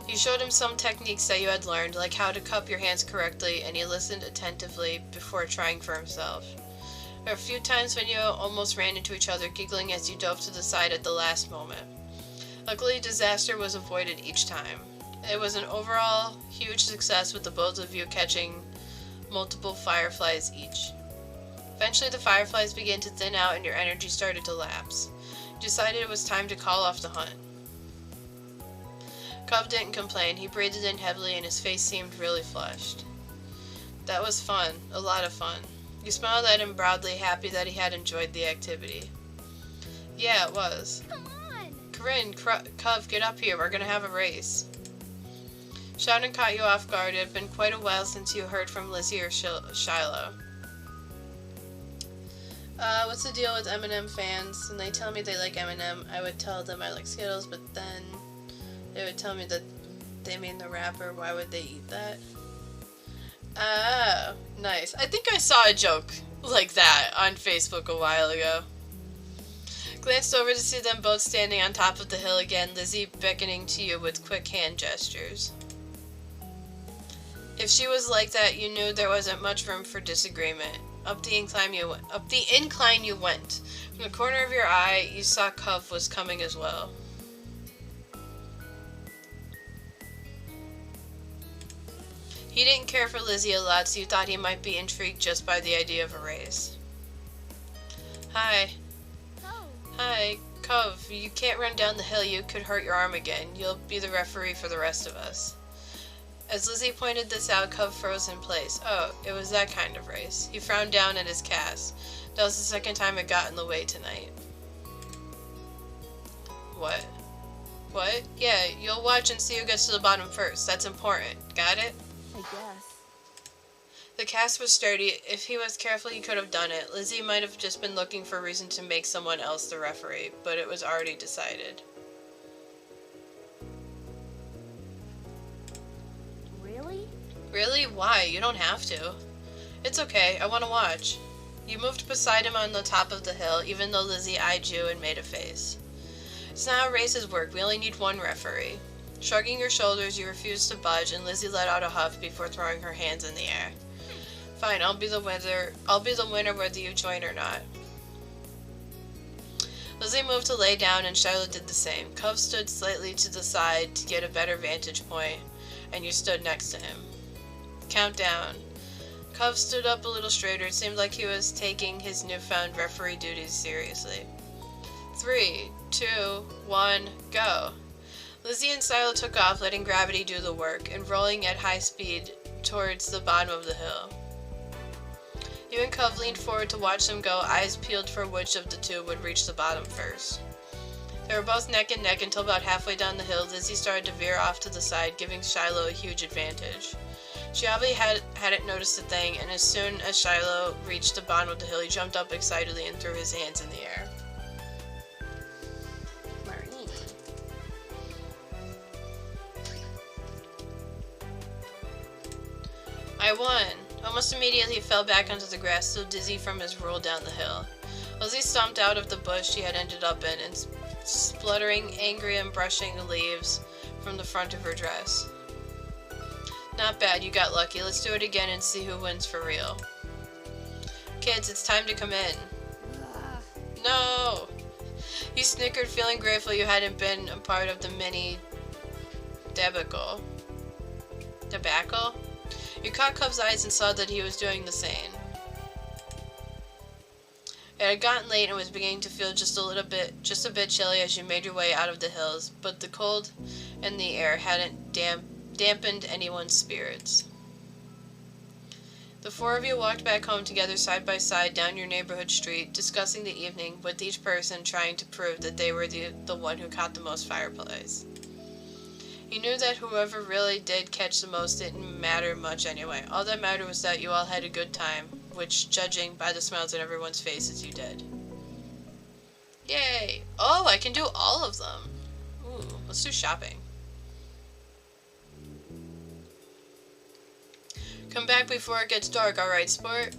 You showed him some techniques that you had learned, like how to cup your hands correctly, and he listened attentively before trying for himself. There were a few times when you almost ran into each other, giggling as you dove to the side at the last moment. Luckily, disaster was avoided each time. It was an overall huge success with the both of you catching multiple fireflies each. Eventually the fireflies began to thin out and your energy started to lapse. You decided it was time to call off the hunt. Cub didn't complain. He breathed in heavily and his face seemed really flushed. That was fun. A lot of fun. You smiled at him proudly, happy that he had enjoyed the activity. Yeah, it was. Come on! Corinne, Cub, get up here. We're gonna have a race. Shouting caught you off guard. It had been quite a while since you heard from Lizzie or Shiloh. What's the deal with M&M fans? When they tell me they like M&M, I would tell them I like Skittles, but then they would tell me that they mean the rapper. Why would they eat that? Oh, nice. I think I saw a joke like that on Facebook a while ago. Glanced over to see them both standing on top of the hill again, Lizzie beckoning to you with quick hand gestures. If she was like that, you knew there wasn't much room for disagreement. Up the incline you went. From the corner of your eye, you saw Cub was coming as well. He didn't care for Lizzie a lot, so you thought he might be intrigued just by the idea of a race. Hi. Oh, Hi, Cove, you can't run down the hill, you could hurt your arm again. You'll be the referee for the rest of us. As Lizzie pointed this out, Cove froze in place. Oh, it was that kind of race. He frowned down at his cast. That was the second time it got in the way tonight. What? What? Yeah, you'll watch and see who gets to the bottom first. That's important. Got it? I guess. The cast was sturdy. If he was careful, he could have done it. Lizzie might have just been looking for a reason to make someone else the referee, but it was already decided. Really? Really? Why? You don't have to. It's okay. I want to watch. You moved beside him on the top of the hill, even though Lizzie eyed you and made a face. It's not how races work. We only need one referee. Shrugging your shoulders, you refused to budge, and Lizzie let out a huff before throwing her hands in the air. Fine, I'll be the winner whether you join or not. Lizzie moved to lay down, and Shiloh did the same. Cove stood slightly to the side to get a better vantage point, and you stood next to him. Countdown. Cove stood up a little straighter. It seemed like he was taking his newfound referee duties seriously. 3, 2, 1, go. Lizzie and Shiloh took off, letting gravity do the work, and rolling at high speed towards the bottom of the hill. You and Cove leaned forward to watch them go, eyes peeled for which of the two would reach the bottom first. They were both neck and neck until about halfway down the hill, Lizzie started to veer off to the side, giving Shiloh a huge advantage. She obviously hadn't noticed a thing, and as soon as Shiloh reached the bottom of the hill, he jumped up excitedly and threw his hands in the air. Marie. I won! Almost immediately he fell back onto the grass, still dizzy from his roll down the hill. Lizzie stomped out of the bush she had ended up in, and spluttering, angry, and brushing the leaves from the front of her dress. Not bad, you got lucky. Let's do it again and see who wins for real. Kids, it's time to come in. No! You snickered, feeling grateful you hadn't been a part of the mini debacle. Debacle? You caught Cove's eyes and saw that he was doing the same. It had gotten late and was beginning to feel just a bit chilly as you made your way out of the hills, but the cold in the air hadn't dampened anyone's spirits. The four of you walked back home together side by side down your neighborhood street, discussing the evening, with each person trying to prove that they were the one who caught the most fireflies. You knew that whoever really did catch the most didn't matter much anyway. All that mattered was that you all had a good time, which, judging by the smiles on everyone's faces, you did. Yay! Oh, I can do all of them! Ooh, let's do shopping. Come back before it gets dark, alright, sport?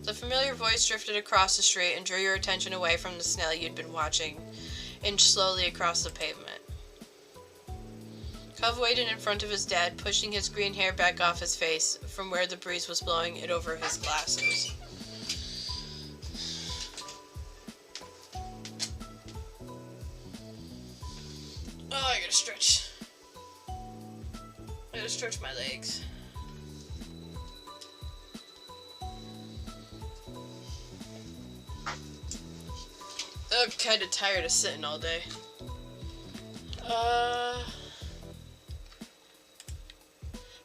The familiar voice drifted across the street and drew your attention away from the snail you'd been watching inch slowly across the pavement. Cove waited in front of his dad, pushing his green hair back off his face from where the breeze was blowing it over his glasses. Oh, I gotta stretch. to stretch my legs. I'm kind of tired of sitting all day.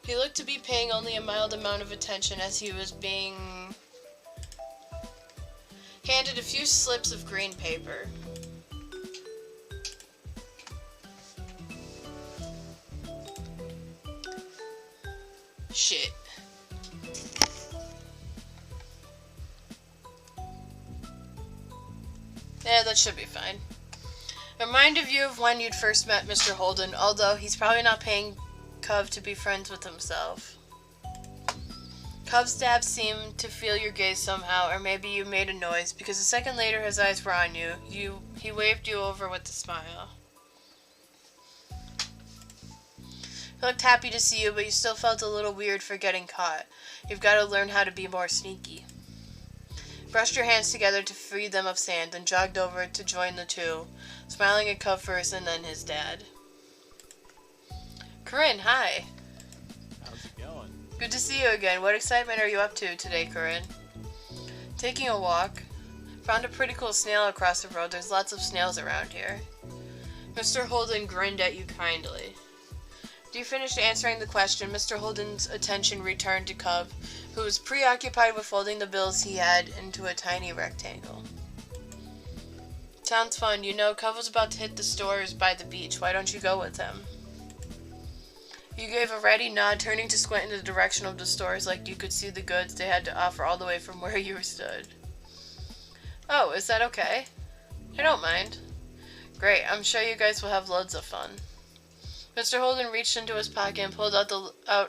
He looked to be paying only a mild amount of attention as he was being handed a few slips of green paper. Shit. Yeah, that should be fine. Reminded you of when you'd first met Mr. Holden, although he's probably not paying Cov to be friends with himself. Cov's dad seemed to feel your gaze somehow, or maybe you made a noise, because a second later his eyes were on you. He waved you over with a smile. He looked happy to see you, but you still felt a little weird for getting caught. You've got to learn how to be more sneaky. Brushed your hands together to free them of sand, then jogged over to join the two, smiling at Cov first and then his dad. Corinne, hi. How's it going? Good to see you again. What excitement are you up to today, Corinne? Taking a walk. Found a pretty cool snail across the road. There's lots of snails around here. Mr. Holden grinned at you kindly. After you finished answering the question, Mr. Holden's attention returned to Cub, who was preoccupied with folding the bills he had into a tiny rectangle. Sounds fun. You know, Cub was about to hit the stores by the beach. Why don't you go with him? You gave a ready nod, turning to squint in the direction of the stores like you could see the goods they had to offer all the way from where you stood. Oh, is that okay? I don't mind. Great, I'm sure you guys will have loads of fun. Mr. Holden reached into his pocket and pulled out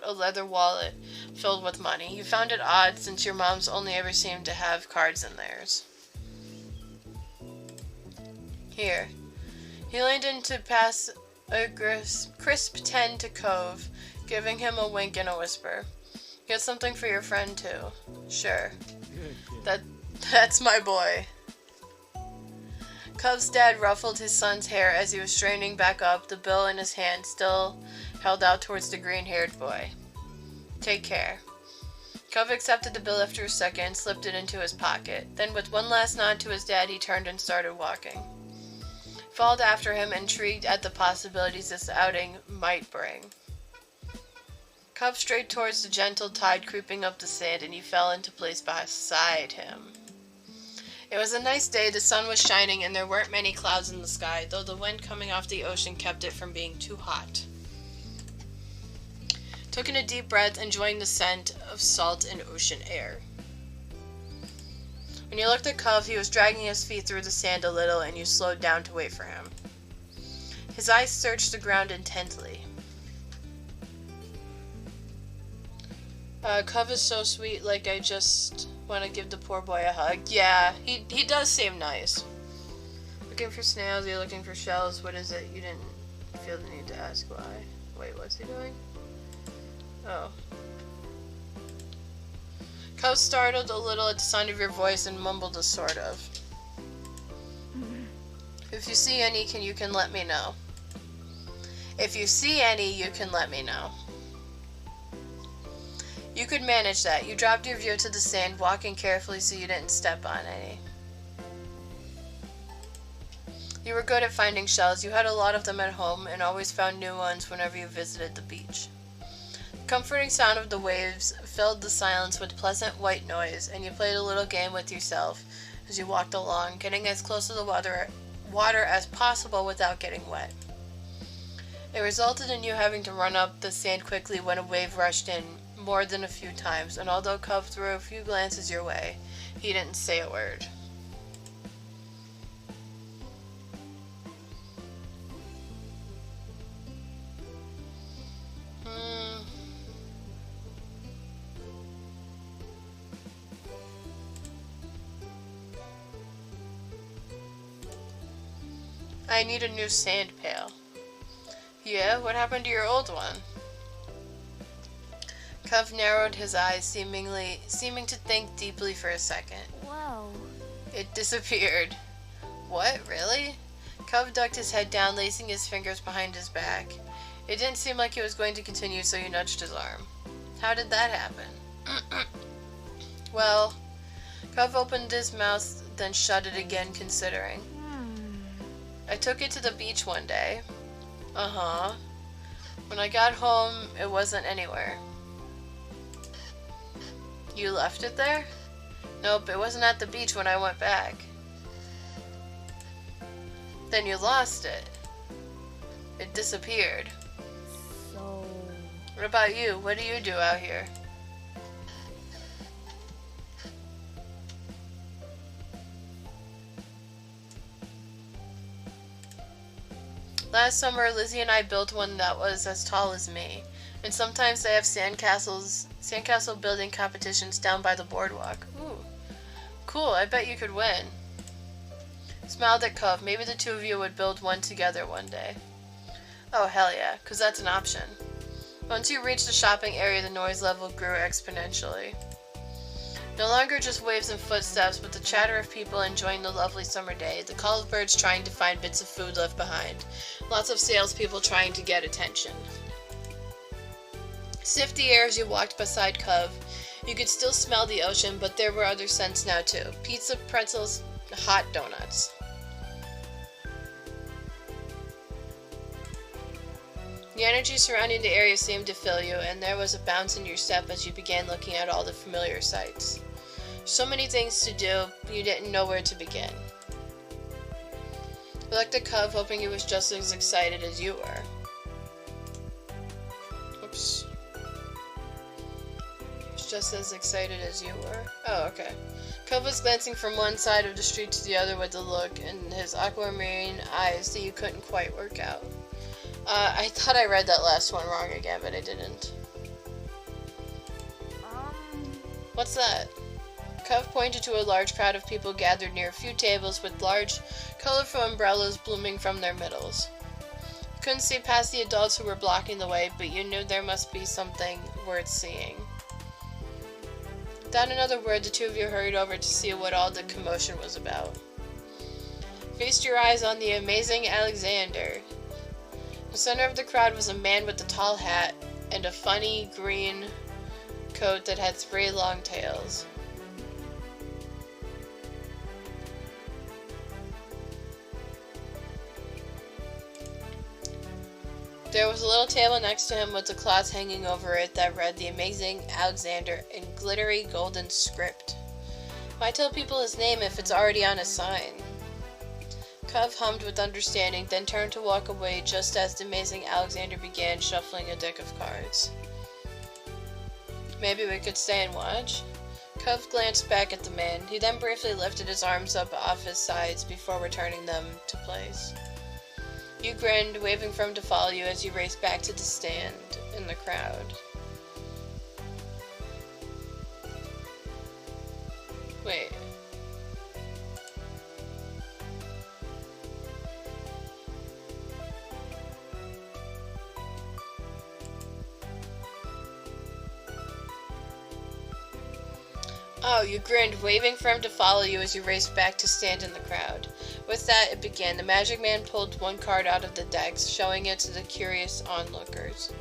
a leather wallet filled with money. You found it odd since your moms only ever seemed to have cards in theirs. Here. He leaned in to pass a crisp 10 to Cove, giving him a wink and a whisper. Get something for your friend too. Sure. Good. That's my boy. Cove's dad ruffled his son's hair as he was straightening back up, the bill in his hand still held out towards the green-haired boy. Take care. Cove accepted the bill after a second and slipped it into his pocket. Then with one last nod to his dad, he turned and started walking. Followed after him, intrigued at the possibilities this outing might bring. Cove strayed towards the gentle tide creeping up the sand, and he fell into place beside him. It was a nice day, the sun was shining, and there weren't many clouds in the sky, though the wind coming off the ocean kept it from being too hot. Took in a deep breath, enjoying the scent of salt and ocean air. When you looked at Cove, he was dragging his feet through the sand a little, and you slowed down to wait for him. His eyes searched the ground intently. Cove is so sweet, like I just want to give the poor boy a hug. Yeah, he does seem nice. Looking for snails, you're looking for shells. What is it? You didn't feel the need to ask why. Wait, what's he doing? Oh. Cove startled a little at the sound of your voice and mumbled a sort of. If you see any, you can let me know. If you see any, you can let me know. You could manage that. You dropped your view to the sand, walking carefully so you didn't step on any. You were good at finding shells. You had a lot of them at home and always found new ones whenever you visited the beach. The comforting sound of the waves filled the silence with pleasant white noise, and you played a little game with yourself as you walked along, getting as close to the water as possible without getting wet. It resulted in you having to run up the sand quickly when a wave rushed in more than a few times, and although Cove threw a few glances your way, he didn't say a word. I need a new sand pail. Yeah, what happened to your old one? Cove narrowed his eyes, seeming to think deeply for a second. Whoa. It disappeared. What, really? Cove ducked his head down, lacing his fingers behind his back. It didn't seem like he was going to continue, so you nudged his arm. How did that happen? Well, Cove opened his mouth, then shut it again, considering. I took it to the beach one day. Uh-huh. When I got home, it wasn't anywhere. You left it there? Nope, it wasn't at the beach when I went back. Then you lost it. It disappeared. So... What about you? What do you do out here? Last summer, Lizzie and I built one that was as tall as me. And sometimes they have sandcastle building competitions down by the boardwalk. Ooh. Cool, I bet you could win. Smiled at Cove. Maybe the two of you would build one together one day. Oh, hell yeah, because that's an option. Once you reached the shopping area, the noise level grew exponentially. No longer just waves and footsteps, but the chatter of people enjoying the lovely summer day, the call of birds trying to find bits of food left behind, lots of salespeople trying to get attention. Sniffed the air as you walked beside Cove. You could still smell the ocean, but there were other scents now too. Pizza, pretzels, hot donuts. The energy surrounding the area seemed to fill you, and there was a bounce in your step as you began looking at all the familiar sights. So many things to do, you didn't know where to begin. You looked at Cove, hoping he was just as excited as you were. Oops. He was just as excited as you were. Oh, okay. Cove was glancing from one side of the street to the other with a look in his aquamarine eyes that you couldn't quite work out. I thought I read that last one wrong again, but I didn't. What's that? Cove pointed to a large crowd of people gathered near a few tables with large, colorful umbrellas blooming from their middles. You couldn't see past the adults who were blocking the way, but you knew there must be something worth seeing. Without another word, the two of you hurried over to see what all the commotion was about. Feast your eyes on the amazing Alexander. In the center of the crowd was a man with a tall hat and a funny green coat that had 3 long tails. There was a little table next to him with a cloth hanging over it that read "The Amazing Alexander" in glittery golden script. Why tell people his name if it's already on a sign? Cove hummed with understanding, then turned to walk away just as the amazing Alexander began shuffling a deck of cards. Maybe we could stay and watch? Cove glanced back at the man. He then briefly lifted his arms up off his sides before returning them to place. You grinned, waving for him to follow you as you raced back to the stand in the crowd. Wait. Oh, you grinned, waving for him to follow you as you raced back to stand in the crowd. With that, it began. The magic man pulled one card out of the decks, showing it to the curious onlookers.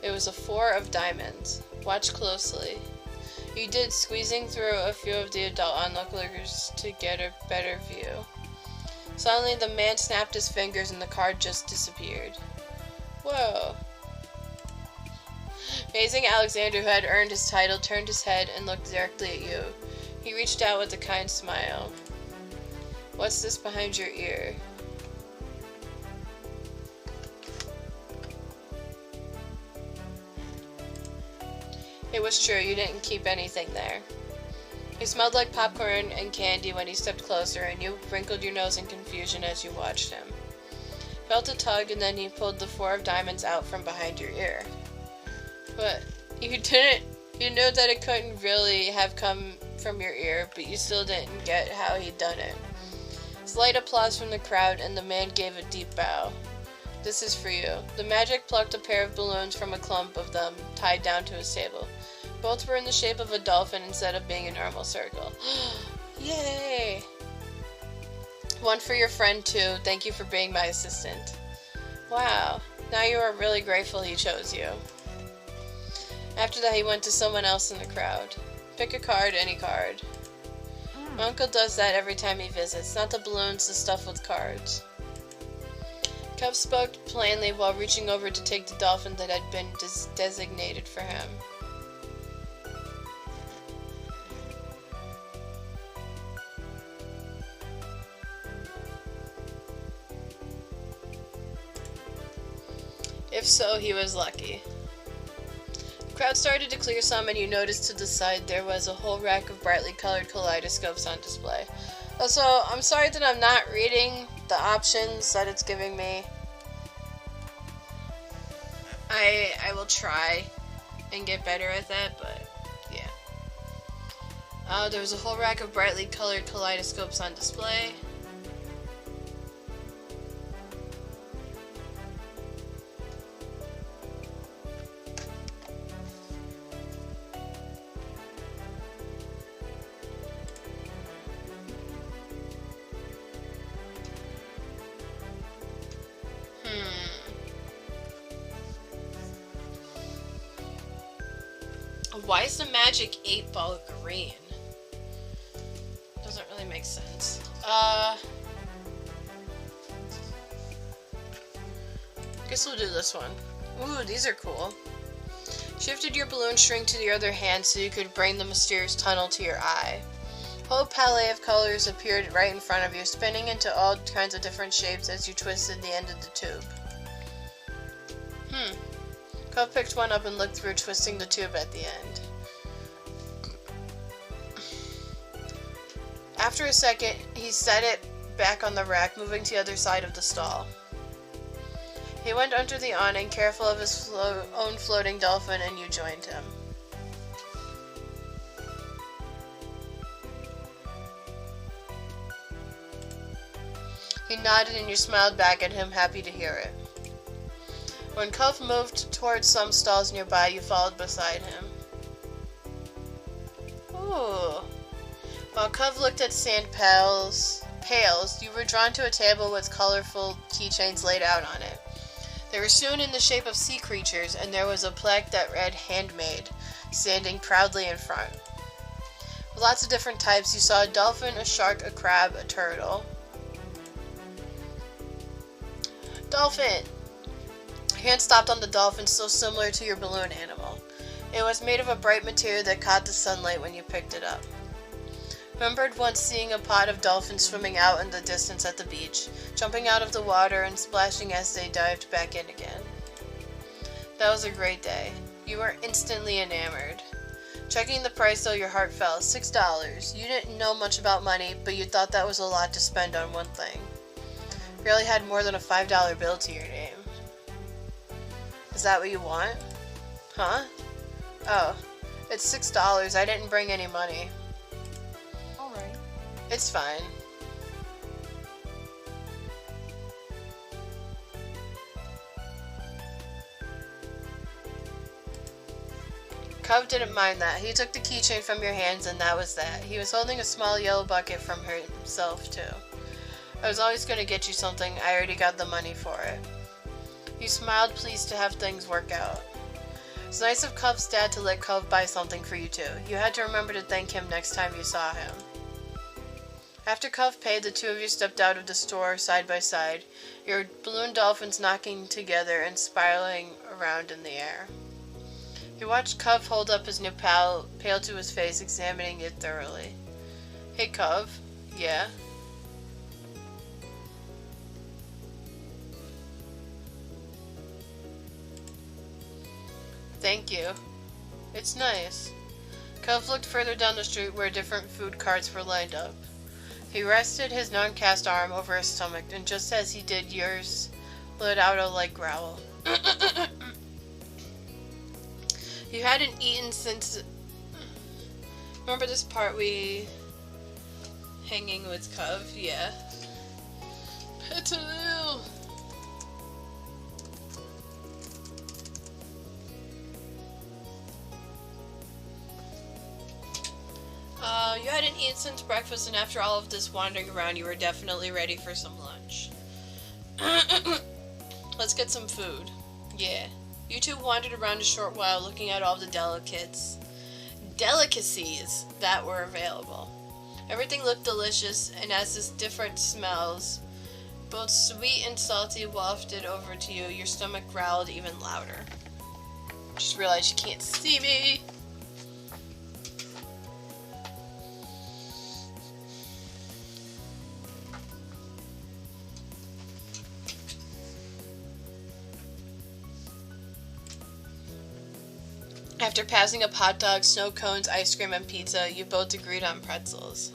It was a 4 of diamonds. Watch closely. You did, squeezing through a few of the adult onlookers to get a better view. Suddenly, the man snapped his fingers and the card just disappeared. Whoa. Amazing Alexander, who had earned his title, turned his head and looked directly at you. He reached out with a kind smile. What's this behind your ear? It was true, you didn't keep anything there. He smelled like popcorn and candy when he stepped closer, and you wrinkled your nose in confusion as you watched him. Felt a tug, and then he pulled the 4 of diamonds out from behind your ear. But you knew that it couldn't really have come from your ear, but you still didn't get how he'd done it. Slight applause from the crowd, and the man gave a deep bow. This is for you. The magic plucked a pair of balloons from a clump of them tied down to his table. Both were in the shape of a dolphin instead of being a normal circle. Yay! One for your friend, too. Thank you for being my assistant. Wow. Now you are really grateful he chose you. After that, he went to someone else in the crowd. Pick a card, any card. My uncle does that every time he visits. Not the balloons, the stuff with cards. Cub spoke plainly while reaching over to take the dolphin that had been designated for him. If so, he was lucky. The crowd started to clear some, and you noticed to the side there was a whole rack of brightly colored kaleidoscopes on display. Also, I'm sorry that I'm not reading the options that it's giving me. I will try and get better at that, but yeah. There was a whole rack of brightly colored kaleidoscopes on display. Why is the magic 8-ball green? Doesn't really make sense. Guess we'll do this one. Ooh, these are cool. Shifted your balloon string to the other hand so you could bring the mysterious tunnel to your eye. A whole palette of colors appeared right in front of you, spinning into all kinds of different shapes as you twisted the end of the tube. Cub picked one up and looked through, twisting the tube at the end. After a second, he set it back on the rack, moving to the other side of the stall. He went under the awning, careful of his own floating dolphin, and you joined him. He nodded and you smiled back at him, happy to hear it. When Cuff moved towards some stalls nearby, you followed beside him. Ooh. While Cuff looked at sand pails, you were drawn to a table with colorful keychains laid out on it. They were soon in the shape of sea creatures, and there was a plaque that read "Handmade," standing proudly in front. With lots of different types, you saw a dolphin, a shark, a crab, a turtle. Dolphin! Your hand stopped on the dolphin, so similar to your balloon animal. It was made of a bright material that caught the sunlight when you picked it up. Remembered once seeing a pod of dolphins swimming out in the distance at the beach, jumping out of the water and splashing as they dived back in again. That was a great day. You were instantly enamored. Checking the price though, your heart fell. $6. You didn't know much about money, but you thought that was a lot to spend on one thing. You barely had more than a $5 bill to your name. Is that what you want? Huh? Oh, it's $6. I didn't bring any money. Alright. It's fine. Cub didn't mind that. He took the keychain from your hands and that was that. He was holding a small yellow bucket from himself too. I was always going to get you something. I already got the money for it. You smiled, pleased to have things work out. It's nice of Cub's dad to let Cub buy something for you too. You had to remember to thank him next time you saw him. After Cub paid, the two of you stepped out of the store side by side, your balloon dolphins knocking together and spiraling around in the air. You watched Cub hold up his new pail to his face, examining it thoroughly. Hey Cub. Yeah? Thank you. It's nice. Cub looked further down the street where different food carts were lined up. He rested his non-cast arm over his stomach, and just as he did, yours let out a light growl. You hadn't eaten since... Remember this part we... Hanging with Cub? Yeah. Petaloo! You hadn't eaten since breakfast, and after all of this wandering around, you were definitely ready for some lunch. Let's get some food. Yeah. You two wandered around a short while looking at all the delicacies that were available. Everything looked delicious and has this different smells, both sweet and salty, wafted over to you. Your stomach growled even louder. Just realized you can't see me. After passing up hot dogs, snow cones, ice cream, and pizza, you both agreed on pretzels.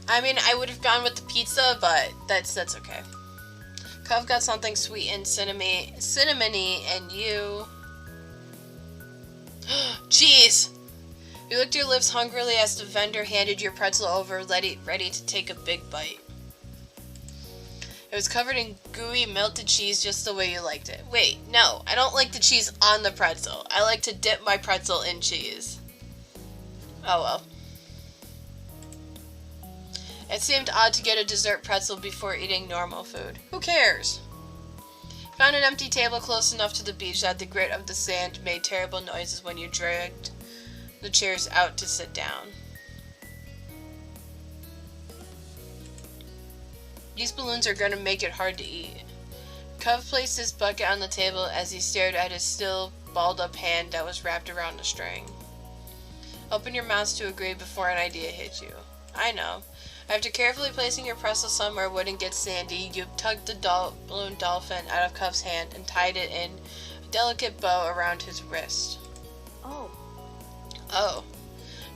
I mean, I would have gone with the pizza, but that's okay. Cove got something sweet and cinnamony, and you... Cheese! You licked your lips hungrily as the vendor handed your pretzel over, ready to take a big bite. It was covered in gooey, melted cheese just the way you liked it. Wait, no, I don't like the cheese on the pretzel. I like to dip my pretzel in cheese. Oh well. It seemed odd to get a dessert pretzel before eating normal food. Who cares? Found an empty table close enough to the beach that the grit of the sand made terrible noises when you dragged the chairs out to sit down. These balloons are going to make it hard to eat. Cove placed his bucket on the table as he stared at his still balled-up hand that was wrapped around a string. Open your mouth to agree before an idea hit you. I know. After carefully placing your pretzel somewhere it wouldn't get sandy, you tugged the balloon dolphin out of Cove's hand and tied it in a delicate bow around his wrist. Oh. Oh.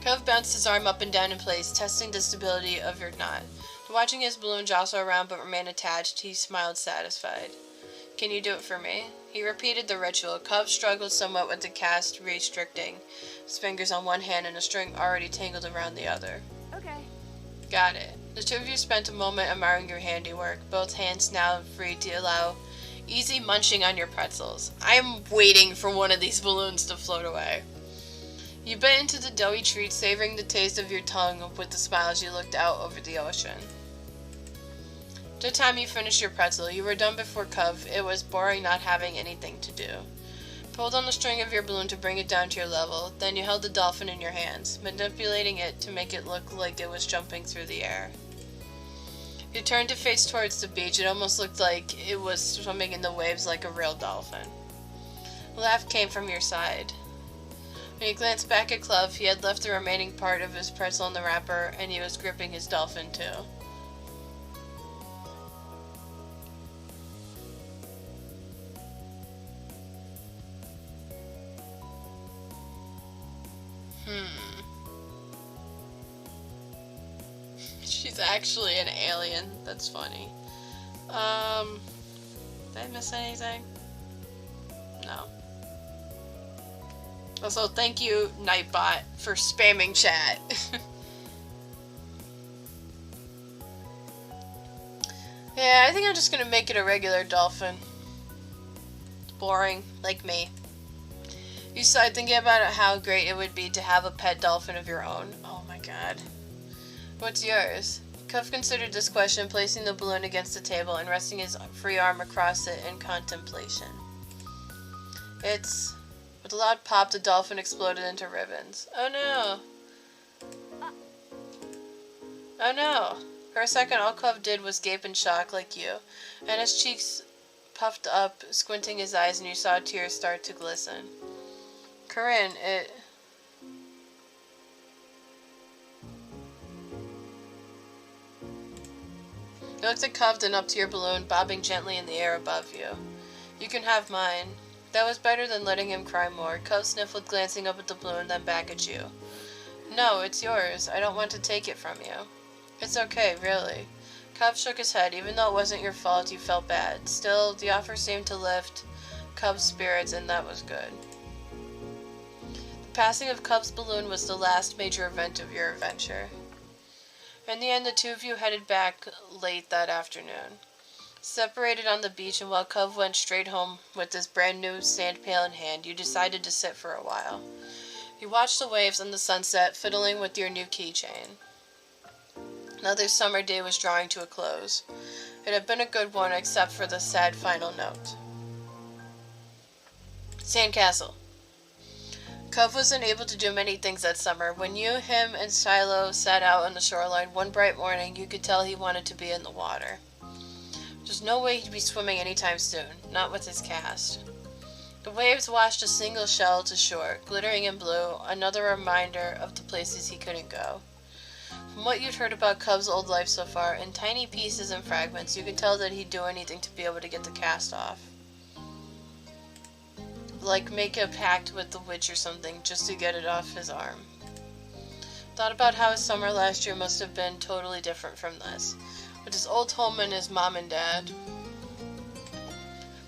Cove bounced his arm up and down in place, testing the stability of your knot. Watching his balloon jostle around but remain attached, he smiled satisfied. Can you do it for me? He repeated the ritual. Cove struggled somewhat with the cast, restricting his fingers on one hand and a string already tangled around the other. Okay. Got it. The two of you spent a moment admiring your handiwork, both hands now free to allow easy munching on your pretzels. I am waiting for one of these balloons to float away. You bit into the doughy treat, savoring the taste of your tongue with a smile as you looked out over the ocean. The time you finished your pretzel, you were done before Cove. It was boring not having anything to do. Pulled on the string of your balloon to bring it down to your level, then you held the dolphin in your hands, manipulating it to make it look like it was jumping through the air. You turned to face towards the beach. It almost looked like it was swimming in the waves like a real dolphin. A laugh came from your side. When you glanced back at Cove, he had left the remaining part of his pretzel in the wrapper, and he was gripping his dolphin too. She's actually an alien. That's funny. Did I miss anything? No. Also, thank you, Nightbot, for spamming chat. Yeah, I think I'm just gonna make it a regular dolphin. Boring, like me. You started thinking about how great it would be to have a pet dolphin of your own. Oh my god. What's yours? Cove considered this question, placing the balloon against the table and resting his free arm across it in contemplation. It's... With a loud pop, the dolphin exploded into ribbons. Oh no! Oh no! For a second, all Cove did was gape in shock like you, and his cheeks puffed up, squinting his eyes, and you saw tears start to glisten. Corinne, it... You looked at Cove, then up to your balloon, bobbing gently in the air above you. You can have mine. That was better than letting him cry more. Cove sniffled, glancing up at the balloon, then back at you. No, it's yours. I don't want to take it from you. It's okay, really. Cove shook his head. Even though it wasn't your fault, you felt bad. Still, the offer seemed to lift Cove's spirits, and that was good. The passing of Cove's balloon was the last major event of your adventure. In the end, the two of you headed back late that afternoon. Separated on the beach, and while Cove went straight home with his brand new sand pail in hand, you decided to sit for a while. You watched the waves and the sunset, fiddling with your new keychain. Another summer day was drawing to a close. It had been a good one except for the sad final note. Sandcastle. Cub wasn't able to do many things that summer. When you, him, and Shiloh sat out on the shoreline one bright morning, you could tell he wanted to be in the water. There's no way he'd be swimming anytime soon, not with his cast. The waves washed a single shell to shore, glittering in blue, another reminder of the places he couldn't go. From what you'd heard about Cub's old life so far, in tiny pieces and fragments, you could tell that he'd do anything to be able to get the cast off. Like make a pact with the witch or something, just to get it off his arm. Thought about how his summer last year must have been totally different from this, with his old home and his mom and dad.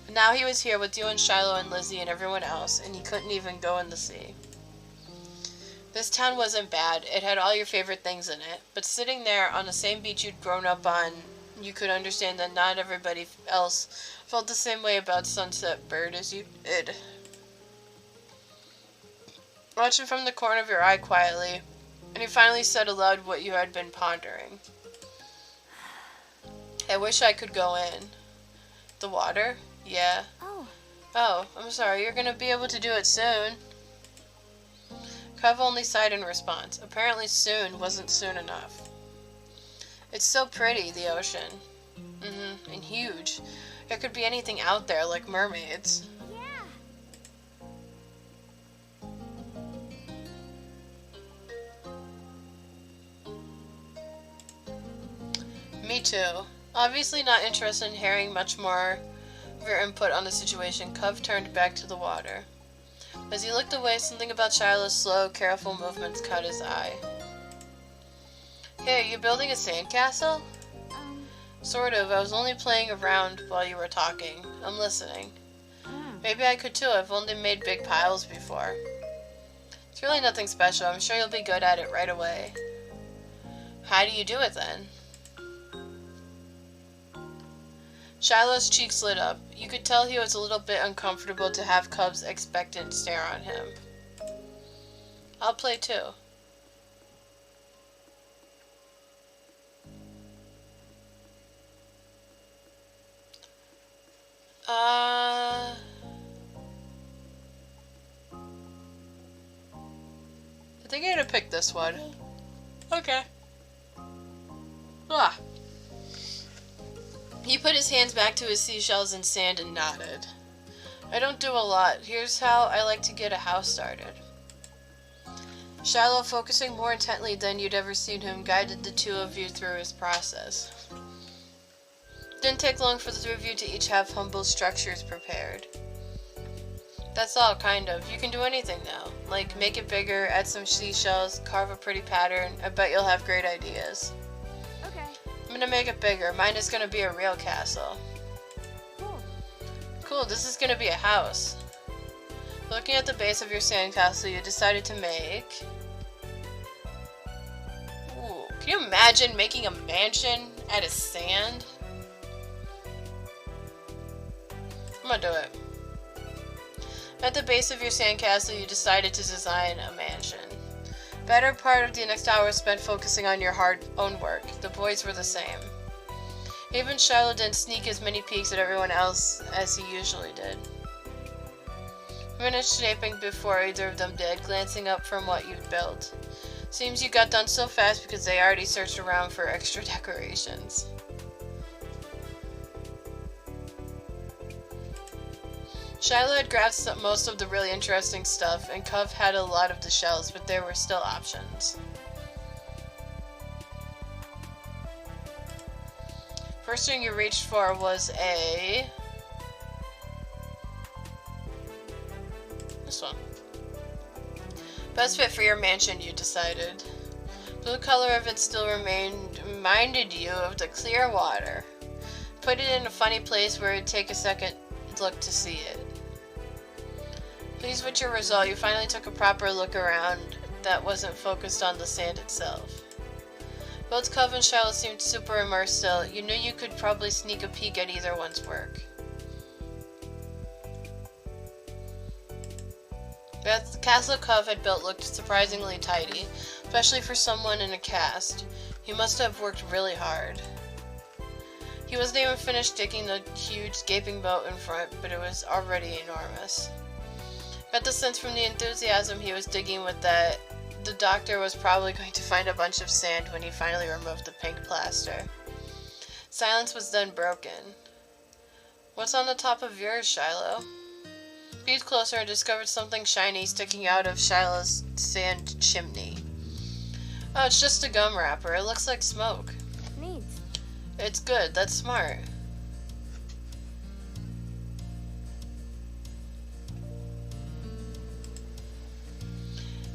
But now he was here with you and Shiloh and Lizzie and everyone else, and he couldn't even go in the sea. This town wasn't bad, it had all your favorite things in it, but sitting there on the same beach you'd grown up on, you could understand that not everybody else felt the same way about Sunset Bird as you did. Watching from the corner of your eye quietly, and he finally said aloud what you had been pondering. I wish I could go in. The water? Yeah. Oh, I'm sorry, you're gonna be able to do it soon. Cub only sighed in response. Apparently soon wasn't soon enough. It's so pretty, the ocean. And huge. There could be anything out there, like mermaids. Me too. Obviously not interested in hearing much more of your input on the situation, Cub turned back to the water. As he looked away, something about Shiloh's slow, careful movements caught his eye. Hey, are you building a sandcastle? Sort of. I was only playing around while you were talking. I'm listening. Maybe I could too. I've only made big piles before. It's really nothing special. I'm sure you'll be good at it right away. How do you do it then? Shiloh's cheeks lit up. You could tell he was a little bit uncomfortable to have Cub's expectant stare on him. I'll play too. I think I'm gonna pick this one. Okay. Ah. He put his hands back to his seashells and sand and nodded. I don't do a lot. Here's how I like to get a house started. Shiloh, focusing more intently than you'd ever seen him, guided the two of you through his process. Didn't take long for the three of you to each have humble structures prepared. That's all, kind of. You can do anything now. Like, make it bigger, add some seashells, carve a pretty pattern. I bet you'll have great ideas. I'm gonna make it bigger. Mine is gonna be a real castle. Cool, this is gonna be a house. Looking at the base of your sandcastle, you decided to make... Ooh, can you imagine making a mansion out of sand? I'm gonna do it. At the base of your sandcastle, you decided to design a mansion. Better part of the next hour spent focusing on your own work. The boys were the same. Even Shiloh didn't sneak as many peeks at everyone else as he usually did. Finished shaping before either of them did, glancing up from what you'd built. Seems you got done so fast because they already searched around for extra decorations. Shiloh had grabbed most of the really interesting stuff, and Cub had a lot of the shells, but there were still options. First thing you reached for was this one. Best fit for your mansion, you decided. Blue color of it still reminded you of the clear water. Put it in a funny place where it'd take a second look to see it. Pleased with your result, you finally took a proper look around that wasn't focused on the sand itself. Both Cub and Shiloh seemed super immersed still. You knew you could probably sneak a peek at either one's work. The castle Cub had built looked surprisingly tidy, especially for someone in a cast. He must have worked really hard. He wasn't even finished digging the huge gaping moat in front, but it was already enormous. Got the sense from the enthusiasm he was digging with that the doctor was probably going to find a bunch of sand when he finally removed the pink plaster. Silence was then broken. What's on the top of yours, Shiloh? Peeked closer and discovered something shiny sticking out of Shiloh's sand chimney. Oh, it's just a gum wrapper. It looks like smoke. Neat. It's good. That's smart.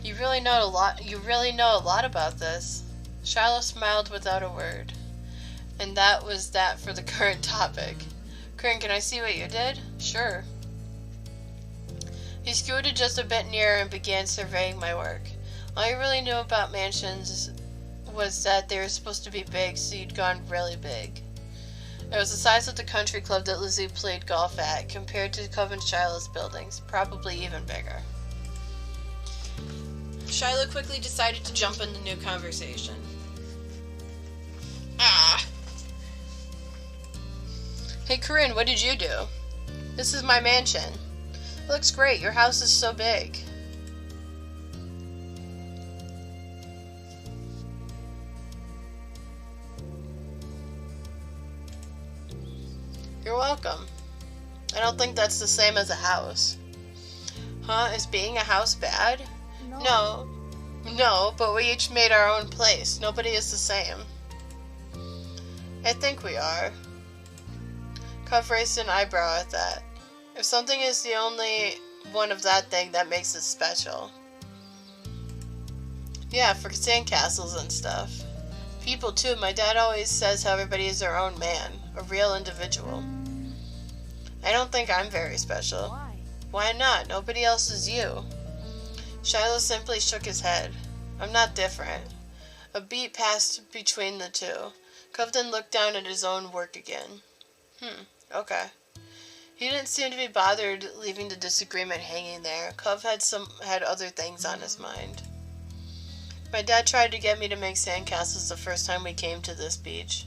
You really know a lot about this. Shiloh smiled without a word. And that was that for the current topic. Corinne, can I see what you did? Sure. He scooted just a bit nearer and began surveying my work. All I really knew about mansions was that they were supposed to be big, so you'd gone really big. It was the size of the country club that Lizzie played golf at, compared to Cove and Shiloh's buildings, probably even bigger. Shiloh quickly decided to jump in the new conversation. Ah! Hey Corinne, what did you do? This is my mansion. It looks great, your house is so big. You're welcome. I don't think that's the same as a house. Huh? Is being a house bad? No. No, but we each made our own place. Nobody is the same. I think we are. Cove raised an eyebrow at that. If something is the only one of that thing, that makes it special. Yeah, for sandcastles and stuff. People too. My dad always says how everybody is their own man. A real individual. I don't think I'm very special. Why? Why not? Nobody else is you. Shiloh simply shook his head. I'm not different. A beat passed between the two. Cove then looked down at his own work again. Okay. He didn't seem to be bothered leaving the disagreement hanging there. Cove had other things on his mind. My dad tried to get me to make sandcastles the first time we came to this beach.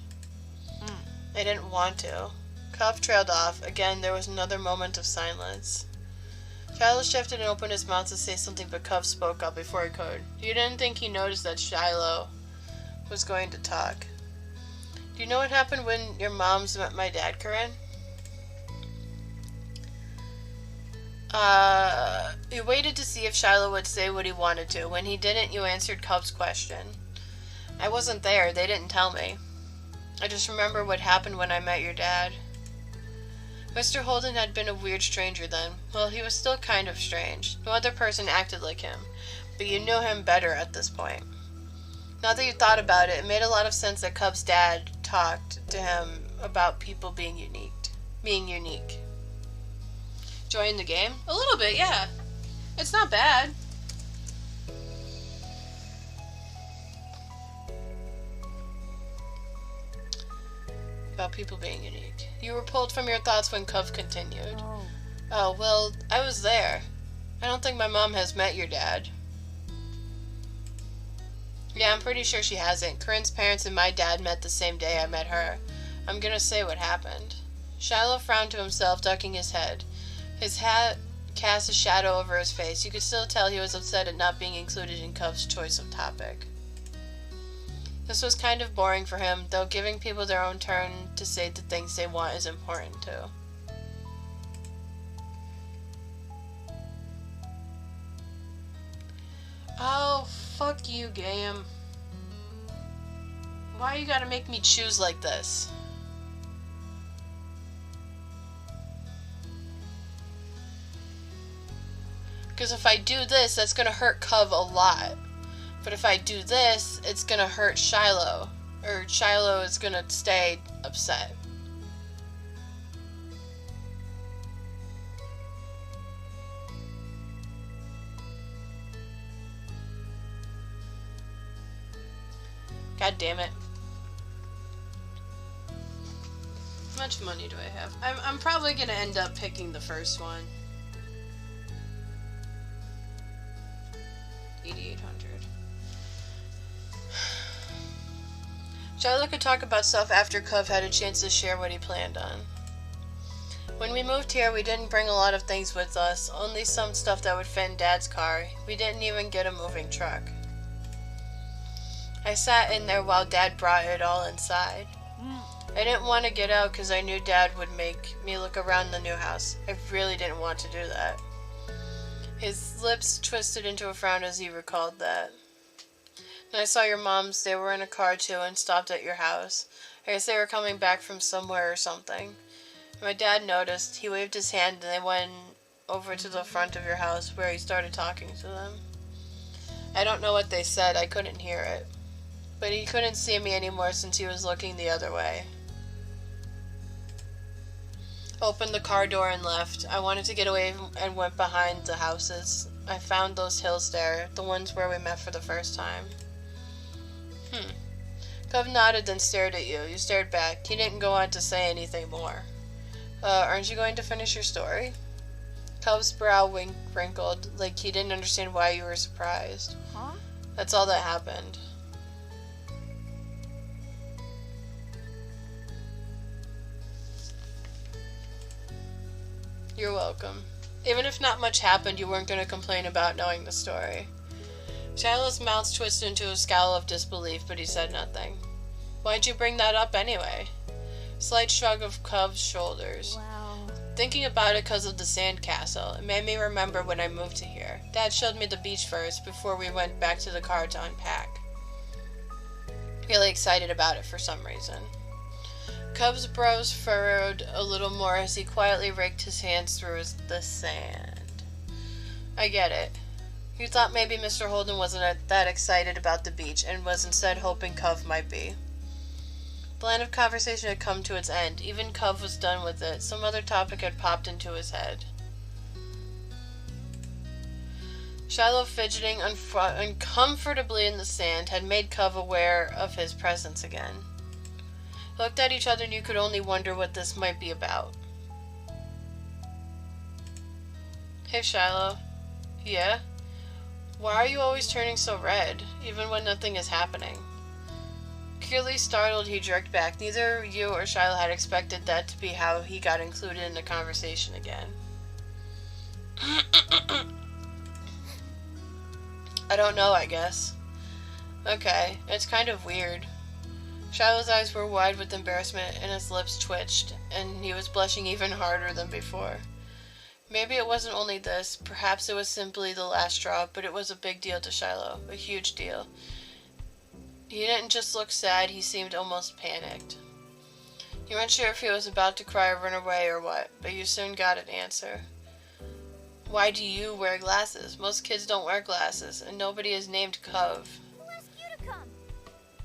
I didn't want to. Cove trailed off. Again, there was another moment of silence. Shiloh shifted and opened his mouth to say something, but Cove spoke up before he could. You didn't think he noticed that Shiloh was going to talk. Do you know what happened when your moms met my dad, Corinne? You waited to see if Shiloh would say what he wanted to. When he didn't, you answered Cove's question. I wasn't there. They didn't tell me. I just remember what happened when I met your dad. Mr. Holden had been a weird stranger then. Well, he was still kind of strange. No other person acted like him, but you knew him better at this point. Now that you thought about it, it made a lot of sense that Cub's dad talked to him about people being unique. Enjoying the game? A little bit, yeah. It's not bad. About people being unique. You were pulled from your thoughts when Cove continued. Oh, well, I was there. I don't think my mom has met your dad. Yeah, I'm pretty sure she hasn't. Corinne's parents and my dad met the same day I met her. I'm gonna say what happened. Shiloh frowned to himself, ducking his head. His hat cast a shadow over his face. You could still tell he was upset at not being included in Cove's choice of topic. This was kind of boring for him, though giving people their own turn to say the things they want is important too. Oh, fuck you, game. Why you gotta make me choose like this? Because if I do this, that's gonna hurt Cove a lot. But if I do this, it's gonna hurt Shiloh. Or Shiloh is gonna stay upset. God damn it. How much money do I have? I'm probably gonna end up picking the first one. 8,800. Shiloh could talk about stuff after Cove had a chance to share what he planned on. When we moved here, we didn't bring a lot of things with us, only some stuff that would fit in Dad's car. We didn't even get a moving truck. I sat in there while Dad brought it all inside. I didn't want to get out because I knew Dad would make me look around the new house. I really didn't want to do that. His lips twisted into a frown as he recalled that. And I saw your moms, they were in a car too and stopped at your house. I guess they were coming back from somewhere or something. My dad noticed. He waved his hand and they went over to the front of your house where he started talking to them. I don't know what they said. I couldn't hear it. But he couldn't see me anymore since he was looking the other way. Opened the car door and left. I wanted to get away and went behind the houses. I found those hills there, the ones where we met for the first time. Cove nodded then stared at you. You stared back. He didn't go on to say anything more. Aren't you going to finish your story? Cove's brow wrinkled, like he didn't understand why you were surprised. Huh? That's all that happened. You're welcome. Even if not much happened, you weren't going to complain about knowing the story. Shiloh's mouth twisted into a scowl of disbelief, but he said nothing. Why'd you bring that up anyway? Slight shrug of Cove's shoulders. Wow. Thinking about it because of the sand castle, it made me remember when I moved to here. Dad showed me the beach first, before we went back to the car to unpack. Really excited about it for some reason. Cove's brows furrowed a little more as he quietly raked his hands through the sand. I get it. You thought maybe Mr. Holden wasn't that excited about the beach and was instead hoping Cove might be. The line of conversation had come to its end. Even Cove was done with it. Some other topic had popped into his head. Shiloh fidgeting uncomfortably in the sand had made Cove aware of his presence again. Looked at each other and you could only wonder what this might be about. Hey Shiloh. Yeah? Why are you always turning so red, even when nothing is happening? Clearly startled, he jerked back. Neither you or Shiloh had expected that to be how he got included in the conversation again. I don't know, I guess. Okay, it's kind of weird. Shiloh's eyes were wide with embarrassment and his lips twitched, and he was blushing even harder than before. Maybe it wasn't only this, perhaps it was simply the last straw, but it was a big deal to Shiloh, a huge deal. He didn't just look sad, he seemed almost panicked. You weren't sure if he was about to cry or run away or what, but you soon got an answer. Why do you wear glasses? Most kids don't wear glasses, and nobody is named Cove. Who asked you to come?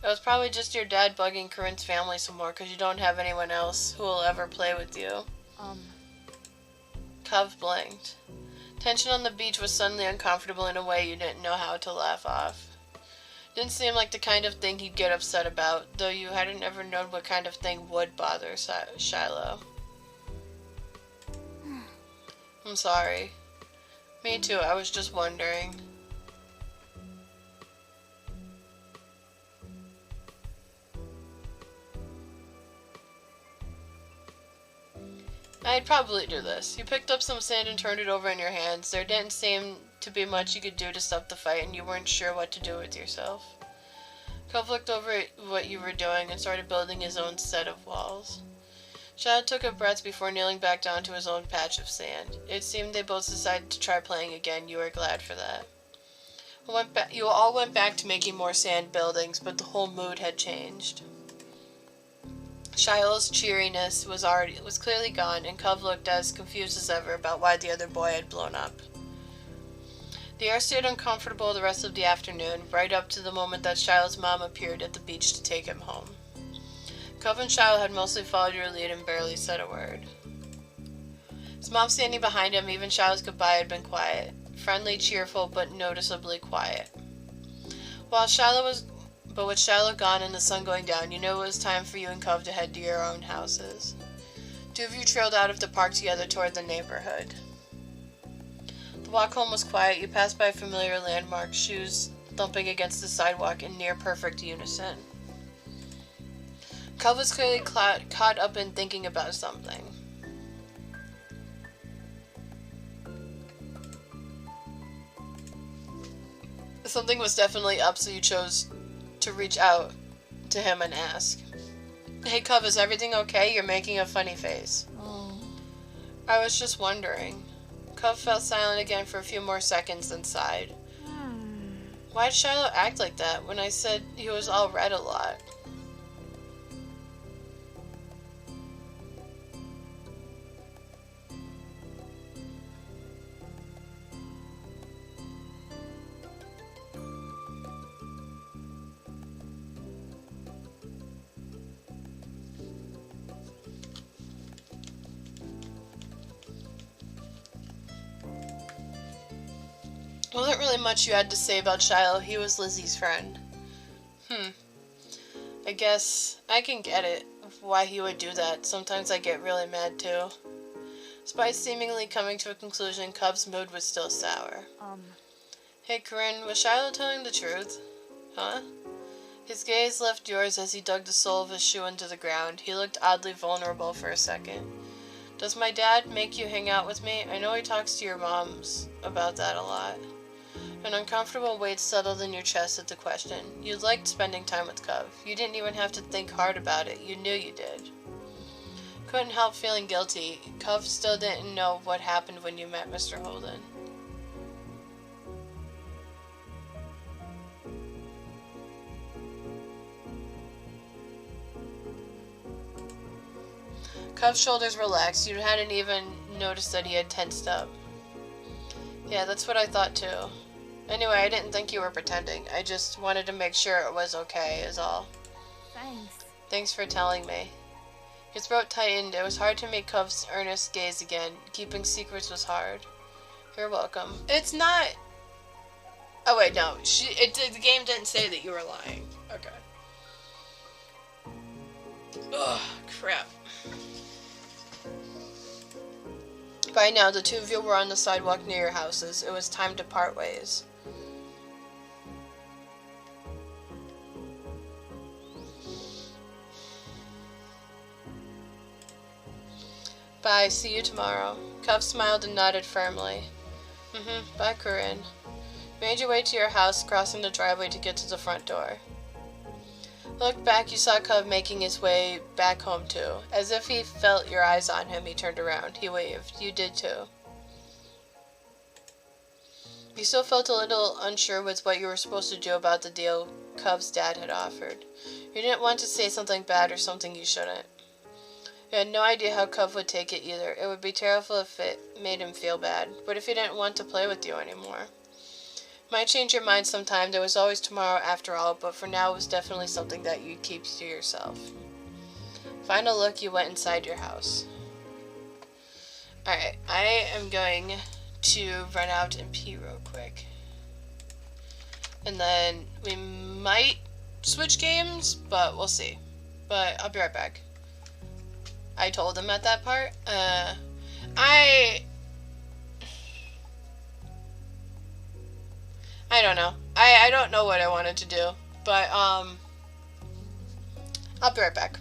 It was probably just your dad bugging Corinne's family some more because you don't have anyone else who will ever play with you. Cove blinked. Tension on the beach was suddenly uncomfortable in a way you didn't know how to laugh off. Didn't seem like the kind of thing he'd get upset about, though you hadn't ever known what kind of thing would bother Shiloh. I'm sorry. Me too, I was just wondering. I'd probably do this. You picked up some sand and turned it over in your hands. There didn't seem to be much you could do to stop the fight, and you weren't sure what to do with yourself. Cove looked over at what you were doing and started building his own set of walls. Shiloh took a breath before kneeling back down to his own patch of sand. It seemed they both decided to try playing again. You were glad for that. You all went back to making more sand buildings, but the whole mood had changed. Shiloh's cheeriness was clearly gone, and Cove looked as confused as ever about why the other boy had blown up. The air stayed uncomfortable the rest of the afternoon, right up to the moment that Shiloh's mom appeared at the beach to take him home. Cove and Shiloh had mostly followed your lead and barely said a word. His mom standing behind him, even Shiloh's goodbye had been quiet. Friendly, cheerful, but noticeably quiet. But with Shiloh gone and the sun going down, you knew it was time for you and Cove to head to your own houses. Two of you trailed out of the park together toward the neighborhood. The walk home was quiet. You passed by familiar landmarks, shoes thumping against the sidewalk in near-perfect unison. Cub was clearly caught up in thinking about something. Something was definitely up, so you chose to reach out to him and ask. Hey Cub, is everything okay? You're making a funny face. Oh. I was just wondering. Cub fell silent again for a few more seconds, then sighed. Why'd Shiloh act like that when I said he was all red a lot? Wasn't really much you had to say about Shiloh. He was Lizzie's friend. I guess I can get it, why he would do that. Sometimes I get really mad too. Despite seemingly coming to a conclusion, Cub's mood was still sour. Hey Corinne, was Shiloh telling the truth? Huh? His gaze left yours as he dug the sole of his shoe into the ground. He looked oddly vulnerable for a second. Does my dad make you hang out with me? I know he talks to your moms about that a lot. An uncomfortable weight settled in your chest at the question. You liked spending time with Cub. You didn't even have to think hard about it. You knew you did. Couldn't help feeling guilty. Cub still didn't know what happened when you met Mr. Holden. Cub's shoulders relaxed. You hadn't even noticed that he had tensed up. Yeah, that's what I thought too. Anyway, I didn't think you were pretending. I just wanted to make sure it was okay, is all. Thanks. Thanks for telling me. His throat tightened. It was hard to meet Cub's earnest gaze again. Keeping secrets was hard. You're welcome. It's not... Oh wait, no. The game didn't say that you were lying. Okay. Ugh, crap. By now, the two of you were on the sidewalk near your houses. It was time to part ways. Bye, see you tomorrow. Cub smiled and nodded firmly. Bye, Corinne. You made your way to your house, crossing the driveway to get to the front door. Looked back, you saw Cub making his way back home too. As if he felt your eyes on him, he turned around. He waved. You did too. You still felt a little unsure with what you were supposed to do about the deal Cub's dad had offered. You didn't want to say something bad or something you shouldn't. You had no idea how Cub would take it either. It would be terrible if it made him feel bad. What if he didn't want to play with you anymore? Might change your mind sometime. There was always tomorrow after all, but for now it was definitely something that you'd keep to yourself. Final look, you went inside your house. Alright, I am going to run out and pee real quick. And then we might switch games, but we'll see. But I'll be right back. I told him at that part. I don't know. I don't know what I wanted to do, but I'll be right back.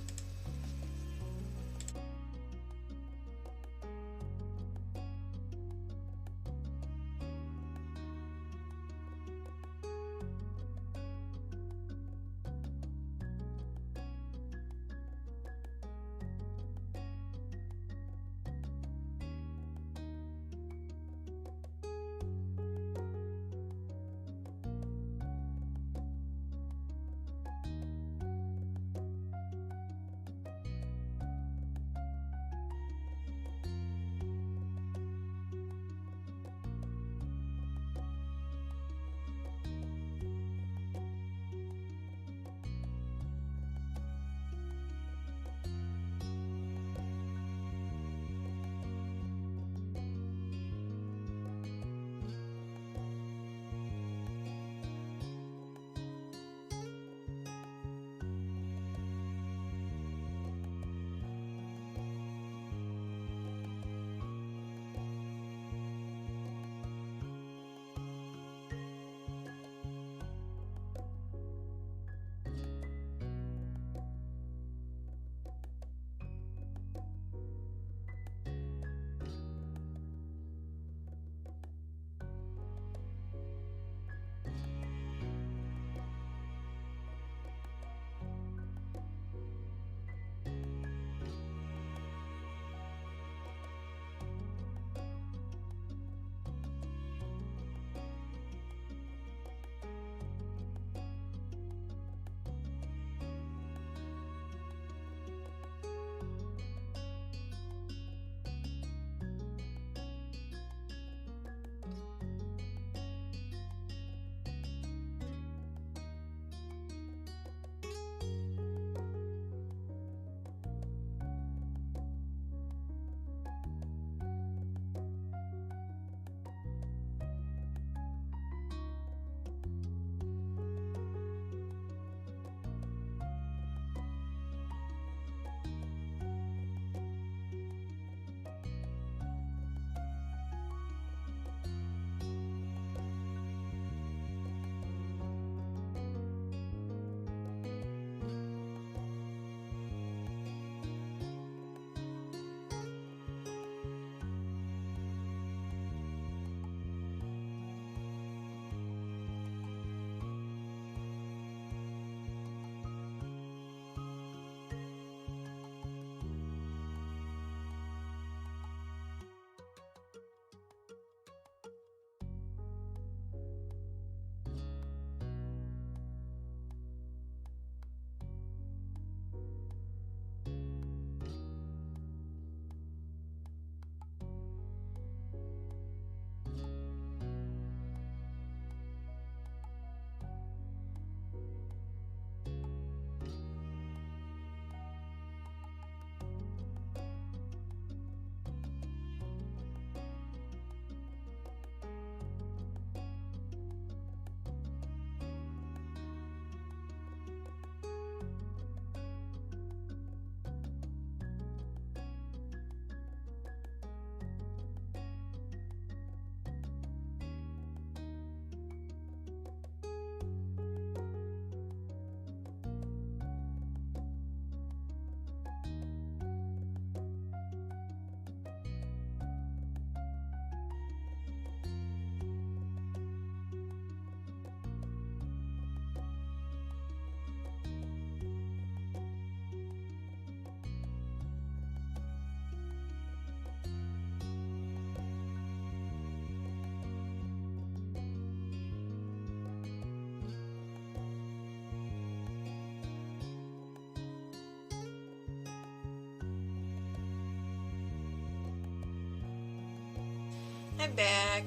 I'm back.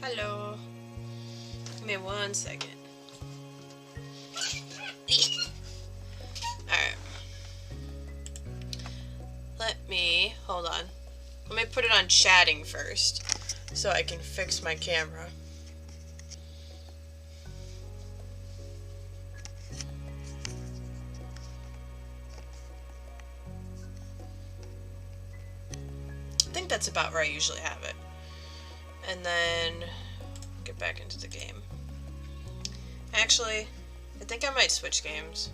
Hello. Give me 1 second. Alright. Hold on. Let me put it on chatting first, so I can fix my camera. I think that's about where I usually have it. And then get back into the game. Actually, I think I might switch games.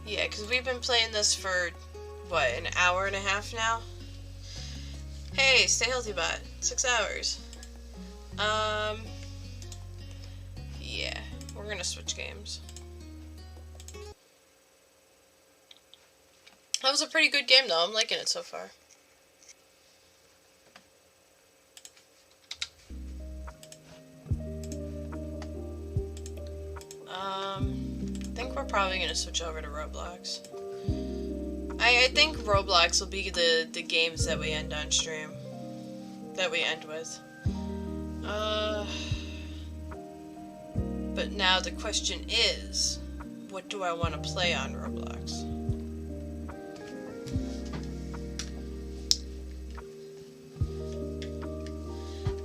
Yeah, because we've been playing this for, what, an hour and a half now? Hey, stay healthy, bot. 6 hours. Yeah, we're gonna switch games. That was a pretty good game, though. I'm liking it so far. I think we're probably gonna switch over to Roblox. I think Roblox will be the games that we end on stream. That we end with. But now the question is, what do I want to play on Roblox?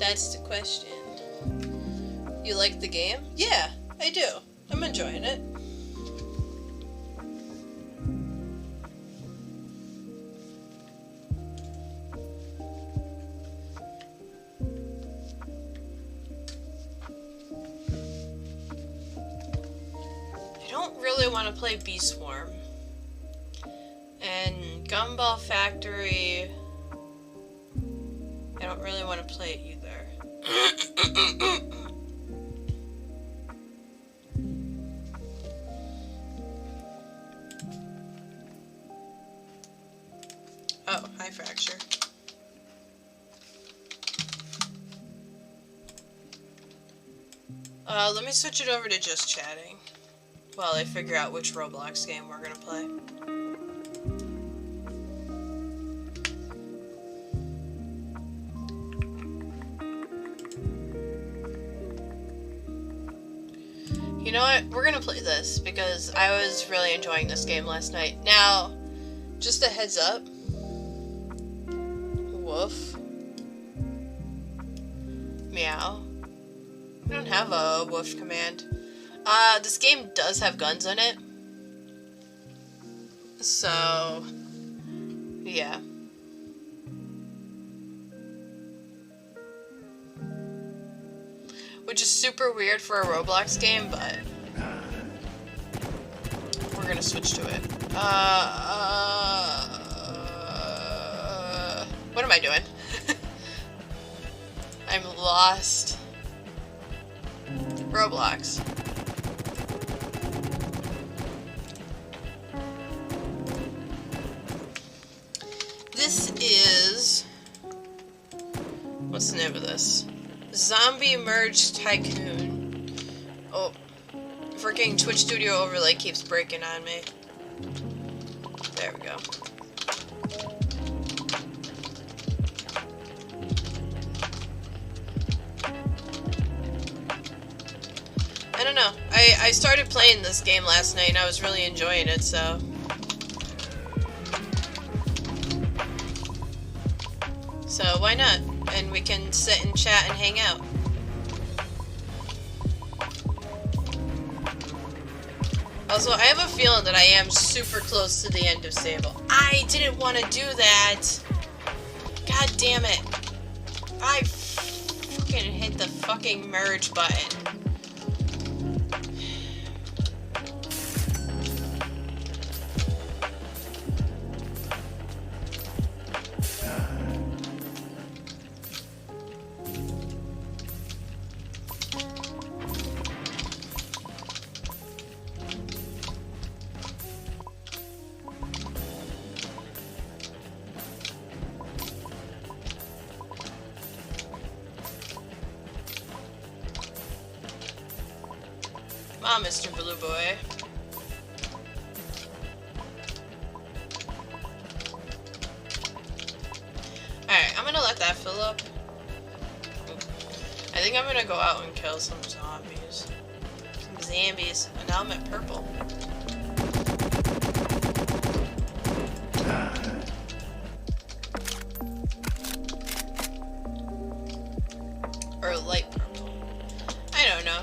That's the question. You like the game? Yeah, I do. I'm enjoying it. I don't really want to play Bee Swarm. And Gumball Factory, I don't really want to play it either. Oh, hi Fracture. Let me switch it over to just chatting while I figure out which Roblox game we're gonna play. You know what? We're gonna play this because I was really enjoying this game last night. Now, just a heads up. Woof. Meow. We don't have a woof command. This game does have guns in it. So, yeah. Which is super weird for a Roblox game, but we're gonna switch to it. What am I doing? I'm lost. Roblox. This is... what's the name of this? Zombie Merge Tycoon. Oh, freaking Twitch Studio overlay keeps breaking on me. There we go. I don't know. I started playing this game last night and I was really enjoying it, so... So why not? And we can sit and chat and hang out. Also, I have a feeling that I am super close to the end of Sable. I didn't want to do that! God damn it. I fucking hit the fucking merge button. Come on, Mr. Blue Boy. that fill up? I think I'm gonna go out and kill some zombies. Some zambies. And now I'm at purple. Or light purple. I don't know.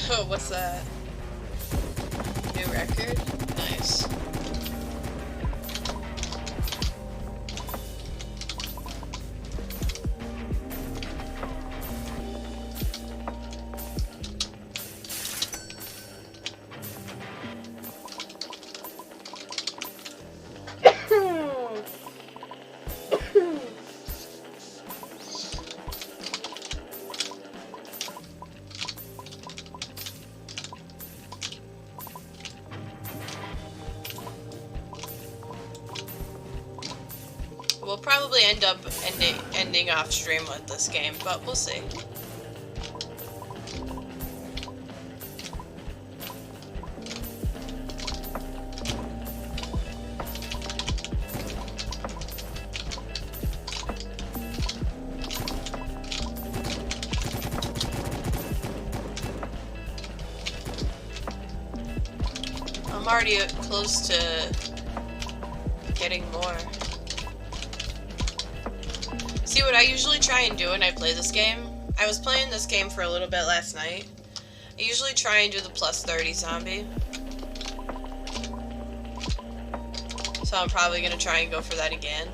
Oh, what's that? New record? Nice. We'll probably end up ending off stream with this game, but we'll see. I'm already close to getting more. See, what I usually try and do when I play this game, I was playing this game for a little bit last night. I usually try and do the plus 30 zombie. So I'm probably going to try and go for that again.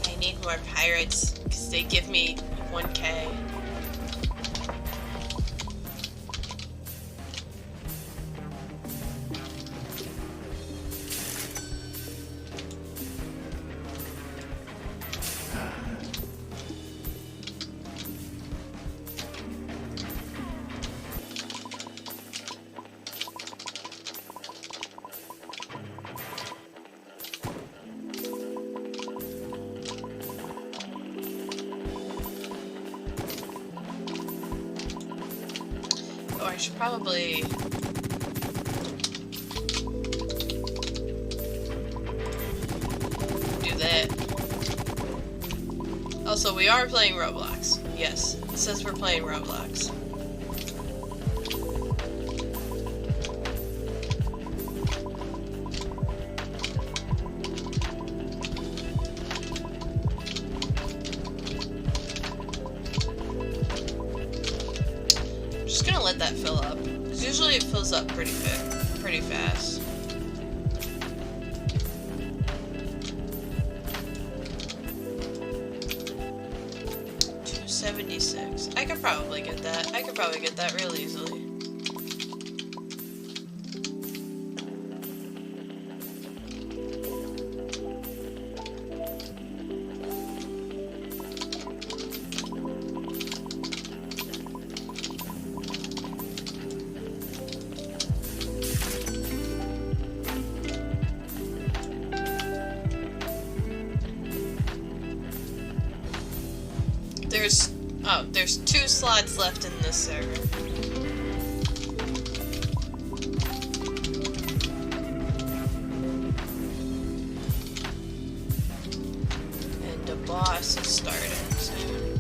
I need more pirates. They give me 1K. I should probably do that. Also, we are playing Roblox. Yes, it says we're playing Roblox. Let that fill up, because usually it fills up pretty fast. $276. I could probably get that. I could probably get that real easily. There's 2 slots left in this server. And the boss is starting soon.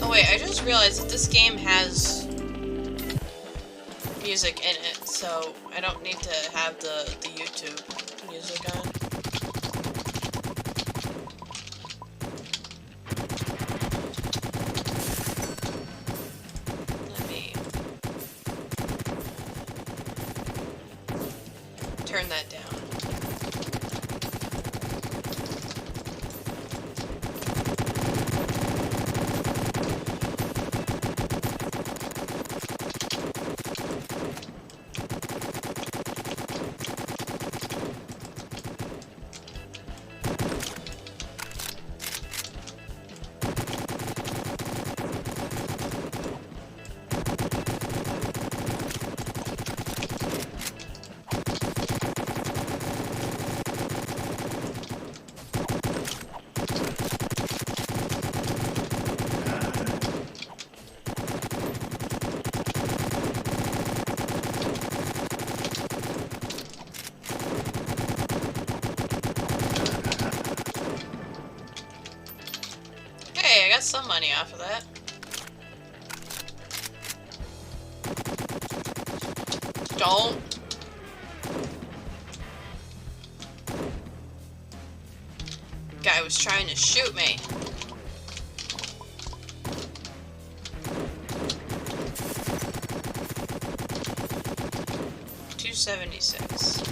Oh wait, I just realized that this game has music in it, so I don't need to have the YouTube music on. Let me turn that down. Hey, I got some money off of that. Don't. Guy was trying to shoot me. $276.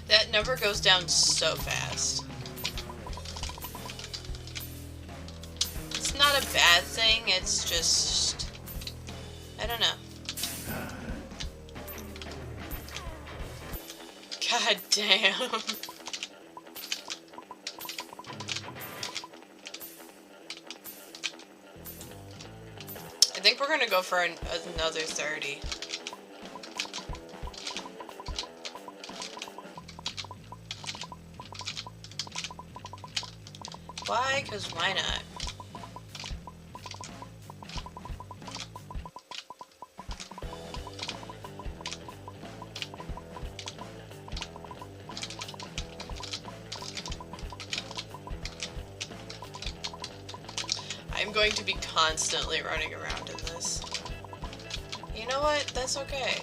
That number goes down so fast. It's not a bad thing, it's just... I don't know. God damn. I think we're gonna go for another 30. Why? 'Cause why not? I'm going to be constantly running around in this. You know what? That's okay.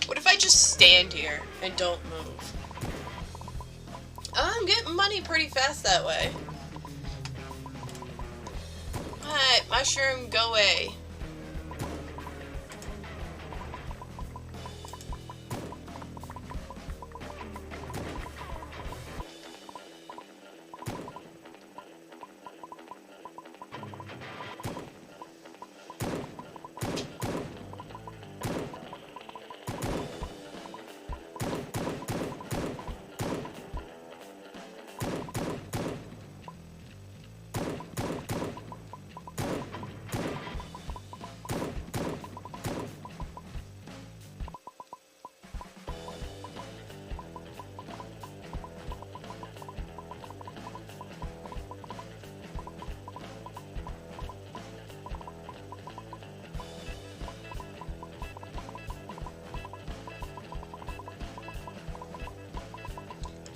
What if I just stand here and don't move? I'm getting money pretty fast that way. Alright, mushroom, go away.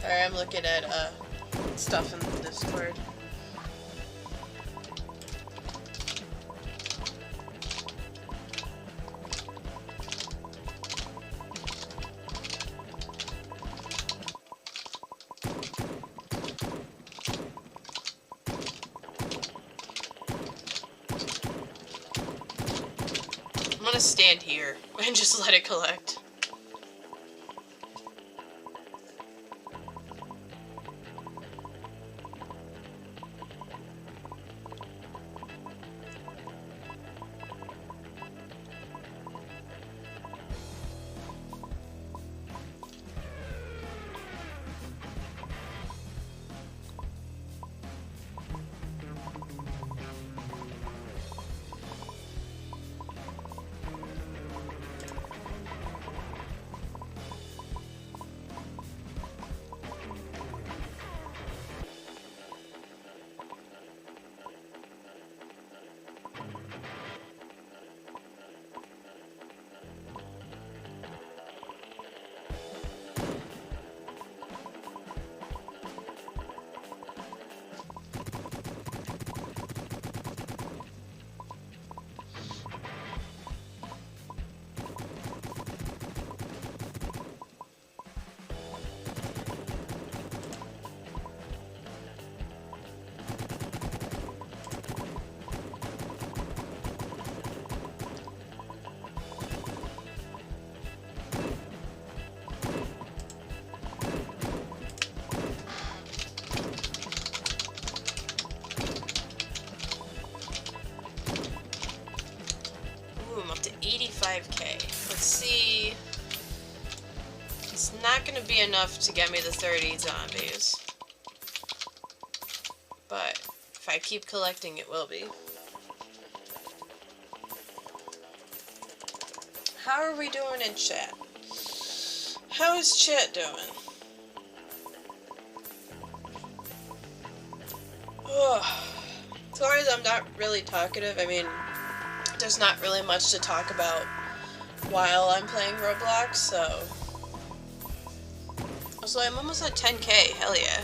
Alright, I'm looking at stuff in the Discord. I'm gonna stand here and just let it collect. Ooh, I'm up to 85k. Let's see. It's not gonna be enough to get me the 30 zombies. But if I keep collecting, it will be. How are we doing in chat? How is chat doing? Ugh. As long as I'm not really talkative, I mean, there's not really much to talk about while I'm playing Roblox, so... Also, I'm almost at 10k, hell yeah.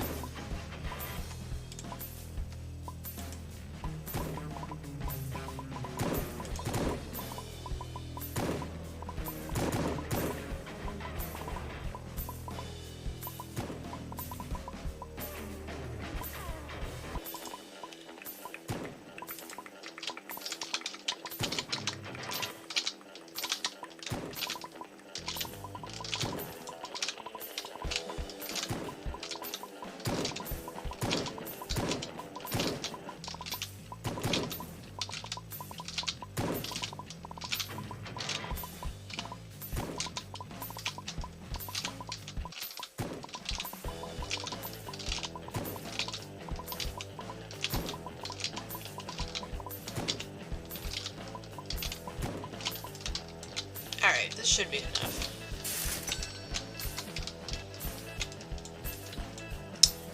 Alright, this should be enough.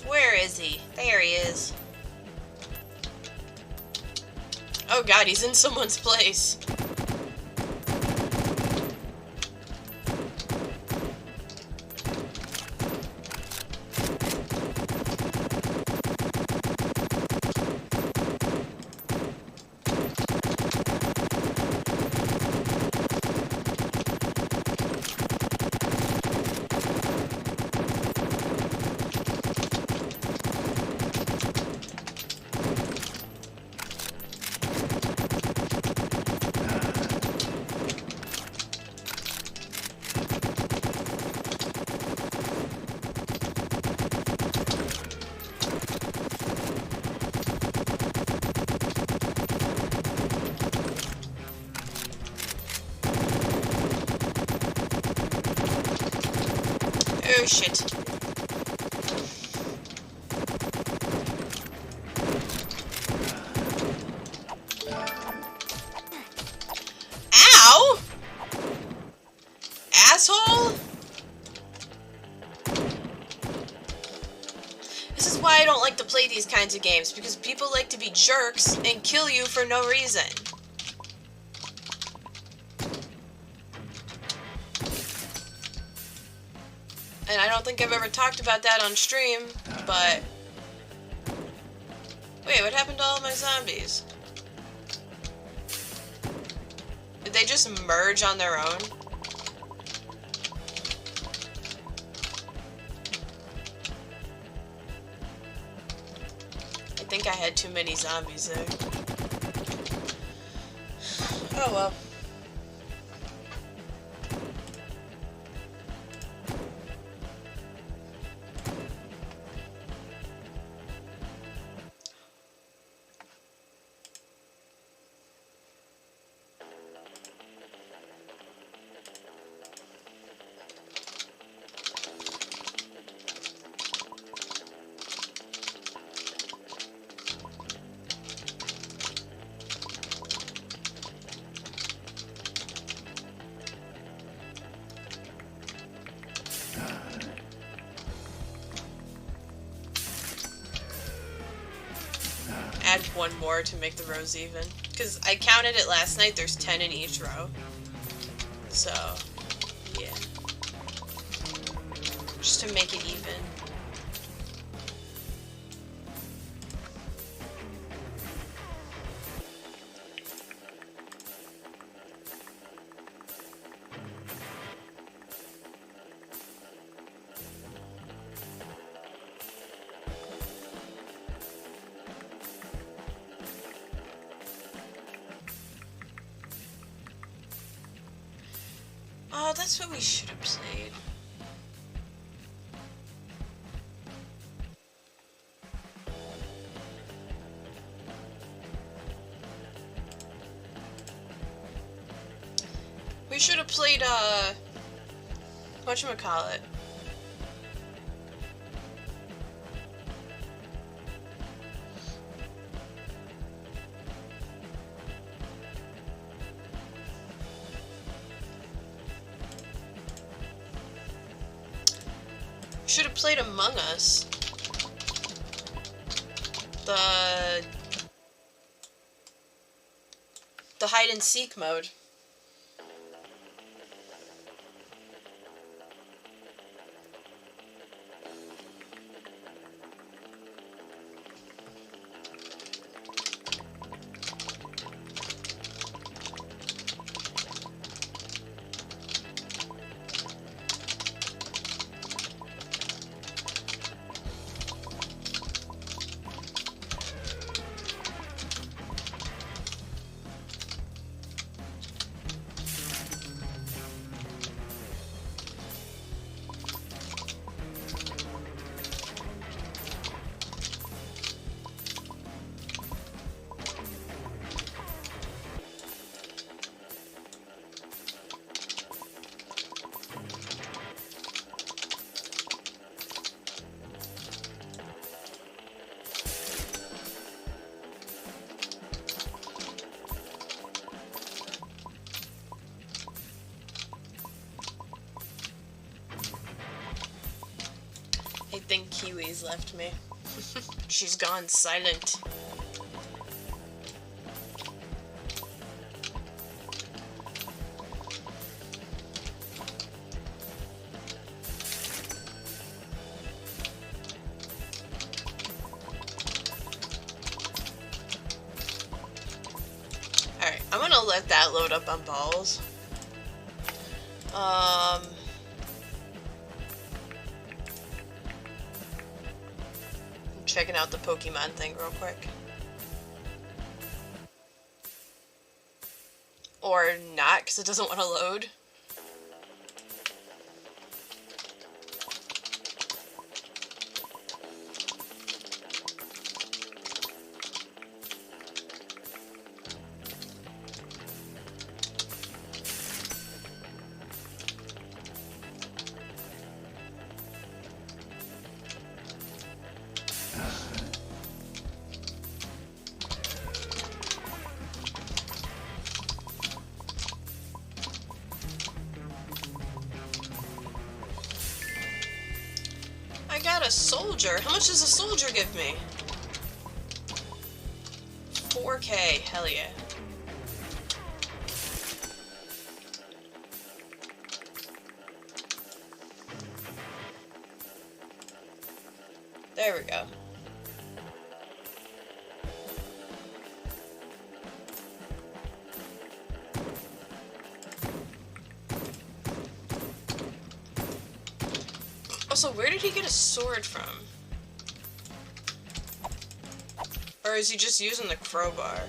Where is he? There he is. Oh god, he's in someone's place. Oh shit. Ow! Asshole! This is why I don't like to play these kinds of games, because people like to be jerks and kill you for no reason. And I don't think I've ever talked about that on stream, but... Wait, what happened to all my zombies? Did they just merge on their own? I think I had too many zombies there. Oh well. Add one more to make the rows even. Because I counted it last night, there's 10 in each row. So, yeah. Just to make it even. Oh, that's what we should have played. We should have played, whatchamacallit? Should have played Among Us. The hide and seek mode. I think Kiwi's left me. She's gone silent. Alright, I'm gonna let that load up on balls. Checking out the Pokemon thing real quick. Or not, because it doesn't want to load. I got a soldier. How much does a soldier give me? 4K. Hell yeah. There we go. Also, where did he get a sword from? Or is he just using the crowbar?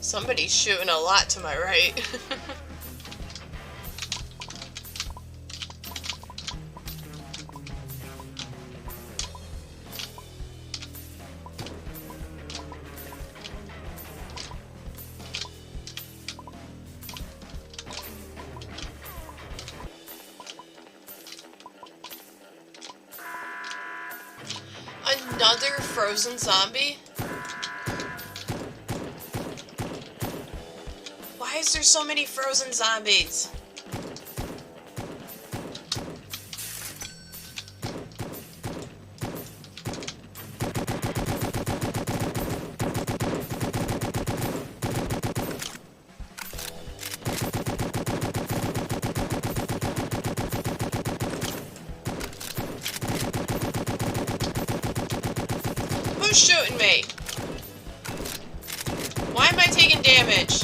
Somebody's shooting a lot to my right. Another frozen zombie? Why is there so many frozen zombies? Who's shooting me? Why am I taking damage?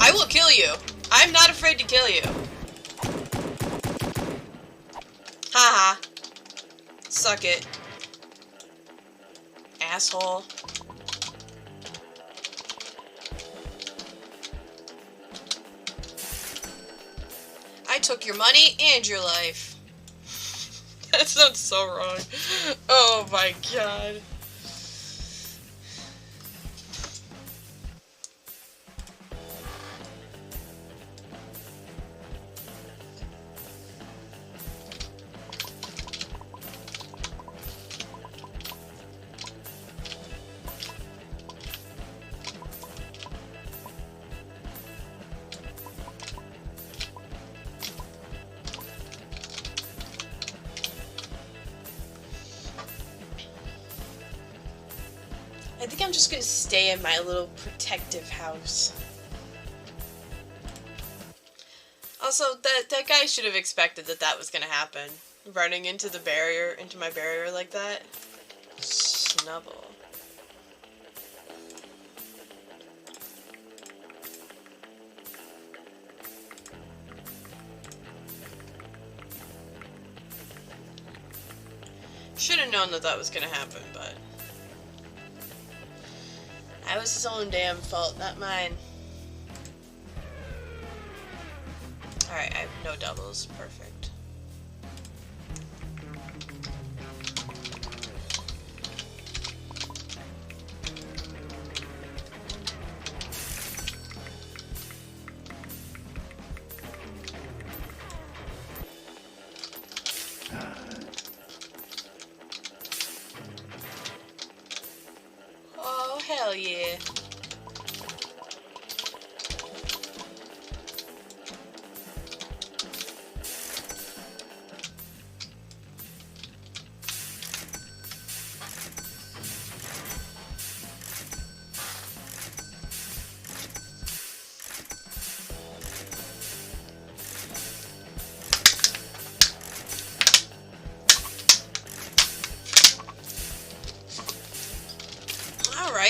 I will kill you. I'm not afraid to kill you. Haha. Suck it. Asshole. I took your money and your life. That sounds so wrong. Oh my god. I think I'm just gonna stay in my little protective house. Also, that guy should have expected that was gonna happen. Running into the barrier, into my barrier like that. Snubble. Should have known that was gonna happen, but that was his own damn fault, not mine. Alright, I have no doubles. Perfect.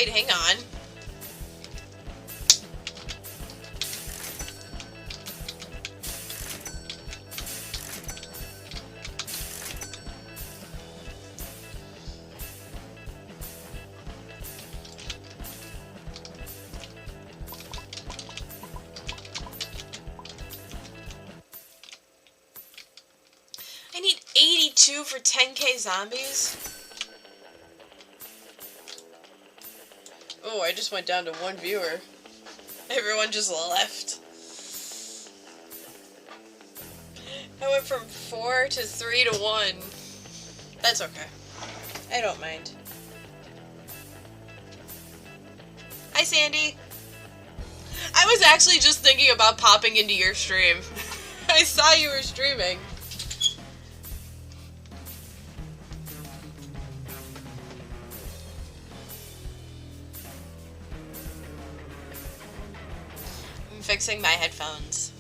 Alright, hang on. I need 82 for 10k zombies? Oh, I just went down to 1 viewer. Everyone just left. I went from 4 to 3 to 1. That's okay. I don't mind. Hi, Sandy. I was actually just thinking about popping into your stream. I saw you were streaming. I'm fixing my headphones.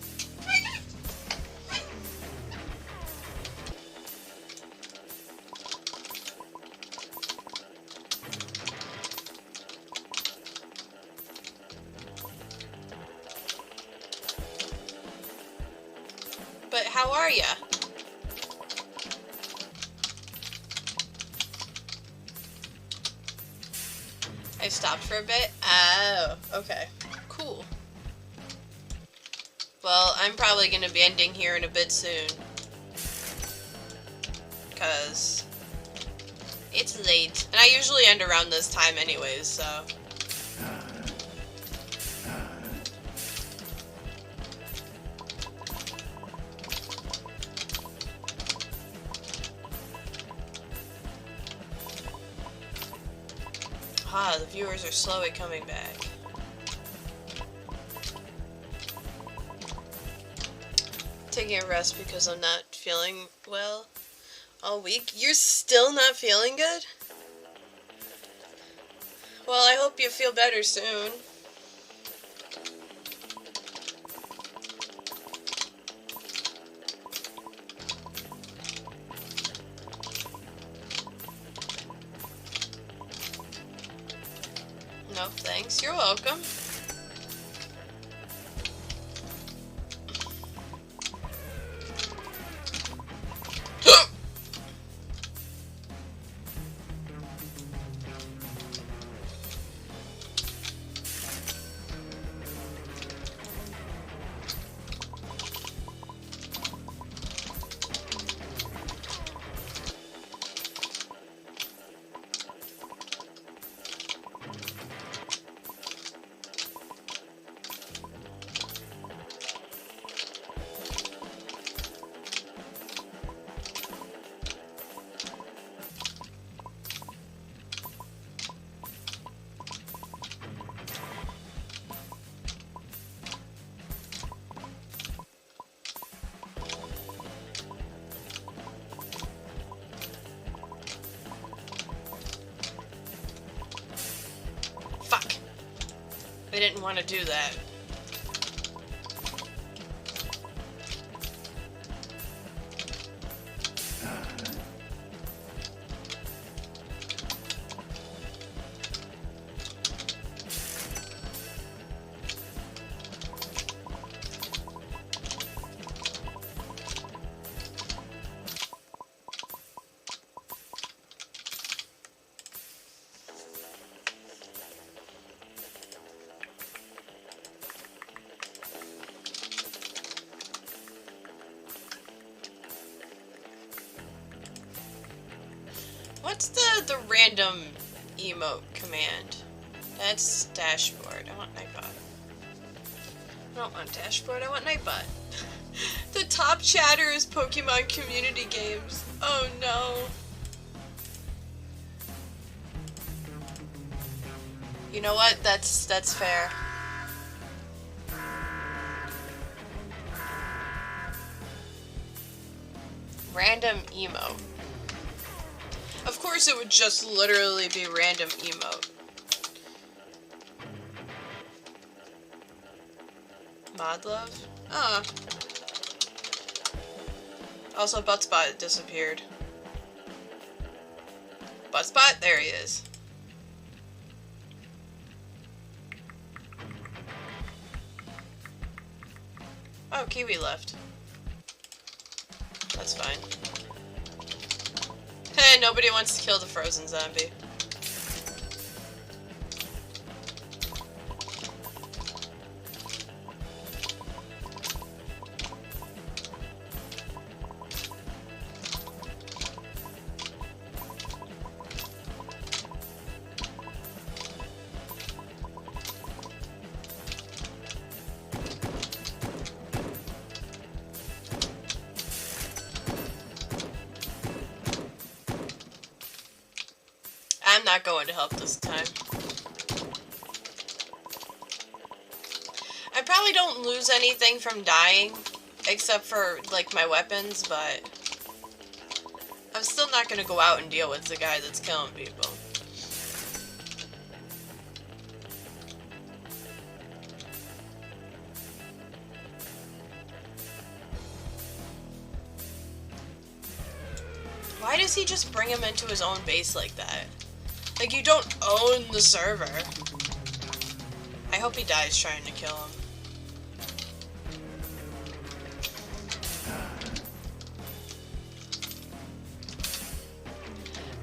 But how are ya? I stopped for a bit. Oh, okay. Cool. Well, I'm probably gonna be ending here in a bit soon. Cause it's late. And I usually end around this time anyways, so. Ah, the viewers are slowly coming back. Taking a rest because I'm not feeling well all week. You're still not feeling good? Well, I hope you feel better soon. No, thanks. You're welcome. I didn't want to do that. What's the random emote command? That's dashboard. I want Nightbot. I don't want dashboard, I want Nightbot. The top chatter is Pokemon community games. Oh no. You know what? That's fair. Random emote. Of course it would just literally be random emote. Modlove? Ah. Also, Buttspot disappeared. Buttspot? There he is. Oh, Kiwi left. That's fine. Hey, nobody wants to kill the frozen zombie. I'm not going to help this time. I probably don't lose anything from dying, except for, like, my weapons, but I'm still not going to go out and deal with the guy that's killing people. Why does he just bring him into his own base like that? Like, you don't own the server. I hope he dies trying to kill him.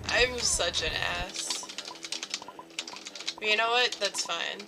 I'm such an ass. But you know what? That's fine.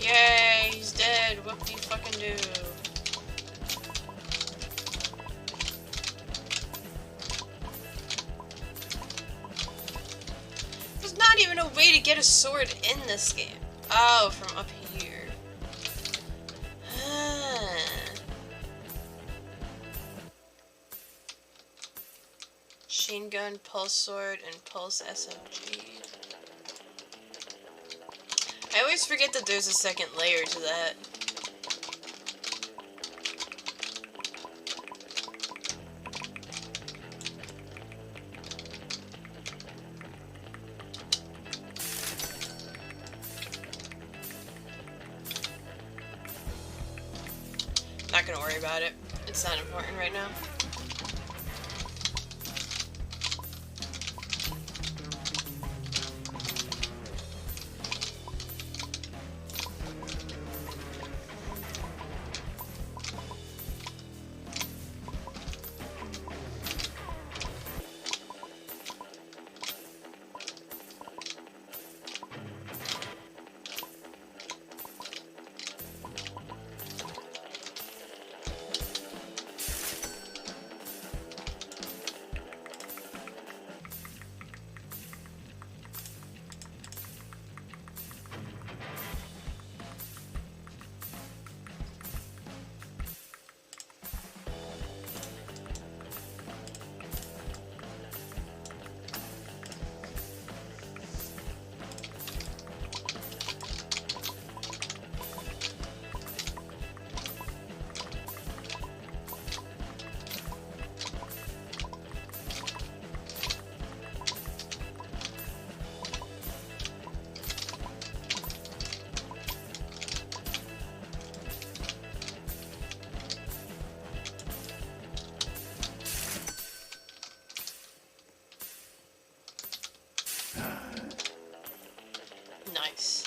Yay, he's dead. Whoop-de-fucking-do. There's not even a way to get a sword in this game. Oh, from up here. Machine gun, pulse sword, and pulse SMG. I always forget that there's a second layer to that. Not gonna worry about it. It's not important right now. Nice.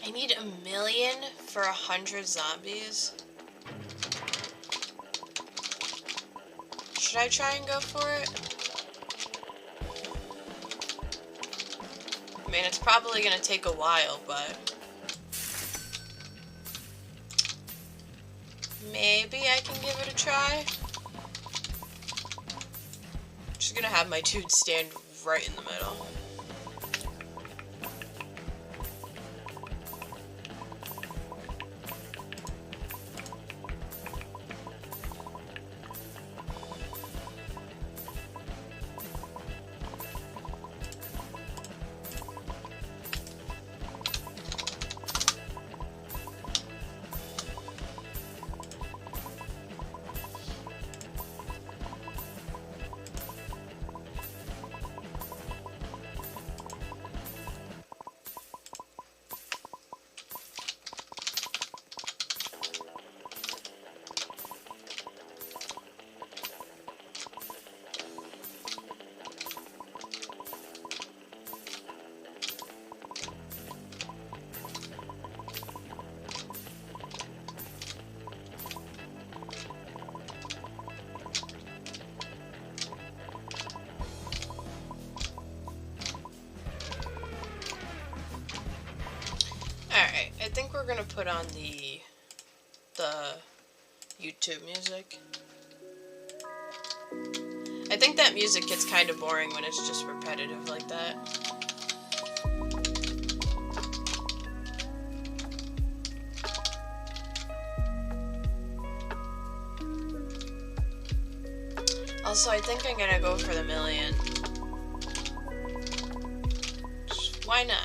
I need 1 million for 100 zombies. Should I try and go for it? I mean, it's probably gonna take a while, but maybe I can give it a try. I'm just gonna have my dude stand right in the middle. Alright, I think we're gonna put on the YouTube music. I think that music gets kind of boring when it's just repetitive like that. Also, I think I'm gonna go for the million. Why not?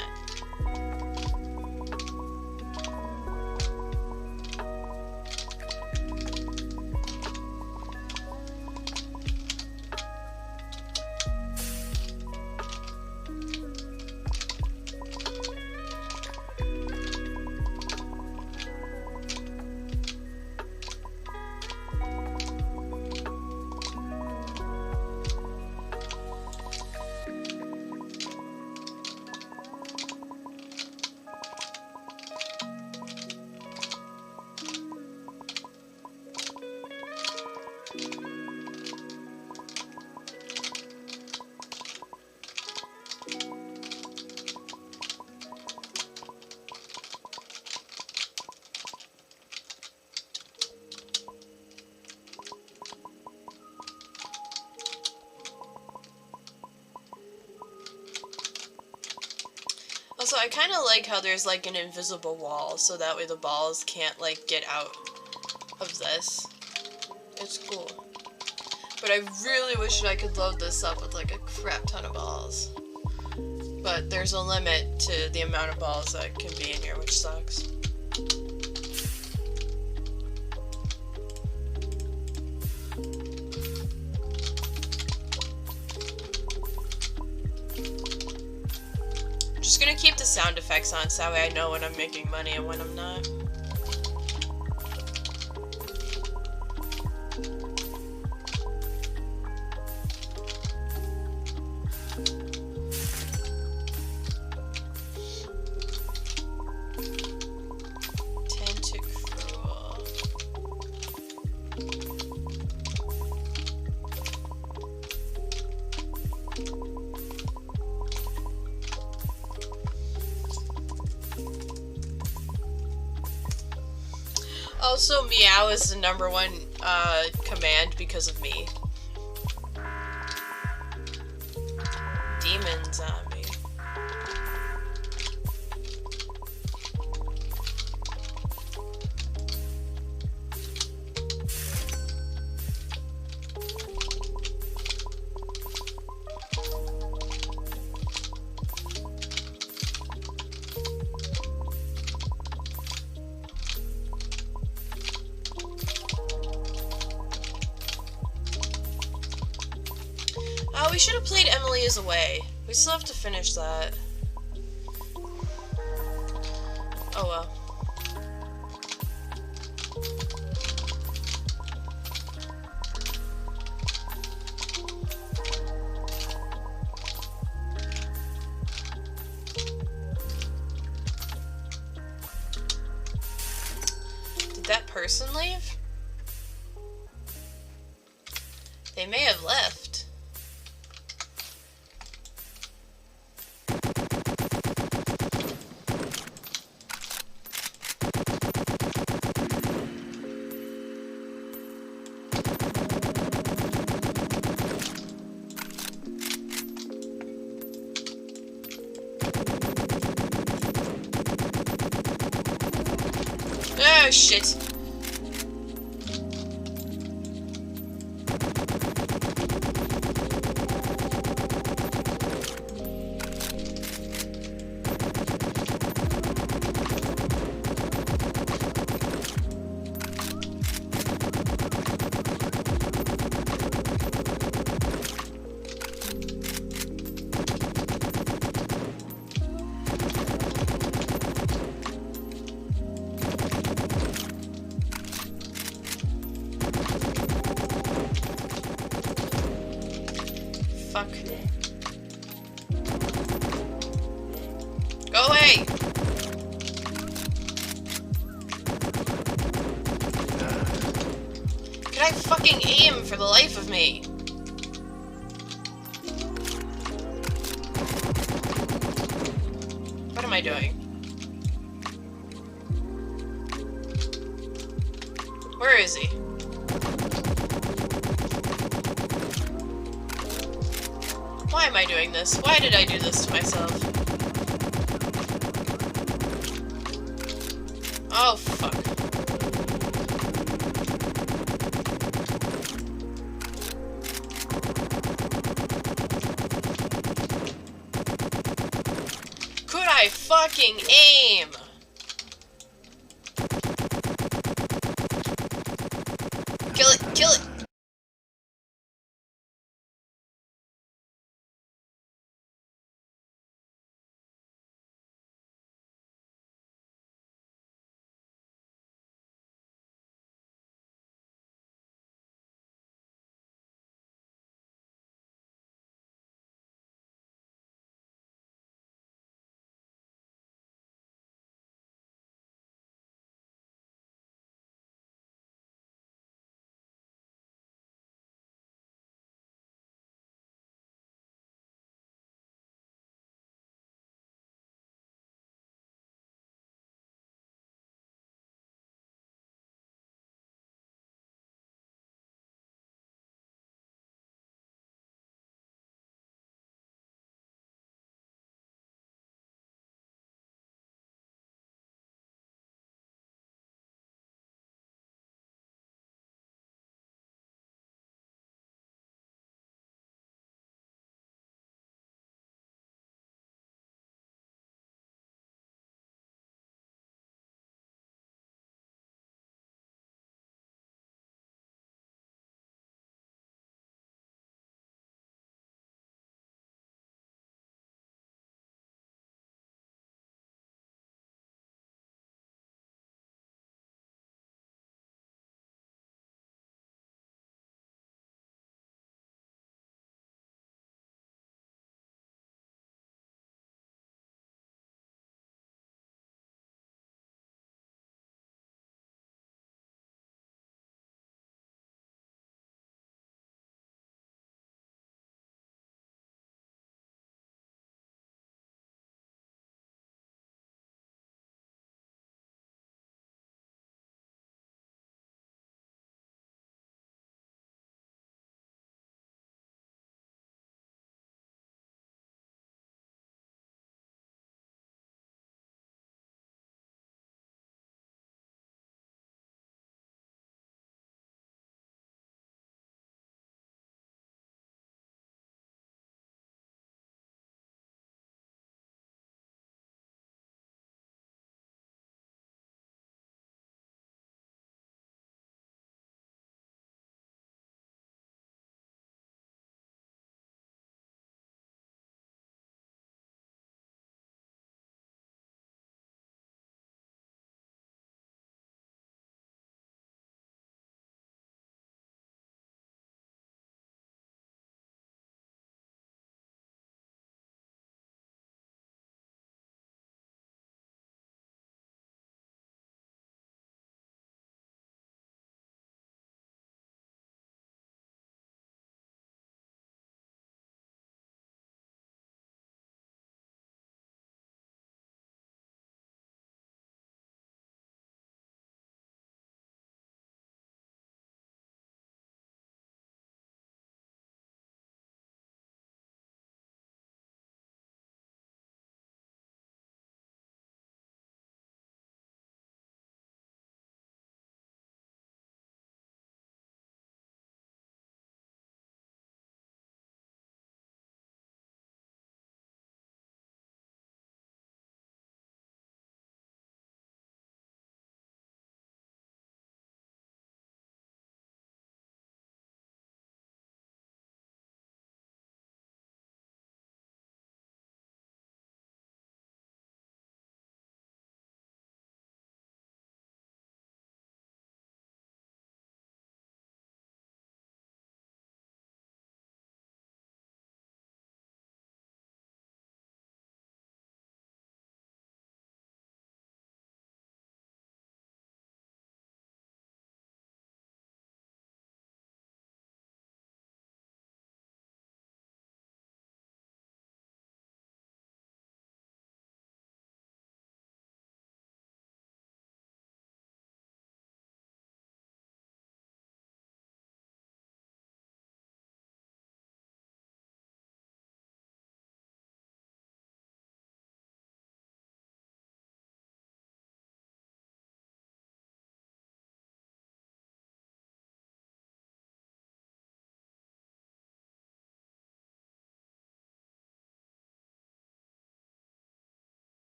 Also, I kind of like how there's like an invisible wall, so that way the balls can't like get out of this. It's cool. But I really wish that I could load this up with like a crap ton of balls. But there's a limit to the amount of balls that can be in here, which sucks. Just gonna keep the sound effects on so that way I know when I'm making money and when I'm not. Also, meow is the #1 command because of me. Demon zombie. Oh, we should have played Emily is Away. We still have to finish that. Oh well. Did that person leave? They may have left. Oh shit. Fuck. Go away! Can I fucking aim for the life of me? What am I doing? Where is he? Why am I doing this? Why did I do this to myself? Oh, fuck. Could I fucking aim? Kill it! Kill it!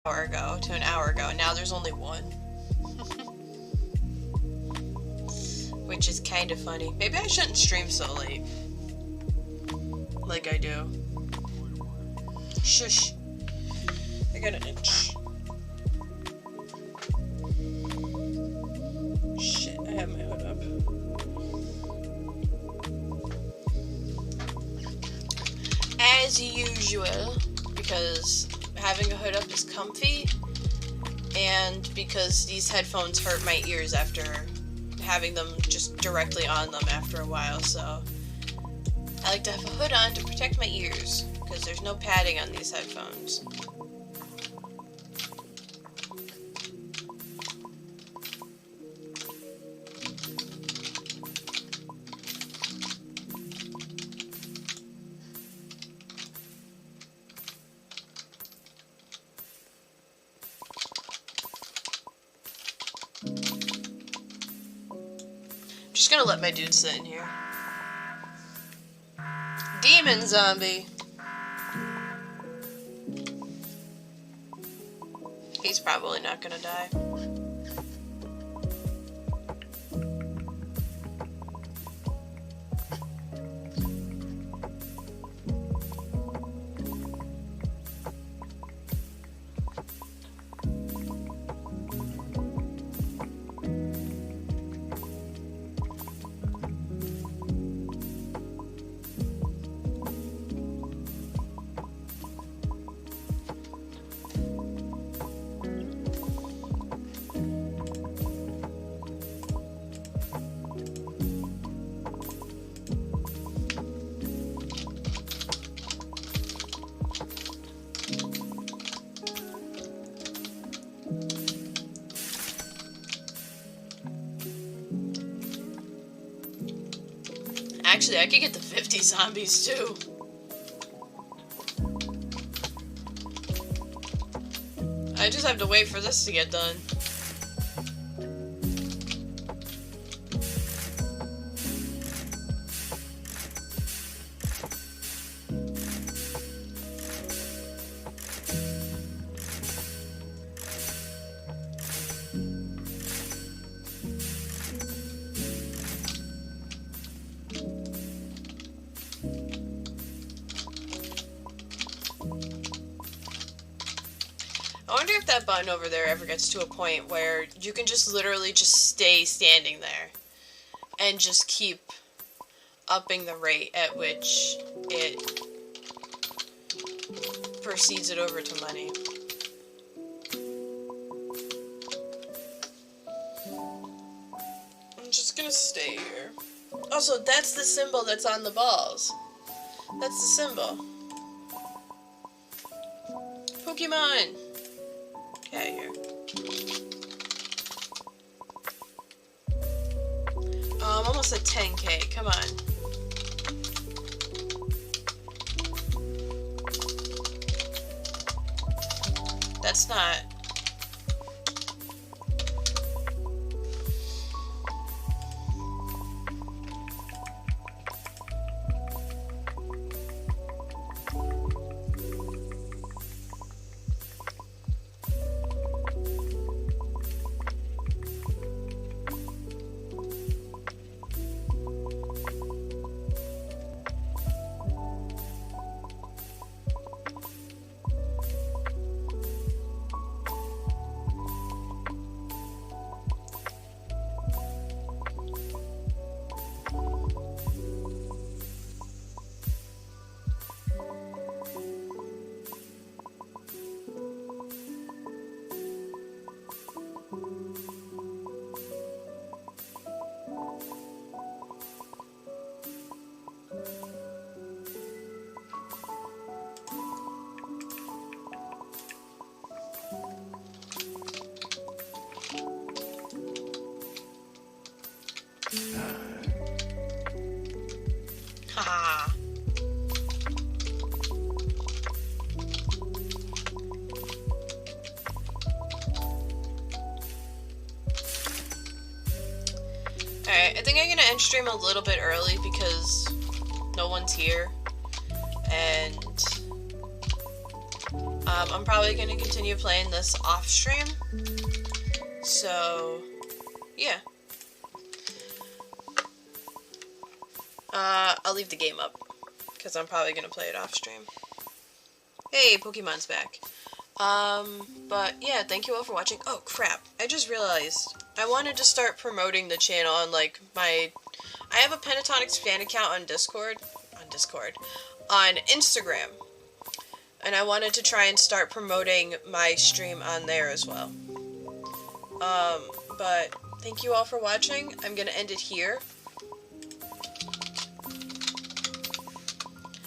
hour ago to an hour ago, and now there's only one. Which is kind of funny. Maybe I shouldn't stream so late. Like I do. Shush. I got an inch. Shit, I have my hood up. As usual, because having a hood up is comfy, and because these headphones hurt my ears after having them just directly on them after a while, so I like to have a hood on to protect my ears, because there's no padding on these headphones. Just gonna let my dude sit in here. Demon zombie. He's probably not gonna die. Actually, I could get the 50 zombies too. I just have to wait for this to get done. I wonder if that button over there ever gets to a point where you can just literally just stay standing there and just keep upping the rate at which it proceeds it over to money. I'm just gonna stay here. Also, that's the symbol that's on the balls. That's the symbol. Pokemon! Get out of here. I'm almost at 10k, come on. That's not... Haha. Alright, I think I'm gonna end stream a little bit early because no one's here. And I'm probably going to continue playing this off stream. So, yeah. I'll leave the game up, because I'm probably going to play it off stream. Hey, Pokemon's back. But yeah, thank you all for watching. Oh, crap. I just realized I wanted to start promoting the channel on, like, I have a Pentatonics fan account on on Instagram. And I wanted to try and start promoting my stream on there as well. But thank you all for watching. I'm gonna end it here.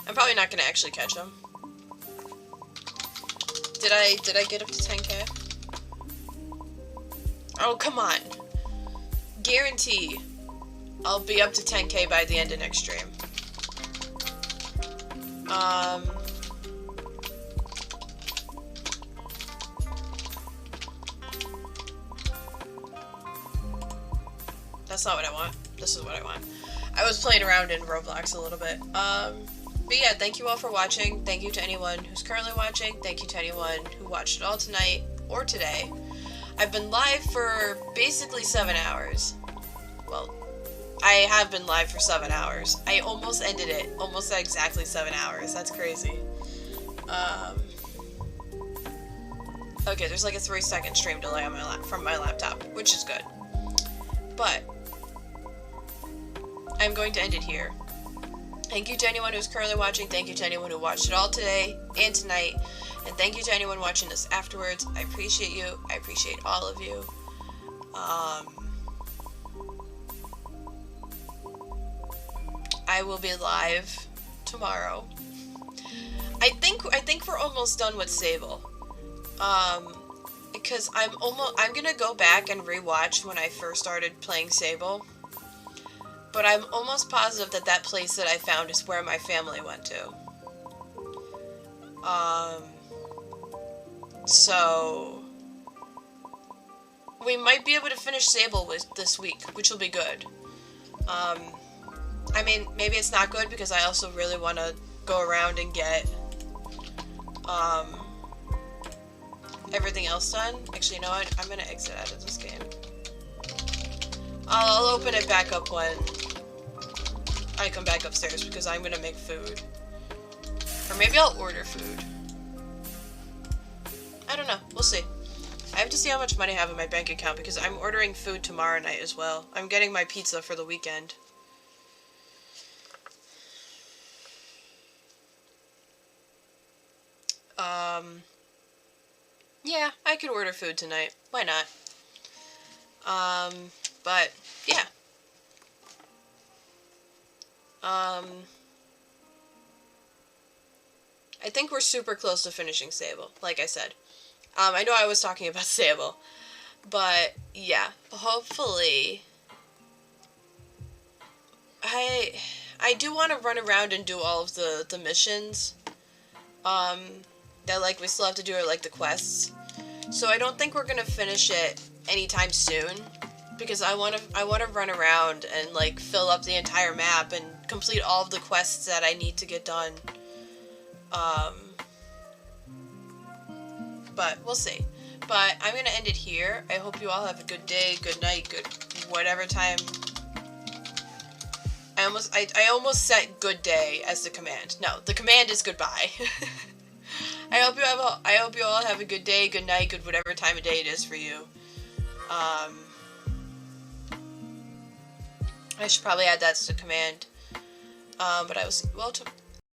I'm probably not gonna actually catch him. Did I get up to 10k? Oh, come on. Guarantee I'll be up to 10k by the end of next stream. That's not what I want. This is what I want. I was playing around in Roblox a little bit. But yeah, thank you all for watching. Thank you to anyone who's currently watching. Thank you to anyone who watched it all tonight or today. I've been live for basically 7 hours. Well, I have been live for 7 hours. I almost ended it. Almost at exactly 7 hours. That's crazy. Okay, there's like a 3-second stream delay on from my laptop, which is good. But I'm going to end it here. Thank you to anyone who's currently watching. Thank you to anyone who watched it all today and tonight. And thank you to anyone watching this afterwards. I appreciate you. I appreciate all of you. I will be live tomorrow. I think we're almost done with Sable. Because I'm gonna go back and rewatch when I first started playing Sable. But I'm almost positive that that place that I found is where my family went to. So we might be able to finish Sable this week, which will be good. I mean, maybe it's not good because I also really want to go around and get everything else done. Actually, you know what? I'm gonna exit out of this game. I'll open it back up when I come back upstairs because I'm gonna make food. Or maybe I'll order food. I don't know. We'll see. I have to see how much money I have in my bank account because I'm ordering food tomorrow night as well. I'm getting my pizza for the weekend. Yeah, I could order food tonight. Why not? But, yeah. I think we're super close to finishing Sable, like I said. I know I was talking about Sable, but, yeah, hopefully, I do want to run around and do all of the missions, that, like, we still have to do, like, the quests. So I don't think we're gonna finish it anytime soon, because I want to run around and, like, fill up the entire map and complete all of the quests that I need to get done. But we'll see. But I'm gonna end it here. I hope you all have a good day, good night, good whatever time. I almost set good day as the command. No, the command is goodbye. I hope you all have a good day, good night, good whatever time of day it is for you. I should probably add that to the command. But I will see you all tomorrow.